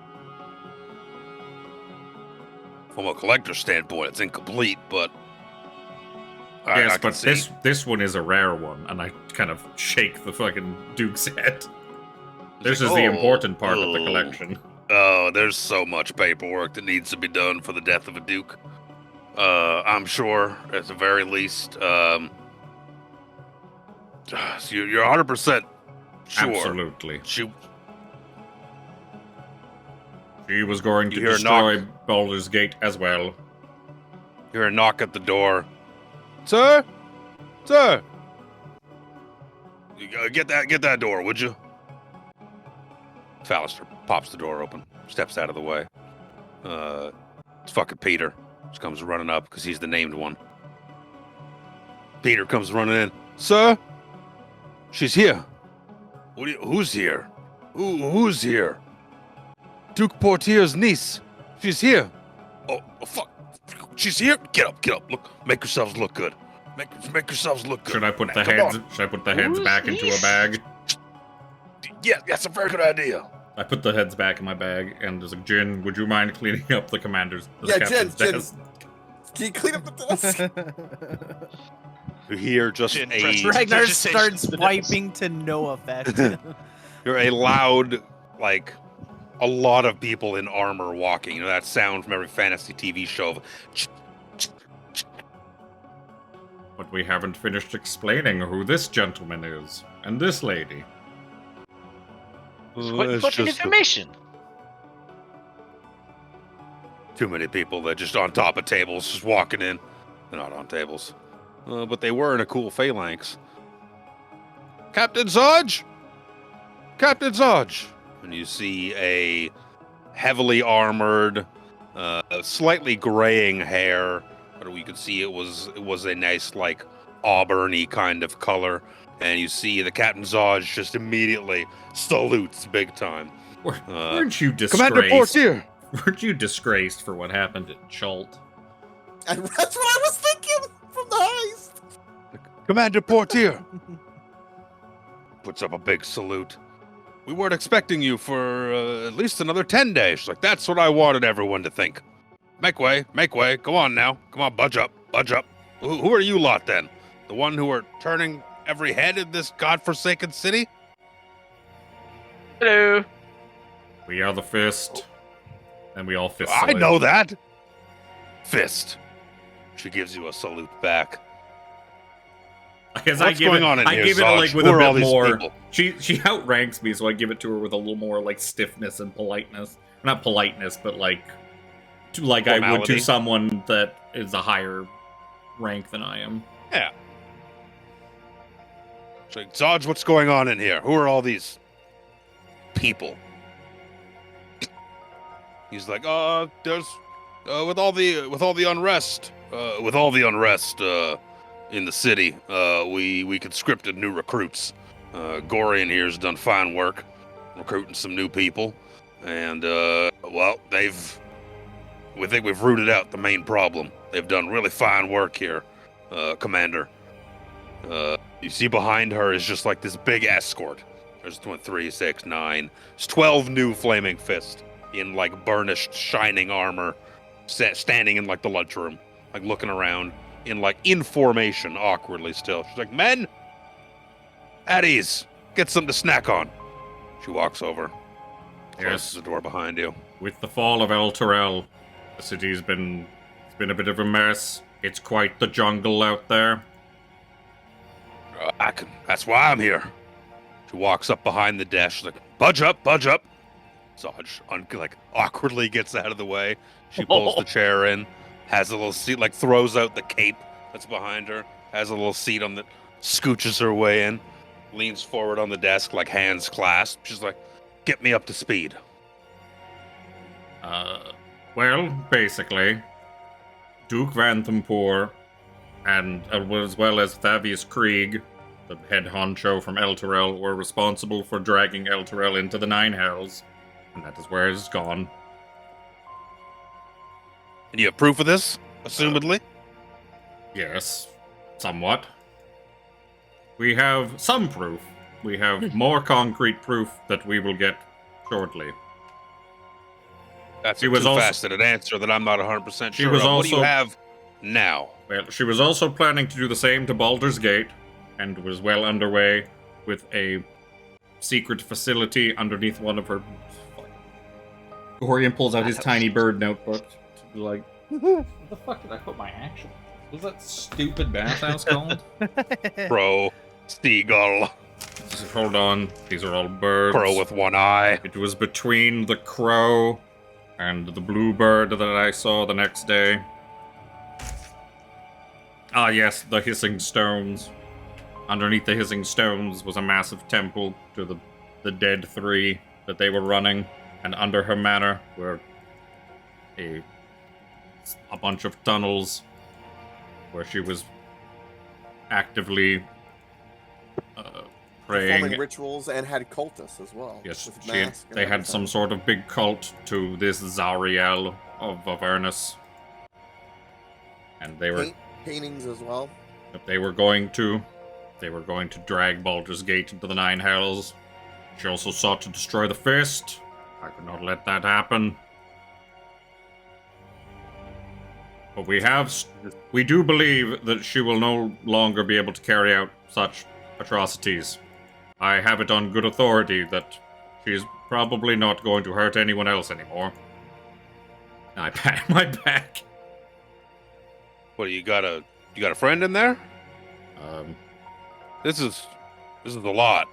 From a collector's standpoint, it's incomplete, but I Yes, can but see. this one is a rare one, and I kind of shake the fucking Duke's head. This is like, the "Oh, important part of the oh." collection. Oh, there's so much paperwork that needs to be done for the death of a Duke. I'm sure, at the very least. So you're 100% sure. Absolutely. She She was going to You hear a destroy knock. Baldur's Gate as well. You hear a knock at the door. Sir? Sir? You get that door, would you? Fallister pops the door open, steps out of the way. It's fucking Peter. Just comes running up because he's the named one. Peter comes running in. Sir? She's here. Who's here? Who's here? Duke Portier's niece. She's here. Oh, fuck. She's here? Get up. Look, make yourselves look good. Make yourselves look good. Should I put the Man, come heads? on. Should I put the heads Who's back into a this? bag? Yeah, that's a very good idea. I put the heads back in my bag, and there's like, Jin, would you mind cleaning up the Yeah, captain's Jin. desk? Can you clean up the desk? You hear just Interesting. a Ragnar Vegetation starts to the wiping to no effect. you're a loud, like a lot of people in armor walking. You know that sound from every fantasy TV show of But we haven't finished explaining who this gentleman is, and this lady. It's quite it's important just information. too many people that just on top of tables, just walking in. They're not on tables. But they were in a cool phalanx. Captain Zodge! Captain Zodge! And you see a heavily armored, slightly graying hair, but we could see it was a nice, like, auburny kind of color. And you see the Captain Zodge just immediately salutes big time. Weren't you Commander disgraced? Portier! Weren't you disgraced for what happened at Chult? And that's what I was thinking from the heist. Commander Portier! Puts up a big salute. We weren't expecting you for at least another 10 days. Like, that's what I wanted everyone to think. Make way, make way. Go on now. Come on, budge up, budge up. Who are you lot then? The one who are turning every head in this godforsaken city? Hello. We are the Fist. And we all fist I salute. know that. Fist. She gives you a salute back. Because What's going on in I here, give it Zodge? like with Who a are all bit these more. people? She outranks me, so I give it to her with a little more like stiffness and politeness. Not politeness, but like I would Formality. to someone that is a higher rank than I am. Yeah. She's like, Zodge, what's going on in here? Who are all these people? He's like, there's with all the unrest in the city, we conscripted new recruits. Gorion here's done fine work recruiting some new people, and well, we think we've rooted out the main problem. They've done really fine work here, Commander. You see behind her is just like this big escort. There's 3, 6, 9. There's 12 new flaming fists in like burnished, shining armor, standing in like the lunchroom, like looking around in formation, awkwardly still. She's like, men, at ease, get something to snack on. She walks over, closes the door behind you. With the fall of El Terrell, the city's been a bit of a mess. It's quite the jungle out there. That's why I'm here. She walks up behind the desk. She's like, budge up, budge up. Zodge, like, awkwardly gets out of the way. She pulls the chair in, has a little seat, like, throws out the cape that's behind her, has a little seat on the, scooches her way in, leans forward on the desk, like, hands clasped. She's like, get me up to speed. Well, basically, Duke Vanthampur and as well as Thavius Krieg, the head honcho from El Terrell, were responsible for dragging El Terrell into the Nine Hells, and that is where it has gone. And you have proof of this, assumedly? Yes, somewhat. We have some proof. We have more concrete proof that we will get shortly. That's She a was also- two-faceted answer that I'm not 100% She sure was of. What do you also- have now? Well, she was also planning to do the same to Baldur's Gate, and was well underway with a secret facility underneath one of her... Gorion pulls out his tiny bird notebook to be like, what the fuck did I put my action? What's that stupid bathhouse called? Crow, seagull, Just hold on, these are all birds. crow with one eye. It was between the crow and the bluebird that I saw the next day. Ah, yes, the hissing stones. Underneath the hissing stones was a massive temple to the dead three that they were running, and under her manor were a bunch of tunnels where she was actively praying. Performing rituals and had cultists as well. Yes, with masks and they had everything. some sort of big cult to this Zariel of Avernus. And they were Paintings as well. they were going to drag Baldur's Gate into the Nine Hells. She also sought to destroy the Fist. I could not let that happen. But we do believe that she will no longer be able to carry out such atrocities. I have it on good authority that she's probably not going to hurt anyone else anymore. I pat my back. What, you got a friend in there? Um, This is a lot.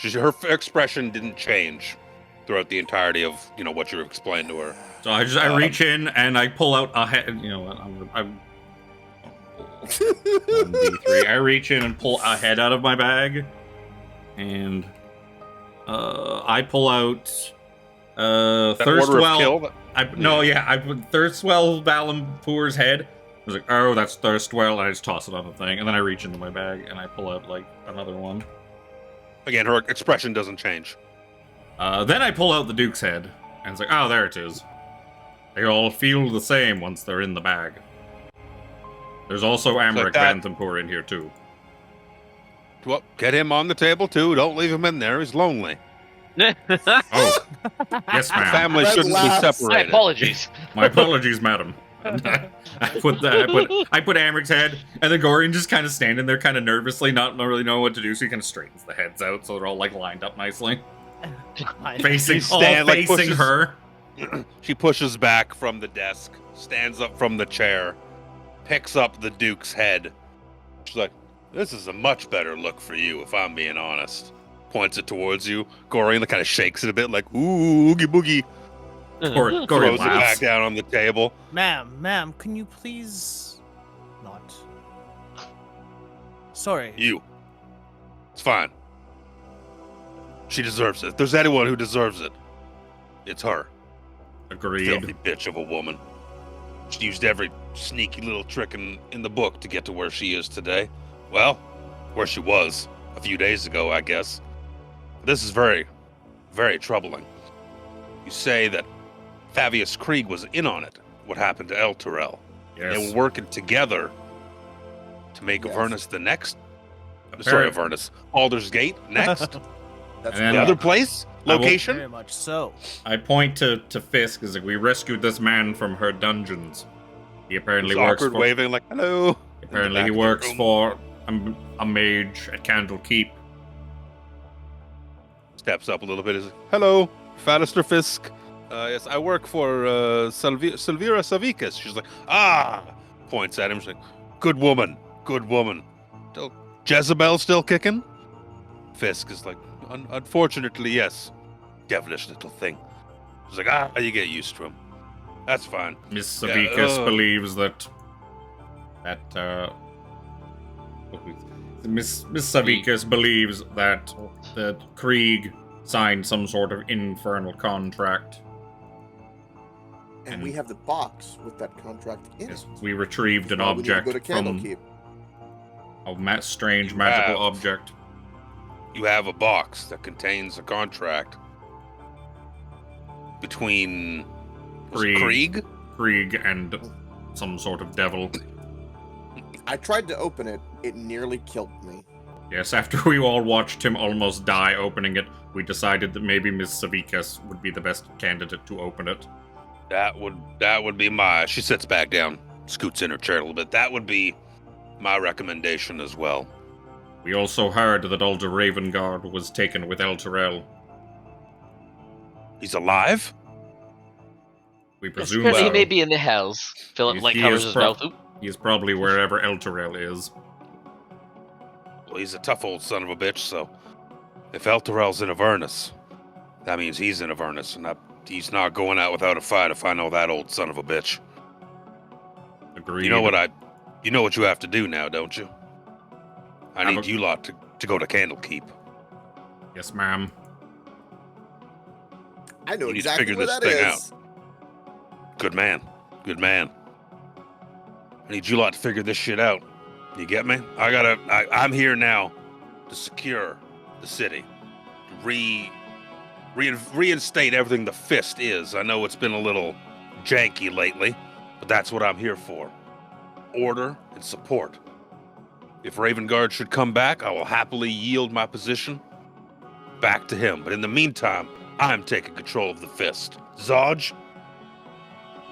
Her expression didn't change throughout the entirety of what you explained to her. so I reach in and I pull out a head. You know what? I'm 1d3. I reach in and pull a head out of my bag, and I pull out Thirstwell. I put Thirstwell Valenpour's head. I was like, oh, that's Thirstwell, and I just toss it on the thing, and then I reach into my bag and I pull out like another one. Again, her expression doesn't change. Then I pull out the Duke's head, and it's like, oh, there it is. They all feel the same once they're in the bag. There's also Amric Vanthempur in here too. Well, get him on the table too. Don't leave him in there. He's lonely. Oh, yes, ma'am. Family shouldn't be separated. My apologies. My apologies, madam. I put Amric's head, and the Gorion just kind of standing there, kind of nervously, not really knowing what to do. So he kind of straightens the heads out, so they're all like lined up nicely, facing her. She pushes back from the desk, stands up from the chair, picks up the Duke's head. She's like, "This is a much better look for you, if I'm being honest." Points it towards you. Gorion kind of shakes it a bit, like, "Ooh, oogie boogie." Gorion Throws it laughs. back down on the table. Ma'am, can you please not? Sorry. You. It's fine. She deserves it. If there's anyone who deserves it, it's her. Agreed. Filthy bitch of a woman. She used every sneaky little trick in the book to get to where she is today. Well, where she was a few days ago, I guess. This is very, very troubling. You say that Fabius Krieg was in on it. What happened to Elturel? Yes. They were working together to make Avernus the next. Sorry, Apparent- Avernus. Alder's Gate next. That's And The then- other place? Location? Very much so. I point to Fisk as like, we rescued this man from her dungeons. He apparently He's works awkward, for. waving like, hello. Apparently, he in the back of the works room. for a mage at Candle Keep. Steps up a little bit. Is hello, Fallister Fisk. Yes, I work for Silvira Savikas. She's like, points at him. She's like, good woman. Still, Jezebel still kicking? Fisk is like, unfortunately, yes. Devilish little thing. She's like, you get used to him. That's fine. Miss Yeah, Savikas believes that Miss Savikas believes that Krieg signed some sort of infernal contract. And we have the box with that contract in Yes, it. we retrieved an Now we need to object go to from Candlekeep. a strange You magical have- object. You have a box that contains a contract between was it Krieg. Krieg? Krieg and some sort of devil. I tried to open it. It nearly killed me. Yes, after we all watched him almost die opening it, we decided that maybe Miss Savikas would be the best candidate to open it. That would be my. She sits back down, scoots in her chair a little bit. That would be my recommendation as well. We also heard that Alder Ravengard was taken with Elturel. He's alive? We Yes, presume apparently he so. may be in the hells. Philip He covers is his pro- mouth. Oop. He is probably wherever Elturel is. Well, he's a tough old son of a bitch. So, if Elturel's in Avernus, that means he's in Avernus, and he's not going out without a fight. If I know that old son of a bitch. Agreed. You know what you have to do now, don't you? I Have need a- you lot to go to Candlekeep. Yes, ma'am. I know We need to exactly figure where this that thing is. Good man. I need you lot to figure this shit out. You get me? I'm here now to secure the city. To reinstate everything the Fist is. I know it's been a little janky lately, but that's what I'm here for. Order and support. If Ravengard should come back, I will happily yield my position back to him. But in the meantime, I'm taking control of the Fist. Zodge,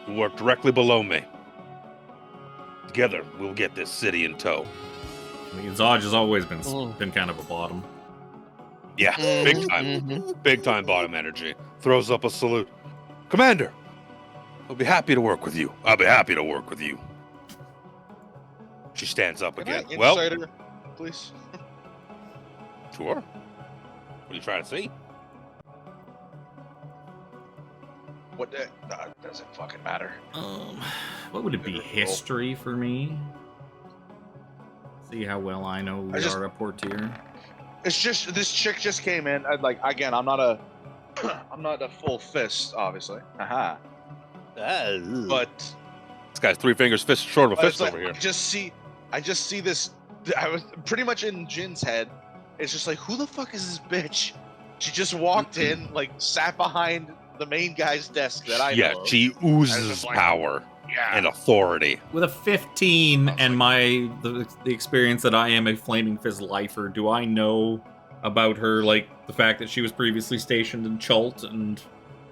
you work directly below me. together, we'll get this city in tow. I mean, Zodge has always been kind of a bottom. Yeah, big time bottom energy. Throws up a salute. Commander, I'll be happy to work with you. I'll be happy to work with you. She stands up Can again. I Well, insight her, please? sure. What are you trying to see? What? Doesn't fucking matter. What would it be? History for me? See how well I know we are a portier. It's just this chick just came in. Again, I'm not a, I'm not a full fist, obviously. Haha. But this guy's 3 fingers fist short of a fist like, over here. I just see this. I was pretty much in Jin's head. It's just like, who the fuck is this bitch? She just walked in, like sat behind the main guy's desk that I know. Yeah, she oozes power and authority. With a 15 and the experience that I am a Flaming Fist lifer, do I know about her, like the fact that she was previously stationed in Chult and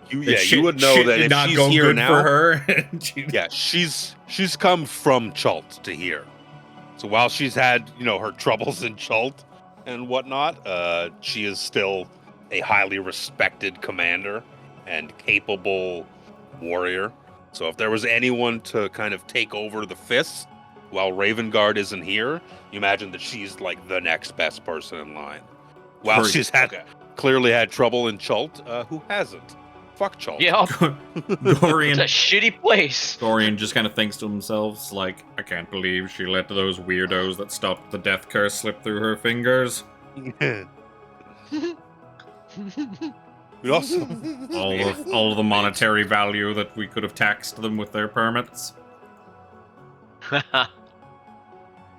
you would know that did if not she's go here good now for her. Yeah, she's come from Chult to here. So while she's had, her troubles in Chult and whatnot, she is still a highly respected commander and capable warrior. So if there was anyone to kind of take over the fists while Ravengard isn't here, you imagine that she's like the next best person in line. While she's clearly had trouble in Chult, who hasn't? Fuck Chult. Yeah, Gorion, it's a shitty place. Gorion just kind of thinks to himself, like, I can't believe she let those weirdos that stopped the death curse slip through her fingers. We also all of the monetary value that we could have taxed them with their permits.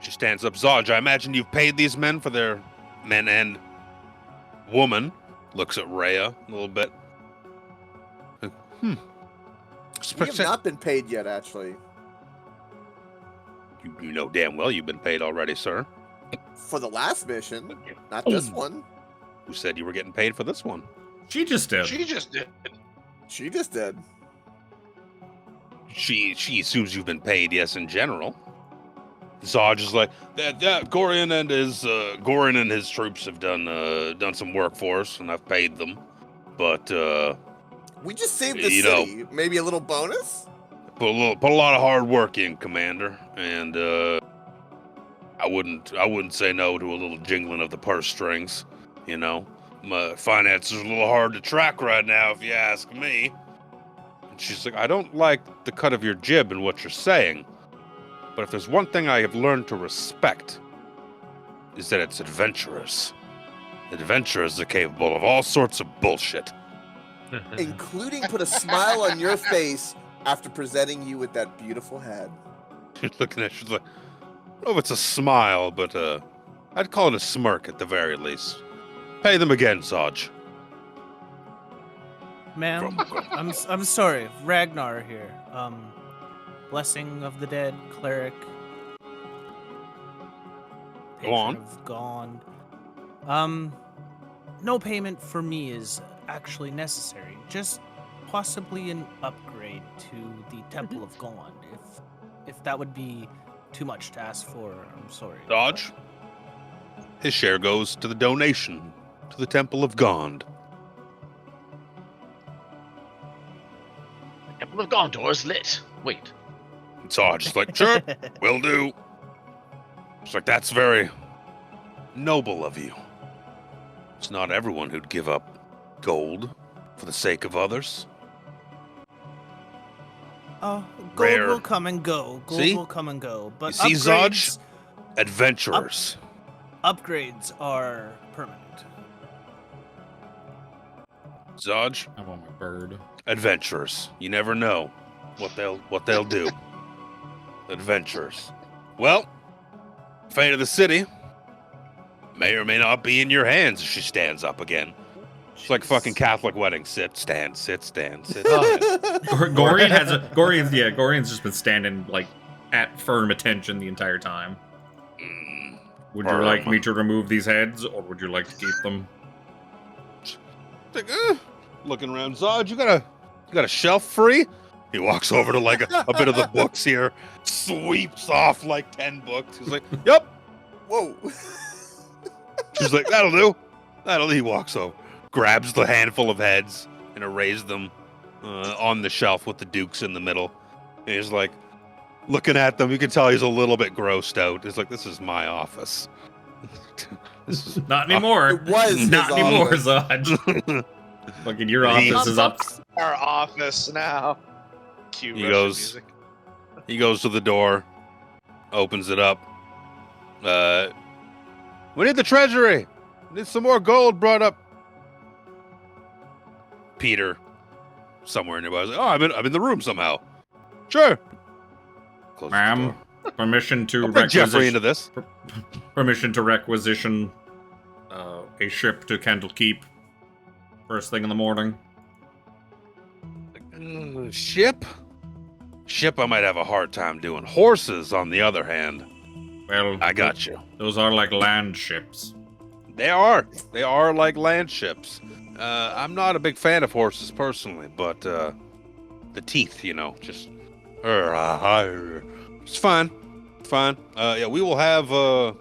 She stands up. Zodge, I imagine you've paid these men for their men and woman. Looks at Rhea a little bit. We have not been paid yet, actually. You know damn well you've been paid already, sir. For the last mission, not this one. Who said you were getting paid for this one? She just did. She just did. She just did. She assumes you've been paid, yes, in general. Zodge is like, that Gorion and his troops have done some work for us, and I've paid them. But we just saved the city. Maybe a little bonus? Put a lot of hard work in, Commander, and I wouldn't say no to a little jingling of the purse strings. My finances are a little hard to track right now, if you ask me. And she's like, I don't like the cut of your jib and what you're saying, but if there's one thing I have learned to respect, is that it's adventurers. Adventurers are capable of all sorts of bullshit. Including put a smile on your face after presenting you with that beautiful head. She's looking at you, she's like, I don't know if it's a smile, but I'd call it a smirk at the very least. Pay them again, Zodge. Ma'am, I'm sorry, Ragnar here. Blessing of the dead, cleric. Go on. Of Gond. No payment for me is actually necessary. Just possibly an upgrade to the Temple of Gond. If that would be too much to ask for, I'm sorry. Dodge. His share goes to the donation to the Temple of Gond. The Temple of Gondor is lit. Wait. Dodge is like, sure, will do. It's like, that's very noble of you. It's not everyone who'd give up gold for the sake of others. Oh, gold Rare. will come and go. Gold See? will come and go. But You see, Zodge? upgrades, Adventurers. upgrades are permanent. Zodge? I want my bird. Adventurers. You never know what they'll do. Adventurers. Well, fate of the city may or may not be in your hands. She stands up again. It's like fucking Catholic wedding. Sit, stand, sit, stand, sit. Gorion's just been standing like at firm attention the entire time. Would you like me to remove these heads, or would you like to keep them? Like, looking around, Zod, you got a shelf free? He walks over to like a bit of the books here, sweeps off like 10 books. He's like, "Yep." Whoa. She's like, "That'll do. That'll." He walks over, grabs the handful of heads, and arrays them on the shelf with the dukes in the middle. And he's like, looking at them. You can tell he's a little bit grossed out. He's like, "This is my office." This is Not anymore. It was Not his anymore, office. Zodge. Fucking your office is up. Our office now. Cue He Russian goes- music. He goes to the door, opens it up. We need the treasury. Need some more gold brought up. Peter, somewhere nearby, is like, "Oh, I'm in the room somehow." "Sure." Closes the Ma'am, door. permission to I'll bring Jeffrey into requisition. this. Permission to requisition a ship to Candlekeep. First thing in the morning. Ship? Ship I might have a hard time doing. Horses, on the other hand, Well, I got you. Those are like land ships. They are. They are like land ships. I'm not a big fan of horses personally, but the teeth, just it's fine. Fine. Yeah, we will have a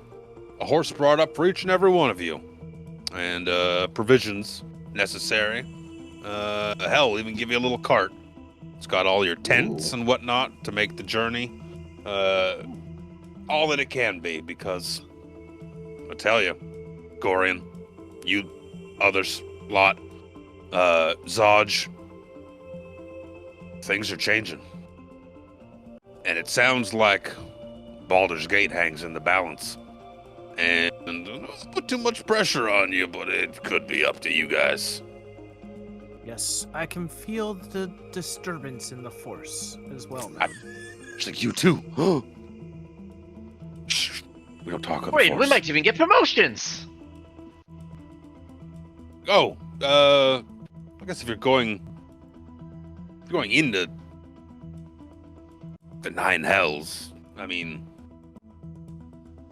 horse brought up for each and every one of you, and provisions necessary. Hell, we'll even give you a little cart. It's got all your tents and whatnot to make the journey all that it can be, because I tell you, Gorion, you others, lot, Zodge, things are changing. And it sounds like Baldur's Gate hangs in the balance. And don't put too much pressure on you, but it could be up to you guys. Yes, I can feel the disturbance in the force as well, man. It's like, you too. Shh, we don't talk on the Wait, force. we might even get promotions. Oh, I guess if you're going into the Nine Hells, I mean,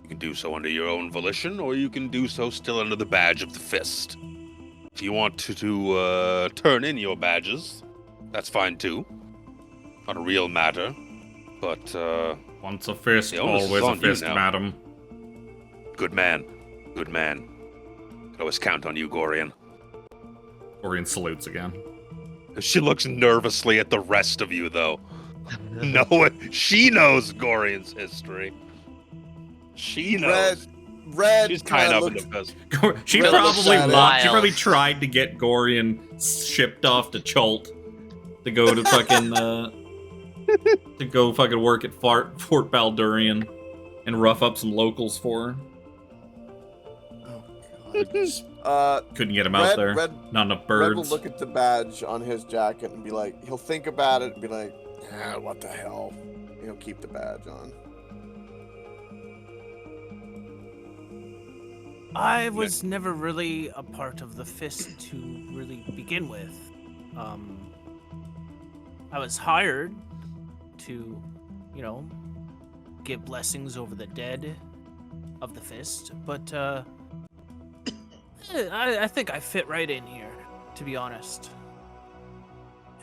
you can do so under your own volition, or you can do so still under the badge of the Fist. If you want to turn in your badges, that's fine too. Not a real matter, but Once a fist, the onus is always a on you fist, now. madam. Good man. Good man. Can always count on you, Gorion. Orion salutes again. She looks nervously at the rest of you, though. No, she knows Gorion's history. She knows. Red She's kind of in looks, the best. She Really probably upset. want, She Wild. probably tried to get Gorion shipped off to Chult to go to fucking to go fucking work at Fort Baldurian and rough up some locals for her. Couldn't get him out there. Not enough Red will birds. look at the badge on his jacket and be like, he'll think about it and be like, what the hell? He'll keep the badge on. I was never really a part of the Fist to really begin with. I was hired to, give blessings over the dead of the Fist, but I think I fit right in here, to be honest.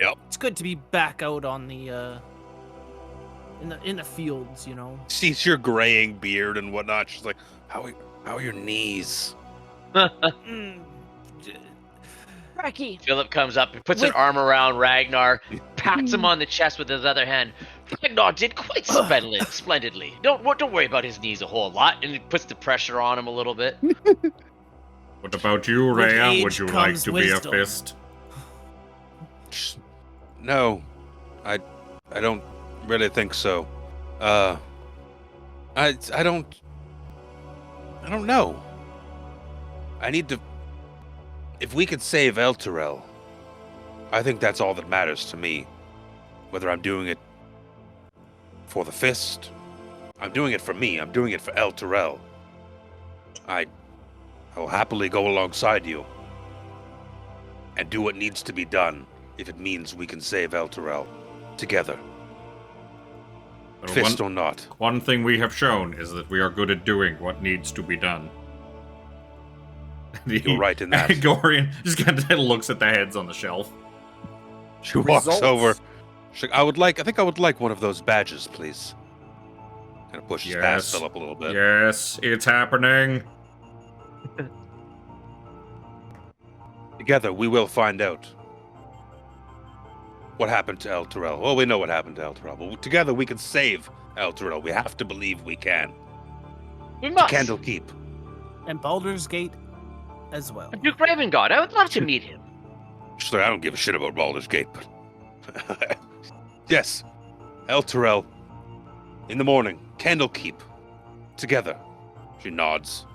Yep. It's good to be back out on the in the fields, Sees your graying beard and whatnot. She's like, how are your knees? Mm, Cracky. Philip comes up and puts an With- arm around Ragnar, pats him on the chest with his other hand. Ragnar did quite splendidly. Don't worry about his knees a whole lot, and he puts the pressure on him a little bit. What about you, With Rhea? age Would you like comes to wisdom. be a fist? No, I don't really think so. I don't know. I need to. If we could save Elturel, I think that's all that matters to me. Whether I'm doing it for the Fist, I'm doing it for me. I'm doing it for Elturel. I will happily go alongside you and do what needs to be done if it means we can save Elturel together. Well, Fist or not. One thing we have shown is that we are good at doing what needs to be done. You're right in that. Gorion just kind of looks at the heads on the shelf. She walks Results. over. I think I would like one of those badges, please. Kind of pushes past Yes. Philip a little bit. Yes, it's happening. Together, we will find out what happened to El Terrell. Well, we know what happened to El Terrell, but together we can save El Terrell. We have to believe we can. We To must. Candlekeep. And Baldur's Gate as well. Duke Ravengard, I would love to meet him. Actually, I don't give a shit about Baldur's Gate, but yes, El Terrell. In the morning, Candlekeep. Together. She nods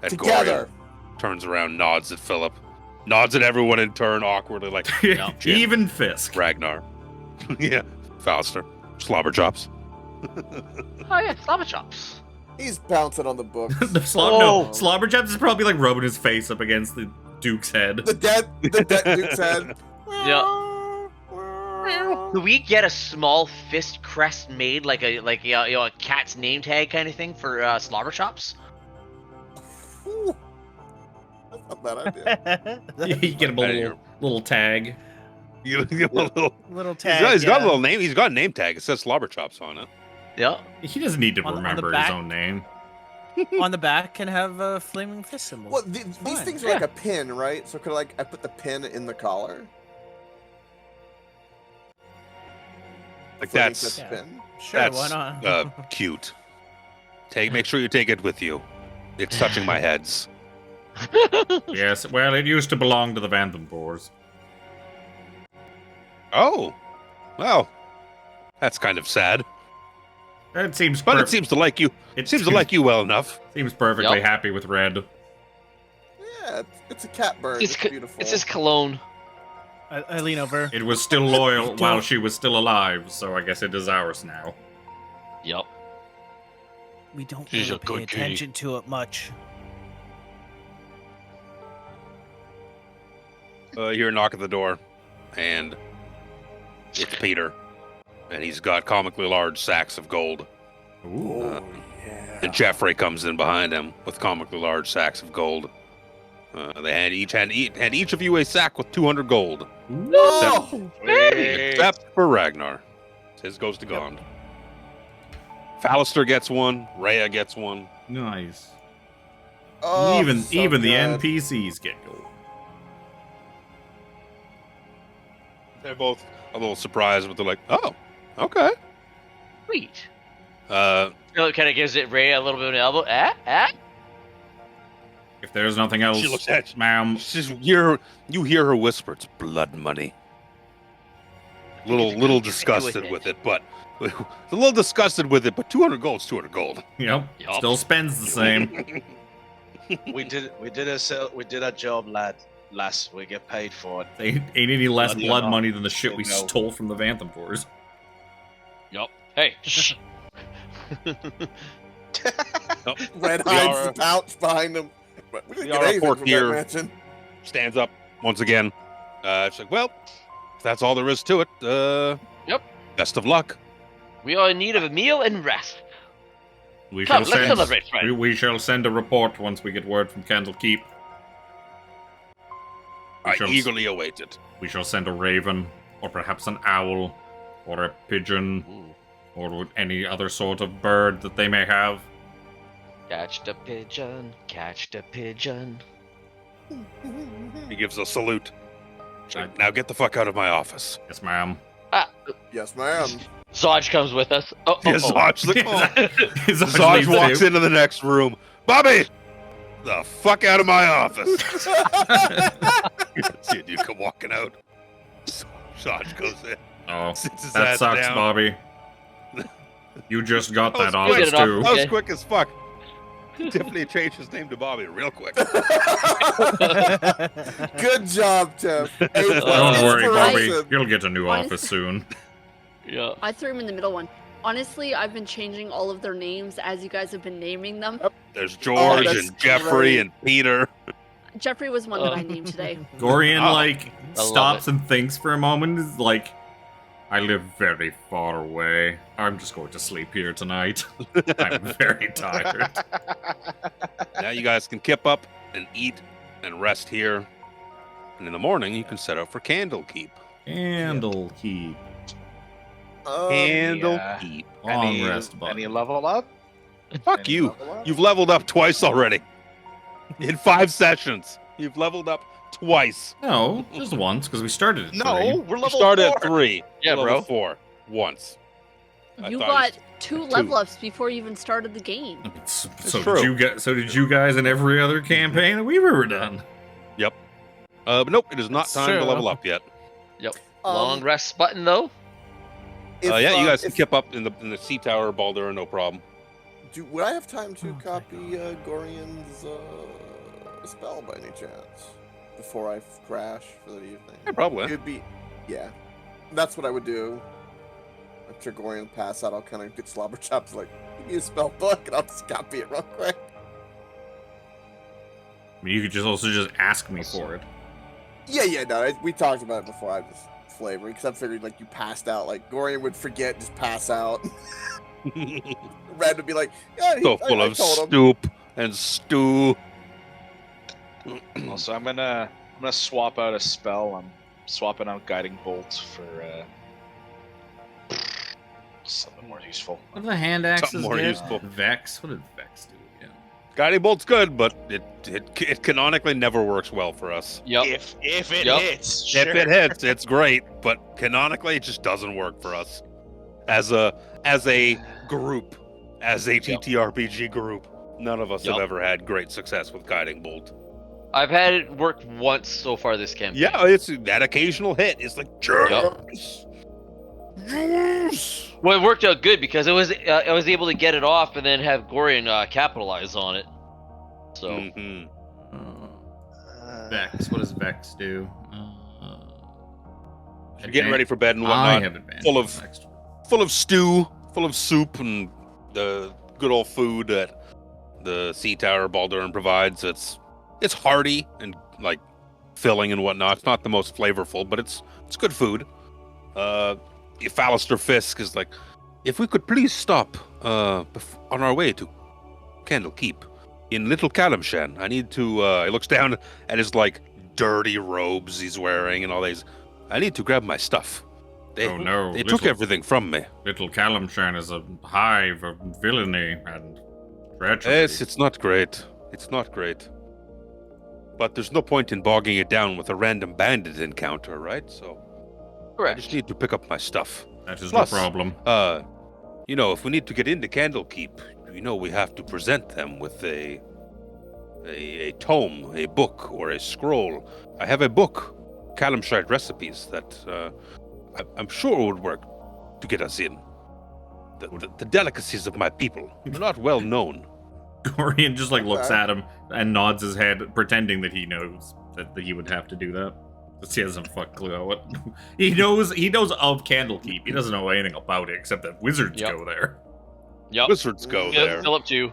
at Together. Gorion, turns around, nods at Philip, nods at everyone in turn, awkwardly, like Jin, Even Fisk. Ragnar. Yeah, Falster, Slobberchops. Oh yeah, Slava Chops. He's bouncing on the books. No, Slobberchops is probably like rubbing his face up against the Duke's head. the dead Duke's head. Yeah. Do we get a small fist crest made like a cat's name tag kind of thing for Slobber Chops? Ooh. That's not a bad idea. You get him a little tag. You give him a Little tag. he's got a yeah. little name. He's got a name tag. It says Slobberchops on it. Yeah. He doesn't need to On the remember his back? own name. On the back can have a flaming fist symbol. Well, these Fine. things are like a pin, right? So could I put the pin in the collar? Like Before he that's gets Yeah. pin? Sure, that's why not? cute. Make sure you take it with you. It's touching my heads. Yes, well, it used to belong to the Vandenboers. Oh, well, that's kind of sad. It seems, But it seems to like you. It seems to like you well enough. Seems perfectly Yep. happy with Red. Yeah, it's a cat bird. It's beautiful. It's his cologne. I lean over. It was still loyal while she was still alive, so I guess it is ours now. Yep. We don't She's really a pay good kitty. attention to it much. You hear a knock at the door, and it's Peter, and he's got comically large sacks of gold. Ooh. yeah. And Jeffrey comes in behind him with comically large sacks of gold. They hand each of you a sack with 200 gold, Oh! except for Ragnar. His goes to Gond. Fallister gets one. Rhea gets one. Nice. Oh, even so the good. NPCs get gold. They're both a little surprised, but they're like, "Oh, okay." Sweet. Uh, Kind of gives it Ray a little bit of an elbow. If there's nothing else, She looks at you. ma'am, you hear her whisper, "It's blood money." Little disgusted with it, but a little disgusted with it. But 200 gold's 200 gold. yep, Yup. still spends the same. We did our job, lad. Lass, we get paid for it. Ain't any less Bloody blood enough. money than the shit we No. stole from the Vandenboers. Yup. Hey. Shh. Red We hides are- the pouch behind him. But we didn't we get are a anything from that portier. mansion. Stands up once again. It's like, well, if that's all there is to it. Yep. Best of luck. We are in need of a meal and rest. We Come, shall let's send. celebrate, friend. We shall send a report once we get word from Candlekeep. I shall- eagerly await it. We shall send a raven, or perhaps an owl, or a pigeon, or any other sort of bird that they may have. Catch the pigeon. Catch the pigeon. He gives a salute. It's like, now get the fuck out of my office. Yes, ma'am. Yes, ma'am. Zodge comes with us. Oh, Yes, Zodge, look- Zodge Zodge walks into the next room. Bobby, the fuck out of my office. See a dude come walking out. Zodge goes in. Oh, Sits his that ass sucks, down. Bobby. You just got that That was office quick. too. That was Okay. quick as fuck. Tiffany changed his name to Bobby real quick. Good job, Tim. Don't worry, Bobby. Inspiration. You'll get a new Honest- office soon. Yeah. I threw him in the middle one. Honestly, I've been changing all of their names as you guys have been naming them. There's George that's and Jeffrey great. and Peter. Jeffrey was one that I named today. Gorion, Oh, like, love stops and thinks for a moment. Is like, I live very far away. I'm just going to sleep here tonight. I'm very tired. Now you guys can kip up and eat and rest here. And in the morning, you can set out for Candlekeep. Candlekeep. Handle yeah. keep. Long Any, rest button. any level up? Fuck Any you. level up? You've leveled up twice already. In 5 sessions. You've leveled up twice. No, just once, because we started at No, 3. we're You level started 4. at 3. Yeah, level bro. 4 once. I You thought got it 2 2. level ups before you even started the game. So true. did you guys in every other campaign that we've ever done. But nope, it is not That's time to true. level up yet. Long rest button though. Yeah, you guys can if- keep up in the sea tower, Baldur, no problem. Would I have time to Oh, copy Gorion's spell by any chance before I crash for the evening? Yeah, probably. It would be, yeah. That's what I would do. After Gorion pass out, I'll kind of get slobber chops like, give me a spell book, and I'll just copy it real quick. I mean, you could just ask me for it. Yeah, no, we talked about it before. I just flavoring because I figured like you passed out, like Gorion would forget, just pass out. Red would be like, yeah, So full I of told him. stoop and stew. Also, I'm gonna swap out a spell. I'm swapping out guiding bolts for something more useful. What did the hand axes Something more get? useful. Vex. What did Vex do again? Guiding bolt's good, but it canonically never works well for us. Yep. If it Yep. hits, sure. If it hits, it's great, but canonically, it just doesn't work for us. As a group, as a TTRPG group, none of us have ever had great success with guiding bolt. I've had it work once so far this campaign. Yeah, it's that occasional hit. It's like yes, yes. Well, it worked out good because I was able to get it off and then have Gorion capitalize on it. So Mhm. Vex. What does Vex do? You're getting ready for bed and I whatnot. have advantage. Full on of- next one. Full of stew, full of soup, and the good old food that the Sea Tower Baldur provides. It's hearty and like filling and whatnot. It's not the most flavorful, but it's good food. Fallister Fisk is like, if we could please stop on our way to Candle Keep in Little Calamshan. I need to. He looks down at his like dirty robes he's wearing and all these. I need to grab my stuff. They took everything from me. Little Calamshan is a hive of villainy and treachery. Yes, it's not great. It's not great. But there's no point in bogging it down with a random bandit encounter, right? So I correct. just need to pick up my stuff. That is Plus, the problem. If we need to get into Candlekeep, we have to present them with a tome, a book, or a scroll. I have a book, Calamshite recipes, that I'm sure would work to get us in. The delicacies of my people are not well known. Gorion just like looks Okay. at him and nods his head, pretending that he knows that he would have to do that. He doesn't fuck clue what he knows. He knows of Candlekeep. He doesn't know anything about it except that wizards Yep. go there. Yep. Wizards go Yep, there. Philip too.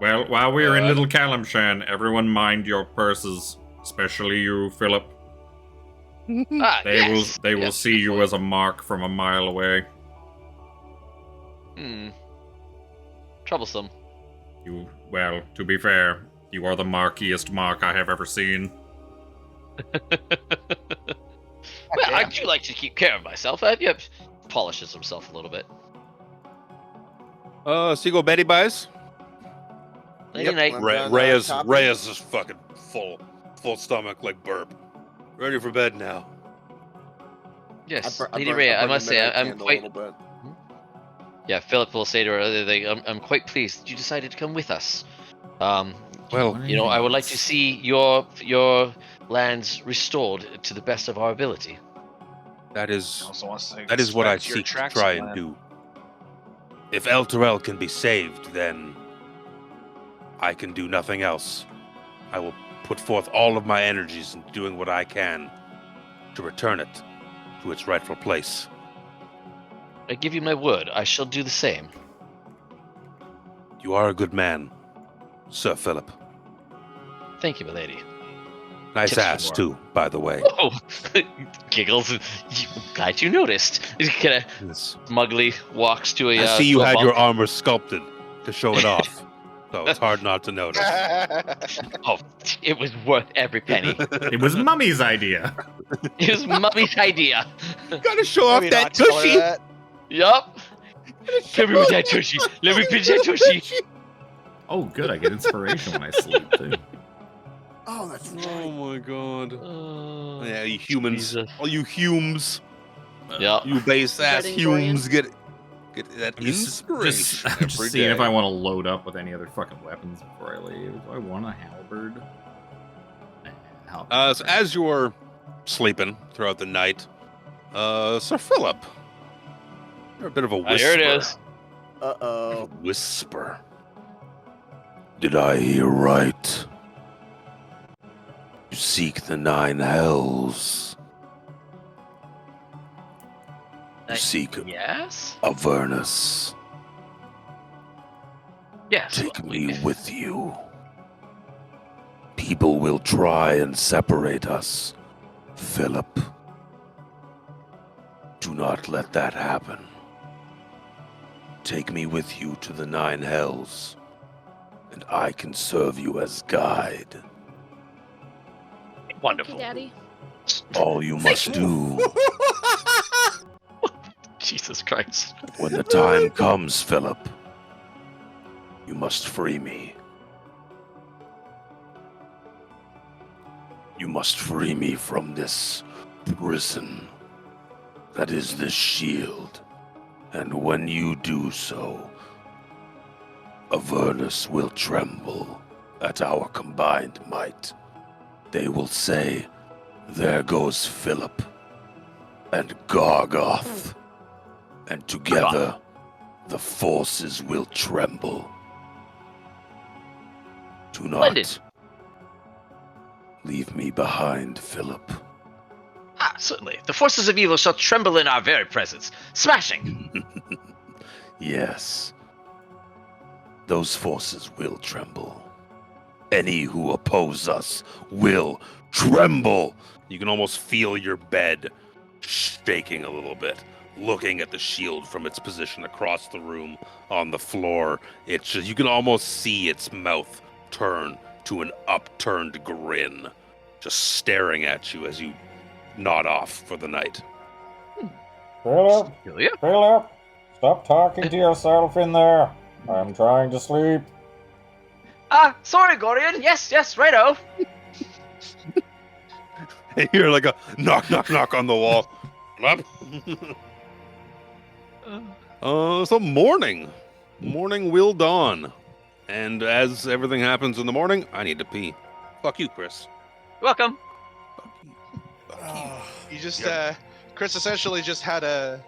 Well, while we're in Little Calamshan, everyone mind your purses, especially you, Philip. They will see you as a mark from a mile away. Troublesome. To be fair, you are the markiest mark I have ever seen. Well, I do like to keep care of myself. Polishes himself a little bit. So you go Betty buys? Lady night. I'm done, Reyes copy. is fucking full stomach like burp. Ready for bed now. Yes, I Lady burnt- Rhea, I burned must the say, midnight I'm candle a quite. little bit. Yeah, Philip will say to her, I'm quite pleased that you decided to come with us. Well, I would like to see your lands restored to the best of our ability. that is Also wants to that is what I inspect your seek to tracks try and plan. do. If El Terrell can be saved, then I can do nothing else. I will put forth all of my energies into doing what I can to return it to its rightful place. I give you my word, I shall do the same. You are a good man, Sir Philip. Thank you, my lady. Nice Tips for ass, more. too, by the way. Oh, giggles. Glad you noticed. He kind of Yes. smugly walks to a. I see you to a had your bunk. armor sculpted to show it off, so it's hard not to notice. Oh, it was worth every penny. It was Mummy's idea. It was Mummy's idea. Gotta show off Maybe that not tell her tushy. that. Yup. Come here with that tushy. Let me pinch that tushy. Oh, good. I get inspiration when I sleep too. Oh, that's Oh right. my god. Oh, Yeah, you humans. Jesus. All you humes. Yeah. You base ass Regarding Gorion? humes get that I'm just inspiration I'm just every seeing if day. I want to load up with any other fucking weapons before I leave. Do I want a halberd? So as you're sleeping throughout the night, Sir Philip, you're a bit of a whisper. Here it is. Uh-oh. Whisper. Did I hear right? You seek the 9 hells. You seek Yes? Avernus. Yes. Take me with you. People will try and separate us, Philip. Do not let that happen. Take me with you to the 9 hells, and I can serve you as guide. Wonderful. Hey, Daddy. All you must do Jesus Christ. when the time comes, Philip, you must free me. You must free me from this prison that is this shield. And when you do so, Avernus will tremble at our combined might. They will say, "There goes Philip and Gargoth." And together, the forces will tremble. Do not Splendid. leave me behind, Philip. Ah, certainly. The forces of evil shall tremble in our very presence. Smashing. Yes. Those forces will tremble. Any who oppose us will tremble. You can almost feel your bed shaking a little bit, looking at the shield from its position across the room on the floor. It's just, you can almost see its mouth turn to an upturned grin, just staring at you as you nod off for the night. Philip, Julia? Philip, stop talking to yourself in there. I'm trying to sleep. Ah, sorry, Gorion. Yes, righto. You hear like a knock, knock, knock on the wall. So morning will dawn. And as everything happens in the morning, I need to pee. Fuck you, Chris. Welcome. Fuck you. You just Yep. Chris essentially just had a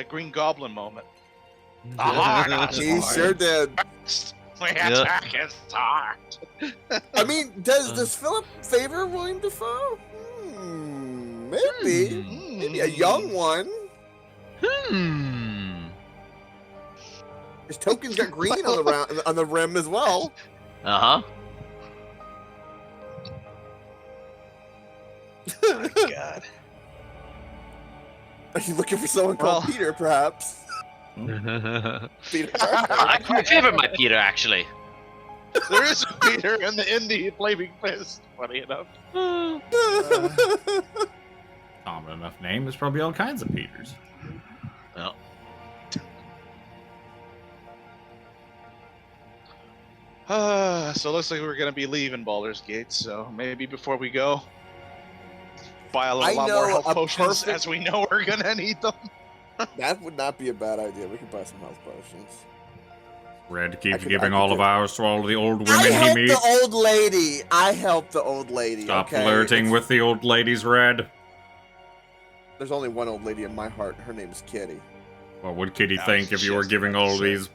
Green Goblin moment. He sure did. We attack his heart. I mean, does Philip favor William Dafoe? Maybe. Maybe a young one. His token's got green on the rim as well. Uh-huh. My God. Are you looking for someone called Well- Peter, perhaps? Peter Parker. I favor my Peter, actually. There is a Peter in the indie Flaming Fist, funny enough. Common enough name. There's probably all kinds of Peters. Well, So it looks like we're gonna be leaving Baldur's Gate, so maybe before we go, buy a I lot know more health a potions, perfect- as we know we're gonna need them. That would not be a bad idea. We could buy some health potions. Red I keeps could- giving I could all of do- ours to all of the old I women he helped meets. the old lady. I helped the old lady. Stop okay? flirting with the old ladies, Red. There's only one old lady in my heart. Her name is Kitty. What would Kitty No, think if she you were has giving nothing all to say. these,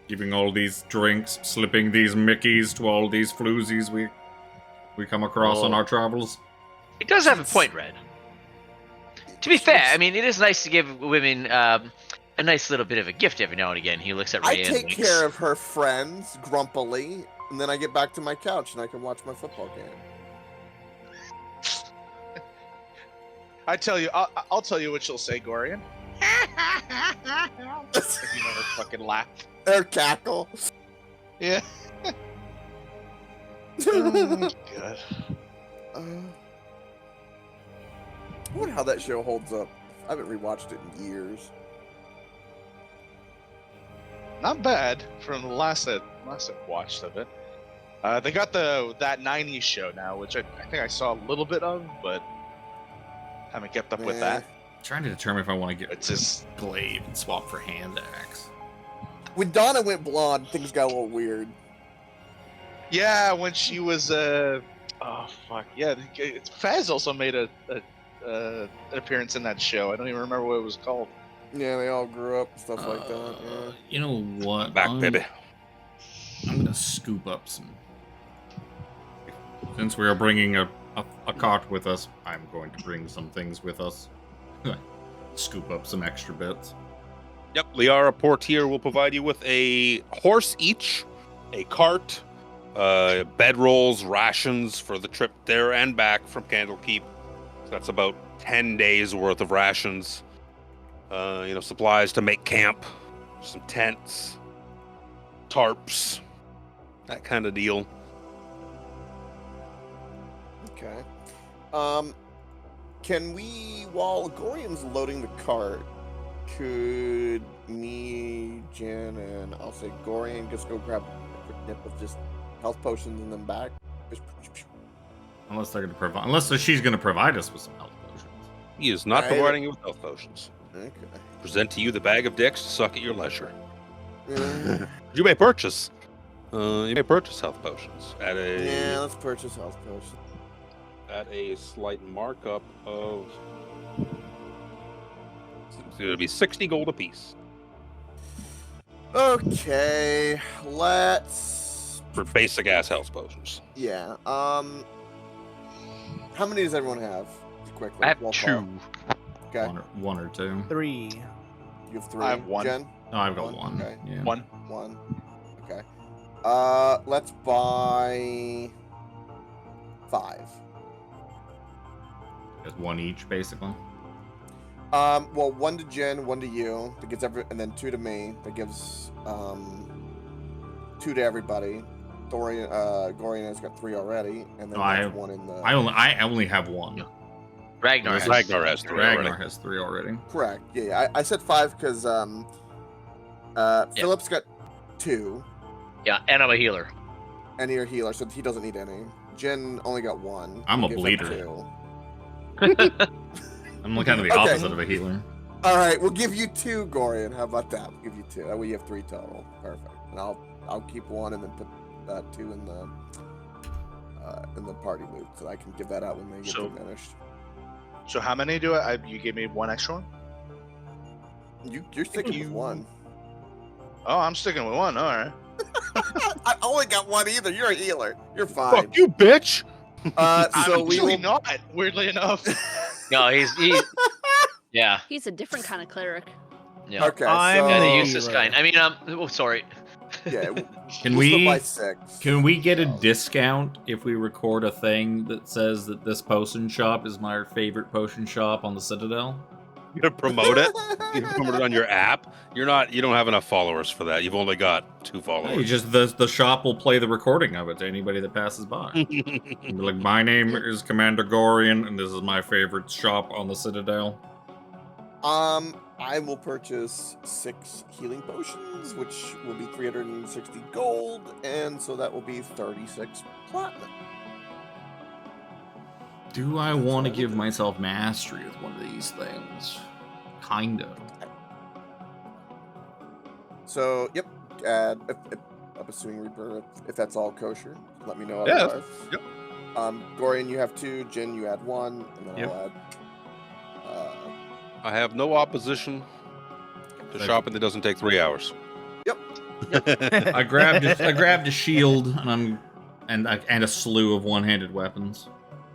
giving all these drinks, slipping these Mickeys to all these floozies we come across on Oh. our travels? he does have a point, Red. To be fair, I mean, it is nice to give women a nice little bit of a gift every now and again. He looks at I Ray and take winks. care of her friends grumpily, and then I get back to my couch and I can watch my football game. I tell you, I'll tell you what she'll say, Gorion. If you never fucking laugh. Her cackle. Yeah. God. I wonder how that show holds up. I haven't rewatched it in years. not bad from the last I watched of it. They got that 90s show now, which I think I saw a little bit of, but haven't kept up with that. Trying to determine if I want to get It's just glaive and swap for hand axe. When Donna went blonde, things got a little weird. yeah, when she was oh fuck yeah, Faz also made an appearance in that show. I don't even remember what it was called. Yeah, they all grew up and stuff like that. Yeah. You know what? Back, baby. I'm gonna scoop up some. Since we are bringing a cart with us, I'm going to bring some things with us. Scoop up some extra bits. Yep, Liara Portier will provide you with a horse each, a cart, bedrolls, rations for the trip there and back from Candlekeep. So that's about 10 days worth of rations. Supplies to make camp, some tents, tarps, that kind of deal. Okay. Can we, while Gorion's loading the cart, could me, Jen, and I'll say Gorion just go grab a quick nip of just health potions and then back? Unless they're going to provide, unless she's going to provide us with some health potions. He is not Alright. providing you with health potions. Okay. Present to you the bag of dicks to suck at your leisure. Yeah, You may purchase. Health potions at yeah, let's purchase health potions. at a slight markup of. It's going to be 60 gold apiece Okay, let's. for basic ass health potions. Yeah. How many does everyone have? Quickly. I have roll 2. call. Okay. One or two. 3. You have 3. I have 1. Jen? No, I've got one. Okay. Yeah. 1. 1. Okay. Let's buy 5. Just one each, basically. Well, 1 to Jen, 1 to you. That gives and then 2 to me. That gives 2 to everybody. Gorion has got 3 already, and then No, I there's have- 1 in the. I only have one. Ragnar has Ragnar has 3 Ragnar already. has 3 already. Correct. Yeah. I said 5 because Philip's got 2, Yeah, and I'm a healer. and you're a healer, so he doesn't need any. Jen only got 1. I'm a Give him bleeder. 2. I'm kind of the Okay. opposite of a healer. All right, we'll give you 2, Gorion. How about that? We'll give you 2. That way you have 3 total. Perfect. And I'll keep 1 and then put 2 in the party loot, so I can give that out when they get diminished. So how many you gave me 1 extra one? You're sticking with 1. Oh, I'm sticking with 1. All right. I only got 1 either. You're a healer. You're fine. Fuck you, bitch! So I'm we actually will. not. Weirdly enough. No, he's yeah. He's a different kind of cleric. Yeah. Okay, I'm Yeah, so the the useless hero. kind. I mean, sorry. yeah. Can we'll still we- buy 6? Can we get a discount if we record a thing that says that this potion shop is my favorite potion shop on the Citadel? You gonna promote it? You gonna promote it on your app? You don't have enough followers for that. You've only got 2 You followers. just the shop will play the recording of it to anybody that passes by. And be like, my name is Commander Gorion, and this is my favorite shop on the Citadel. I will purchase 6 healing potions, which will be 360 gold, and so that will be 36 platinum. Do I want to give myself mastery with one of these things? Kind of. So, yep. Add. I'm assuming Reaper. If that's all kosher, let me know. Yeah, Otherwise. yep. Gorion, you have 2. Jen, you add 1, and then Yep. I'll add. I have no opposition to shopping that doesn't take 3 hours. I grabbed a shield and a slew of one-handed weapons,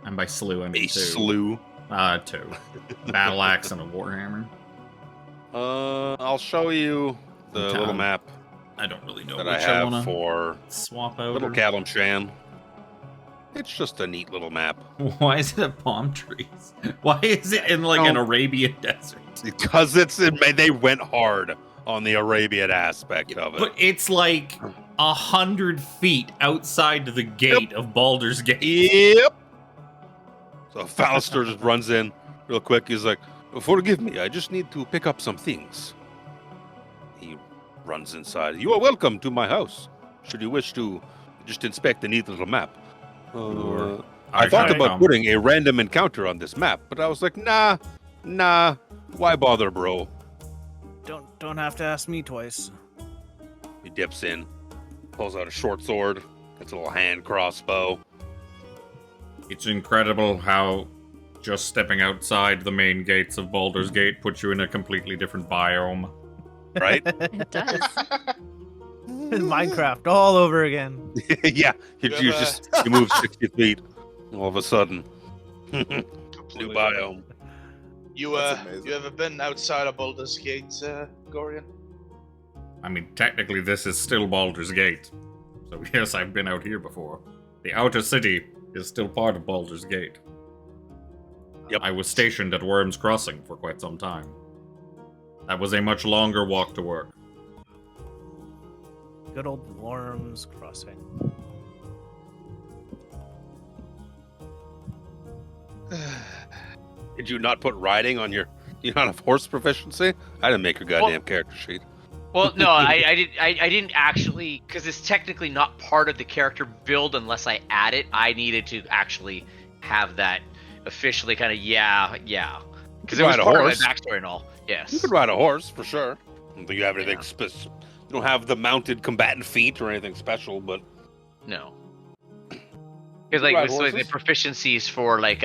and by slew I mean A 2. slew. 2. Battle axe and a warhammer. I'll show you the Okay. little map I don't really know that which I have wanna for swap out. Little or- Callum Shan. It's just a neat little map. Why is it a palm trees? Why is it in like an No. Arabian desert? Because they went hard on the Arabian aspect of it. But it's like 100 feet outside the gate of Baldur's Gate. Yep. So Fallister just runs in real quick. He's like, "Forgive me, I just need to pick up some things." He runs inside. You are welcome to my house. Should you wish to just inspect the neat little map. Sure. I thought can about come. putting a random encounter on this map, but I was like, nah, why bother, bro? Don't have to ask me twice. He dips in, pulls out a short sword, gets a little hand crossbow. It's incredible how just stepping outside the main gates of Baldur's Gate puts you in a completely different biome. Right? It does. Minecraft all over again. Yeah, you move 60 feet, all of a sudden. New Completely biome. You That's amazing. you ever been outside of Baldur's Gate, Gorion? I mean, technically, this is still Baldur's Gate. So, yes, I've been out here before. The outer city is still part of Baldur's Gate. Yep. I was stationed at Worm's Crossing for quite some time. That was a much longer walk to work. Good old Worms Crossing. Did you not put riding on your... You don't have horse proficiency? I didn't make your goddamn character sheet. Well, no, I didn't actually, because it's technically not part of the character build unless I add it. I needed to actually have that officially kind of, yeah. Because it was part of my backstory and all. Yes. You could ride a horse, for sure. I don't think you have anything Yeah. You don't have the mounted combatant feat or anything special, but... No. Because like, ride it's like the horses? proficiencies for like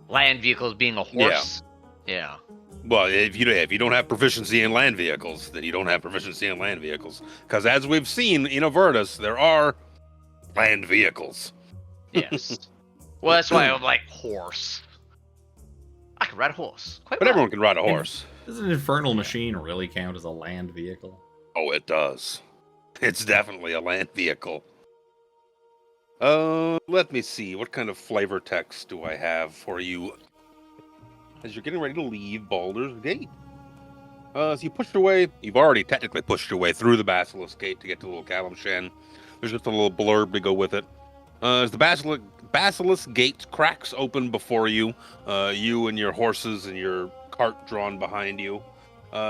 land vehicles being a horse. Yeah. Well, if you don't have proficiency in land vehicles, then you don't have proficiency in land vehicles. Because as we've seen in Avernus, there are land vehicles. Yes. Well, that's why I'm like horse. I can ride a horse. Quite But well. everyone can ride a horse. Does an infernal machine really count as a land vehicle? Oh, it does. It's definitely a land vehicle. Let me see. What kind of flavor text do I have for you as you're getting ready to leave Baldur's Gate? As you pushed away, you've already technically pushed your way through the Basilisk Gate to get to Little Calamshan. There's just a little blurb to go with it. As the Basilisk Gate cracks open before you, you and your horses and your cart drawn behind you,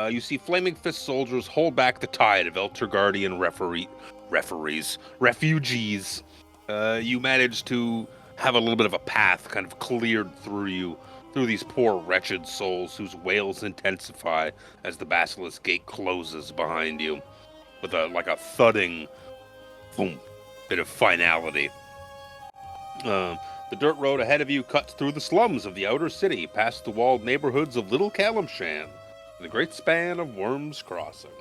you see Flaming Fist soldiers hold back the tide of Eltergardian refugees. You manage to have a little bit of a path kind of cleared through these poor wretched souls whose wails intensify as the Basilisk Gate closes behind you with a thudding boom, bit of finality. The dirt road ahead of you cuts through the slums of the outer city, past the walled neighborhoods of Little Calamshan, the great span of Worm's Crossing.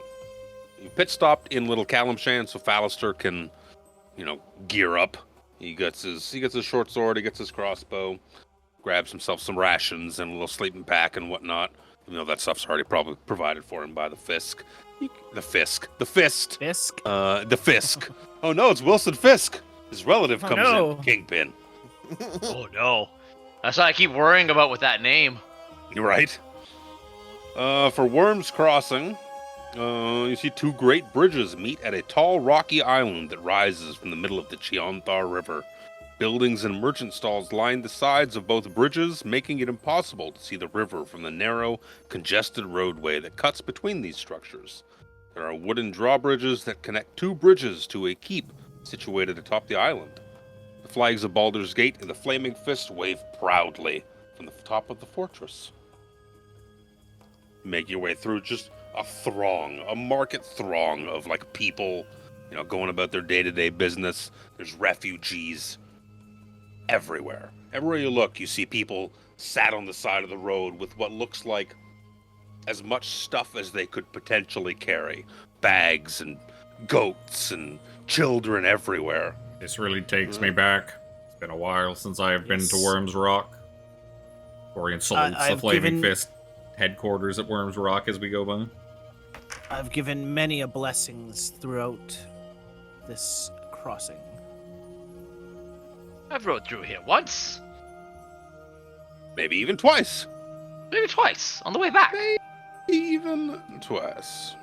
You pit stopped in Little Calamshan so Fallister can, gear up. He gets his short sword, he gets his crossbow, grabs himself some rations and a little sleeping pack and whatnot. Even though that stuff's already probably provided for him by the Fisk. The Fist. Fisk? The Fisk. Oh no, it's Wilson Fisk. His relative comes no. in, Kingpin. Oh no. That's what I keep worrying about with that name. You're right. For Worm's Crossing, you see two great bridges meet at a tall rocky island that rises from the middle of the Chionthar River. Buildings and merchant stalls line the sides of both bridges, making it impossible to see the river from the narrow, congested roadway that cuts between these structures. There are wooden drawbridges that connect two bridges to a keep situated atop the island. The flags of Baldur's Gate and the Flaming Fist wave proudly from the top of the fortress. Make your way through just a market throng of people, going about their day-to-day business. There's refugees everywhere. Everywhere you look, you see people sat on the side of the road with what looks like as much stuff as they could potentially carry. Bags and goats and children everywhere. This really takes me back. It's been a while since I've been to Worm's Rock. Gorion salutes the Flaming Fist headquarters at Worm's Rock as we go by. I've given many a blessings throughout this crossing. I've rode through here once. Maybe even twice. Maybe twice. On the way back. Even twice.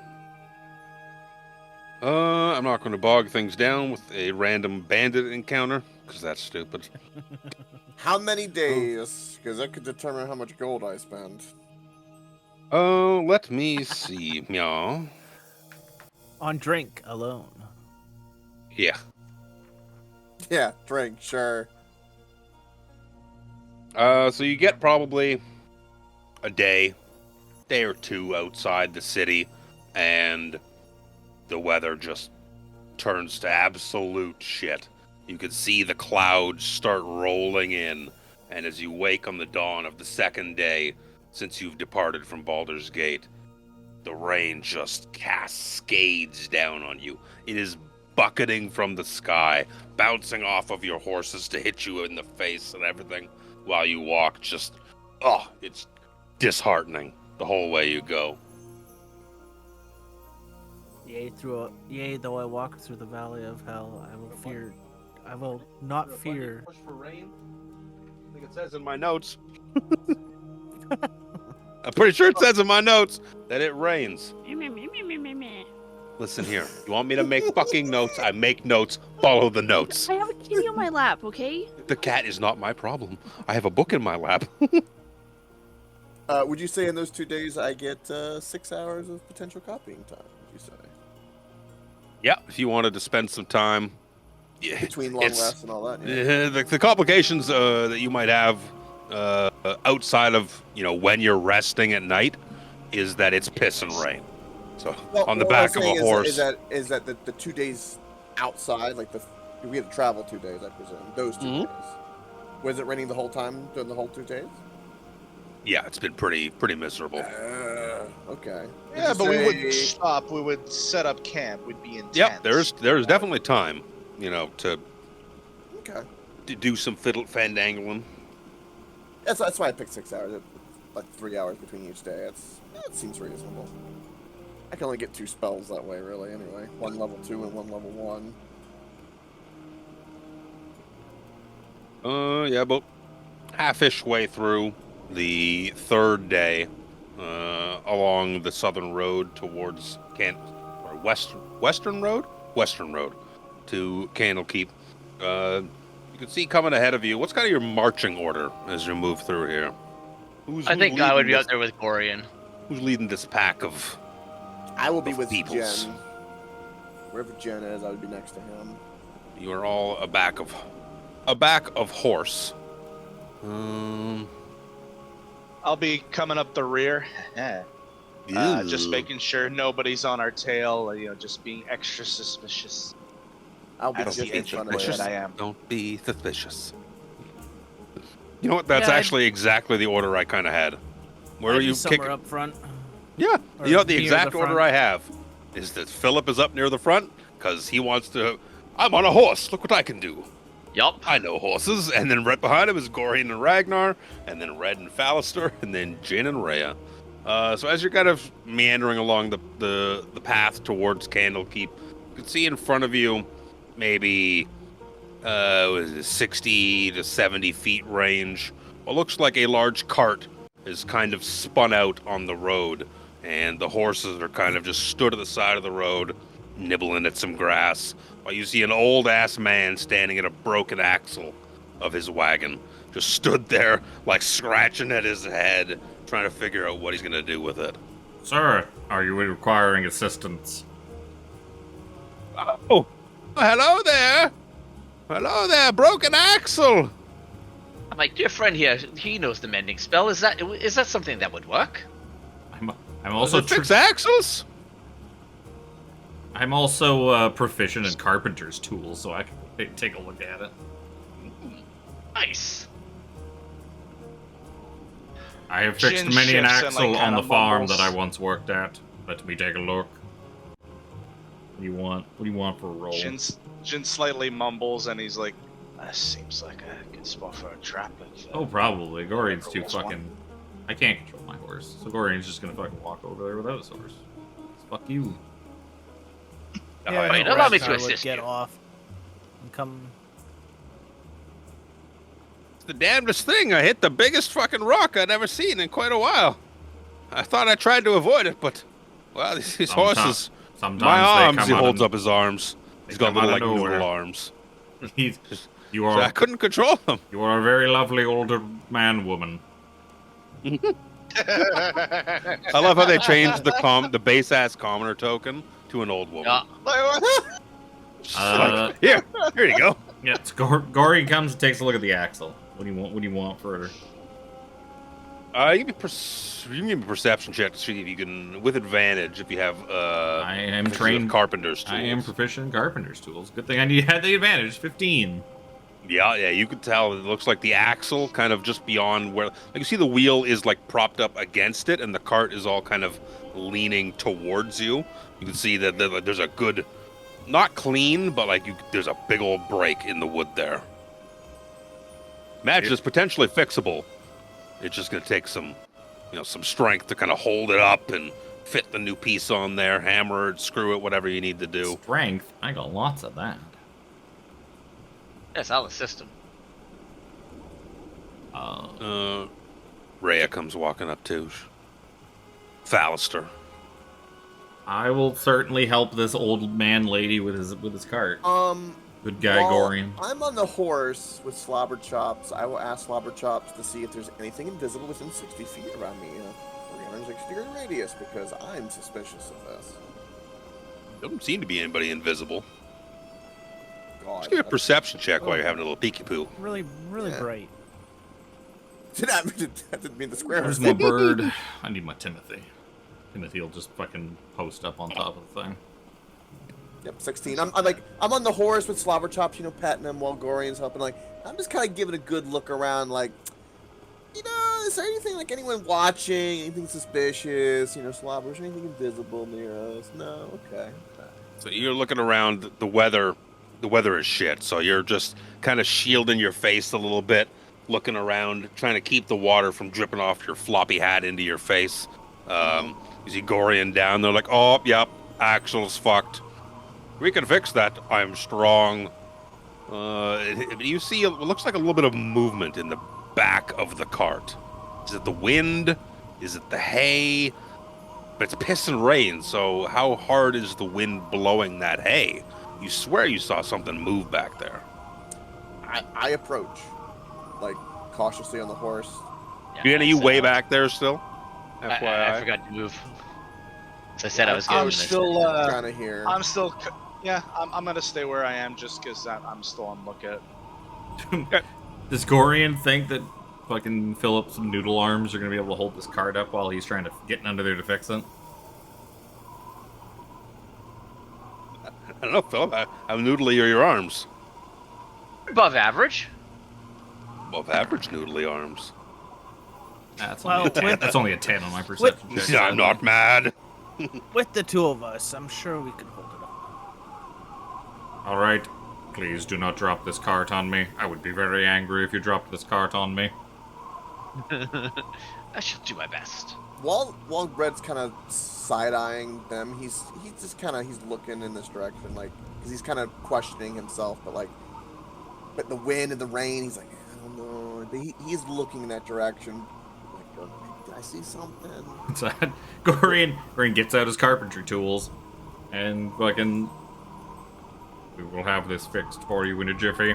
I'm not going to bog things down with a random bandit encounter, because that's stupid. How many days? Because that could determine how much gold I spend. Let me see. Yeah. On drink alone. Yeah. Yeah, drink, sure. So you get probably a day or two outside the city, and the weather just turns to absolute shit. You can see the clouds start rolling in, and as you wake on the dawn of the second day since you've departed from Baldur's Gate, the rain just cascades down on you. It is bucketing from the sky, bouncing off of your horses to hit you in the face and everything while you walk. Just, it's disheartening the whole way you go. Yea, though I walk through the valley of hell, I will not fear. Push for rain? I think it says in my notes. I'm pretty sure it says in my notes that it rains. Listen here. You want me to make fucking notes? I make notes. Follow the notes. I have a kitty on my lap, okay? The cat is not my problem. I have a book in my lap. Would you say in those 2 days I get 6 hours of potential copying time? Would you say Yeah, if you wanted to spend some time. Yeah, between long rests and all that? Yeah. The complications that you might have outside of when you're resting at night is that it's piss and rain. So on the back of a horse. Is that the 2 days outside? Like we had to travel 2 days, I presume. Those 2 days. Was it raining the whole time during the whole 2 days? Yeah, it's been pretty miserable. Okay. Yeah, but we wouldn't stop. We would set up camp. We'd be in tents. Yep, there's definitely time, to do some fandangling. That's why I picked 6 hours. Like 3 hours between each day. That seems reasonable. I can only get 2 spells that way, really. Anyway, one level 2 and one level 1. Yeah, about half-ish way through the third day, along the southern road towards Western Road to Candlekeep. You can see coming ahead of you. What's kind of your marching order as you move through here? I think I would be up there with Gorion. Who's leading this pack of? I will be with peoples? Jen. Wherever Jen is, I would be next to him. You are all a back of horse. I'll be coming up the rear. Just making sure nobody's on our tail. Just being extra suspicious. I'll be As just the in front of that him. I am. Don't be suspicious. You know what? That's actually exactly the order I kind of had. Where are you somewhere up front? Yeah. Or You know what the near exact the order front? I have is that Philip is up near the front because he wants to. I'm on a horse. Look what I can do. Yup. I know horses. And then right behind him is Gorion and Ragnar, and then Red and Fallister, and then Jin and Rhea. So as you're kind of meandering along the path towards Candlekeep, you can see in front of you maybe 60 to 70 feet range. What looks like a large cart is kind of spun out on the road, and the horses are kind of just stood at the side of the road, nibbling at some grass, while you see an old-ass man standing at a broken axle of his wagon, just stood there, like scratching at his head, trying to figure out what he's going to do with it. Sir, are you requiring assistance? Oh, hello there! Hello there, broken axle! My dear friend here, he knows the mending spell. Is that something that would work? I'm also fix axles? I'm also proficient in carpenter's tools, so I can take a look at it. Nice. I have fixed Jin many an shifts and, axle like, on the kinda farm mumbles. that I once worked at. Let me take a look. What do you want? What do you want for a roll? Jin slightly mumbles and he's like, "That seems like a good spot for a trap." Oh, probably. Gorion's too Rolls one. fucking... I can't control my horse, so Gorion's just gonna fucking walk over there without his horse. Fuck you. Yeah, I Wait, know allow me to Ragnar would assist get you. off and come. It's the damnedest thing. I hit the biggest fucking rock I'd ever seen in quite a while. I thought I tried to avoid it, but, well, these horses... Sometimes My they arms, come he out holds of- up his arms. they He's got come out little, of like, nowhere. noodle arms. You So are I couldn't control them. you are a very lovely older man woman. I love how they changed the base ass commoner token to an old woman. Yeah. Here you go. Yeah, it's Gorion comes and takes a look at the axle. What do you want? What do you want for? You can give me a perception check to see if you can, with advantage, if you have. I am trained carpenter's tools. I am proficient in carpenter's tools. Good thing I had the advantage. 15. Yeah, you could tell. It looks like the axle kind of just beyond where. Like you see, the wheel is like propped up against it, and the cart is all kind of leaning towards you. You can see that there's a good, not clean, but like there's a big old break in the wood there. Imagine it's potentially fixable. It's just going to take some strength to kind of hold it up and fit the new piece on there, hammer it, screw it, whatever you need to do. Strength? I got lots of that. That's out of the system. Rhea comes walking up too. Fallister. I will certainly help this old man lady with his cart. Good guy, While Gorion. I'm on the horse with Slobber Chops. I will ask Slobber Chops to see if there's anything invisible within 60 feet around me, 360-degree radius, because I'm suspicious of this. Doesn't seem to be anybody invisible. God, Just give a perception check while you're having a little peeky poo. Really bright. that didn't mean the square. Where's my bird? I need my Timothy. Timothy will just fucking post up on top of the thing. Yep, 16. I'm on the horse with Slobber Chops, patting him while Gorion's helping. I'm just kind of giving a good look around, is there anything like anyone watching, anything suspicious? Slobber, is anything invisible near us? No, okay. So you're looking around. The weather is shit. So you're just kind of shielding your face a little bit, looking around, trying to keep the water from dripping off your floppy hat into your face. You see Gorion down there, like, oh, yep, axle's fucked. We can fix that. I'm strong. You see, it looks like a little bit of movement in the back of the cart. Is it the wind? Is it the hay? But it's piss and rain, so how hard is the wind blowing that hay? You swear you saw something move back there. I approach, cautiously on the horse. Yeah, you way back there still? FYI. I forgot to move. As I said, I was I'm getting still kind of here. I'm still. Yeah, I'm gonna stay where I am just because I'm still on lookout. Does Gorion think that fucking Philip's noodle arms are gonna be able to hold this cart up while he's trying to get under there to fix it? I don't know, Philip. How noodly are your arms? Above average. Above average noodly arms. That's only a 10 on my perception check. I'm not mad. With the two of us, I'm sure we can hold it up. All right, please do not drop this cart on me. I would be very angry if you dropped this cart on me. I shall do my best. While Red's kind of side-eyeing them, he's just kind of looking in this direction, because he's kind of questioning himself, but the wind and the rain, he's like, I don't know. But he's looking in that direction. Did I see something? So Gorion gets out his carpentry tools, and fucking, we will have this fixed for you in a jiffy.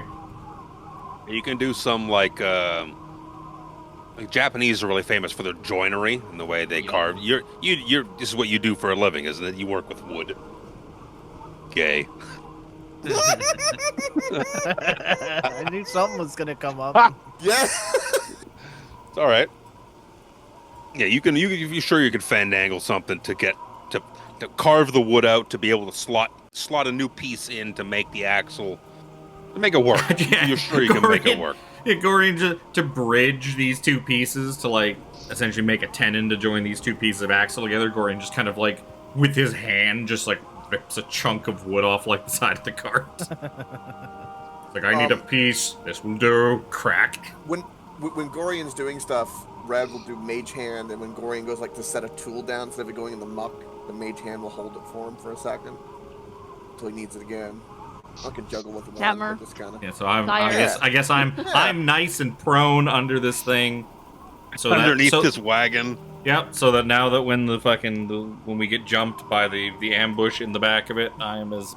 You can do some like Japanese are really famous for their joinery and the way they carve. You're this is what you do for a living, isn't it? You work with wood. Gay. I knew something was gonna come up. Yeah. It's all right. Yeah, you can fandangle something to get to carve the wood out to be able to slot a new piece in to make the axle to make it work. Yeah, you're sure you can make it work. Yeah, Gorion to bridge these two pieces to essentially make a tenon to join these two pieces of axle together. Gorion just kind of with his hand just rips a chunk of wood off the side of the cart. It's I need a piece. This will do. Crack. When Gorion's doing stuff, Red will do Mage Hand, and when Gorion goes to set a tool down, instead of it going in the muck, the Mage Hand will hold it for him for a second until he needs it again. I can juggle with it. Hammer. Just kind of. Yeah, so I guess I'm nice and prone under this thing. So underneath this wagon. Yep. So that now that when when we get jumped by the ambush in the back of it, I am as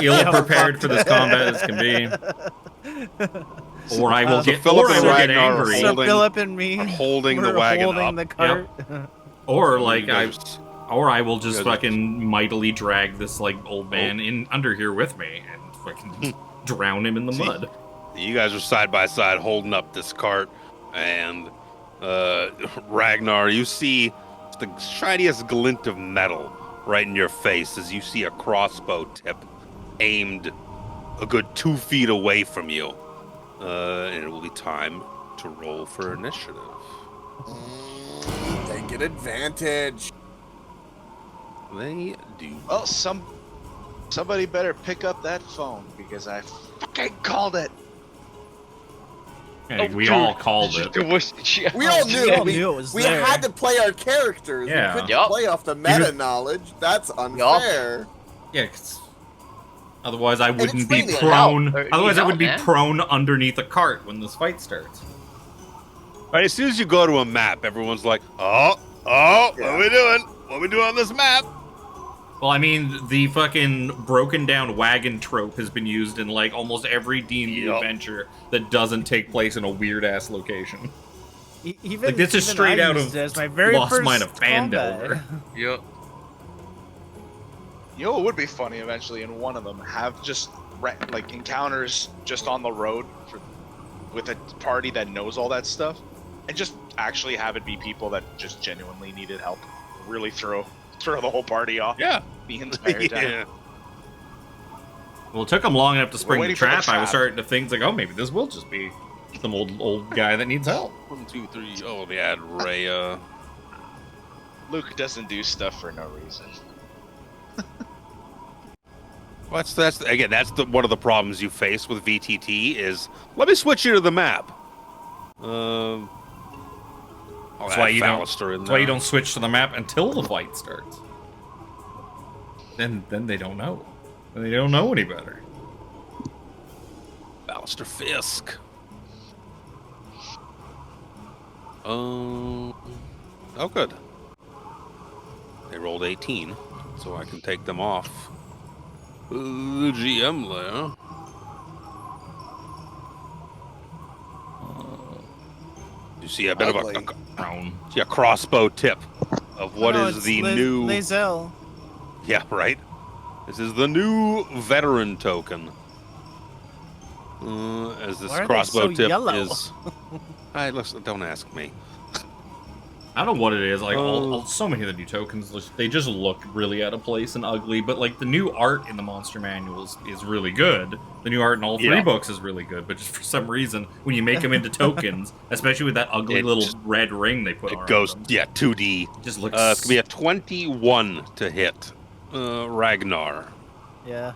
ill prepared for this combat as can be. Or I will get angry. So Philip and me are holding the wagon holding up. the cart. Or Or I will just fucking mightily drag this like old man in under here with me and fucking drown him in the mud. You guys are side by side holding up this cart, and Ragnar, you see the shiniest glint of metal right in your face as you see a crossbow tip aimed a good 2 feet away from you. And it will be time to roll for initiative. They get advantage. They do. Well, somebody better pick up that phone because I fucking called it. Hey, we all called it. We all knew. We all knew it was we there. had to play our characters. Yeah. We couldn't play off the meta knowledge. That's unfair. Yeah, 'cause otherwise I wouldn't it's be raining. prone. Help. Otherwise I would be Man. prone underneath a cart when this fight starts. All right, as soon as you go to a map, everyone's like, what are we doing? What are we doing on this map? Well, I mean, the fucking broken down wagon trope has been used in like almost every D&D adventure that doesn't take place in a weird ass location. Even Like, this is even straight I out used of it as my very Lost first Mine of Fandelver. Yep. You know, it would be funny eventually in one of them have just like encounters just on the road with a party that knows all that stuff, and just actually have it be people that just genuinely needed help. Really throw the whole party off. Yeah. The entire time. Well, it took them long enough to spring the waiting for the trap. I was trap. starting to think like, oh, maybe this will just be some old guy that needs help. 1, 2, 3. Oh, they had Rhea. Luke doesn't do stuff for no reason. Well, that's one of the problems you face with VTT is, let me switch you to the map. That's why you don't switch to the map until the fight starts. Then they don't know. They don't know any better. Ballister Fisk. Oh, good. They rolled 18, so I can take them off. The GM there. You see a bit of a crossbow tip of what is the new... Lazel. Yeah, right? This is the new veteran token. As this Why are crossbow they so tip yellow? is... Listen, don't ask me. I don't know what it is. Like so many of the new tokens, they just look really out of place and ugly. But like the new art in the monster manuals is really good. The new art in all three books is really good. But just for some reason, when you make them into tokens, especially with that ugly little red ring they put on, it goes them, 2D. It just looks. It's gonna be a 21 to hit. Ragnar. Yeah.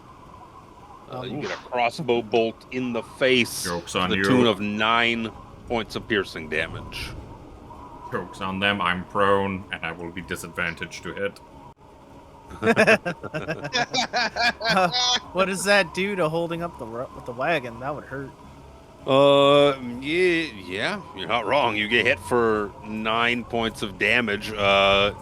You get a crossbow bolt in the face Joke's to on the you. tune of 9 points of piercing damage. Jokes on them. I'm prone, and I will be disadvantaged to hit. What does that do to holding up the wagon? That would hurt. Yeah, you're not wrong. You get hit for 9 points of damage. Let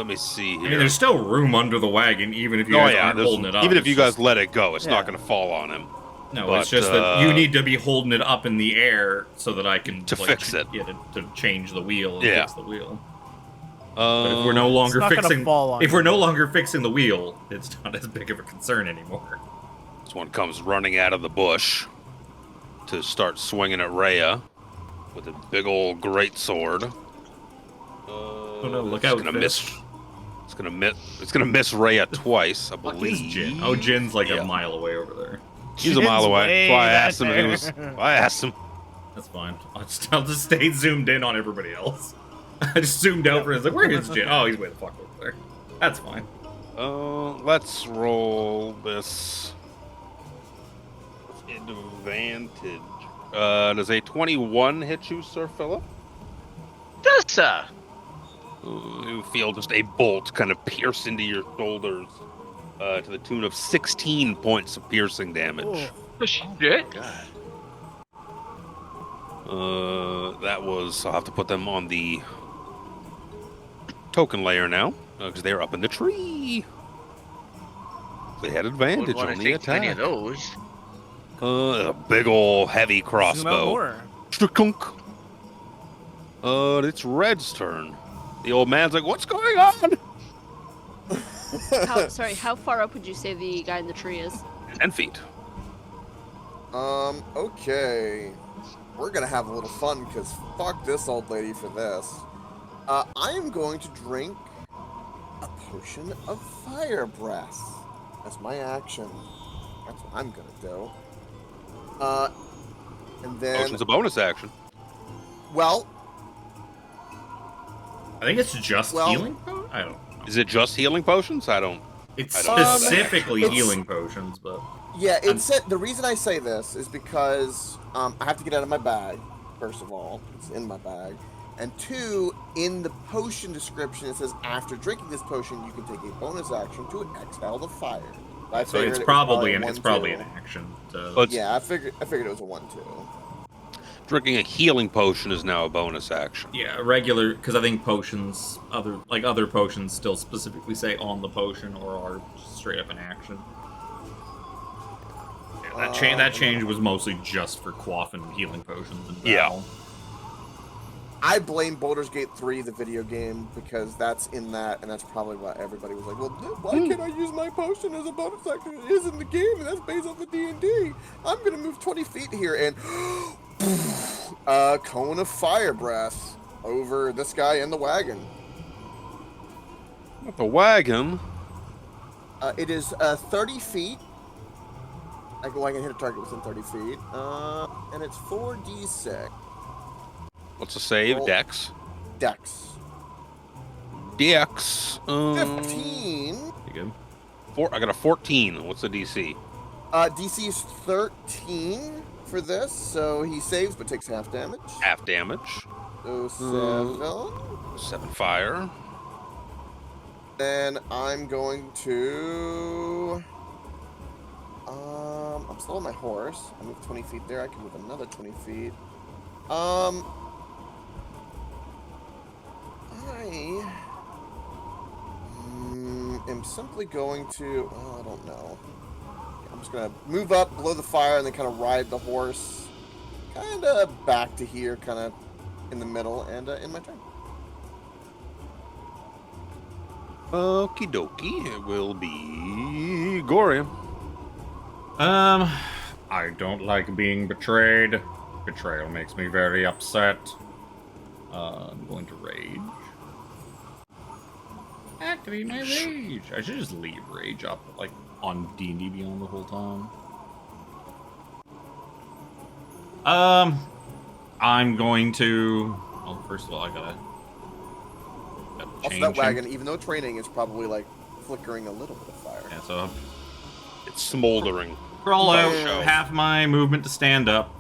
me see here. I mean, there's still room under the wagon, even if you guys aren't holding it up. Even if you guys let it go, it's not going to fall on him. No, but, it's just that you need to be holding it up in the air so that I can fix it. Yeah, to change the wheel and fix the wheel. But if we're no longer fixing, if we're no longer fixing the wheel, it's not as big of a concern anymore. This one comes running out of the bush to start swinging at Rhea with a big old great sword. Oh no! Look out! It's gonna miss Rhea twice, I believe. Jin? Oh, Jin's like a mile away over there. He's a mile away. That's why I asked him if he was. I asked him. That's fine. I'll just stay zoomed in on everybody else. I just zoomed out for him. Like, where is Jin? Oh, he's way the fuck over there. That's fine. Let's roll this. Advantage. Does a 21 hit you, Sir Philip? Does, sir. You feel just a bolt kind of pierce into your shoulders to the tune of 16 points of piercing damage. Oh, shit. That was... I'll have to put them on the token layer now, because they're up in the tree. They had advantage on the attack. Any of those. A big ol' heavy crossbow. It's Red's turn. The old man's like, "What's going on?" How far up would you say the guy in the tree is? 10 feet. Okay. We're gonna have a little fun, because fuck this old lady for this. I am going to drink a potion of fire breath. That's my action. That's what I'm gonna do. And then... Potion's a bonus action. Well... I think it's just healing. I don't know. Is it just healing potions? It's I don't know. specifically It's- healing potions, but Yeah, it said the reason I say this is because I have to get it out of my bag. First of all, it's in my bag, and two, in the potion description, it says after drinking this potion, you can take a bonus action to exhale the fire. I so figured it's it was probably a it's probably an 1-2. action. So. But Yeah, I figured it was a 1-2. drinking a healing potion is now a bonus action. Yeah, regular, because I think potions, other potions still specifically say on the potion or are straight up an action. Yeah, that change was mostly just for quaffing healing potions and battle. I blame Baldur's Gate 3, the video game, because that's in that, and that's probably why everybody was like, well, why can't I use my potion as a bonus action? It is in the game, and that's based off the D&D. I'm going to move 20 feet here, and cone of fire breath over this guy in the wagon. Not the wagon. It is 30 feet. I can hit a target within 30 feet. And it's 4d6. What's the save? Roll. Dex. Dex. Dex. 15. You good? I got a 14. What's the DC? DC is 13 for this, so he saves but takes half damage. Half damage. So 7 fire. Then I'm going to... I'm still on my horse. I moved 20 feet there. I can move another 20 feet. I am simply going to... I don't know. I'm just going to move up below the fire and then kind of ride the horse kind of back to here, kind of in the middle, and in my turn. Okie dokie. It will be Gorion. I don't like being betrayed. Betrayal makes me very upset. I'm going to rage. Activate my rage. I should just leave rage up, like, on D&D Beyond the whole time. I'm going to... Well, first of all, I gotta Also, change that him. wagon, even though training, is probably, like, flickering a little bit of fire. Yeah, so It's smoldering. roll out Yeah. half my movement to stand up.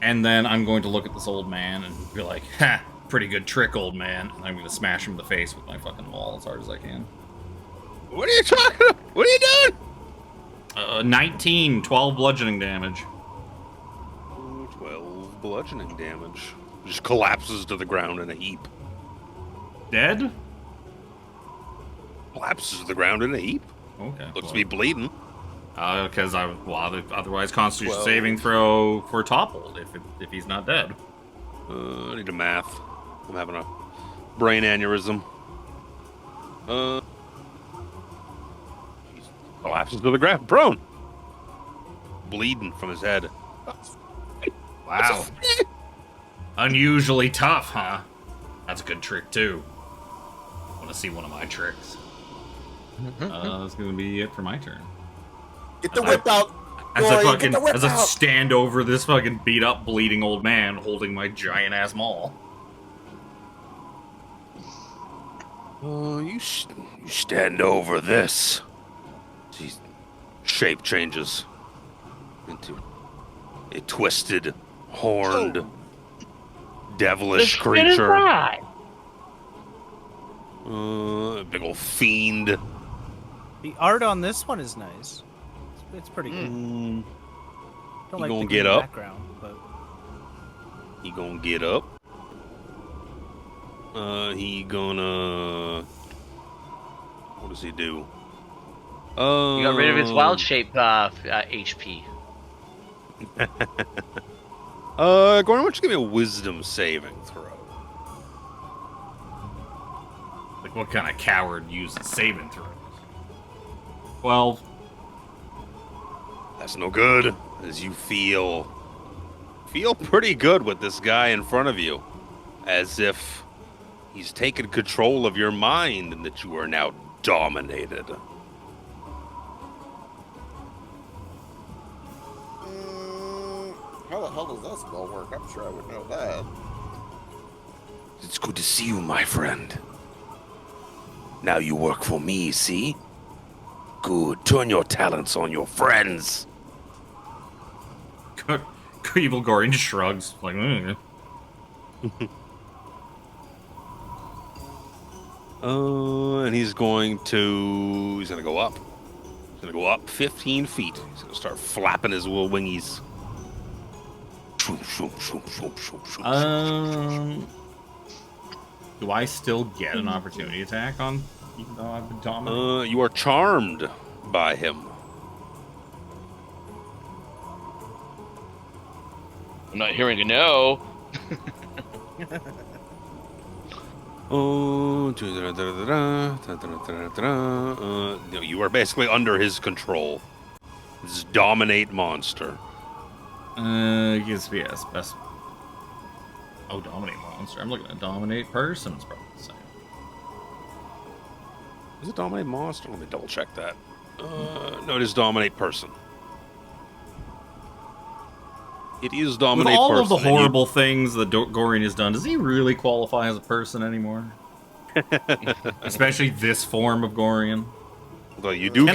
And then I'm going to look at this old man and be like, ha, pretty good trick, old man. And I'm going to smash him in the face with my fucking wall as hard as I can. What are you talking about? What are you doing? 19, 12 bludgeoning damage. 12 bludgeoning damage. Just collapses to the ground in a heap. Dead? Collapses to the ground in a heap. Okay. Looks to be bleeding. Because otherwise Constitution 12. saving throw for toppled if he's not dead. I need a math. I'm having a brain aneurysm. He collapses to the ground, prone. Bleeding from his head. Wow. Unusually tough, huh? That's a good trick, too. Want to see one of my tricks. That's going to be it for my turn. Get the whip out! As Boy, I get the whip as I out! stand over this fucking beat up, bleeding old man holding my giant ass maul. You stand over this. His shape changes into a twisted, horned, devilish creature. Big old fiend. The art on this one is nice. It's pretty good. He Don't like gonna the get green up? background, but He gonna get up. He gonna... What does he do? You got rid of his wild shape HP. Gordon, why don't you give me a wisdom saving throw? Like, what kind of coward uses saving throws? 12. That's no good, as you feel pretty good with this guy in front of you, as if he's taken control of your mind and that you are now dominated. How the hell does that spell work? I'm sure I would know that. It's good to see you, my friend. Now you work for me, see? Good. Turn your talents on your friends. Evil Gorion just shrugs. Like, And he's gonna go up. He's gonna go up 15 feet. He's gonna start flapping his little wingies. Do I still get an opportunity attack on, even though I've been dominated? You are charmed by him. I'm not hearing a no. You are basically under his control. This dominate monster. Yes, best. Oh, dominate monster. I'm looking at dominate person. It's probably the same. Is it dominate monster? Let me double check that. No, it is dominate person. It is dominate With all person. of the horrible things that Gorion has done, does he really qualify as a person anymore? Especially this form of Gorion. Well, you do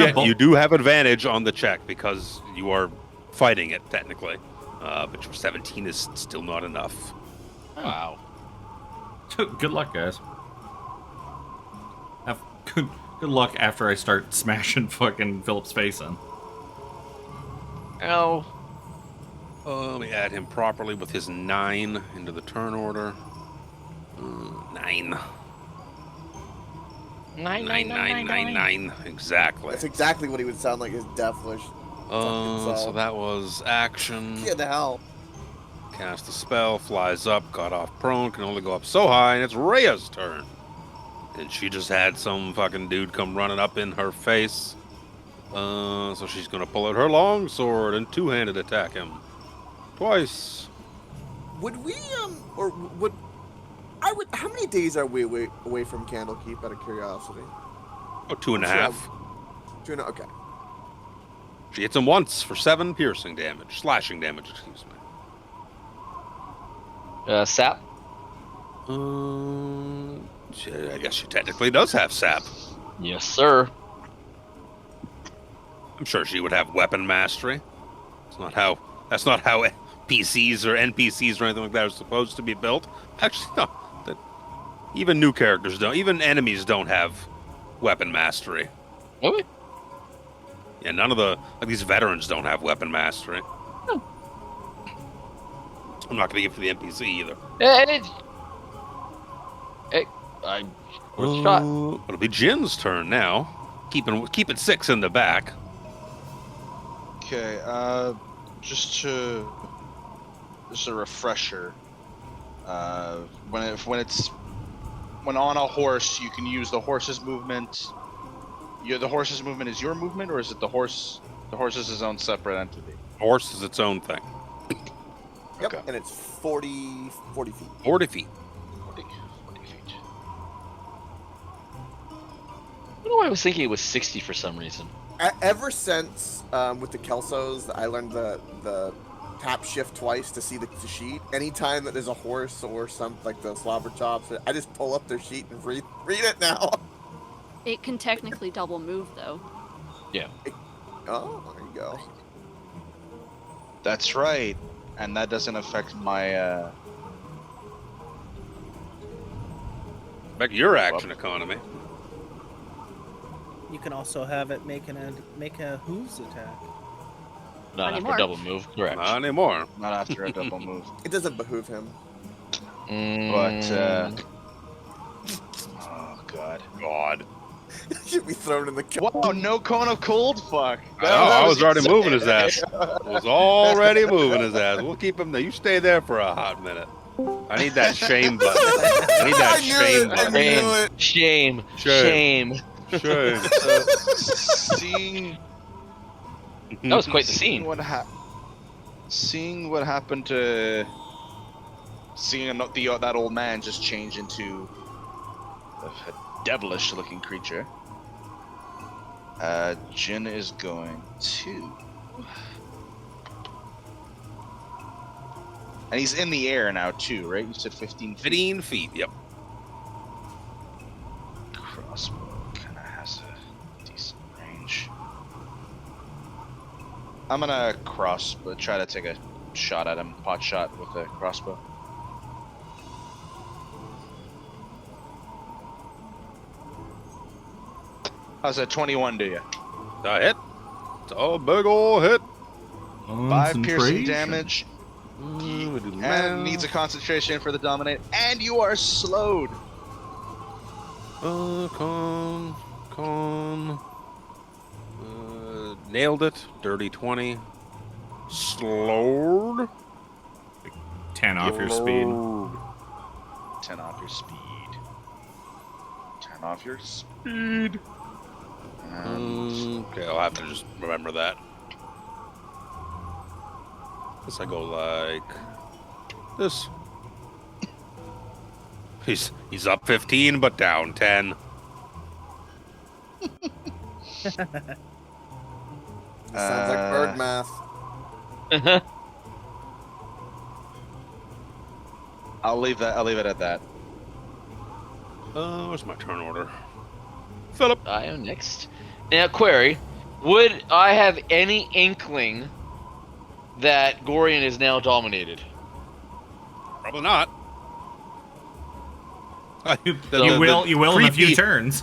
have advantage on the check because you are fighting it technically, but your 17 is still not enough. Wow. Good luck, guys. Have good luck after I start smashing fucking Philip's face in. Oh. Let me add him properly with his 9 into the turn order. 9. 9. Exactly. That's exactly what he would sound like, his devilish. So that was action. Get the hell. Cast a spell, flies up, got off prone, can only go up so high, and it's Rhea's turn. And she just had some fucking dude come running up in her face. So she's gonna pull out her long sword and two-handed attack him. Twice. Would we, how many days are we away from Candlekeep, out of curiosity? Oh, 2.5. Okay. She hits him once for 7 slashing damage, excuse me. Sap? I guess she technically does have sap. Yes, sir. I'm sure she would have weapon mastery. That's not how PCs or NPCs or anything like that are supposed to be built. Actually, no. Even new characters don't. Even enemies don't have weapon mastery. Really? Yeah, none of these veterans don't have weapon mastery. No. I'm not going to give it to the NPC either. Where's the shot? It'll be Jin's turn now. Keeping 6 in the back. Okay, just a refresher. When on a horse, you can use the horse's movement. The horse's movement is your movement, or is it the horse? The horse is his own separate entity. Horse is its own thing. Yep, Okay. and it's 40 feet. 40 feet. 40 feet. I don't know why I was thinking it was 60 for some reason. Ever since with the Kelsos, I learned the tap shift twice to see the sheet. Anytime that there's a horse or something like the slobber chops, I just pull up their sheet and read it now. It can technically double move, though. Yeah. Oh, there you go. That's right, and that doesn't affect my. Back to your action economy. You can also have it make a hooves attack. Not after anymore. double move, correct. Not anymore. Not after a double move, It doesn't behoove him. but. Oh God. Should be thrown in the Wow, no cone of cold? Fuck. I was already moving his ass. Was already moving his ass. We'll keep him there. You stay there for a hot minute. I need that shame button. I need that shame button. Shame. Seeing That was quite the scene. Seeing what happened to that old man just change into a devilish-looking creature. Jin is going to, and he's in the air now too, right? You said 15 feet. 15 feet. Yep. Crossbow kind of has a decent range. I'm gonna try to take a shot at him, pot shot with a crossbow. How's that 21 do you? A hit. It's a big ol' hit. 5 piercing damage. And needs a concentration for the dominate. And you are slowed. Nailed it. Dirty 20. Slowed. 10 off your speed. 10 off your speed. 10 off your speed. Okay, I'll have to just remember that. Guess I go like this. He's up 15, but down 10. Sounds like bird math. I'll leave it at that. Where's my turn order? Philip. I am next. Now, query: would I have any inkling that Gorion is now dominated? Probably not. You will in a few turns.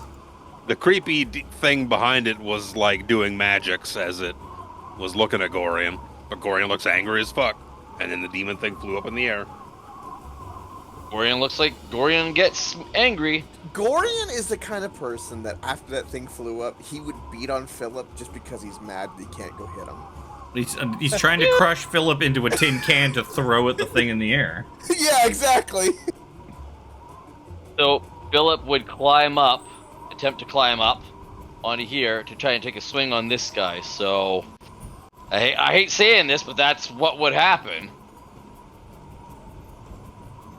The creepy thing behind it was like doing magics as it was looking at Gorion, but Gorion looks angry as fuck, and then the demon thing flew up in the air. Gorion looks like Gorion gets angry. Gorion is the kind of person that after that thing flew up, he would beat on Philip just because he's mad that he can't go hit him. He's trying to crush Philip into a tin can to throw at the thing in the air. Yeah, exactly. So Philip would attempt to climb up onto here to try and take a swing on this guy. So I hate saying this, but that's what would happen.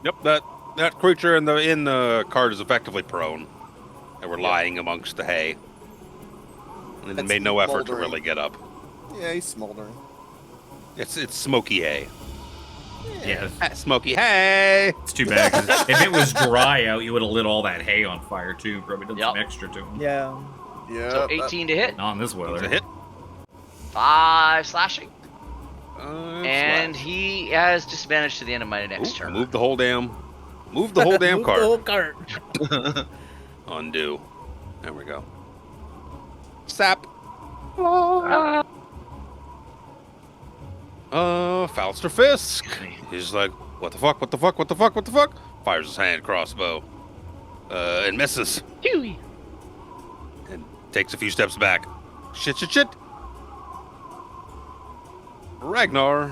Yep, that creature in the cart is effectively prone. They were lying amongst the hay. And they made no effort to really get up. Yeah, he's smoldering. It's smoky hay. Yeah. Smoky hay! It's too bad, 'cause if it was dry out, you would have lit all that hay on fire too. Probably done some extra to him. Yeah. Yeah. So 18 to hit. Not in this weather. It's a hit. 5 slashing. And he has disadvantage to the end of my next turn. Move the whole damn cart. Move the whole cart. Undo. There we go. Sap. Falster Fisk. He's like, what the fuck, what the fuck, what the fuck, what the fuck? Fires his hand crossbow. And misses. Huey. And takes a few steps back. Shit. Ragnar.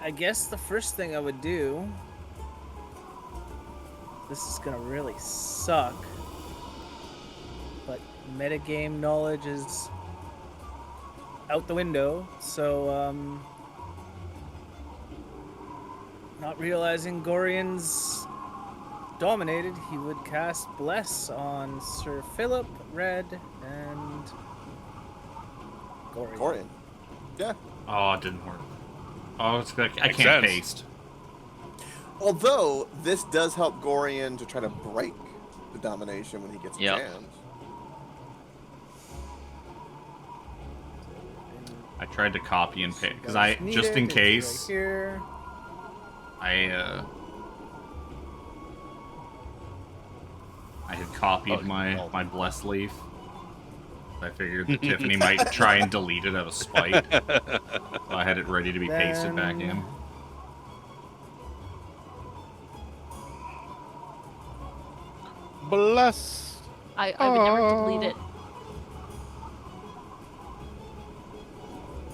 I guess the first thing I would do. This is gonna really suck. But metagame knowledge is out the window, so not realizing Gorion's dominated, he would cast Bless on Sir Philip, Red, and Gorion. Yeah. Oh, it didn't work. Oh, it's like I Makes can't sense. paste. Although this does help Gorion to try to break the domination when he gets Yep. jammed. I tried to copy and paste because I just in case Right here. I had copied my blessed leaf. I figured that Tiffany might try and delete it out of spite. So I had it ready to be pasted back in. Bless. I would never delete it.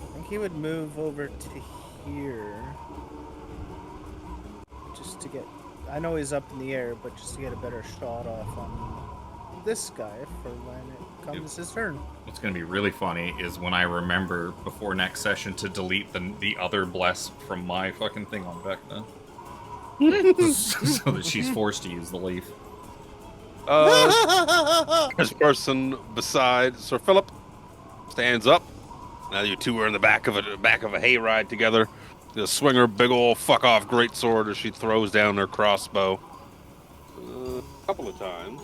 I think he would move over to here. Just to get... I know he's up in the air, but just to get a better shot off on this guy for when it comes his turn. What's going to be really funny is when I remember before next session to delete the other bless from my fucking thing on Vecna. So that she's forced to use the leaf. This person beside Sir Philip stands up. Now you two are in the back of a hayride together. You swing her big ol' fuck off greatsword as she throws down her crossbow. A couple of times.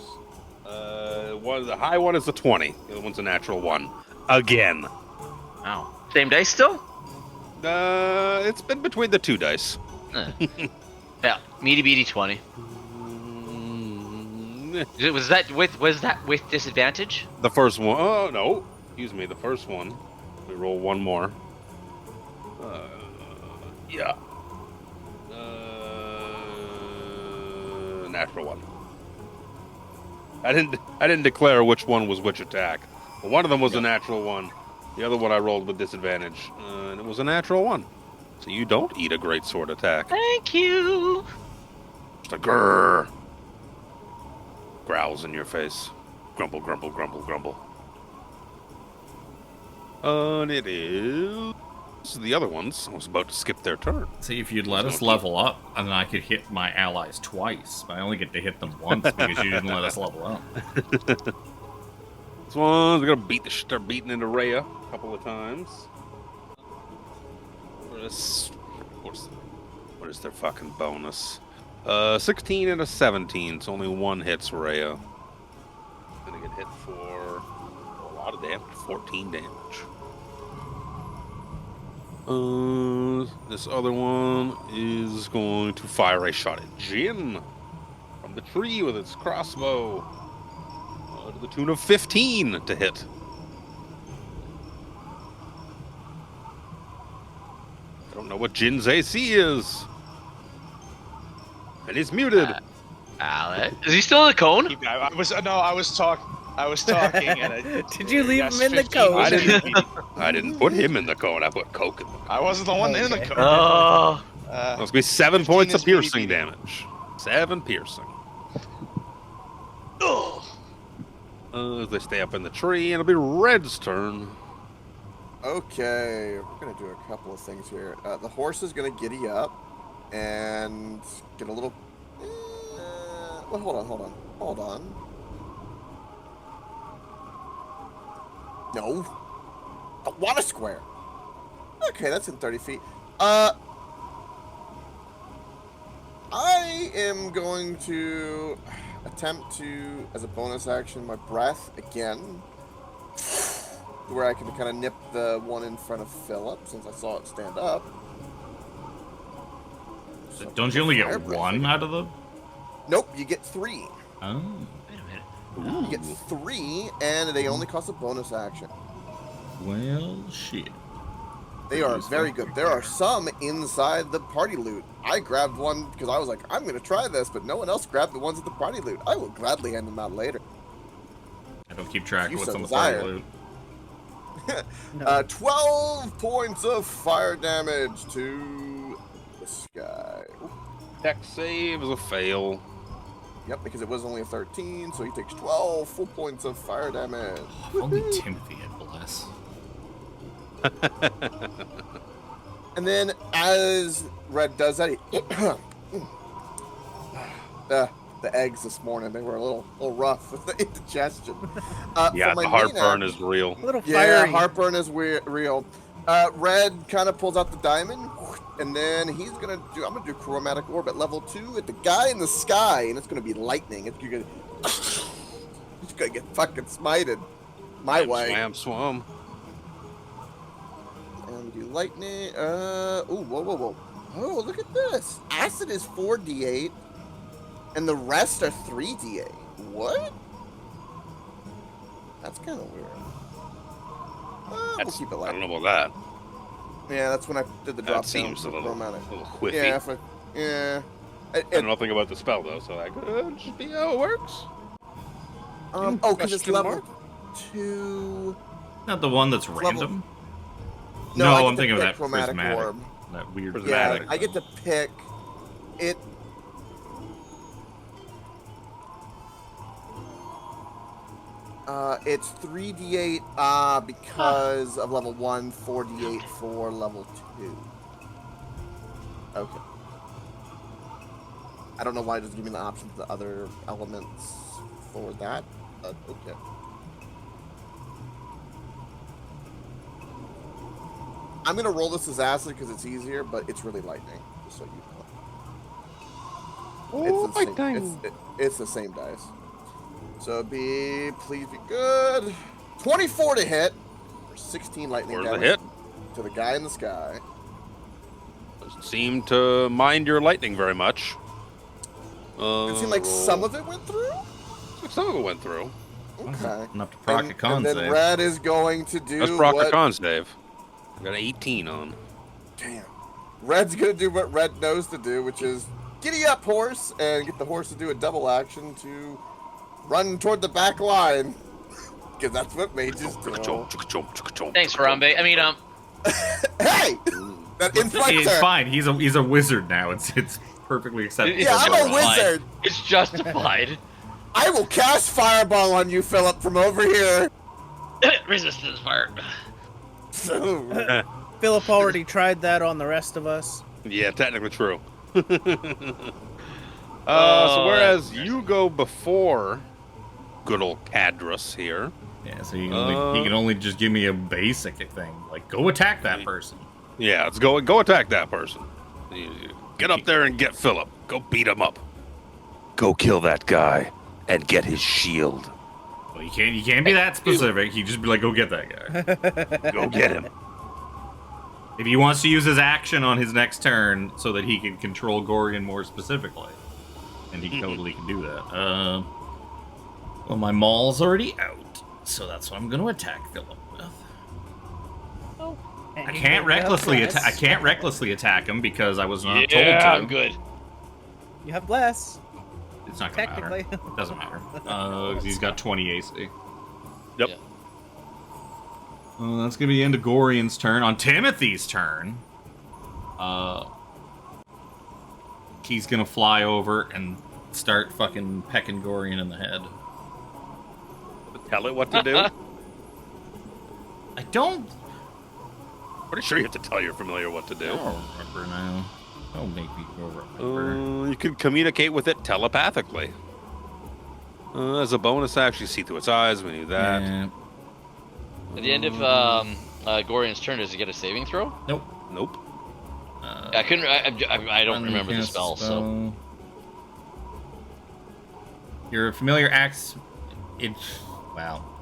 The high one is a 20. The other one's a natural 1. Again. Wow. Same dice still? It's been between the 2 dice. Yeah, meaty beady 20. Was that with disadvantage? The first one. Oh no, excuse me. The first one. We roll one more. Yeah. Natural 1. I didn't declare which one was which attack. But one of them was a natural 1. The other one I rolled with disadvantage, and it was a natural 1. So you don't eat a great sword attack. Thank you. Just a grrr. Growls in your face. Grumble, grumble, grumble, grumble. And it is the other ones. I was about to skip their turn. See, if you'd let us level up, and then I could hit my allies twice, but I only get to hit them once because you didn't let us level up. This one's gonna start beating into Rhea a couple of times. What is their fucking bonus? 16 and a 17, so only one hits Rhea. Gonna get hit for a lot of damage, 14 damage. This other one is going to fire a shot at Jin from the tree with its crossbow to the tune of 15 to hit. I don't know what Jin's AC is. And he's muted. Alex, is he still in the cone? I was talking. And Did you leave him in the cone? I didn't put him in the cone. I put Coke in the cone. I wasn't the one in the cone. Oh. Must be 7 points of piercing damage. 7 piercing. As they stay up in the tree, and it'll be Red's turn. Okay, we're gonna do a couple of things here. The horse is gonna giddy up and get a little. Well, hold on. No, I want a square. Okay, that's in 30 feet. I am going to attempt to, as a bonus action, my breath again, where I can kind of nip the one in front of Philip since I saw it stand up. So don't you only get one out of the? Nope, you get 3. Oh. Wait a minute. You get 3, and they only cost a bonus action. Well, shit. They are very good. There are some inside the party loot. I grabbed one because I was like, I'm going to try this, but no one else grabbed the ones at the party loot. I will gladly hand them out later. I don't keep track of what's so on the party desire. loot. 12 points of fire damage to this guy. Dex save is a fail. Yep, because it was only a 13, so he takes 12 full points of fire damage. If only Timothy had bless. And then, as Red does that, the eggs this morning, they were a little rough with the indigestion. Yeah, the heartburn is real. A little fiery. Yeah, heartburn is real. Red kind of pulls out the diamond, and then I'm gonna do chromatic orb at level 2 at the guy in the sky, and it's gonna be lightning. It's gonna get fucking smited my way. Swam. And we do lightning. Whoa. Oh, look at this. Acid is 4d8, and the rest are 3d8. What? That's kind of weird. We'll keep it I light. don't know about that. Yeah, that's when I did the drop That seems a down. little whiffy. Yeah, yeah. I know nothing about the spell though, so that could just be how it works. Because it's Question level mark? 2. Not the one that's Level- random. No, I get I'm to thinking of pick that chromatic prismatic. orb. That weird Yeah, Prismatic. I get to pick it. It's 3d8 because of level 1, 4d8 for level 2. Okay. I don't know why it doesn't give me the option for the other elements for that, but okay. I'm gonna roll this as acid because it's easier, but it's really lightning, just so you know. It's the same dice. So please be good. 24 to hit for 16 lightning Where's the damage hit? to the guy in the sky. Doesn't seem to mind your lightning very much. It seemed like some of it went through. Some of it went through. Okay. Enough to proc a con and then save. Red is going to do Let's proc what... a con save. I got an 18 on. Damn. Red's gonna do what Red knows to do, which is giddy up horse and get the horse to do a double action to run toward the back line. Because that's what mages do. Thanks, Harambe. I mean, Hey! That inflector! It's fine. He's a wizard now. It's perfectly acceptable. Yeah, I'm a justified. wizard! It's justified. I will cast Fireball on you, Philip, from over here! Resistance fire. So, Philip already tried that on the rest of us. Yeah, technically true. So Oh, whereas you go before good old Cadrus here. Yeah, so he can only just give me a basic thing, like go attack that person. Yeah, let's go attack that person. Get up there and get Philip. Go beat him up. Go kill that guy and get his shield. Well, you can't be that specific. You just be like, go get that guy. Go get him. If he wants to use his action on his next turn so that he can control Gorion more specifically, and he totally can do that. Well, my maul's already out, so that's what I'm going to attack Philip with. Oh, I can't recklessly attack him because I was not told to. I'm good. You have less. It's not gonna matter. Technically. It doesn't matter. 'Cause he's got 20 AC. Yep. Yeah. That's gonna be the end of Gorion's turn. On Timothy's turn, he's gonna fly over and start fucking pecking Gorion in the head. Tell it what to do. I don't Pretty sure you have to tell your familiar what to do. remember now. Don't make me go remember. You can communicate with it telepathically. As a bonus action, you see through its eyes when you do that. Yeah. At the end of Gorion's turn, does he get a saving throw? Nope. Nope. I couldn't. I don't remember the Cast spell. So your familiar acts.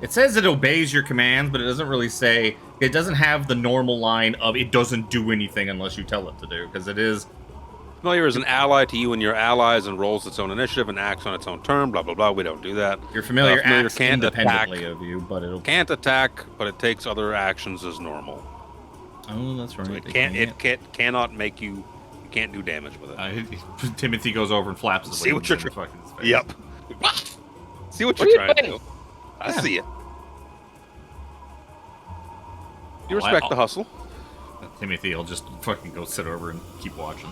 It says it obeys your commands, but it doesn't really say. It doesn't have the normal line of it doesn't do anything unless you tell it to do, because it is. Familiar is an ally to you and your allies and rolls its own initiative and acts on its own turn. Blah blah blah. We don't do that. Your familiar acts can't independently attack. of you, but it'll. Can't attack, but it takes other actions as normal. Oh, that's right. So they cannot make you. You can't do damage with it. Timothy goes over and flaps his See what wings you're in fucking his face. Yep. See what What you're are you trying to doing? do. I see it. You respect the hustle. Timothy will just fucking go sit over and keep watching.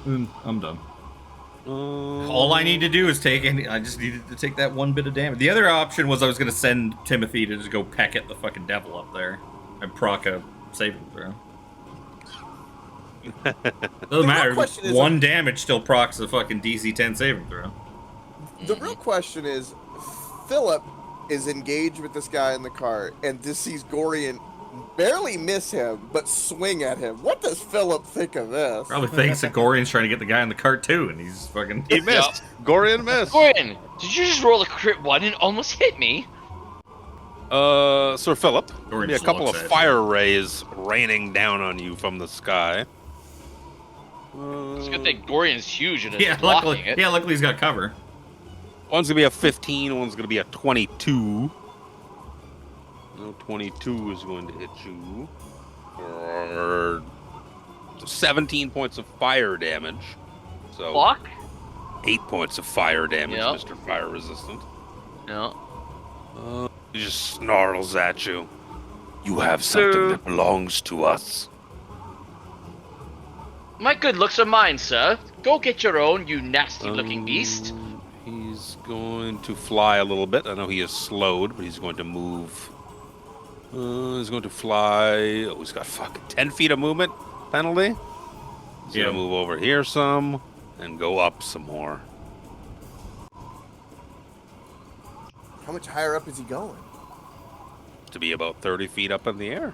I'm done. All I need to do is I just needed to take that one bit of damage. The other option was I was going to send Timothy to just go peck at the fucking devil up there and proc a saving throw. Doesn't matter. question is, One damage still procs the fucking DC 10 saving throw. the real question is, Philip is engaged with this guy in the cart and just sees Gorion barely miss him, but swing at him. What does Philip think of this? Probably thinks that Gorion's trying to get the guy in the cart too, and he's fucking. He missed. Gorion missed. Gorion, did you just roll a crit one and almost hit me? Sir Philip, Gorion be a couple of looks at fire rays raining down on you from the sky. It's a good thing Gorion's huge and is Yeah, blocking luckily, it. yeah, luckily he's got cover. One's gonna be a 15, one's gonna be a 22. No, 22 is going to hit you for 17 points of fire damage. So Fuck. 8 points of fire damage, Yep. Mr. Fire Resistant. No. He just snarls at you. You have something that belongs to us. My good looks are mine, sir. Go get your own, you nasty-looking beast. He's going to fly a little bit. I know he is slowed, but he's going to move. He's going to fly. Oh, he's got fucking 10 feet of movement penalty. He's going to move over here some and go up some more. How much higher up is he going? To be about 30 feet up in the air.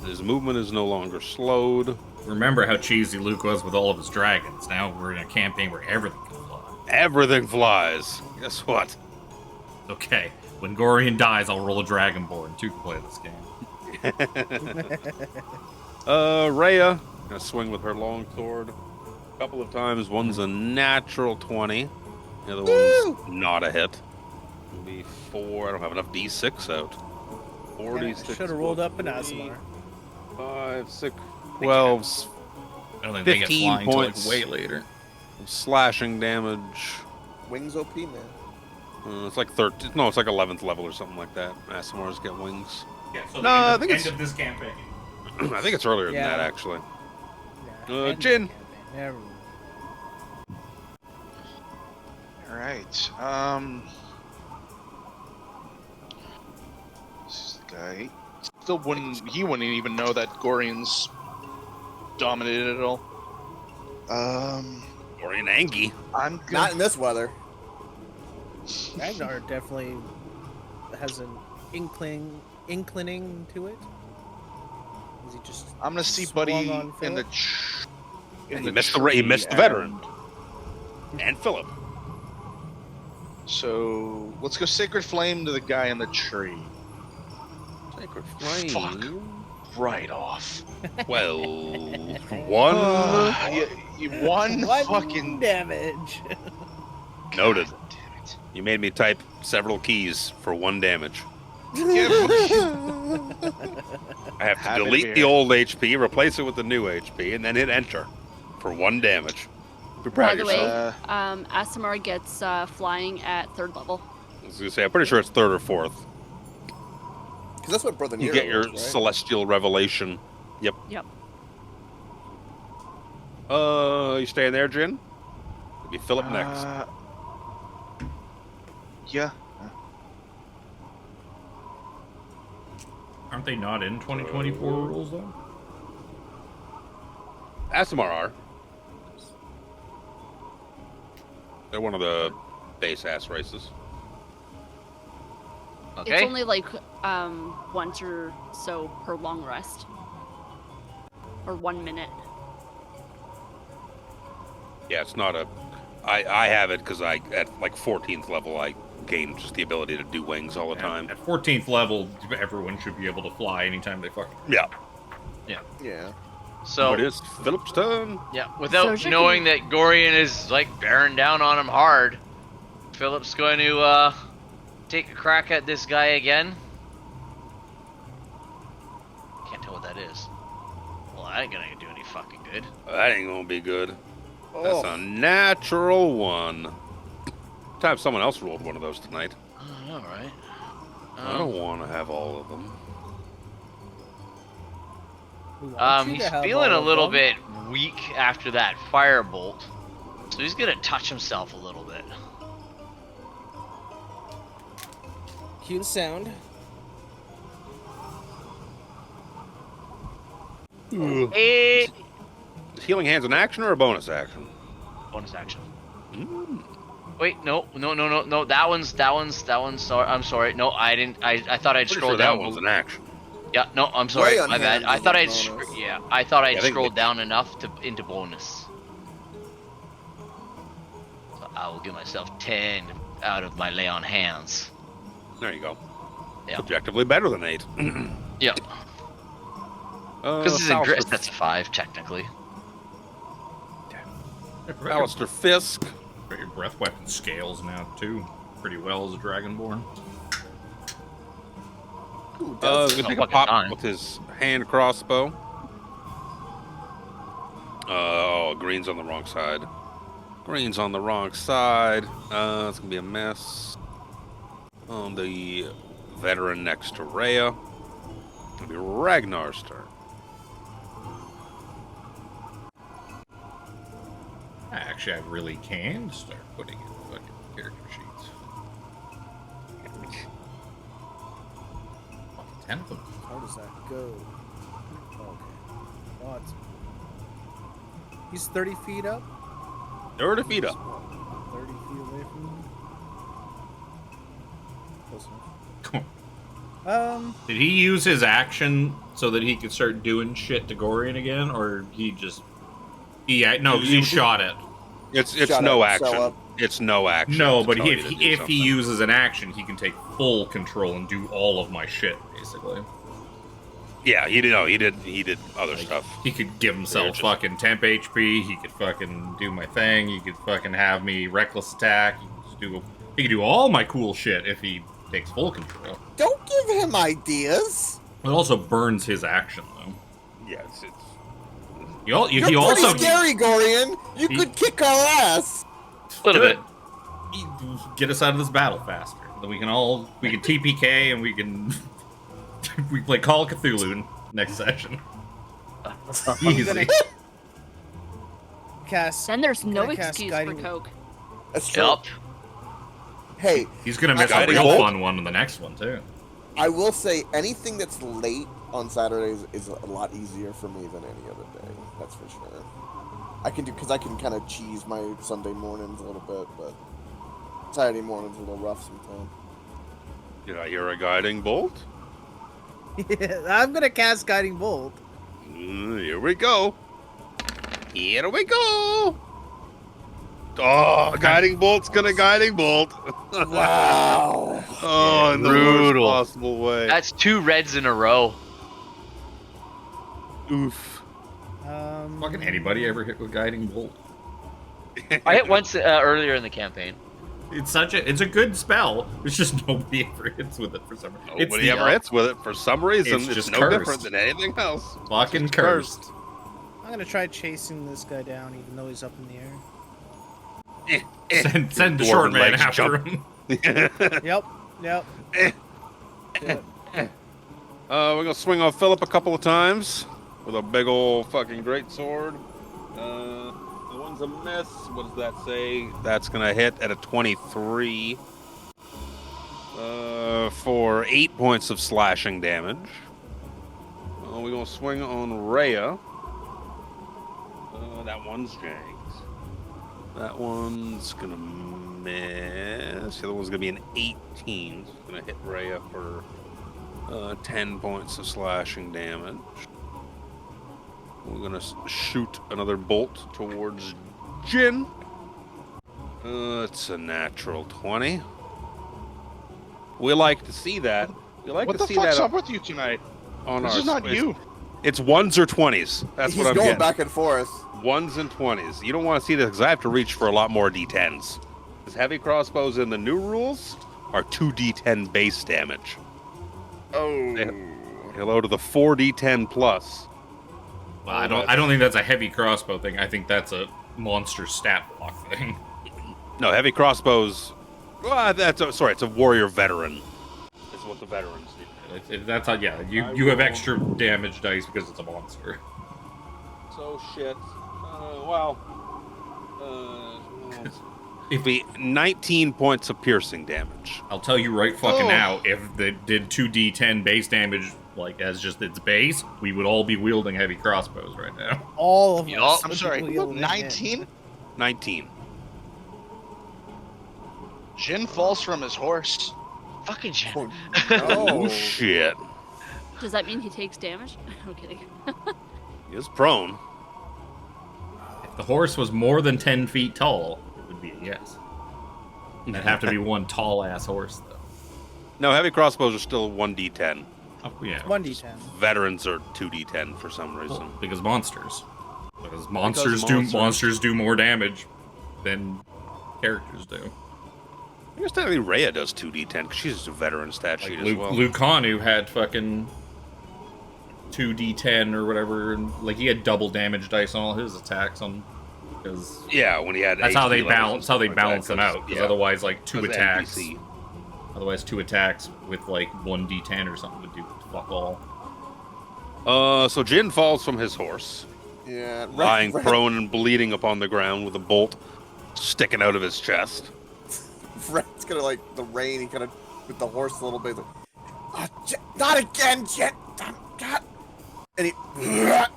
His movement is no longer slowed. Remember how cheesy Luke was with all of his dragons. Now we're in a campaign where everything can fly. Everything flies. Guess what? Okay, when Gorion dies, I'll roll a Dragonborn to play this game. Rhea gonna swing with her longsword a couple of times. One's a natural 20. The other one's not a hit. It'll be 4. I don't have enough D6 out. 46. Should have rolled up an Aasimar. 5, 6, 12. I don't think they get 15 flying till like points. way later. Slashing damage. Wings OP, man. It's like 13. No, it's like 11th level or something like that. Aasimars get wings. Yeah, so No, I think end it's of this campaign. I think it's earlier than that actually. Yeah, Jin. Never. All right. This is the guy. He wouldn't even know that Gorion's dominated at all. Gorion Angie. I'm Not in this weather. Ragnar definitely has an inclining to it. Is he just? I'm gonna see swung Buddy on in the. He missed the veteran. And Philip. So let's go Sacred Flame to the guy in the tree. Sacred Flame. Fuck. Right off. Well, one. One One fucking damage. Noted. God damn it. You made me type several keys for 1 damage. Yeah, I have to Happy to delete be the here. old HP, replace it with the new HP, and then hit enter for 1 damage. Be proud By of the way, yourself. Aasimar gets flying at 3rd level. I was gonna say, I'm pretty sure it's 3rd or 4th. Because that's what Brother You Nero get your was, right? celestial revelation. Yep. Yep. You staying there, Jin? It'll be Philip next. Yeah. Aren't they not in 2024 rules though? Aasimar are. They're one of the base ass races. Okay. It's only like once or so per long rest. Or 1 minute. Yeah, it's not a. I have it because at like 14th level I gain just the ability to do wings all the time. At 14th level, everyone should be able to fly anytime they fucking. Yeah. Yeah. So It is Philip's turn. yeah, without So knowing that Gorion is like bearing down on him hard, Philip's going to take a crack at this guy again. Can't tell what that is. Well, that ain't gonna do any fucking good. That ain't gonna be good. Oh. That's a natural 1. Time someone else rolled one of those tonight. All right. I don't want to have all of them. We want you He's to have feeling all a of little them. bit weak after that firebolt, so he's gonna touch himself a little bit. Cue the sound. Hey, Is Healing Hands an action or a bonus action? bonus action. Mm. Wait, no. That one's. Sorry, I'm sorry. No, I didn't. I thought I'd Pretty scroll sure down. that was an action. Yeah, no, I'm sorry. Gorion My bad. Hands I is thought a I'd. bonus. I thought I'd I think scrolled they- down enough into bonus. So I will give myself 10 out of my lay on hands. There you go. Yeah. Objectively better than 8. Yeah, because he's in Alistair- grit. That's a 5 technically. Alistair Fisk. Your breath weapon scales now too, pretty well as a dragonborn. Who He's does gonna take a fucking pop time. with his hand crossbow. Oh, green's on the wrong side. Green's on the wrong side. It's gonna be a mess. On the veteran next to Rhea. It'll be Ragnar's turn. Actually, I really can start putting in fucking character sheets. 10 of them. How does that go? Okay. Oh, he's 30 feet up? 30 feet up. 30 feet away from me? Close enough. Come on. Did he use his action so that he could start doing shit to Gorion again, or he just... No, because he shot it. It's Shut no up, action. show up. It's no action. No, to but tell you to do if something. he uses an action, he can take full control and do all of my shit, basically. Yeah, he did other stuff. He could give himself just- fucking temp HP. He could fucking do my thing. He could fucking have me reckless attack. He could do all my cool shit if he takes full control. Don't give him ideas. It also burns his action, though. Yes, it's You're He pretty also scary, Gorion. You could kick our ass. A little bit. Get us out of this battle faster. Then we can TPK and we can we play Call of Cthulhu next session. Easy. Cast. Then there's no Can I cast excuse for guiding- coke. That's true. Yup. Hey, He's gonna miss a Guiding real bolt? fun one in the next one too. I will say anything that's late on Saturdays is a lot easier for me than any other day. That's for sure. I can kind of cheese my Sunday mornings a little bit, but Saturday mornings are a little rough sometimes. Did I hear a guiding bolt? I'm gonna cast Guiding Bolt. Here we go. Here we go. Oh, guiding bolt's gonna guiding bolt. Wow. Oh, in the Brutal. worst possible way. That's 2 reds in a row. Oof. Fucking anybody ever hit with Guiding Bolt? I hit once earlier in the campaign. It's a good spell. It's just nobody ever hits with it for some reason. Nobody ever hits with it for some reason. It's It's just no cursed. different than anything else. Fucking It's cursed. I'm gonna try chasing this guy down, even though he's up in the air. Send the Dwarven short man legs after jump. him. Yep. Yep. We're gonna swing on Philip a couple of times with a big old fucking greatsword. The one's a miss. What does that say? That's gonna hit at a 23 for 8 points of slashing damage. We're gonna swing on Rhea. That one's janked. That one's gonna miss. The other one's gonna be an 18. It's gonna hit Rhea for 10 points of slashing damage. We're gonna shoot another bolt towards Jin. It's a natural 20. We like to see that. We like What to the see fuck's that up with you tonight? on This our is not space. you. It's ones or 20s. That's He's what I'm going getting. back and forth. Ones and 20s. You don't want to see this because I have to reach for a lot more D10s. Because heavy crossbows in the new rules are 2d10 base damage. Oh. Hello to the 4d10 plus. Well, I don't think that's a heavy crossbow thing. I think that's a monster stat block thing. No, heavy crossbows. Well, it's a warrior veteran. That's what the veterans do. That's how. Yeah, you have extra damage dice because it's a monster. So shit. It'd be 19 points of piercing damage. I'll tell you right fucking now, if they did 2d10 base damage like as just its base, we would all be wielding heavy crossbows right now. All of Yup. us. I'm sorry. would be able to hit. 19? 19. Jin falls from his horse. Fucking shit. Oh shit. Does that mean he takes damage? I'm kidding. He is prone. If the horse was more than 10 feet tall, it would be a yes. It'd have to be one tall ass horse, though. No, heavy crossbows are still 1d10. Oh, yeah. 1d10. Veterans are 2d10 for some reason. Because monsters. Because monsters do more damage than characters do. I guess technically Rhea does 2d10 because she's a veteran stat sheet as well. Lucanu had fucking 2d10 or whatever, and like he had double damage dice on all his attacks on. Yeah, when he had. That's how they balance. How they like balance that, them out. Because yeah. otherwise, like two attacks. NPC. Otherwise, 2 attacks with like 1d10 or something would do fuck all. So Jin falls from his horse, Yeah. lying prone and bleeding upon the ground with a bolt sticking out of his chest. Red's gonna like the rain. He kind of with the horse a little bit. Like, oh, not again, Jet. God. And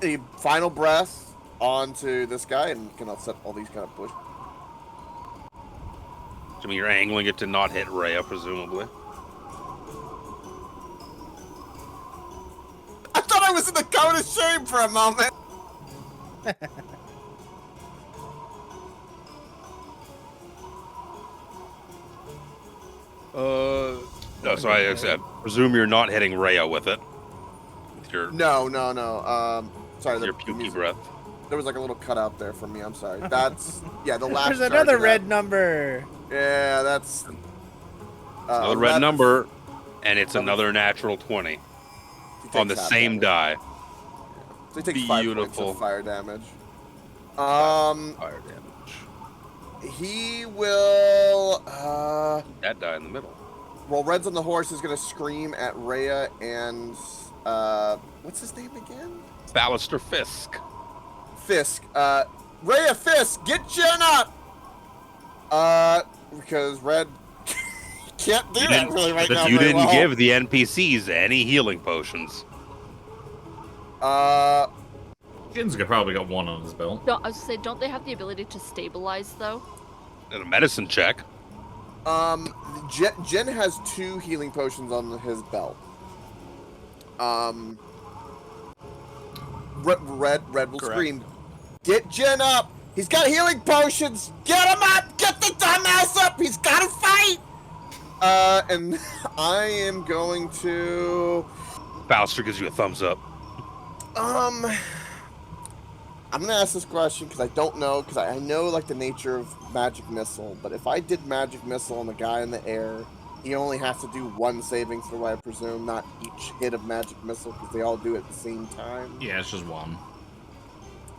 he final breath onto this guy and can offset all these kind of push. I mean, you're angling it to not hit Rhea, presumably. I thought I was in the cone of shame for a moment. No, so I presume you're not hitting Rhea with it. With your No. Sorry, your the pukey music- breath. There was like a little cutout there for me. I'm sorry. That's the last. There's charge another of red that. number. Yeah, that's Another red that- number, and it's another natural 20 he on the takes half same damage. die. So he takes 5 points Beautiful. of fire damage. Fire damage. He will. That die in the middle. Well, Red's on the horse is gonna scream at Rhea and what's his name again? Ballister Fisk. Fisk. Rhea Fisk, get Jen up. Because Red can't do that really right now. You very didn't well. give the NPCs any healing potions. Jin's probably got 1 on his belt. No, I was gonna say, don't they have the ability to stabilize though? And a medicine check. Jen has 2 healing potions on his belt. Red will scream, "Get Jen up! He's got healing potions! Get him up! Get the dumbass up! He's got to fight!" And I am going to. Ballister gives you a thumbs up. I'm gonna ask this question because I don't know, because I know like the nature of magic missile, but if I did magic missile on the guy in the air, he only has to do 1 saving throw, I presume, not each hit of magic missile, because they all do it at the same time. Yeah, it's just 1.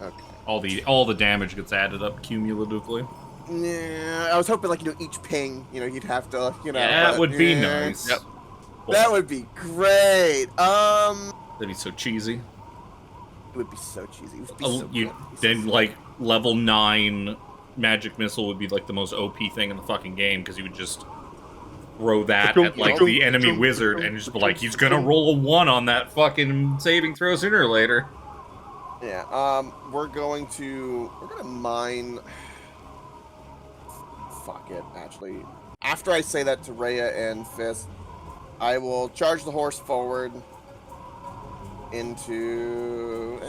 Okay. All the damage gets added up cumulatively. Yeah, I was hoping like each ping, you'd have to Yeah, that would be yeah. nice. Yep. That would be great. That'd be so cheesy. It would be so cheesy. It would be so You good. then like level 9 magic missile would be like the most OP thing in the fucking game, because you would just throw that at like the enemy wizard and just be like, he's gonna roll a 1 on that fucking saving throw sooner or later. Yeah. We're gonna mine. Fuck it. Actually, after I say that to Rhea and Fist, I will charge the horse forward into.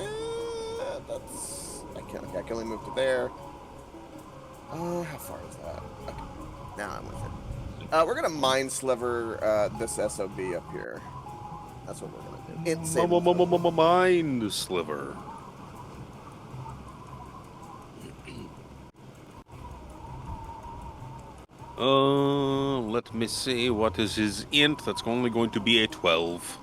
I can only move to there. How far is that? Okay. Now I'm with it. We're gonna mind sliver this SOB up here. That's what we're gonna do. It's Mind sliver. Let me see. What is his int? That's only going to be a 12.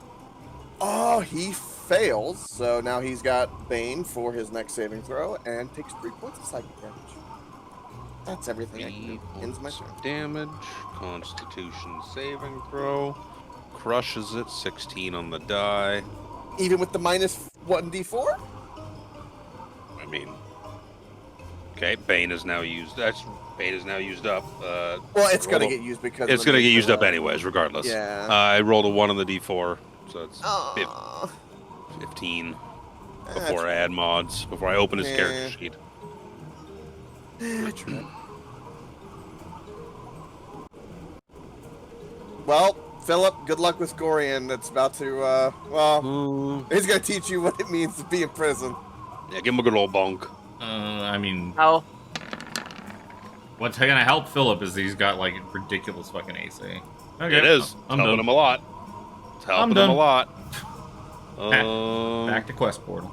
Oh, he fails. So now he's got Bane for his next saving throw and takes 3 points of psychic damage. That's everything I can do. Ends my turn. Damage. Constitution saving throw. Crushes it. 16 on the die. Even with the minus 1d4? I mean, okay. Bane is now used. Bane is now used up. Well, it's gonna get used because it's gonna get used up anyways, regardless. Yeah. I rolled a 1 on the d4, so it's Aw. 15 That's before I add mods. Before I open his Yeah. character sheet. That's right. Well, Philip, good luck with Gorion. That's about to, he's gonna teach you what it means to be in prison. Yeah, give him a good old bonk. I mean, Oh, what's gonna help Philip is he's got like ridiculous fucking AC. Okay, It is. I'm helping done. him a lot. It's helping him done. a lot. Back to quest portal.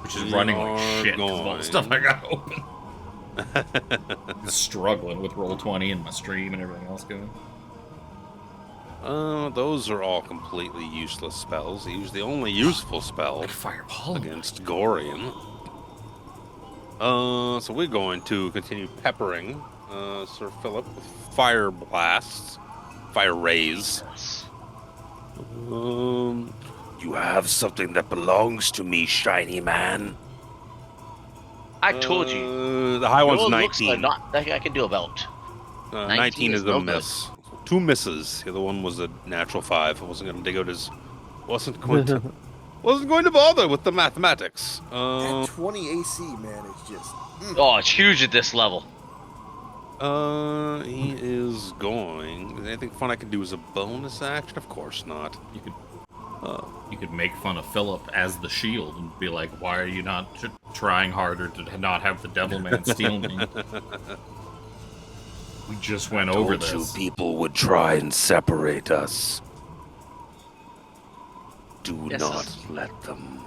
Which is We running are like shit because of all the going- stuff I got open. Struggling with roll 20 and my stream and everything else going. Those are all completely useless spells. He used the only useful spell Fireball against Gorion. So we're going to continue peppering Sir Philip with fire blasts, fire rays. You have something that belongs to me, shiny man. I told you. The high one's Your looks are 19. not that I can do about. 19 is no a good. miss. 2 misses. The other one was a natural 5. I wasn't going to dig out his. Wasn't going to bother with the mathematics. That 20 AC, man, is just. Oh, it's huge at this level. He is going. Anything fun I can do as a bonus action? Of course not. You could make fun of Philip as the shield and be like, why are you not trying harder to not have the devil man steal me? We just went over this. You people would try and separate us. Do Yes, not it's- let them.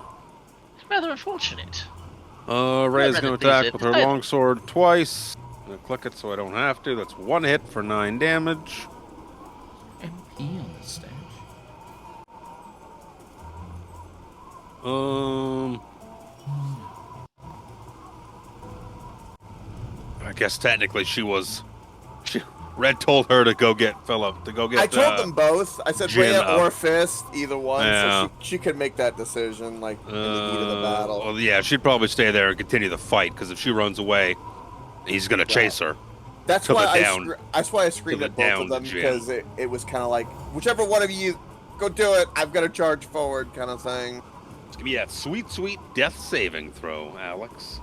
It's rather unfortunate. Ray's rather going to please attack it. with her longsword twice. I'm going to click it so I don't have to. That's 1 hit for 9 damage. MP on the stage. I guess technically Red told her to go get Philip, to go get I told them both. I said Jin Rhea up. or Fist, either one, Yeah. so she could make that decision, like, in the heat of the battle. Well, yeah, she'd probably stay there and continue the fight, because if she runs away, he's going to chase her. That's till why the down- that's why I screamed till at the both of down them, Jin. because it was kind of like, whichever one of you go do it, I've got to charge forward kind of thing. Give me that sweet, sweet death saving throw, Alex.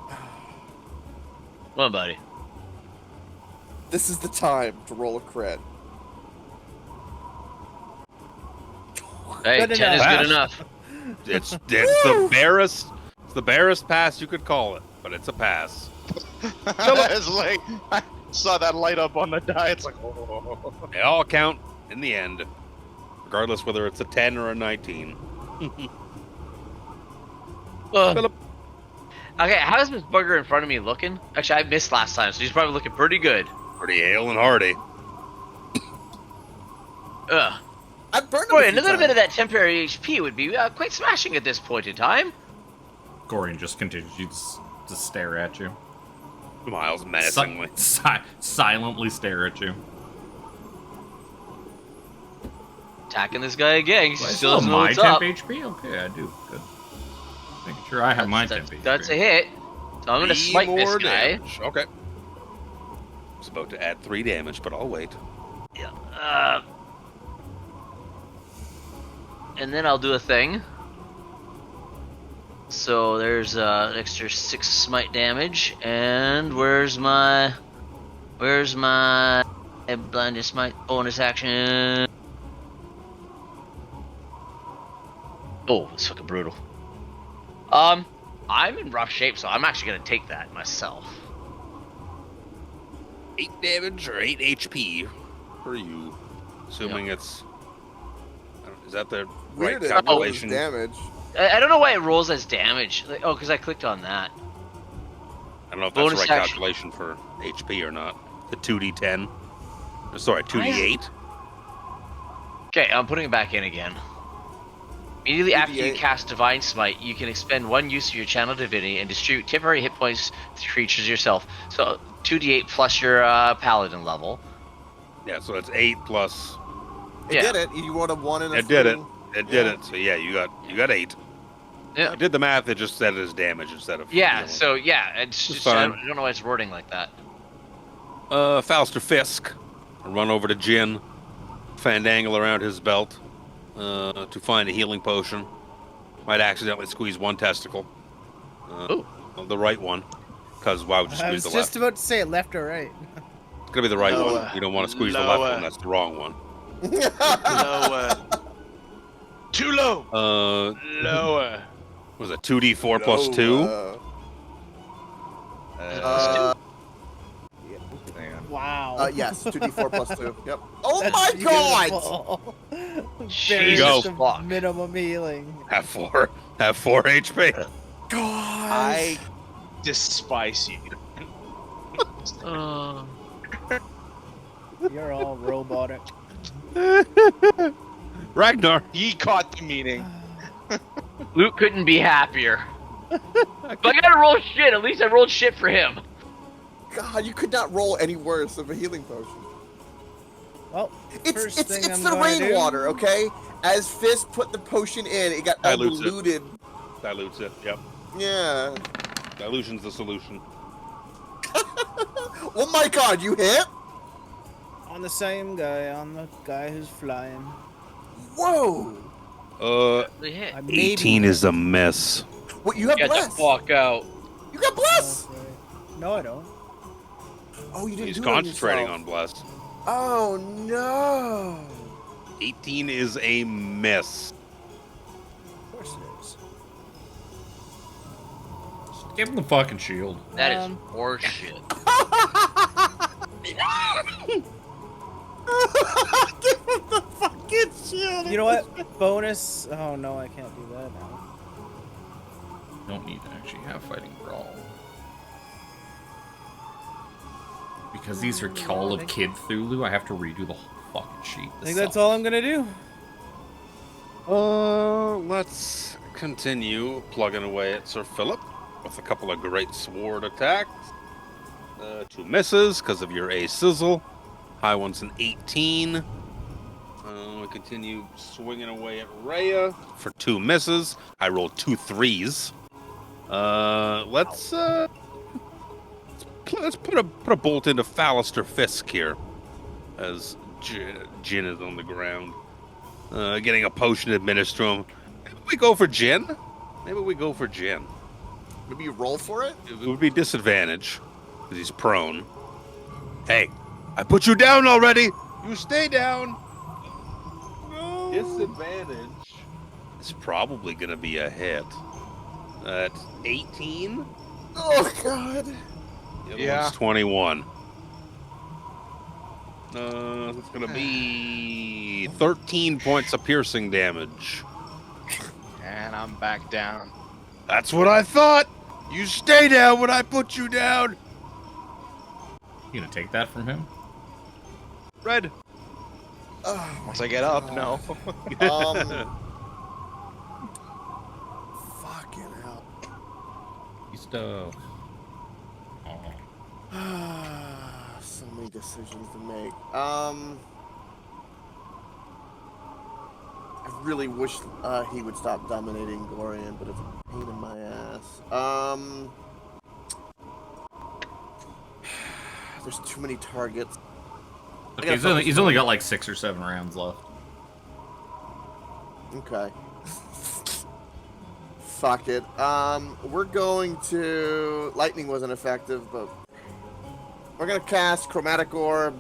Come on, buddy. This is the time to roll a crit. Hey, Good 10 is enough. good enough. It's the barest pass you could call it, but it's a pass. It's like I saw that light up on the die. It's like, oh. They all count in the end, regardless whether it's a 10 or a 19. Philip. Okay, how's this bugger in front of me looking? Actually, I missed last time, so he's probably looking pretty good. Pretty hale and hearty. Ugh. I burned him Boy, a a few little bit of times. that temporary HP would be quite smashing at this point in time. Gorion just continues to stare at you. Smiles menacingly. Silently stare at you. Attacking this guy again. He Do I still still doesn't have know my what's 10 up. HP? Okay, I do. Good. Making sure I have my 10 HP. That's a hit. So I'm gonna 3 smite this more guy. damage. Okay. I was about to add 3 damage, but I'll wait. Yeah. And then I'll do a thing. So there's an extra 6 smite damage, and where's my blinded smite bonus action? Oh, it's fucking brutal. I'm in rough shape, so I'm actually gonna take that myself. 8 damage or 8 HP for you, assuming it's. Is that the right Weird it rolls calculation? damage. I don't know why it rolls as damage. Like, oh, because I clicked on that. I don't know if that's Bonus the right action. calculation for HP or not. The 2d10. Sorry, 2d8. Okay, I'm putting it back in again. Immediately after you 2d8. cast Divine Smite, you can expend 1 use of your Channel Divinity and distribute temporary hit points to creatures yourself. So 2d8 plus your Paladin level. Yeah, so it's 8 plus. It did it. You would have won in a It did it. thing. It did it. So yeah, you got 8. Yeah. You did the math. It just said it as damage instead of. Yeah. healing. So yeah, it's It's just I fine. don't know why it's wording like that. Falster Fisk, run over to Jin, fandangle around his belt to find a healing potion. Might accidentally squeeze one testicle. Ooh. The right one, because why would you I squeeze was the just left? about to say it, left or right. It's gonna be the right Lower. one. You don't want to squeeze the left one. That's the wrong one. Lower. Too low. Lower. Was it 2d4 plus 2? Wow. Yes, 2d4 plus 2. Yep. Oh That's my god! beautiful. Jesus There's the fuck. minimum healing. Have 4 HP. God. I despise you. You're all robotic. Ragnar. He caught the meaning. Luke couldn't be happier. If I gotta roll shit, at least I rolled shit for him. God, you could not roll any worse of a healing potion. Well, It's the rainwater, okay? As Fist put the potion in, it got Dilutes it. diluted. Dilutes it, yep. Yeah. Dilution's the solution. Oh my god, you hit? On the same guy, on the guy who's flying. Whoa! They hit. I maybe 18 is a miss. What, you have Get bless? the fuck out. You got bless! Oh, right. No, I don't. Oh, you didn't He's do it on concentrating yourself. on bless. Oh no! 18 is a miss. Of course it is. Just give him the fucking shield. That is horseshit. Give him the fucking shield! You know what? Bonus. Oh no, I can't do that now. You don't need to actually have fighting brawl. Because these are Call of Kid Cthulhu, I have to redo the whole fucking sheet. I think that's all I'm gonna do. Let's continue plugging away at Sir Philip with a couple of great sword attacks. 2 misses because of your A sizzle. High one's an 18. We continue swinging away at Rhea for 2 misses. I rolled 2 3s. Let's put a bolt into Fallister Fisk here, as Jin is on the ground, getting a potion administered to him. Maybe we go for Jin. Maybe you roll for it? It would be disadvantage because he's prone. Hey, I put you down already. You stay down. No. Disadvantage is probably going to be a hit. At 18. Oh god! The other one's 21. It's gonna be 13 points of piercing damage. And I'm back down. That's what I thought. You stay down when I put you down. You gonna take that from him? Red. Once I get up, no. Fucking hell. You stuff. So many decisions to make. I really wish he would stop dominating Gorion, but it's a pain in my ass. There's too many targets. Okay, he's only got like 6 or 7 rounds left. Okay. Fuck it. We're going to... Lightning wasn't effective, but... We're gonna cast Chromatic Orb.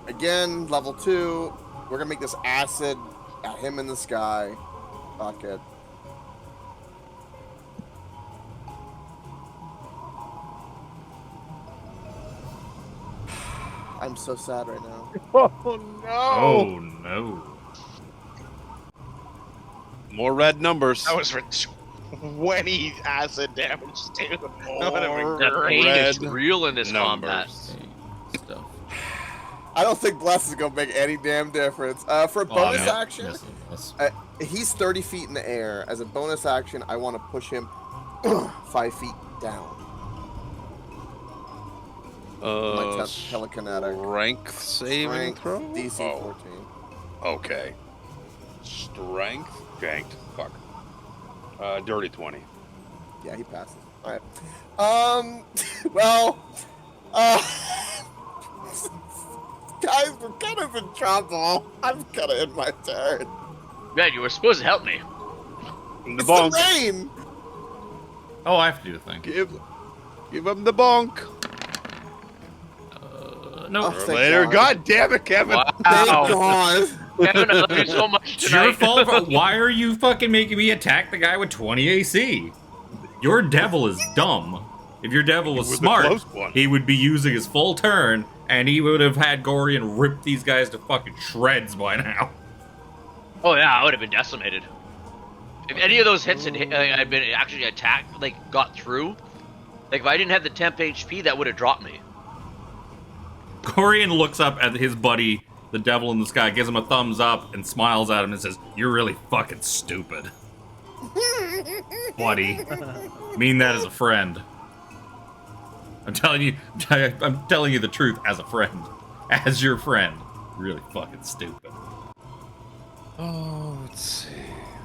Again, level 2. We're gonna make this acid at him in the sky. Fuck it. I'm so sad right now. Oh no! Oh no! More red numbers. That was for 20 acid damage, dude. The pain is real in this combat. Stuff. I don't think Bless is gonna make any damn difference. For a bonus action, he's 30 feet in the air. As a bonus action, I want to push him 5 feet down. My test telekinetic. Strength saving throw? DC 14. Okay. Strength? Janked. Fuck. Dirty 20. Yeah, he passes. Alright. Well, guys, we're kind of in trouble. I'm gonna end my turn. Man, you were supposed to help me. It's the rain! Oh, I have to do a thing. Give him the bonk. No. Later. God damn it, Kevin. Wow. Thank God. Kevin, I love you so much It's tonight. your fault. Why are you fucking making me attack the guy with 20 AC? Your devil is dumb. If your devil was smart, he would be using his full turn, and he would have had Gorion rip these guys to fucking shreds by now. Oh yeah, I would have been decimated. If any of those hits had been actually attacked, like got through, like if I didn't have the temp HP, that would have dropped me. Gorion looks up at his buddy, the devil in the sky, gives him a thumbs up, and smiles at him and says, "You're really fucking stupid, buddy. Mean that as a friend. I'm telling you the truth as a friend, as your friend. You're really fucking stupid." Oh, let's see.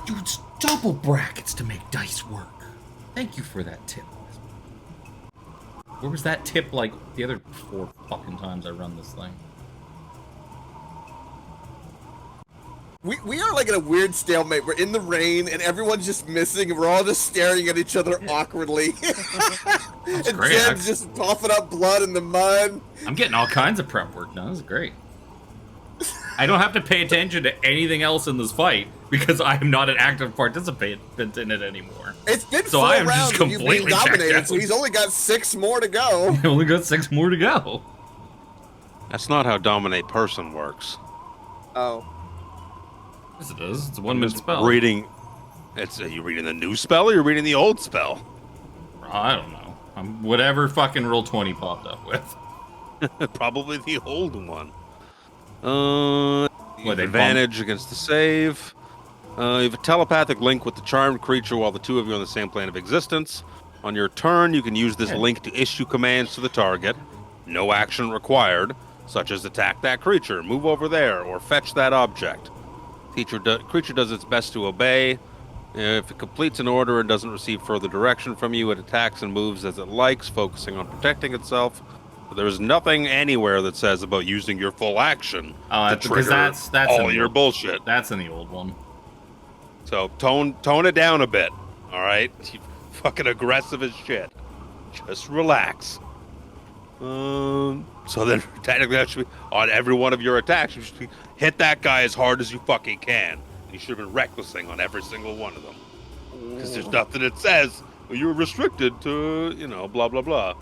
Dude, it's double brackets to make dice work. Thank you for that tip. Where was that tip like the other 4 fucking times I run this thing? We are like in a weird stalemate. We're in the rain and everyone's just missing and we're all just staring at each other awkwardly. That's and great. Jed's just coughing up blood in the mud. I'm getting all kinds of prep work done. This is great. I don't have to pay attention to anything else in this fight because I am not an active participant in it anymore. It's been So 4 I am rounds just and you've been completely checked dominated, out. so he's only got 6 more to go. I only got 6 more to go. That's not how dominate person works. Oh. Yes, it is. It's a 1-minute spell. Reading. Are you reading the new spell or you're reading the old spell? I don't know. Whatever fucking Roll20 popped up with. Probably the old one. What, they advantage against the save. You have a telepathic link with the charmed creature while the two of you are on the same plane of existence. On your turn, you can use this link to issue commands to the target. No action required, such as attack that creature, move over there, or fetch that object. Creature does its best to obey. If it completes an order and doesn't receive further direction from you, it attacks and moves as it likes, focusing on protecting itself. There's nothing anywhere that says about using your full action to because trigger that's all in your the, bullshit. That's in the old one. So tone it down a bit, all right? You fucking aggressive as shit. Just relax. So then technically that should be on every one of your attacks. You should hit that guy as hard as you fucking can. You should have been recklessing on every single one of them. Because there's nothing that says well, you're restricted to, blah, blah, blah.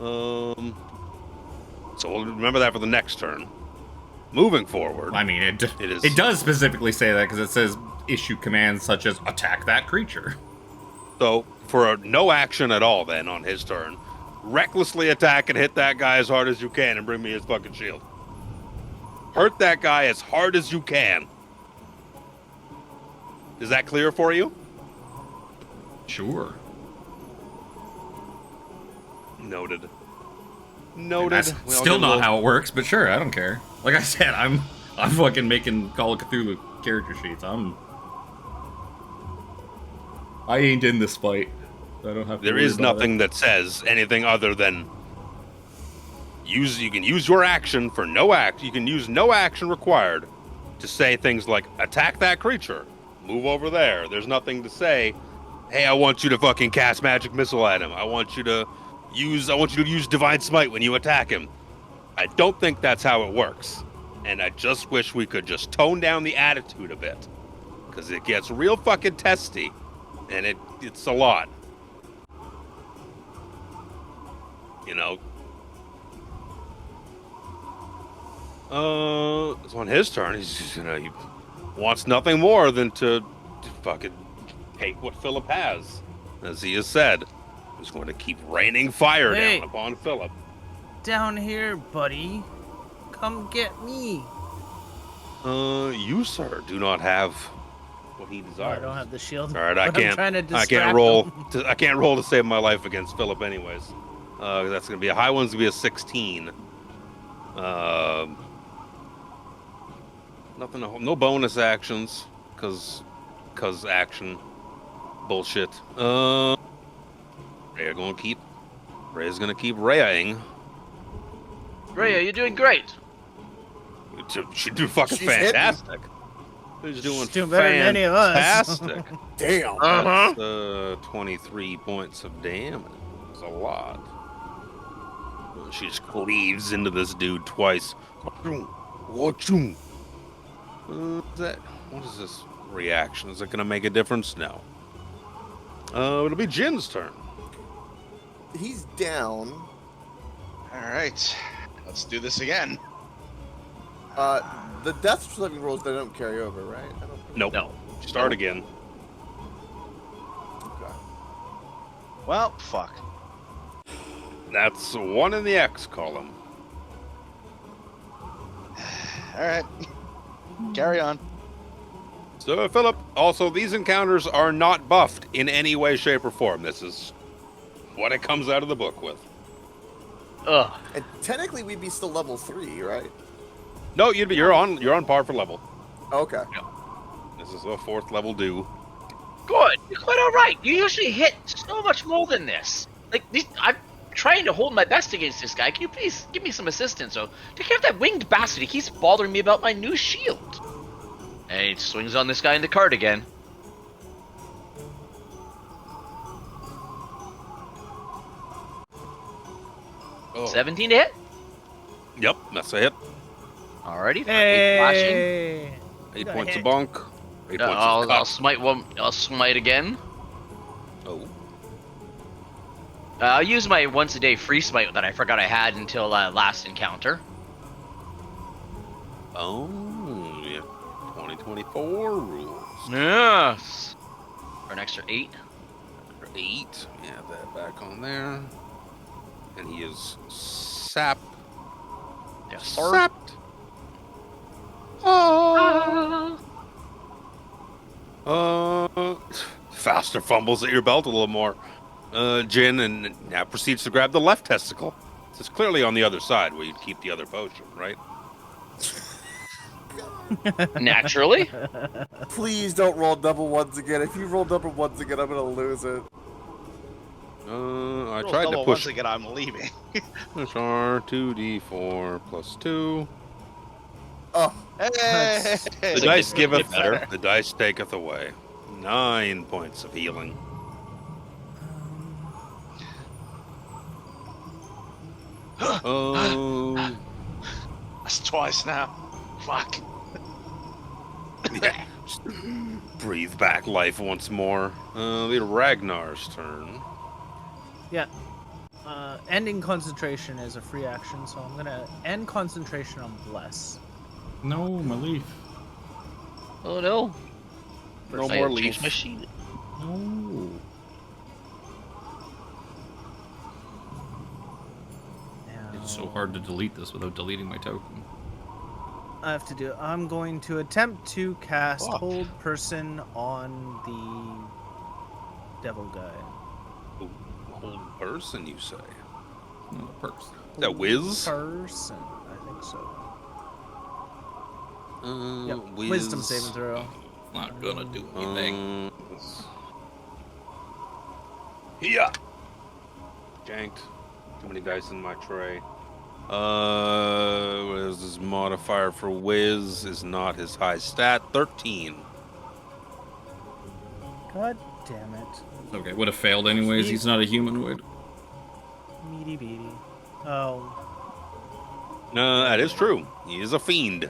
So we'll remember that for the next turn. Moving forward. I mean, it does specifically say that because it says issue commands such as attack that creature. So for no action at all then on his turn, recklessly attack and hit that guy as hard as you can and bring me his fucking shield. Hurt that guy as hard as you can. Is that clear for you? Sure. Noted. That's still not how it works, but sure, I don't care. Like I said, I'm fucking making Call of Cthulhu character sheets. I ain't in this fight. So I don't have to There is nothing that says anything other than you can use your action for no act. You can use no action required to say things like attack that creature, move over there. There's nothing to say, hey, I want you to fucking cast magic missile at him. I want you to use divine smite when you attack him. I don't think that's how it works. And I just wish we could just tone down the attitude a bit. Because it gets real fucking testy. And it's a lot. It's on his turn. He wants nothing more than to fucking take what Philip has. As he has said, he's going to keep raining fire down upon Philip. Down here, buddy. Come get me. You, sir, do not have what he desires. I don't have the shield. All right, I can't roll to save my life against Philip, anyways. That's gonna be a high one's gonna be a 16. Nothing. No bonus actions, cause action bullshit. Ray's gonna keep raying. Rhea, you're doing great. She's doing fucking fantastic. She's doing better than any of us. fantastic. Damn. That's 23 points of damage. That's a lot. She just cleaves into this dude twice. What is this reaction? Is it going to make a difference? No. It'll be Jin's turn. He's down. All right, let's do this again. The death saving rolls, they don't carry over, right? I don't think. Nope. No. Start again. Okay. Well, fuck. That's 1 in the X column. All right. Carry on. So, Philip, also, these encounters are not buffed in any way, shape, or form. This is what it comes out of the book with. Ugh. And technically, we'd be still level 3, right? No, you're on par for level. Okay. This is a 4th level do. Good. You're quite all right. You usually hit so much more than this. Like, I'm trying to hold my best against this guy. Can you please give me some assistance? So, take care of that winged bastard. He keeps bothering me about my new shield. And he swings on this guy in the cart again. Oh. 17 to hit? Yep, that's a hit. Alrighty. Flashing. Hey! 8 got points hit. of bunk. 8 points of I'll cut. smite one. I'll smite again. Oh. I'll use my once a day free smite that I forgot I had until last encounter. Oh, yeah. 2024 rules. Yes. For an extra 8. 8. Yeah, that back on there. And he is sapped. Yes, sir. Sapped. Oh. Faster fumbles at your belt a little more. Jin, and now proceeds to grab the left testicle. This is clearly on the other side where you'd keep the other potion, right? Naturally. Please don't roll double ones again. If you roll double ones again, I'm gonna lose it. I Roll tried to double push. once again, I'm leaving. Push R2D4 plus 2. Oh, Hey! The dice giveth better. The dice taketh away. 9 points of healing. Oh. That's twice now. Fuck. Yeah. Just breathe back life once more. Lead Ragnar's turn. Yeah. Ending concentration is a free action, so I'm gonna end concentration on Bless. No, my leaf. Oh no. No I more changed leaf. my sheet. No. It's so hard to delete this without deleting my token. I have to do. I'm going to attempt to cast Fuck. Hold Person on the Devil guy. Ooh, whole person, you say? Not a purse. Is that Wiz? Person, I think so. Yep. Wiz. Wisdom saving throw. Not gonna do anything. Yeah. Janked. Too many dice in my tray. What is his modifier for Wiz? Is not his high stat. 13. God damn it. Okay, would have failed anyways. He's not a humanoid. Meaty beady. Oh. That is true. He is a fiend.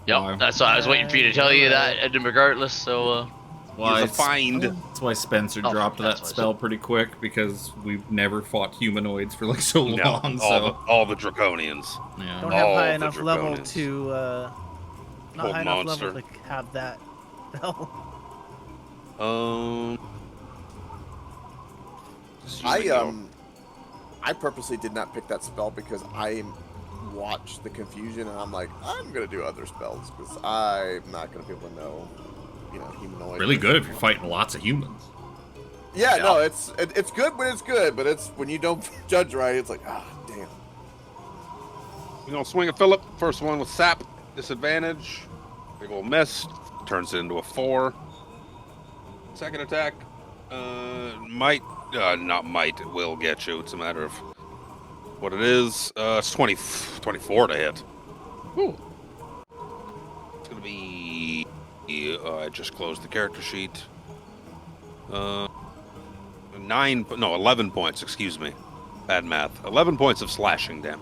Yep, that's why I was waiting for you to tell you that, regardless, so, He's a fiend. That's why Spencer Oh, dropped that's that why I spell pretty quick, because we've never fought humanoids for like so No, long. all the draconians. Yeah. Don't have All high the enough level draconians. to, not Hold high enough monster. level to have that spell. I purposely did not pick that spell because I watched the confusion and I'm like, I'm gonna do other spells because I'm not gonna be able to know, humanoid. Really good if you're fighting lots of humans. Yeah, no, it's good when it's good, but it's when you don't judge right, it's like, damn. We're gonna swing at Philip. First one with sap, disadvantage. Big ol' miss. Turns it into a 4. Second attack, might, not might. It will get you. It's a matter of what it is. It's 24 to hit. Ooh. It's gonna be. I just closed the character sheet. 11 points. Excuse me. Bad math. 11 points of slashing damage.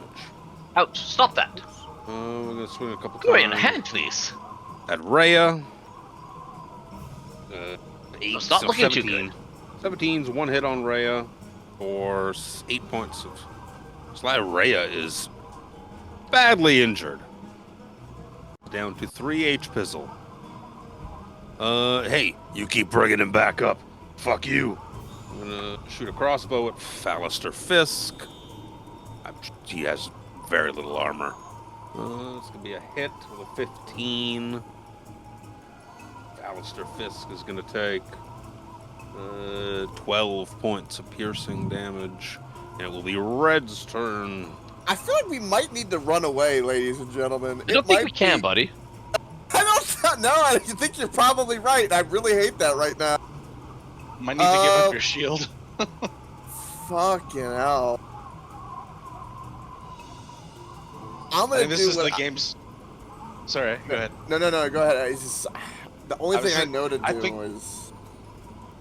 ouch, stop that. We're gonna swing a couple Gorion, a times. hand, please. At Rhea. 8, Stop so looking 17. too 17's one hit on Rhea for 8 points of slash. Rhea is badly injured. Down to 3 H pizzle. Hey, you keep bringing him back up. Fuck you. I'm gonna shoot a crossbow at Fallister Fisk. He has very little armor. It's gonna be a hit with a 15. Alistair Fisk is gonna take 12 points of piercing damage. And it will be Red's turn. I feel like we might need to run away, ladies and gentlemen. I don't think we can, buddy. I don't know. I think you're probably right. I really hate that right now. Might need to give up your shield. Fucking hell. I'm I gonna think this do is what the game's. Sorry, go ahead. No, go ahead. It's just, the only thing I know to I do think- is.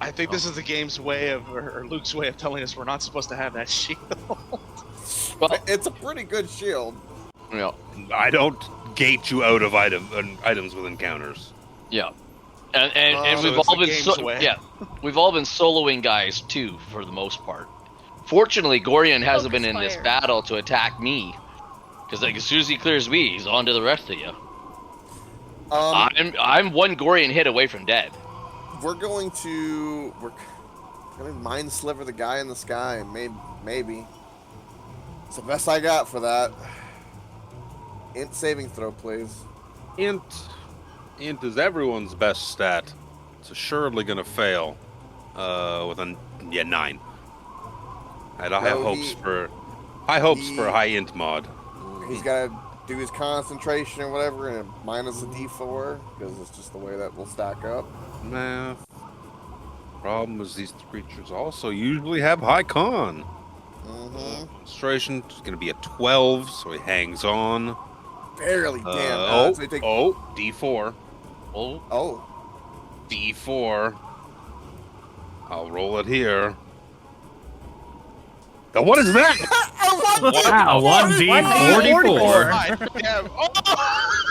I think this is the game's way of, or Luke's way of telling us we're not supposed to have that shield. Well, It's a pretty good shield. yeah, I don't gate you out of items with encounters. yeah. And So we've it's all the been game's way. we've all been soloing guys too for the most part. Fortunately, Gorion hasn't been in this fire. battle to attack me, because like as soon as he clears me, he's on to the rest of you. I'm one Gorion hit away from dead. We're gonna mind sliver the guy in the sky. Maybe. It's the best I got for that. Int saving throw, please. Int is everyone's best stat. It's assuredly gonna fail. With a 9. And I have No, high hopes for a high int mod. He's got to do his concentration or whatever, and minus a D4 because it's just the way that will stack up. Math. Problem is these creatures also usually have high con. Concentration is gonna be a 12, so he hangs on. Barely, damn. Oh, so you take- D4. Oh. D4. I'll roll it here. Now what is that? Wow, 1d44. Damn.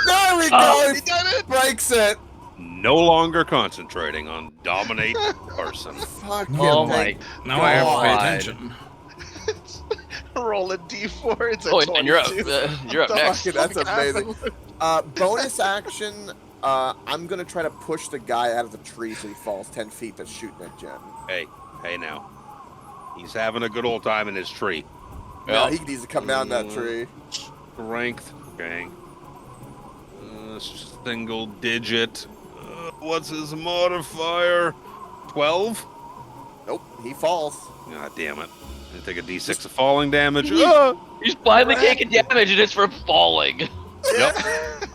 There we go. He done it. Breaks it. No longer concentrating on dominate person. Fucking Oh my! Now I have to pay God. attention. Roll a D4. It's a Oh, 22. and you're up. You're up next. That's amazing. Bonus action. I'm gonna try to push the guy out of the tree so he falls 10 feet that's shooting at Jen. Hey now. He's having a good old time in his tree. No, he needs to come down that tree. Strength. Okay. Single digit. What's his modifier? 12? Nope, he falls. God damn it. I take a d6 of falling damage. He's finally taking damage, and it's from falling. Yep.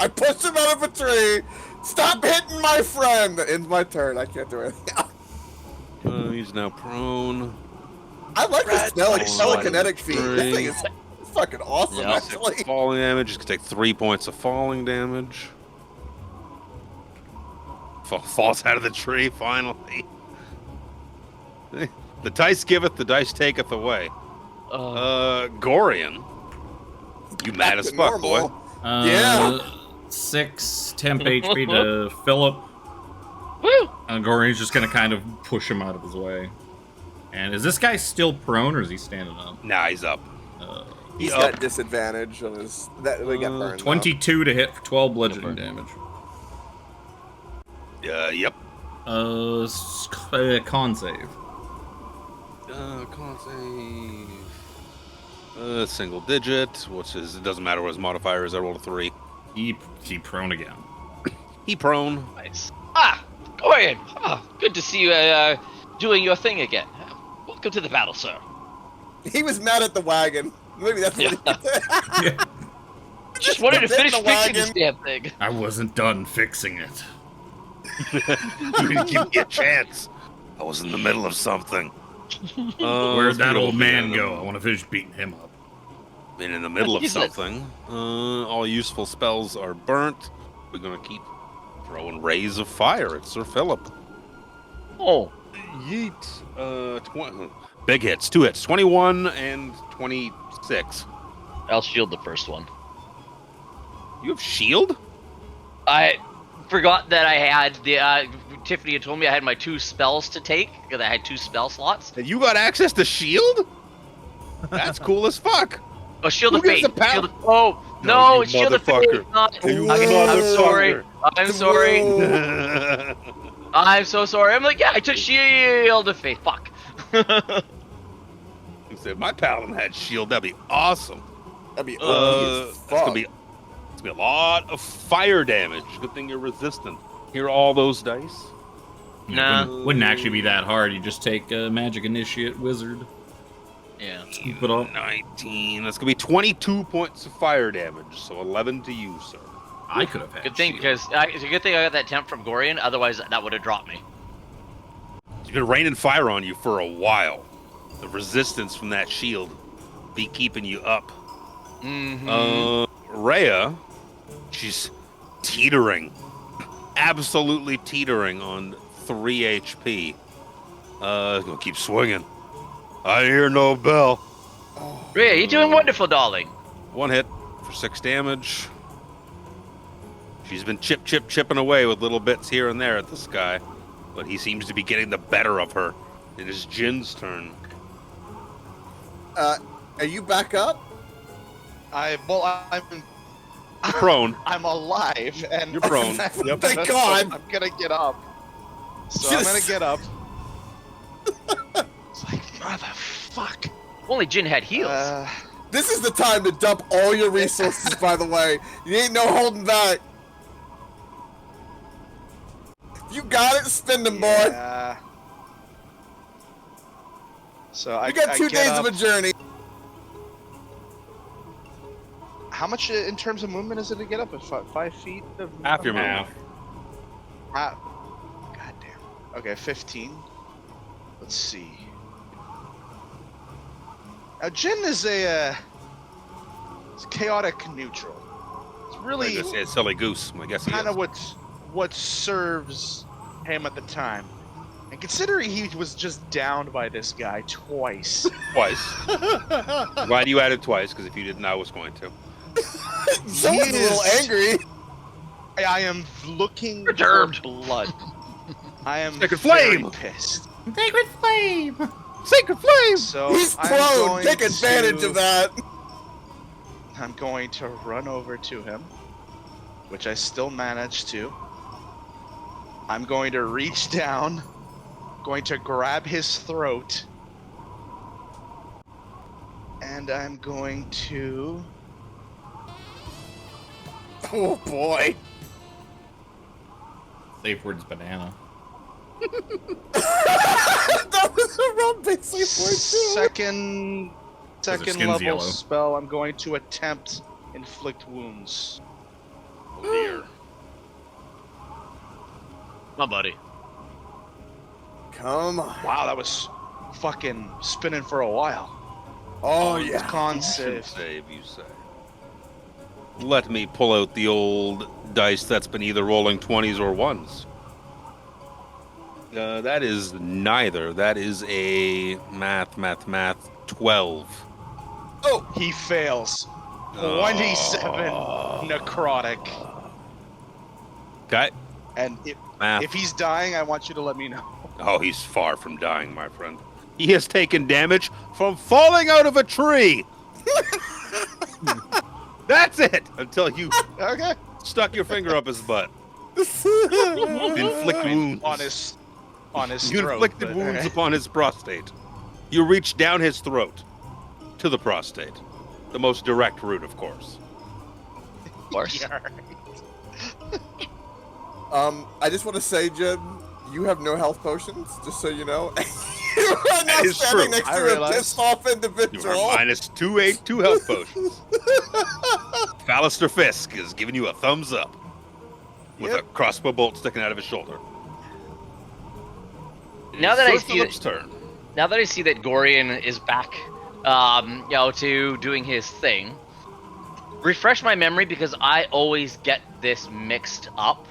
I pushed him out of a tree. Stop hitting my friend. That ends my turn. I can't do anything else. He's now prone. I like this falling telekinetic feat. This thing is fucking awesome, Yeah. actually. Falling damage. He's going to take 3 points of falling damage. Falls out of the tree, finally. The dice giveth, the dice taketh away. Gorion. You mad as fuck, boy. Yeah. 6 temp HP to Philip. Woo! And Gorion's just gonna kind of push him out of his way. And is this guy still prone or is he standing up? Nah, he's up. He's got disadvantage on his. That we got burned. 22 to hit for 12 bludgeoning damage. Yep. Con save. Con save. Single digit. What's his? It doesn't matter what his modifier is. I rolled a 3. He prone again. He prone. Nice. Gorion! Good to see you doing your thing again. Welcome to the battle, sir. He was mad at the wagon. Maybe that's what he Yeah. Just wanted to Get in finish the fixing this wagon. damn thing. I wasn't done fixing it. You didn't give me a chance. I was in the middle of something. Where'd that old man go? I want to finish beating him up. Been in the middle of He's a- something. All useful spells are burnt. We're gonna keep throwing rays of fire at Sir Philip. Oh. Yeet. Big hits. 2 hits. 21 and 26. I'll shield the first one. You have shield? I forgot that I had the Tiffany had told me I had my 2 spells to take because I had 2 spell slots. And you got access to shield? That's cool as fuck. Oh, shield of Who gives fate. a pound? Shield of, oh No, no, you it's shield of fate. motherfucker. It's not. You I'm sorry. I'm sorry. Whoa. I'm so sorry. I'm like, yeah, I took shield of fate. Fuck. He said, my paladin had shield. That'd be awesome. That'd be That's gonna be It's gonna be a lot of fire damage. Good thing you're resistant. Hear all those dice? Nah. Wouldn't actually be that hard. You just take a Magic Initiate Wizard. Yeah. Keep it up. 19. That's gonna be 22 points of fire damage. So 11 to you, sir. I could have had Good thing, shield. because it's a good thing I got that temp from Gorion. Otherwise, that would have dropped me. It's been raining fire on you for a while. The resistance from that shield be keeping you up. Rhea, she's teetering. Absolutely teetering on 3 HP. Gonna keep swinging. I hear no bell. Rhea, you're doing wonderful, darling. 1 hit for 6 damage. She's been chipping away with little bits here and there at this guy, but he seems to be getting the better of her. It is Jin's turn. Are you back up? I'm Prone. I'm alive, and You're prone. Yep. Thank God. I'm gonna get up. So I'm gonna get up. It's like motherfuck. Only Jin had heals. This is the time to dump all your resources, by the way. You ain't no holding back. You got it, spend them, boy. Yeah. So I You got 2 days of a journey. How much in terms of movement is it to get up? 5 feet of Half your Half. movement. God damn. Okay, 15. Let's see. Now Jin is it's chaotic neutral. It's really It's silly goose. I guess he kind is. of what serves him at the time. And considering he was just downed by this guy twice. Twice. Glad you added twice, because if you didn't, I was going to. Someone's a little angry. I am looking Perturbed. for blood. I am Sacred very flame. pissed. Sacred Flame! Sacred flame! So He's I'm prone. going Take advantage to- of that. I'm going to run over to him, which I still manage to. I'm going to reach down, going to grab his throat, and I'm going to... Oh boy. Safe word's banana. That was a wrong big safe word too. skin's Second level yellow. spell, I'm going to attempt inflict wounds. Oh dear. My buddy. Come on. Wow, that was fucking spinning for a while. Oh yeah. Con Save, save. you say. Let me pull out the old dice that's been either rolling 20s or 1s. That is neither. That is a math, 12. Oh, he fails. 27 necrotic. Okay. And Math. if he's dying, I want you to let me know. Oh, he's far from dying, my friend. He has taken damage from falling out of a tree. That's it. Until you Okay. stuck your finger up his butt. Inflict wounds. On his You throat. inflicted but- wounds upon his prostate. You reach down his throat to the prostate. The most direct route, of course. Of course. Yeah, right. I just want to say, Jim, you have no health potions, just so you know. You are now is standing true. next I to a realize. pissed off You individual. are minus 2 health potions. Fallister Fisk is giving you a thumbs up with a crossbow bolt sticking out of his shoulder. Now that I Sir see Philip's it- turn. Now that I see that Gorion is back, to doing his thing, refresh my memory because I always get this mixed up.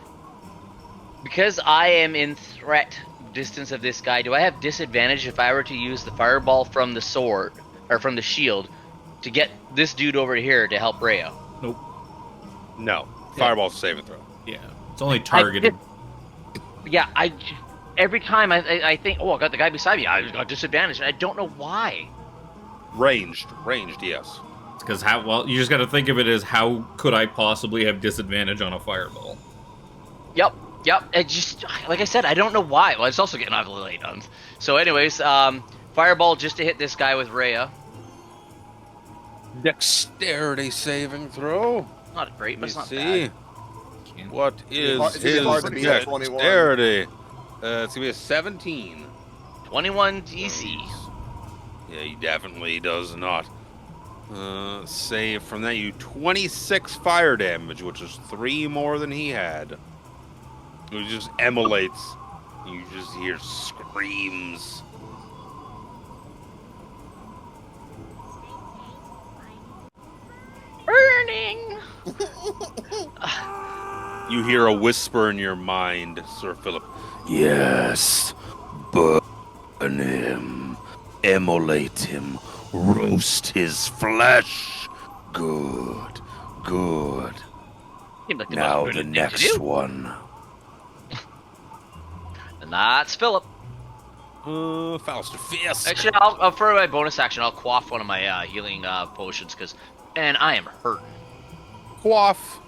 Because I am in threat distance of this guy, do I have disadvantage if I were to use the fireball from the sword, or from the shield, to get this dude over here to help Rhea? Nope. No. Fireball save and throw. Yeah. It's only targeted. Yeah, every time I think, oh, I got the guy beside me, I got disadvantage, and I don't know why. Ranged, yes. It's because you just got to think of it as how could I possibly have disadvantage on a fireball? Yep. It just, like I said, I don't know why. Well, it's also getting out a little late on. So anyways, fireball just to hit this guy with Rhea. Dexterity saving throw. Not great, but it's not see. bad. What is It's gonna be hard to his beat a 21. dexterity? It's gonna be a 17. 21 DC. Yeah, he definitely does not. Save from that, you 26 fire damage, which is 3 more than he had. It just emulates. You just hear screams. Burning! You hear a whisper in your mind, Sir Philip. Yes, burn him, immolate him, roast his flesh. Good, good. Seemed like the Now most the prudent thing to next do. one. And that's Philip. Falster Fisk. Actually, I'll for my bonus action, I'll quaff one of my healing potions, and I am hurt. Quaff.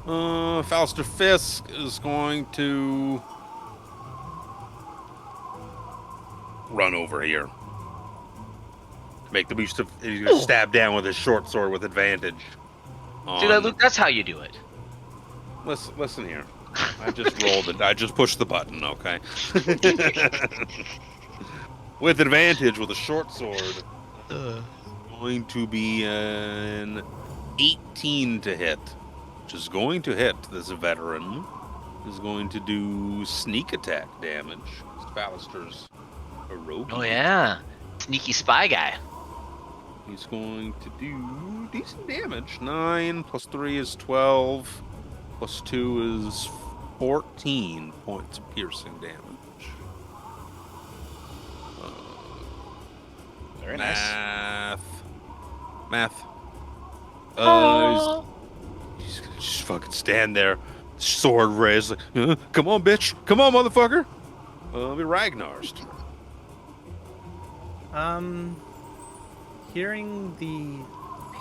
Falster Fisk is going to run over here. Make the boost of. He's going to stab down with his short sword with advantage. See that, Luke? That's how you do it. Listen here. I just rolled it. I just pushed the button, okay? With advantage with a short sword. Going to be an 18 to hit. Which is going to hit this veteran. Is going to do sneak attack damage. Ballister's a rogue. Oh yeah, sneaky spy guy. He's going to do decent damage. 9 plus 3 is 12. Plus 2 is 14 points of piercing damage. Very nice. Math. He's gonna just fucking stand there, sword raised, like, come on, bitch. Come on, motherfucker. It'll be Ragnar's turn. Hearing the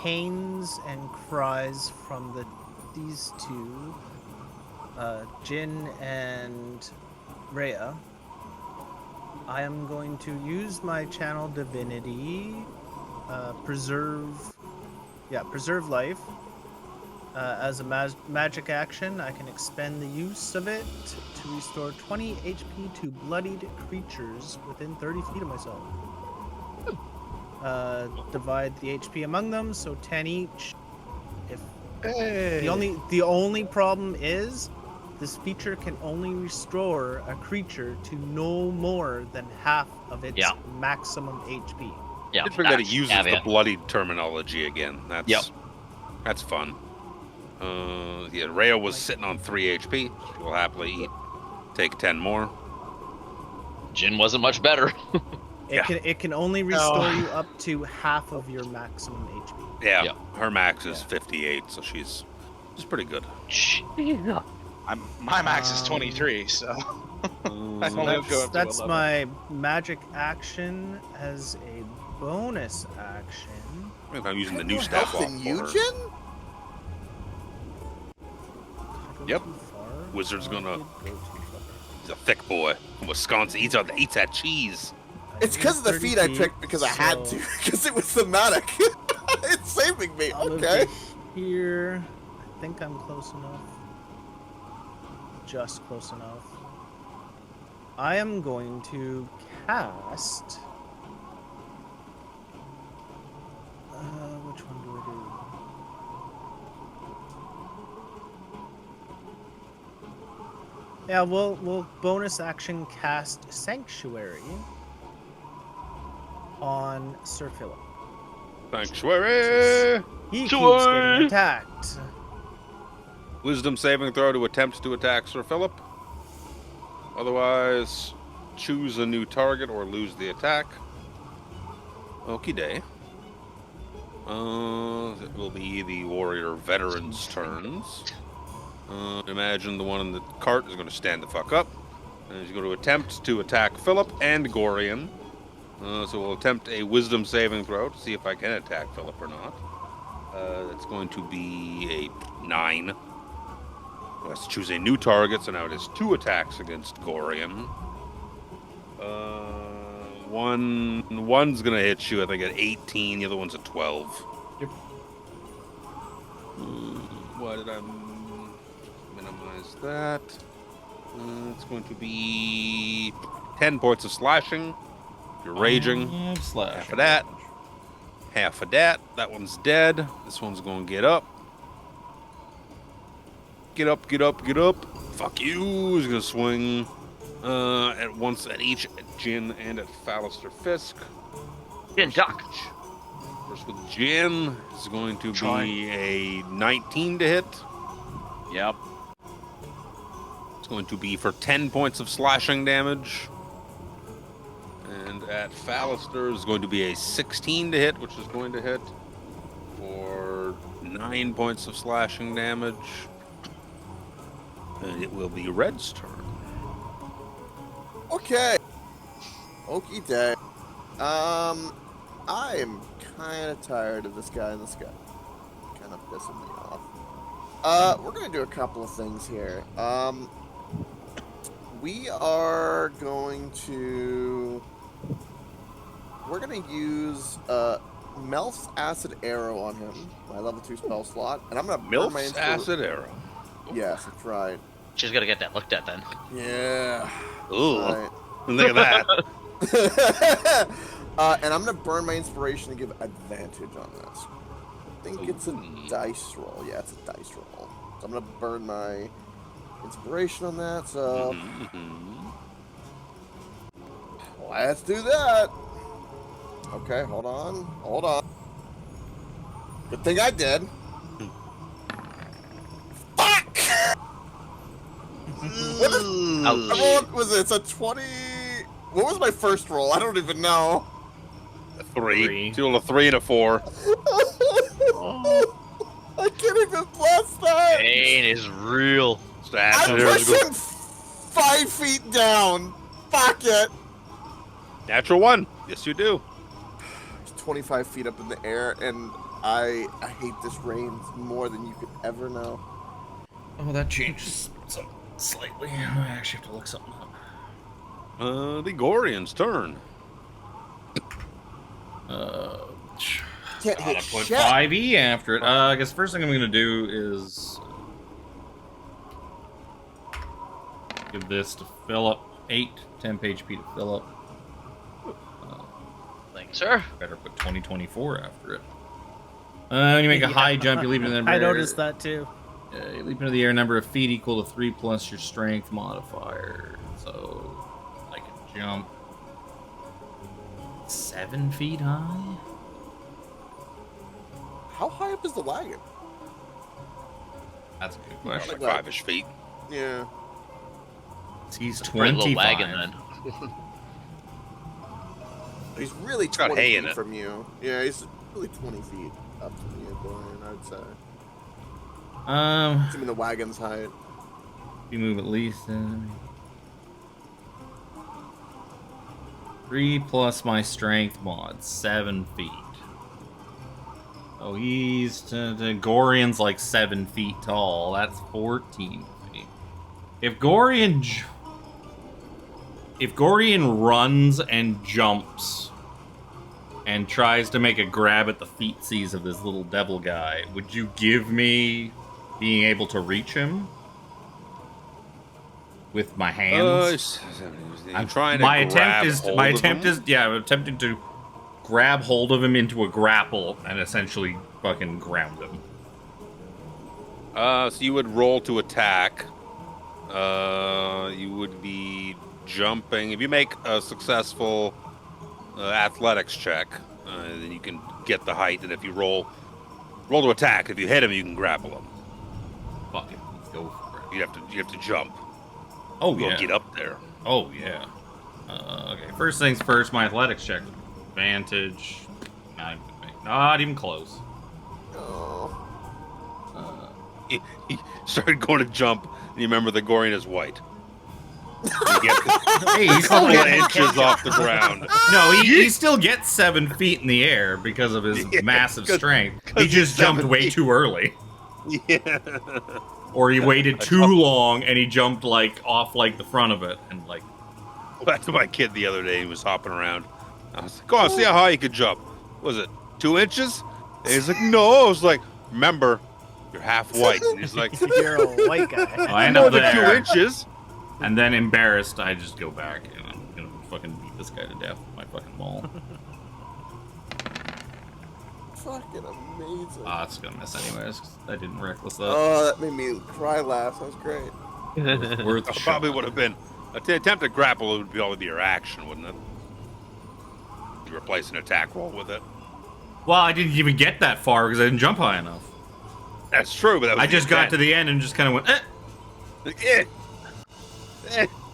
pains and cries from these two, Jin and Rhea, I am going to use my channel divinity, preserve life. As a magic action, I can expend the use of it to restore 20 HP to bloodied creatures within 30 feet of myself. Divide the HP among them, so 10 each. The only problem is this feature can only restore a creature to no more than half of its maximum HP. Yeah, I forgot he uses the bloodied terminology again. That's fun. Rhea was sitting on 3 HP. She will happily eat. Take 10 more. Jin wasn't much better. It can only restore you up to half of your maximum HP. Yeah. Her max is 58, so she's pretty good. My max is 23, so I can only go up to that's 11. my magic action as a bonus action. I'm using the new staff off for her. Yep. Wizard's gonna. He's a thick boy from Wisconsin. Eats that cheese. It's because of the feet I picked because I had to. Because it was thematic. It's saving me. Okay. Here, I think I'm close enough. Just close enough. I am going to cast. Which one do I do? Yeah, we'll bonus action cast Sanctuary on Sir Philip. Sanctuary! He keeps getting attacked. Wisdom saving throw to attempt to attack Sir Philip. Otherwise, choose a new target or lose the attack. Okie day. It will be the warrior veteran's turns. Imagine the one in the cart is going to stand the fuck up. And he's going to attempt to attack Philip and Gorion. So we'll attempt a wisdom saving throw to see if I can attack Philip or not. It's going to be a 9. Let's choose a new target, so now it is 2 attacks against Gorion. One's gonna hit you, I think, at 18. The other one's at 12. Yep. Why did I minimize that? It's going to be 10 points of slashing. If you're raging. Half of that. Half of that. That one's dead. This one's going to get up. Get up, get up, get up. Fuck you. He's going to swing at once at each Jin and at Fallister Fisk. Jin, duck. First with Jin is going to be a 19 to hit. Yep. It's going to be for 10 points of slashing damage. And at Fallister is going to be a 16 to hit, which is going to hit for 9 points of slashing damage. And it will be Red's turn. Okay. Okie day. I am kind of tired of this guy in the sky. Kind of pissing me off. We're gonna do a couple of things here. We are going to... We're gonna use Melf's Acid Arrow on him, my level 2 spell slot, and I'm gonna burn my Melf's Acid Arrow. Yes, that's right. She's gonna get that looked at then. Yeah. Ooh. Right. Look at that. And I'm gonna burn my inspiration to give advantage on this. I think it's a dice roll. Yeah, it's a dice roll. So I'm gonna burn my inspiration on that. So let's do that. Okay, hold on. Hold on. Good thing I did. Fuck! What was it? It's a 20... What was my first roll? I don't even know. A 3. Two a 3 and a 4. I can't even blast that. Pain is real. I'm pushing 5 feet down. Fuck it. Natural 1. Yes, you do. 25 feet up in the air, and I hate this range more than you could ever know. Oh, that changes slightly. I actually have to look something up. The Gorion's turn. Can't hit I put shit. 5e after it. I guess the first thing I'm gonna do is give this to Philip. 8 temp HP to Philip. Thanks, sir. Better put 2024 after it. When you make a high jump, you leap into the air. I noticed that too. You leap into the air, number of feet equal to 3 plus your strength modifier. So I can jump 7 feet high. How high up is the wagon? That's a good question. Like 5-ish feet. Yeah. He's That's a pretty 25. little wagon then. He's really got 20 hay in feet it. from you. Yeah, he's really 20 feet up from you, Gorion, I'd say. Assuming the wagon's height. You move at least 3 plus my strength mod, 7 feet. Oh, he's Gorion's like 7 feet tall. That's 14 feet. If Gorion runs and jumps and tries to make a grab at the feetsies of this little devil guy, would you give me being able to reach him with my hands? I'm trying to my grab attempt hold of him? I'm attempting to grab hold of him into a grapple and essentially fucking ground him. So you would roll to attack. You would be jumping. If you make a successful athletics check, then you can get the height. And if you roll to attack, if you hit him, you can grapple him. Fuck it, let's go for it. You have to jump. Oh Go yeah. get up there. Oh yeah. Okay. First things first. My athletics check. Advantage. Not even close. Oh. He started going to jump, and you remember the Gorion is white. Hey, a couple of inches off the ground. No, he still gets 7 feet in the air because of his massive strength. He just jumped way too early. Yeah. Or he waited too long and he jumped like off like the front of it and like. That's my kid the other day. He was hopping around. I was like, "Go on, see how high you could jump." Was it 2 inches? And he's like, "No." I was like, "Remember, You're half white. And he's like, You're a white guy. I end more up than 2 there, inches. and then embarrassed, I just go back and I'm gonna fucking beat this guy to death with my fucking maul. Fucking amazing. Ah, it's gonna miss anyways. 'Cause I didn't reckless that. Oh, that made me cry laugh. That was great. Worth a Probably shot. would have been. The attempt to grapple would probably be your action, wouldn't it? You replace an attack roll with it. Well, I didn't even get that far because I didn't jump high enough. That's true, but that was I the just got intent. to the end and just kind of went, eh. Like,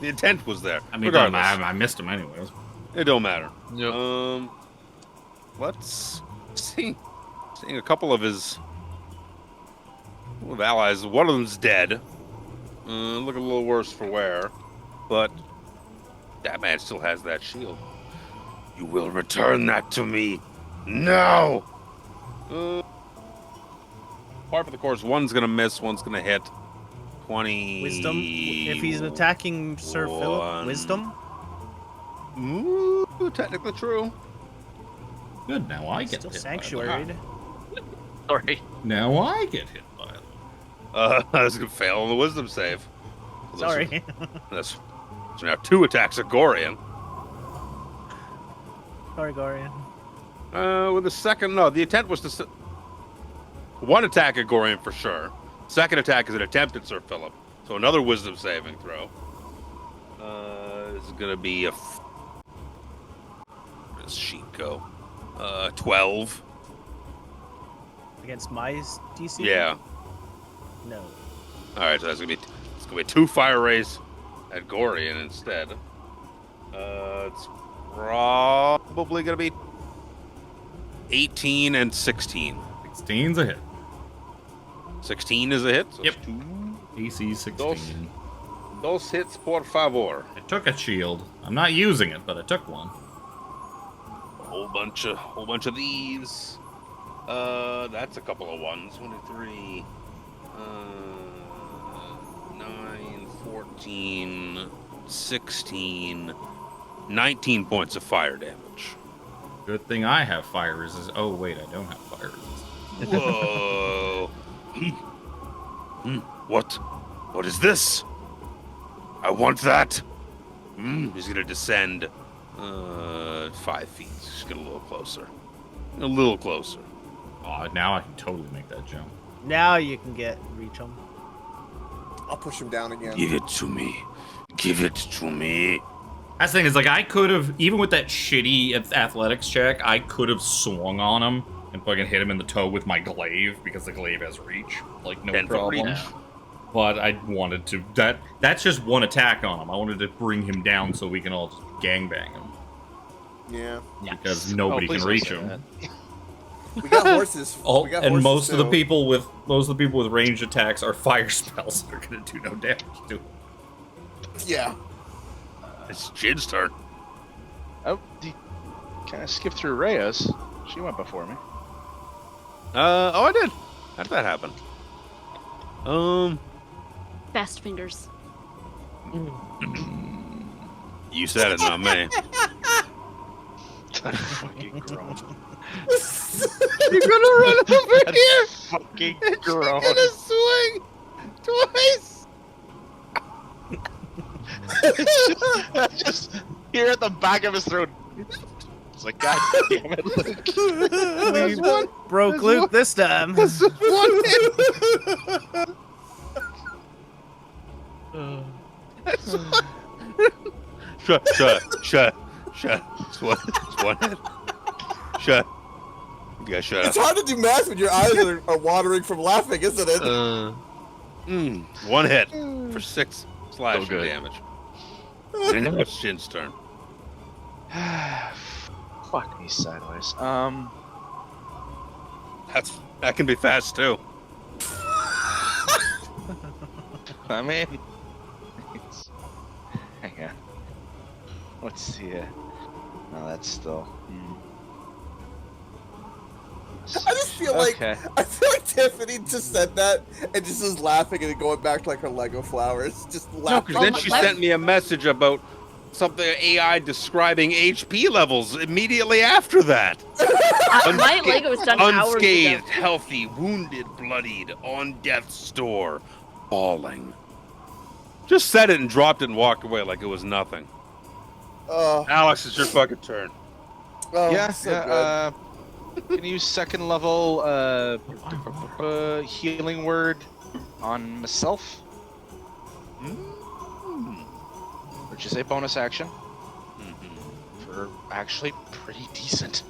the intent was there. I mean, regardless, I missed him anyways. it don't matter. Yep. Let's see. Seeing a couple of his allies. One of them's dead. Looking a little worse for wear, but that man still has that shield. You will return that to me now. Par for the course. One's gonna miss. One's gonna hit. 20. Wisdom. If he's attacking Sir Philip, wisdom. Ooh, technically true. Good, now I get Still hit sanctuaried. Sorry. Now I get hit by it. I was gonna fail on the wisdom save. Sorry. That's so now 2 attacks at Gorion. Sorry, Gorion. With the second, no, the intent was to one attack at Gorion for sure. Second attack is an attempt at Sir Philip, so another wisdom saving throw. This is gonna be a. Where does sheet go? 12. Against my DC? Yeah. No. All right, so it's gonna be 2 fire rays at Gorion instead. It's probably gonna be 18 and 16. 16's a hit. 16 is a hit. So Yep. it's 2. AC 16. Dos hits, por favor. I took a shield. I'm not using it, but I took one. A whole bunch of these. That's a couple of ones. 23, 9, 14, 16, 19 points of fire damage. Good thing I have fire resist. Oh wait, I don't have fire resist. Whoa. What? What is this? I want that. He's gonna descend 5 feet. Just get a little closer. A little closer. Oh, now I can totally make that jump. Now you can reach him. I'll push him down again. Give it to me. Give it to me. That's the thing is, like, I could have, even with that shitty athletics check, I could have swung on him and fucking hit him in the toe with my glaive, because the glaive has reach. Like, no 10 foot problem. reach. But I wanted to, that's just one attack on him. I wanted to bring him down so we can all just gangbang him. Yeah. Because nobody please can don't reach say him. that. We got horses. Oh, we got and horses most of the too. people with ranged attacks are fire spells that are gonna do no damage to him. Yeah. It's Jin's turn. Oh, kind of skipped through Reyes. She went before me. Oh, I did. How did that happen? Fast fingers. You said it, not me. Fucking grown. You're gonna run over here. Fucking grown. Swing twice. Just here at the back of his throat. It's like, God damn it, Luke. We broke Luke this time. One hit. Shut. It's one hit. Shut. You guys shut It's up. hard to do math when your eyes are watering from laughing, isn't it? One hit for 6 slashing good. damage. And now it's Jin's turn. Fuck me sideways. That can be fast too. I mean, hang on. Let's see. No, that's still. I just feel like I feel like Tiffany just said that and just is laughing and going back to like her Lego flowers, just No, laughing. because then she sent me a message about something AI describing HP levels immediately after that. My Lego was done hours Unscathed, ago. healthy, wounded, bloodied, on death's door, falling. Just said it and dropped it and walked away like it was nothing. Alex, it's your fucking turn. Can you use second level healing word on myself? Which is a bonus action. For actually pretty decent.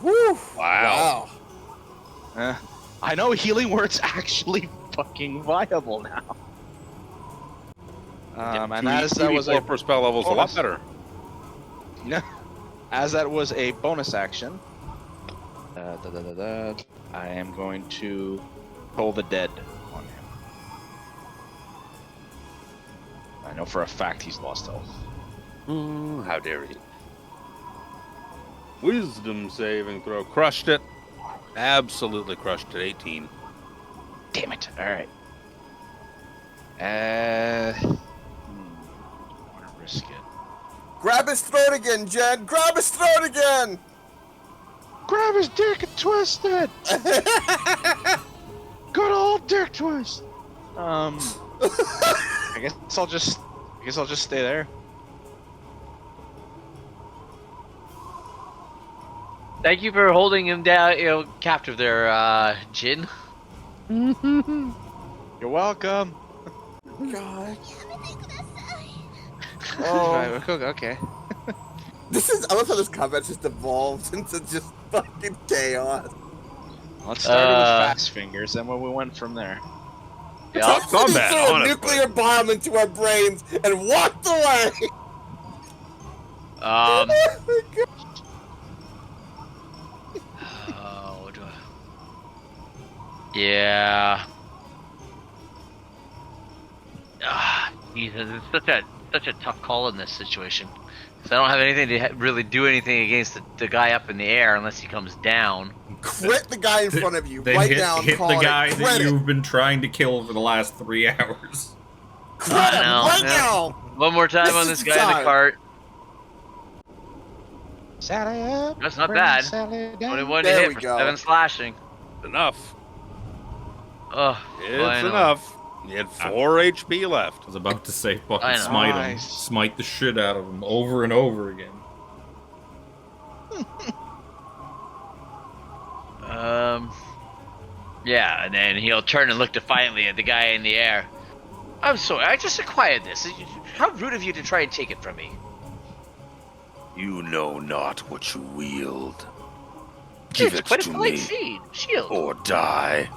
Whew. Wow. I know healing word's actually fucking viable now. And as that was a per spell level is a lot bonus. better. No, as that was a bonus action, I am going to toll the dead on him. I know for a fact he's lost health. How dare you? Wisdom saving throw. Crushed it. Absolutely crushed it. 18. Damn it. Alright. I want to risk it. Grab his throat again, Jen! Grab his throat again! Grab his dick and twist it! Good old dick twist! I guess I'll just stay there. Thank you for holding him down, captive there, Jin. You're welcome. God. Okay. I love how this combat just evolved into just fucking chaos. Let's start with fast fingers, and we went from there. Yeah, He threw a nuclear bomb into our brains and walked away. Oh, yeah. Jesus, it's such a tough call in this situation. Because I don't have anything to really do anything against the guy up in the air unless he comes down. Crit the guy in front of you. Then right hit, now, hit the guy that crit you've been trying to kill for the last 3 hours. Crit him right now. One more time on this guy in the cart. Sally up. That's not bad. 21 to hit for 7 slashing. Enough. Oh, it's enough. You had 4 HP left. I was about to say I fucking know. smite him. Nice. Smite the shit out of him over and over again. Yeah, and then he'll turn and look defiantly at the guy in the air. I'm sorry, I just acquired this. How rude of you to try and take it from me. You know not what you wield. Give Give it's it quite to a polite me, shield. or die.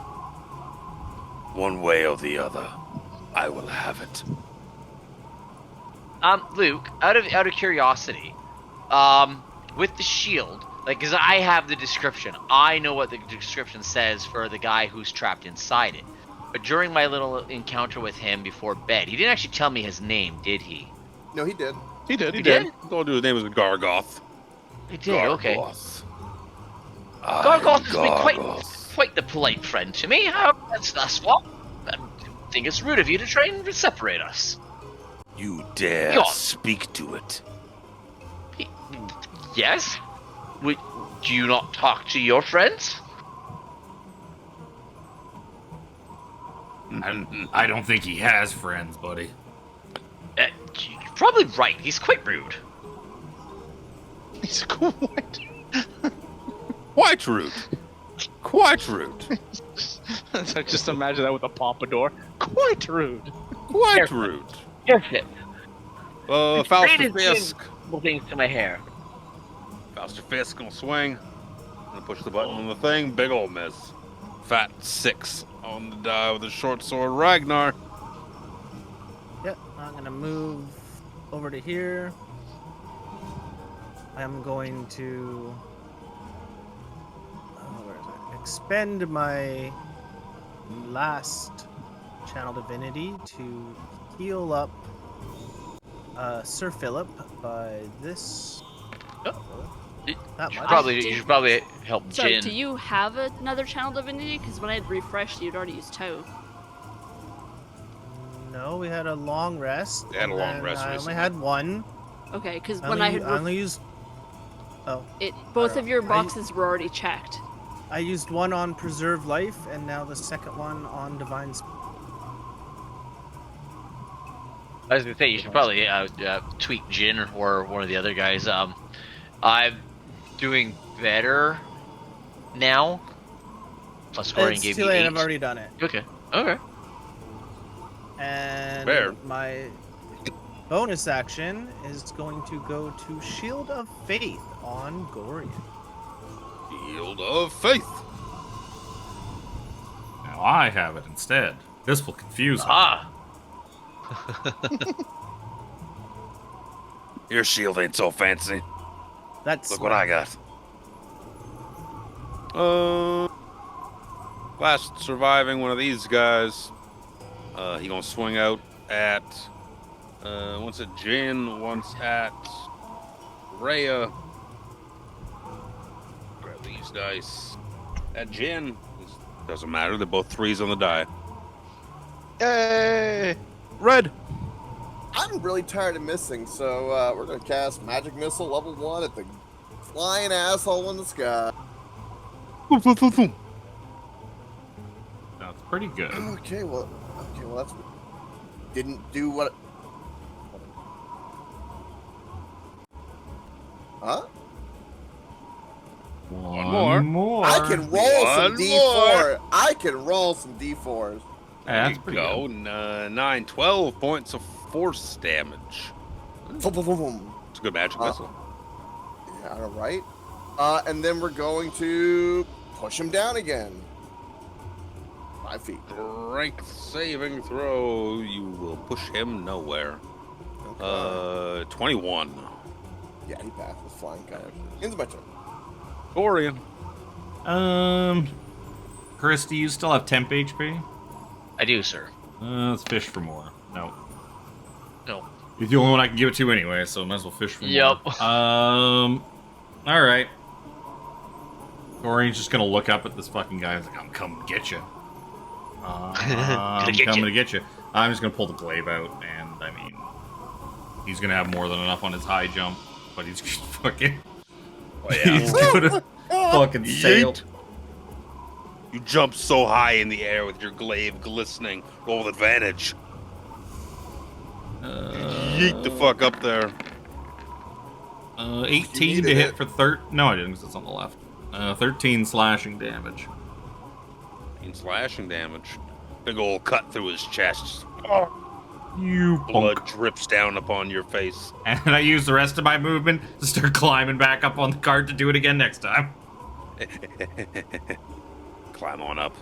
One way or the other, I will have it. Luke, out of curiosity, with the shield, like, because I have the description. I know what the description says for the guy who's trapped inside it. But during my little encounter with him before bed, he didn't actually tell me his name, did he? No, he did. He did. He did? Told you his name was Gargoth. He did, okay. Gargoth. Gargoth has been quite the polite friend to me. That's thus far. I think it's rude of you to try and separate us. You dare Go on. speak to it. Yes? Do you not talk to your friends? I don't think he has friends, buddy. You're probably right. He's quite rude. He's quite. Quite rude. Quite rude. I just imagine that with a pompadour. Quite rude. Quite rude. Perfect. Fauster Fisk. Things to my hair. Fauster Fisk gonna swing. Gonna push the button on the thing. Big ol' miss. Fat 6 on the die with a short sword. Ragnar. Yep, I'm gonna move over to here. I'm going to where is it? Expend my last channel divinity to heal up Sir Philip by this. Not much. You should probably help So, Jin. do you have another channel divinity? Because when I had refreshed, you'd already used toe. No, we had a long rest. They had a and long then rest I recently. only had one. Okay, because I when I only, had I only used. Oh, both don't of your know. boxes were already checked. I used one on preserve life, and now the second one on divine. I was gonna say you should probably tweak Jin or one of the other guys. I'm doing better now. Plus Gorion It's gave too me late. 8. I've already done it. Okay. Okay. And Fair. my bonus action is going to go to Shield of Faith on Gorion. Shield of Faith. Now I have it instead. This will confuse him. Ah. Your shield ain't so fancy. That's Look what I got. Last surviving one of these guys. He gonna swing out at once at Jin, once at Rhea. Grab these dice. At Jin. Doesn't matter, they're both 3s on the die. Yay! Red. I'm really tired of missing, so we're gonna cast Magic Missile level 1 at the flying asshole in the sky. Boom, boom, boom, boom. That's pretty good. Okay, well that's didn't do what. Huh? One more. I can roll some One D4. I can roll some D4s. That's There pretty you go. good. 9, 12 points of force damage. Boom, boom, boom, boom. It's a good magic missile. Yeah, all right. And then we're going to push him down again. 5 feet. Strength saving throw. You will push him nowhere. Okay. 21. Yeah, he passed with flying colors. Into my turn. Gorion. Chris, do you still have temp HP? I do, sir. Let's fish for more. No. No. You're the only one I can give it to anyway, so might as well fish for more. Yep. Alright. Gorion's just gonna look up at this fucking guy and is like, I'm coming to get you. I'm coming to get you. I'm just gonna pull the glaive out, and I mean, he's gonna have more than enough on his high jump, but he's fucking. Oh, yeah. He's gonna fucking sail. Yeet. You jump so high in the air with your glaive glistening. Roll with advantage. Yeet the fuck up there. 18 to hit for No, I didn't, because it's on the left. 13 slashing damage. Slashing damage. Big old cut through his chest. You Blood punk. drips down upon your face. And I use the rest of my movement to start climbing back up on the cart to do it again next time. Climb on up.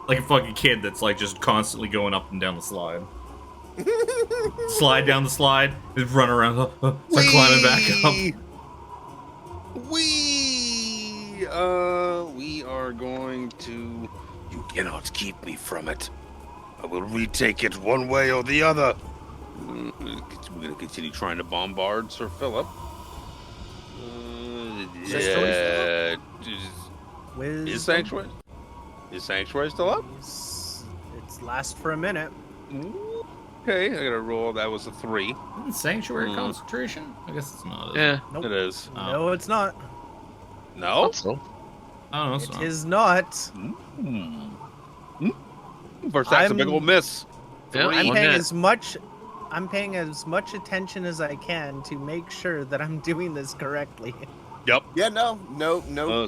Like a fucking kid that's like just constantly going up and down the slide. Slide down the slide, just run around, start climbing back up. We are going to. You cannot keep me from it. I will retake it one way or the other. We're going to continue trying to bombard Sir Philip. Yeah. Is Sanctuary? Is Sanctuary still up? It's last for a minute. Okay, I gotta roll. That was a 3. Isn't Sanctuary concentration? I guess it's not. Is it? Yeah. Nope. It is. No, it's not. No? I don't know. It's It not. is not. First, that's a big old miss. Yeah, I'm one paying minute. I'm paying as much attention as I can to make sure that I'm doing this correctly. Yep. Yeah, no. So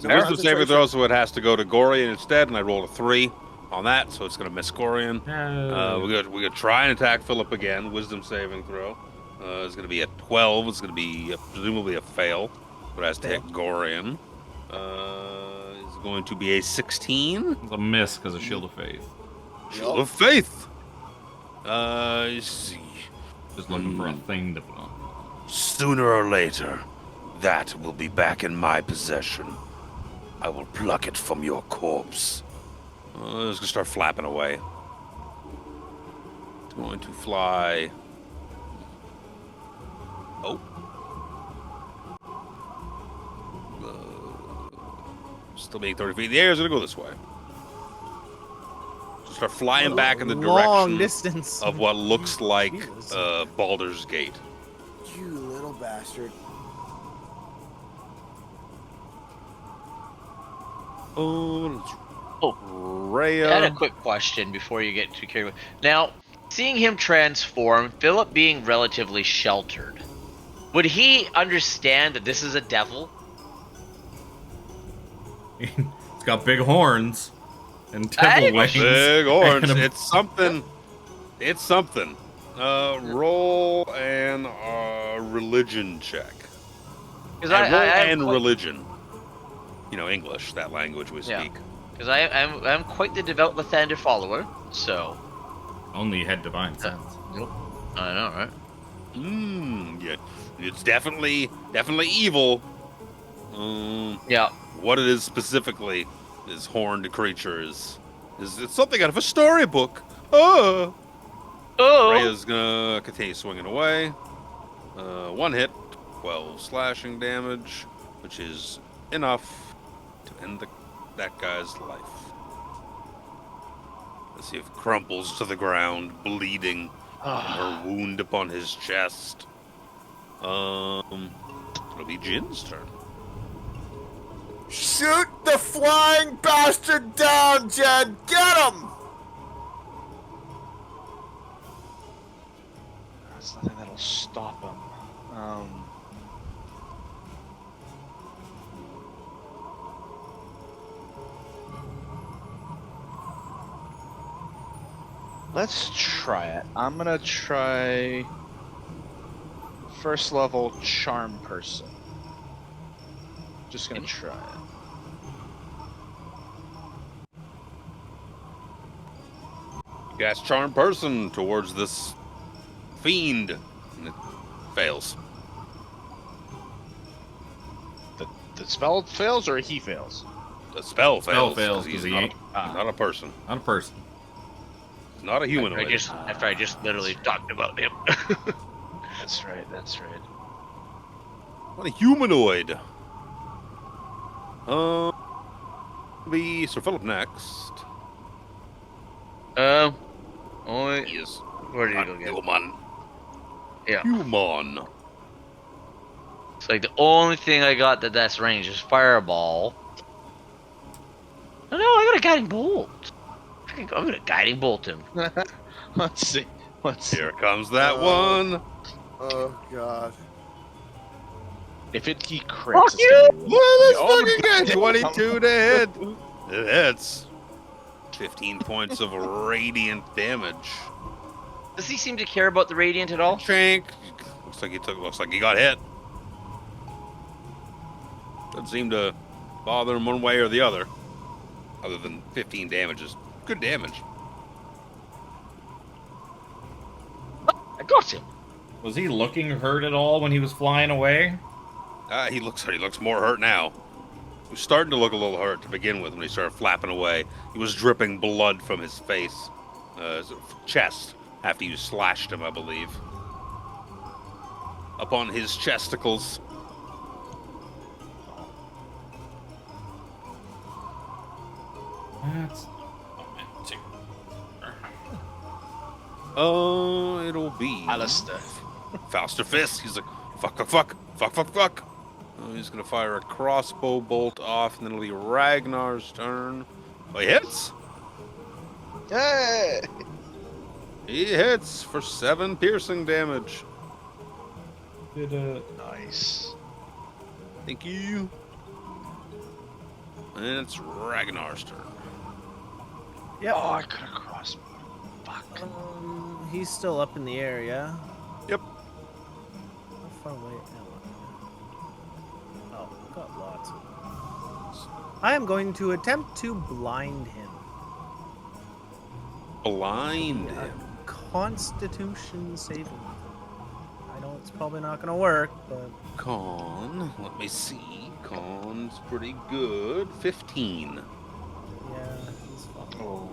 here's the saving throw, so it has to go to Gorion instead, and I rolled a 3 on that, so it's gonna miss Gorion. We're gonna try and attack Philip again. Wisdom saving throw. It's gonna be a 12. It's gonna be presumably a fail, but it has to hit Gorion. It's going to be a 16. It's a miss because of Shield of Faith. Shield of Faith. Let's see. Just looking for a thing to put on. Sooner or later, that will be back in my possession. I will pluck it from your corpse. It's gonna start flapping away. It's going to fly. Oh. Still being 30 feet in the air. It's gonna go this way. So start flying back in the Long direction distance of what looks like Jesus. Baldur's Gate. You little bastard. I had a quick question before you get too carried away. Now, seeing him transform, Philip being relatively sheltered, would he understand that this is a devil? It's got big horns and devil wings. Big horns. and a- It's something. It's something. Roll and religion check. Because religion. You know, English, that language we speak. Because I'm quite the devout Lathander follower, so. Only had divine sense. I know, right? Yeah. It's definitely evil. Yeah. What it is specifically, this horned creature is it's something out of a storybook. Oh. Rhea's gonna continue swinging away. One hit, 12 slashing damage, which is enough to end that guy's life. Let's see if it crumples to the ground, bleeding from her wound upon his chest. It'll be Jin's turn. Shoot the flying bastard down, Jen! Get him! There's nothing that'll stop him. Let's try it. I'm gonna try first level charm person. Just gonna try it. Cast charm person towards this fiend, and it fails. The spell fails or he fails? The spell fails. fails, 'cause he's 'cause not a person. Not a person. Not a humanoid. After I just literally talked about him. That's right. That's right. Not a humanoid. Be Sir Philip next. Only. Yes. Where did he go again? Human. Yeah. Human. It's like the only thing I got that's range is fireball. No, I got a guiding bolt. I'm gonna guiding bolt him. Let's see. Here comes that one. Oh god. If he crits, Fuck it's you! gonna be Well, let's fucking get 22 to hit. It hits. 15 points of radiant damage. Does he seem to care about the radiant at all? Shank. Looks like he got hit. Doesn't seem to bother him one way or the other. Other than 15 damage is good damage. I got him. Was he looking hurt at all when he was flying away? He looks hurt. He looks more hurt now. He was starting to look a little hurt to begin with when he started flapping away. He was dripping blood from his face, his chest, after you slashed him, I believe. Upon his chesticles. That's... It'll be Alistair. Faster Fist. He's like, fuck. He's gonna fire a crossbow bolt off, and then it'll be Ragnar's turn. Oh, he hits. Hey! He hits for 7 piercing damage. Nice. Thank you. And it's Ragnar's turn. Yep. Oh, I could have crossed. Fuck. He's still up in the air, yeah? Yep. How far away am I? Oh, I've got lots of those. I am going to attempt to blind him. Blind A him. Constitution saving. I know it's probably not going to work, but... Con, let me see. Con's pretty good. 15. Yeah, he's fine. Oh.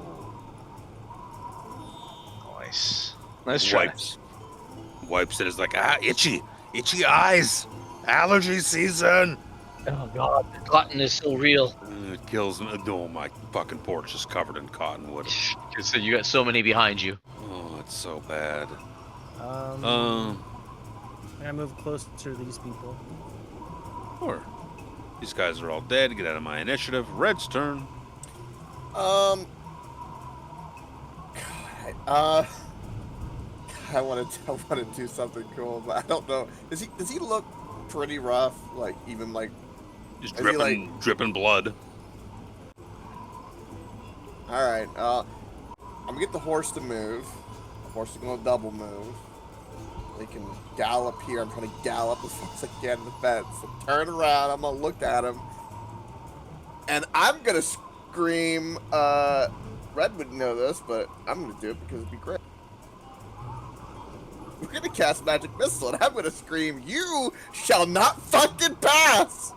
Nice. Nice try. Wipes it. Is like, itchy eyes. Allergy season. Oh god, the cotton is so real. It kills me. Oh, my fucking porch is covered in cottonwood. So you got so many behind you. Oh, it's so bad. I move closer to these people. Sure. These guys are all dead. Get out of my initiative. Red's turn. I want to do something cool, but I don't know. Does he look pretty rough? Like even like Just is he, dripping blood. All right. I'm gonna get the horse to move. The horse is gonna double move. They can gallop here. I'm trying to gallop as fast as I can to the fence. So turn around. I'm gonna look at him, and I'm gonna scream. Red wouldn't know this, but I'm gonna do it because it'd be great. We're gonna cast magic missile, and I'm gonna scream, "You shall not fucking pass!"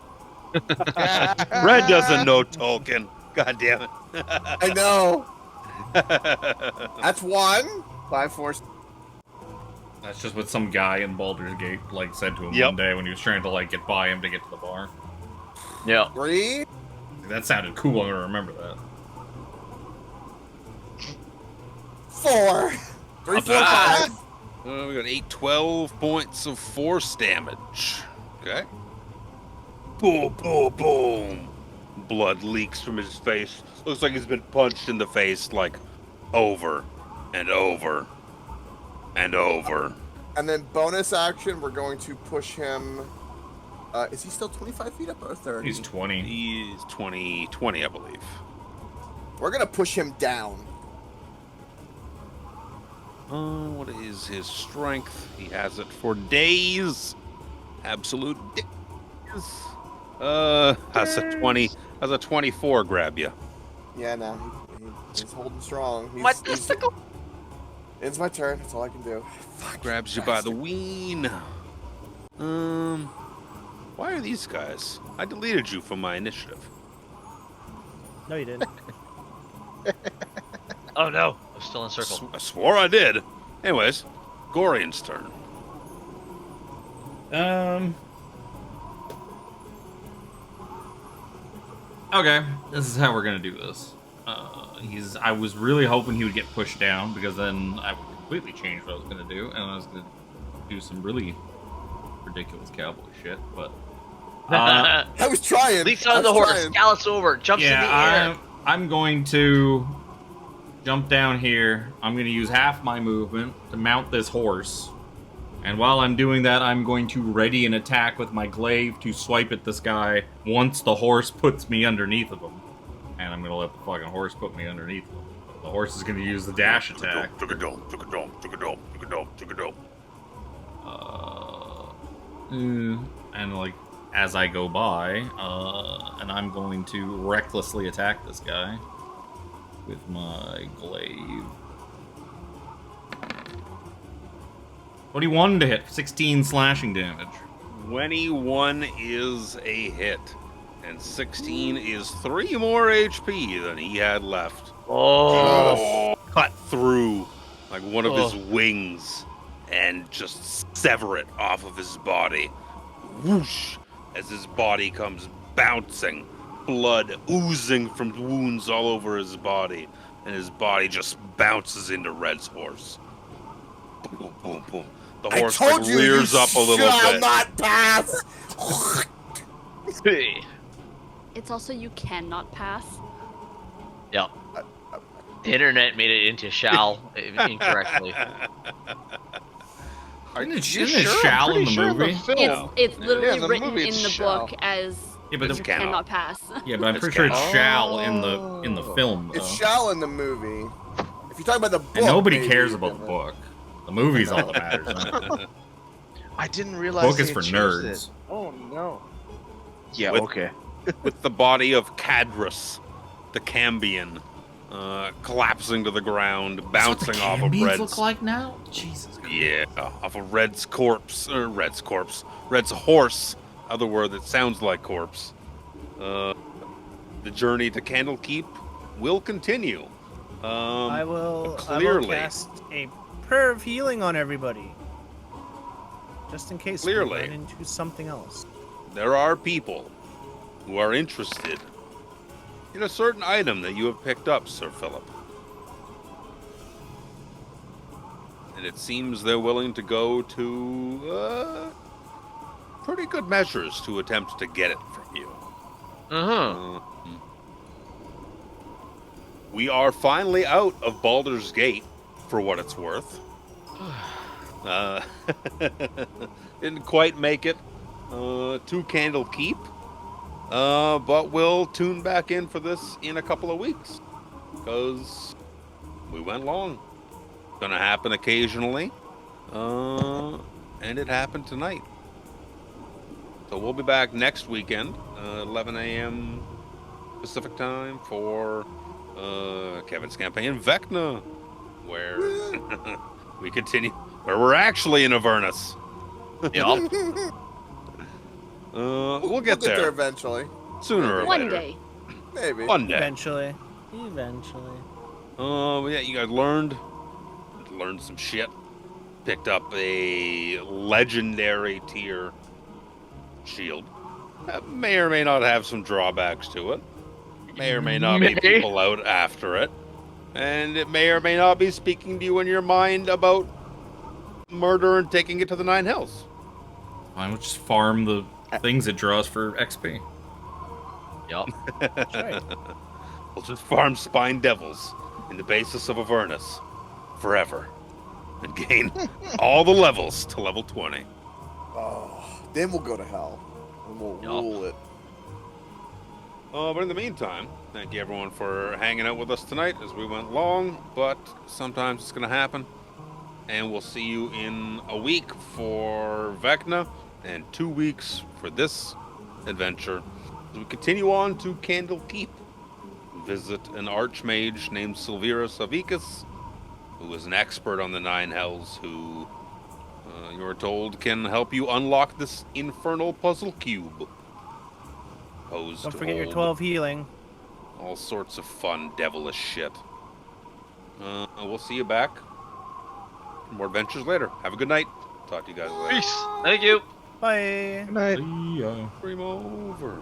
Red doesn't know Tolkien. God damn it. I know. That's 1. 5, 4. That's just what some guy in Baldur's Gate like said to him one day when he was trying to like get by him to get to the bar. Yeah. 3. That sounded cool. I'm gonna remember that. 4. 3, 4, 5. We got 12 points of force damage. Okay. Boom, boom, boom. Blood leaks from his face. Looks like he's been punched in the face like over and over and over. And then bonus action, we're going to push him. Is he still 25 feet up or 30? He's 20. He's 20, I believe. We're gonna push him down. What is his strength? He has it for days. Absolute days. Has a 20. Has a 24 grab you. Yeah, no, he's holding strong. It's my turn. That's all I can do. Grabs you by the ween. Why are these guys? I deleted you from my initiative. No, you didn't. Oh no, I'm still in circle. I swore I did. Anyways, Gorion's turn. Okay, this is how we're gonna do this. I was really hoping he would get pushed down because then I would completely change what I was gonna do, and I was gonna do some really ridiculous cowboy shit. But I was trying. Leaps on the horse, gallops over, jumps in the air. I'm going to jump down here. I'm going to use half my movement to mount this horse. And while I'm doing that, I'm going to ready an attack with my glaive to swipe at this guy once the horse puts me underneath of him. And I'm going to let the fucking horse put me underneath him. The horse is going to use the dash attack. And like, as I go by, and I'm going to recklessly attack this guy with my glaive. 21 to hit, 16 slashing damage. 21 is a hit, and 16 is 3 more HP than he had left. Oh! Cut through like one of his wings and just sever it off of his body. Whoosh! As his body comes bouncing, blood oozing from wounds all over his body, and his body just bounces into Red's horse. Boom, boom, boom. The horse like, rears up a little bit. Not pass. It's also you cannot pass. Yeah. The internet made it into shall incorrectly. Isn't it shall in the movie? It's literally the written movie in it's the shall. book as Yeah, but you cannot pass. Yeah, but I'm pretty sure it's shall in the film, though. It's shall in the movie. If you talk about the book, And nobody maybe cares you about can- the book. The movie's all that matters. Huh? I didn't realize Book is they for had nerds. changed it. Oh no. Yeah, With- okay. With the body of Cadrus, the Cambion, collapsing to the ground, bouncing off of Red's. look like now? Jesus Christ. Yeah, off of Red's corpse, Red's horse. Other word that sounds like corpse. The journey to Candlekeep will continue. I will clearly. cast a prayer of healing on everybody, just in case we Clearly. run into something else. There are people who are interested in a certain item that you have picked up, Sir Philip. And and it seems they're willing to go to pretty good measures to attempt to get it from you. We are finally out of Baldur's Gate, for what it's worth. Didn't quite make it to Candle Keep, but we'll tune back in for this in a couple of weeks, because we went long. Gonna happen occasionally, and it happened tonight. So we'll be back next weekend, 11 a.m. Pacific time for Kevin's campaign Vecna, where we continue, where we're actually in Avernus. Yup. We'll get there eventually. Sooner or One later. day. Maybe. One day. Eventually. Yeah, you guys learned some shit. Picked up a legendary tier shield. That may or may not have some drawbacks to it. May or may not be people out after it. And it may or may not be speaking to you in your mind about murder and taking it to the Nine Hells. Fine, we'll just farm the things it draws for XP. Yup. That's right. We'll just farm spine devils in the basis of Avernus forever and gain all the levels to level 20. Oh, then we'll go to hell. And we'll rule it. But in the meantime, thank you everyone for hanging out with us tonight as we went long, but sometimes it's going to happen. And we'll see you in a week for Vecna and 2 weeks for this adventure. As we continue on to Candle Keep. Visit an archmage named Silvira Savicus, who is an expert on the Nine Hells, who you're told can help you unlock this infernal puzzle cube. Don't forget your 12 healing. All sorts of fun, devilish shit. We'll see you back for more adventures later. Have a good night. Talk to you guys later. Peace. Thank you. Bye. Good night. See ya. Dream over.